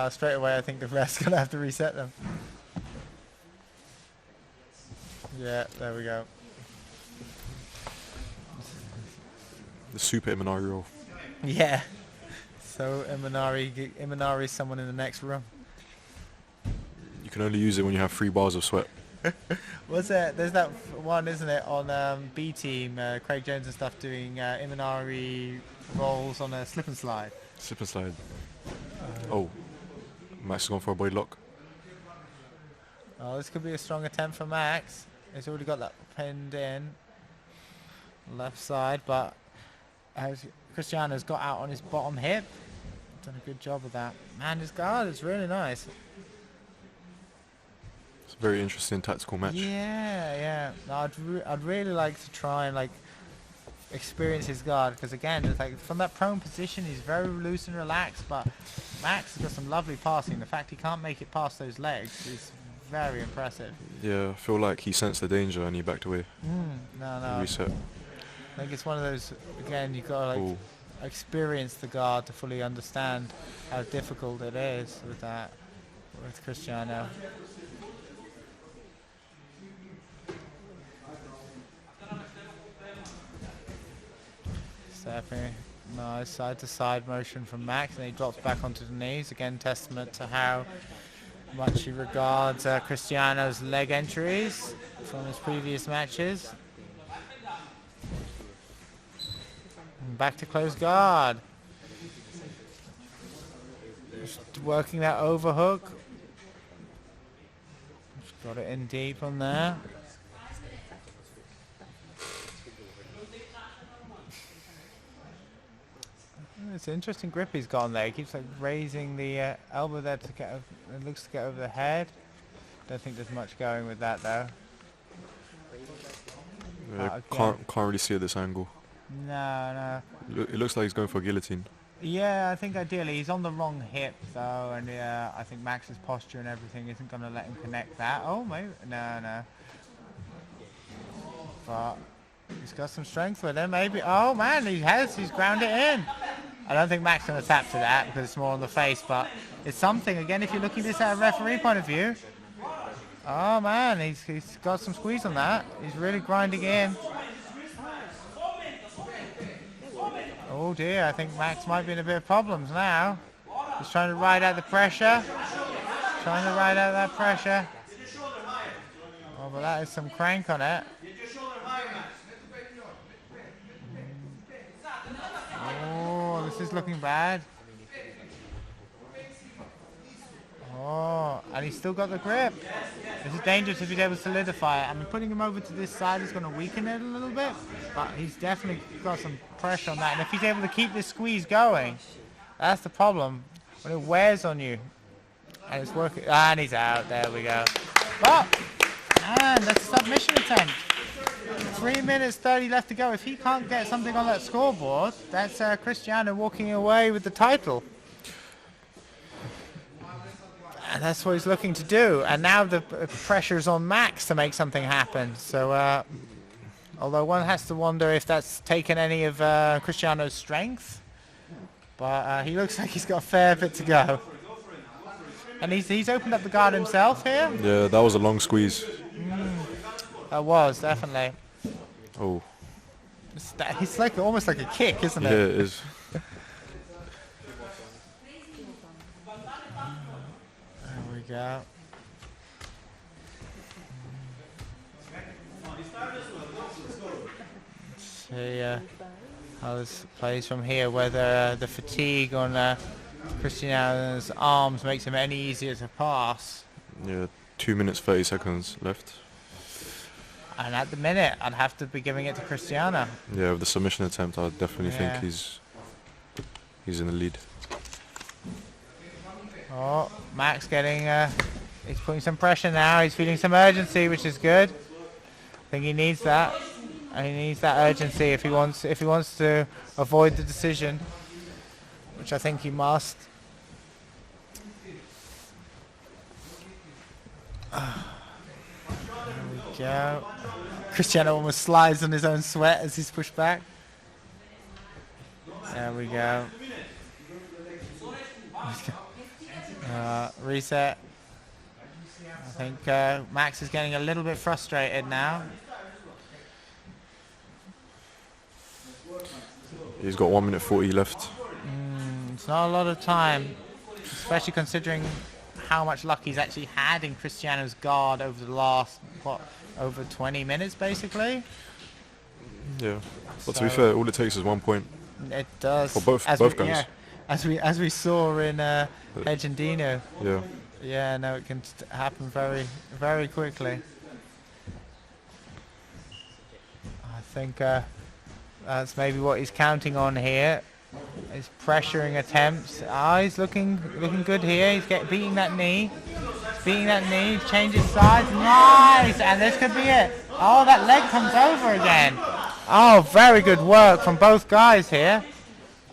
Straight away, I think the ref's gonna have to reset them. Yeah, there we go. The super Imanari roll. Yeah. So Imanari's someone in the next room. You can only use it when you have 3 bars of sweat. What's that? There's that one, isn't it, on B Team, Craig Jones and stuff doing Imanari rolls on a slip and slide. Slip and slide. Oh, Max is going for a body lock. Oh, this could be a strong attempt for Max. He's already got that pinned in. Left side, but as Cristiano's got out on his bottom hip. Done a good job of that. Man, his guard is really nice. It's a very interesting tactical match. Yeah. No, I'd really like to try and like experience his guard, because again, it's like from that prone position, he's very loose and relaxed. But Max has got some lovely passing. The fact he can't make it past those legs is very impressive. Yeah, I feel like he sensed the danger and he backed away. No. Reset. I think it's one of those, again, you've got to like experience the guard to fully understand how difficult it is with that, with Cristiano. Stepping, nice side to side motion from Max, and he drops back onto the knees. Again, testament to how much he regards Cristiano's leg entries from his previous matches. And back to close guard. Just working that overhook. Just got it in deep on there. It's an interesting grip he's got on there. He keeps like raising the elbow there to get. It looks to get over the head. Don't think there's much going with that though. Yeah, can't really see at this angle. No. It looks like he's going for a guillotine. Yeah, I think ideally he's on the wrong hip though, and I think Max's posture and everything isn't going to let him connect that. Oh, maybe no. But he's got some strength with him. Maybe. Oh man, he's ground it in. I don't think Max going to tap to that because it's more on the face, but it's something. Again, if you're looking at this at a referee point of view. Oh man, he's got some squeeze on that. He's really grinding in. Oh dear, I think Max might be in a bit of problems now. He's trying to ride out the pressure. Oh, but that is some crank on it. Oh, this is looking bad. Oh, and he's still got the grip. This is dangerous if he's able to solidify it. I mean, putting him over to this side is going to weaken it a little bit, but he's definitely got some pressure on that. And if he's able to keep this squeeze going, that's the problem. When it wears on you, and it's working, and he's out. There we go. Oh, and that's a submission attempt. 3 minutes 30 left to go. If he can't get something on that scoreboard, that's Cristiano walking away with the title. And that's what he's looking to do. And now the pressure's on Max to make something happen. So, although one has to wonder if that's taken any of Cristiano's strength. But he looks like he's got a fair bit to go. And he's opened up the guard himself here. Yeah, that was a long squeeze. That was, definitely. Oh. It's like almost like a kick, isn't it? Yeah, it is. There we go. See how this plays from here, whether the fatigue on Cristiano's arms makes him any easier to pass. Yeah, 2 minutes 30 seconds left. And at the minute, I'd have to be giving it to Cristiano. Yeah, with the submission attempt, I definitely think he's in the lead. Oh, Max getting, he's putting some pressure now. He's feeling some urgency, which is good. I think he needs that. And he needs that urgency if he wants to avoid the decision, which I think he must. There we go. Cristiano almost slides on his own sweat as he's pushed back. There we go. Reset. I think Max is getting a little bit frustrated now. He's got 1 minute 40 left. It's not a lot of time, especially considering how much luck he's actually had in Cristiano's guard over the last, over 20 minutes basically. Yeah, but to be fair, all it takes is 1 point. It does. For both guys. Yeah, as we saw in Hedge and Dino. Yeah. Yeah, no, it can happen very, very quickly. I think that's maybe what he's counting on here. His pressuring attempts. He's looking good here. He's beating that knee. Changes sides. Nice, and this could be it. Oh, that leg comes over again. Oh, very good work from both guys here.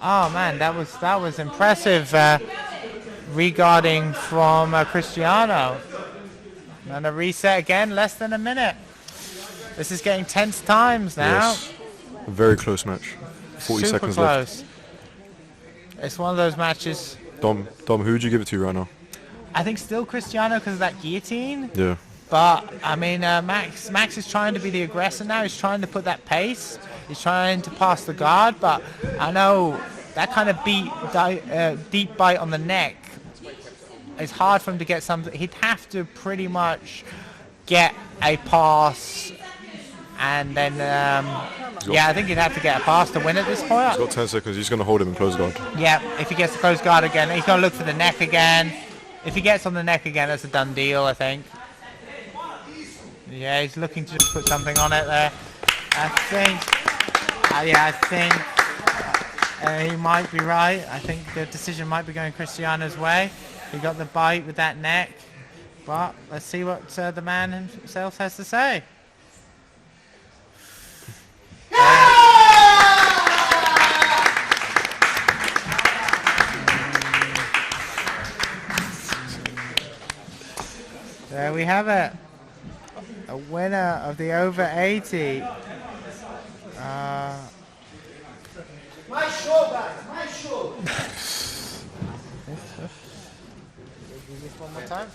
Oh man, that was impressive regarding from Cristiano. And a reset again, less than a minute. This is getting tense times now. Yes. A very close match. 40 Super seconds close. left. It's one of those matches. Dom, who would you give it to right now? I think still Cristiano because of that guillotine. Yeah. But I mean, Max is trying to be the aggressor now. He's trying to put that pace. He's trying to pass the guard. But I know that kind of deep bite on the neck. It's hard for him to get something. He'd have to pretty much get a pass, and then I think he'd have to get a pass to win at this point. He's got 10 seconds. He's going to hold him in close guard. Yeah, if he gets the close guard again, he's going to look for the neck again. If he gets on the neck again, that's a done deal, I think. Yeah, he's looking to just put something on it there. I think he might be right. I think the decision might be going Cristiano's way. He got the bite with that neck. But let's see what the man himself has to say. There we have it. A winner of the over 80. My show, guys, my show. One more time?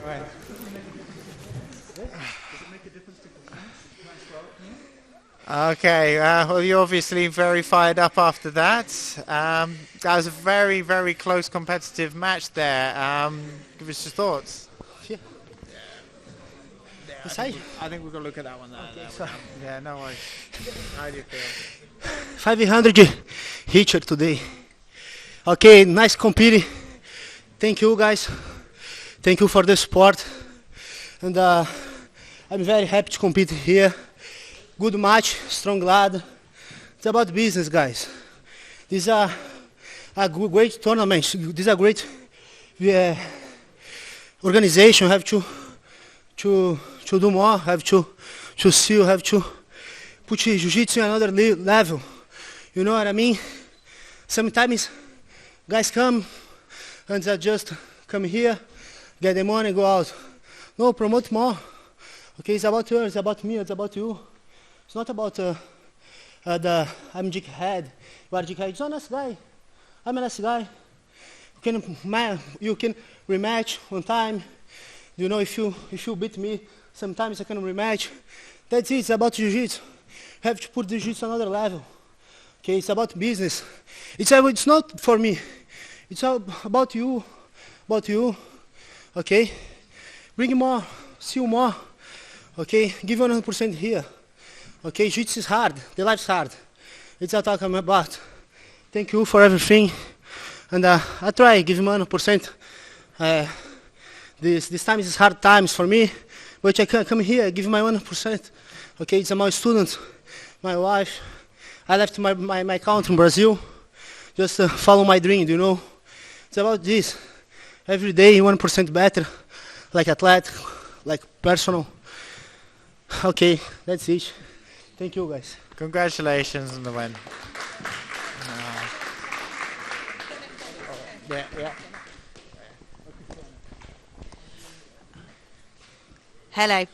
Right. Okay, well, you're obviously very fired up after that. That was a very, very close competitive match there. Give us your thoughts. Yeah. I think we're going to look at that one there. Yeah, no worries. How do you feel? 500 hitcher today. Okay, nice competing. Thank you guys. Thank you for the support. And I'm very happy to compete here. Good match, strong lad. It's about business, guys. This is a great tournament. This is a great organization. You have to do more. Have to see. Have to put jiu-jitsu in another level. You know what I mean? Sometimes guys come and they just come here, get the money, go out. No, promote more. Okay, it's about you, it's about me, it's about you. It's not about I'm dickhead, you are dickhead. It's not a nice guy. I'm a nice guy. You can rematch on time. You know, if you beat me, sometimes I can rematch. That's it. It's about jiu-jitsu. You have to put the jiu-jitsu another level. Okay, it's about business. It's not for me. It's all about you. Okay, bring more, see more. Okay, give 100% here. Okay, jiu-jitsu is hard. The life's hard. It's what I'm talking about. Thank you for everything, and I try give 100%. This time is hard times for me, but I can come here, give my 100%. Okay, it's my students, my wife. I left my country in Brazil, just to follow my dream, you know. It's about this. Every day 1% better, like athlete, like personal. Okay, that's it. Thank you, guys. Congratulations on the win. Yeah. Hello.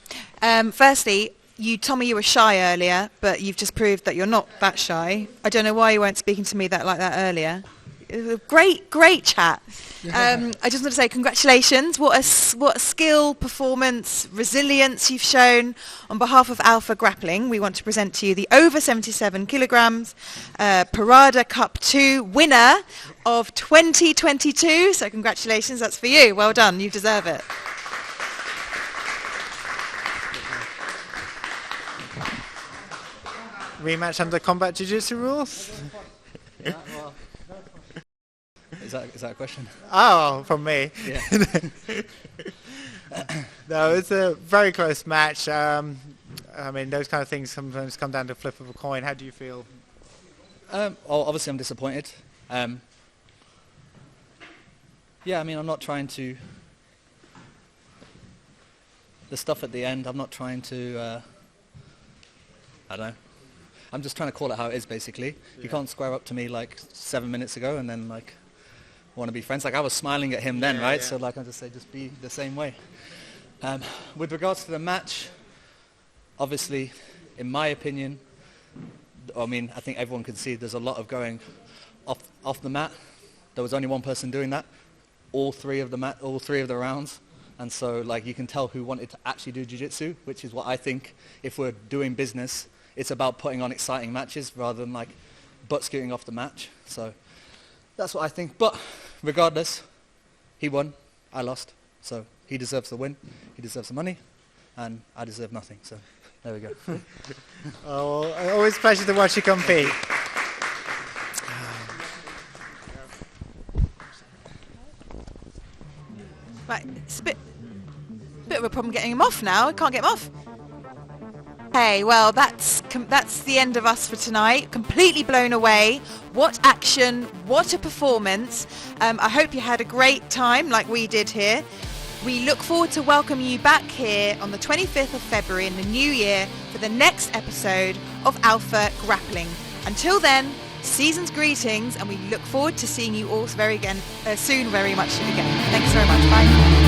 Firstly, Tommy, you were shy earlier, but you've just proved that you're not that shy. I don't know why you weren't speaking to me like that earlier. It was a great chat. I just want to say congratulations. What a skill, performance, resilience you've shown. On behalf of Alpha Grappling, we want to present to you the over 77 kilograms Porrada Cup 2 winner of 2022. So congratulations, that's for you. Well done, you deserve it. Rematch under combat jiu-jitsu rules? Is that a question? Oh, from me. Yeah. No, it's a very close match. I mean, those kind of things sometimes come down to a flip of a coin. How do you feel? Obviously, I'm disappointed. Yeah, I mean, I'm not trying to... The stuff at the end, I'm not trying to... I don't know. I'm just trying to call it how it is, basically. Yeah. You can't square up to me like 7 minutes ago and then like want to be friends. Like I was smiling at him then, right? Yeah. So like I just say, just be the same way. With regards to the match, obviously, in my opinion, I mean, I think everyone can see there's a lot of going off the mat. There was only one person doing that, all three of the rounds. And so like you can tell who wanted to actually do jiu-jitsu, which is what I think if we're doing business, it's about putting on exciting matches rather than like butt scooting off the match. So that's what I think. But regardless, he won, I lost. So he deserves the win, he deserves the money, and I deserve nothing. So there we go. Oh, always a pleasure to watch you compete. Right, it's a bit of a problem getting him off now. I can't get him off. Hey, well, that's the end of us for tonight. Completely blown away. What action, what a performance. I hope you had a great time like we did here. We look forward to welcoming you back here on the 25th of February in the new year for the next episode of Alpha Grappling. Until then, season's greetings, and we look forward to seeing you all soon very much again. Thanks very much. Bye.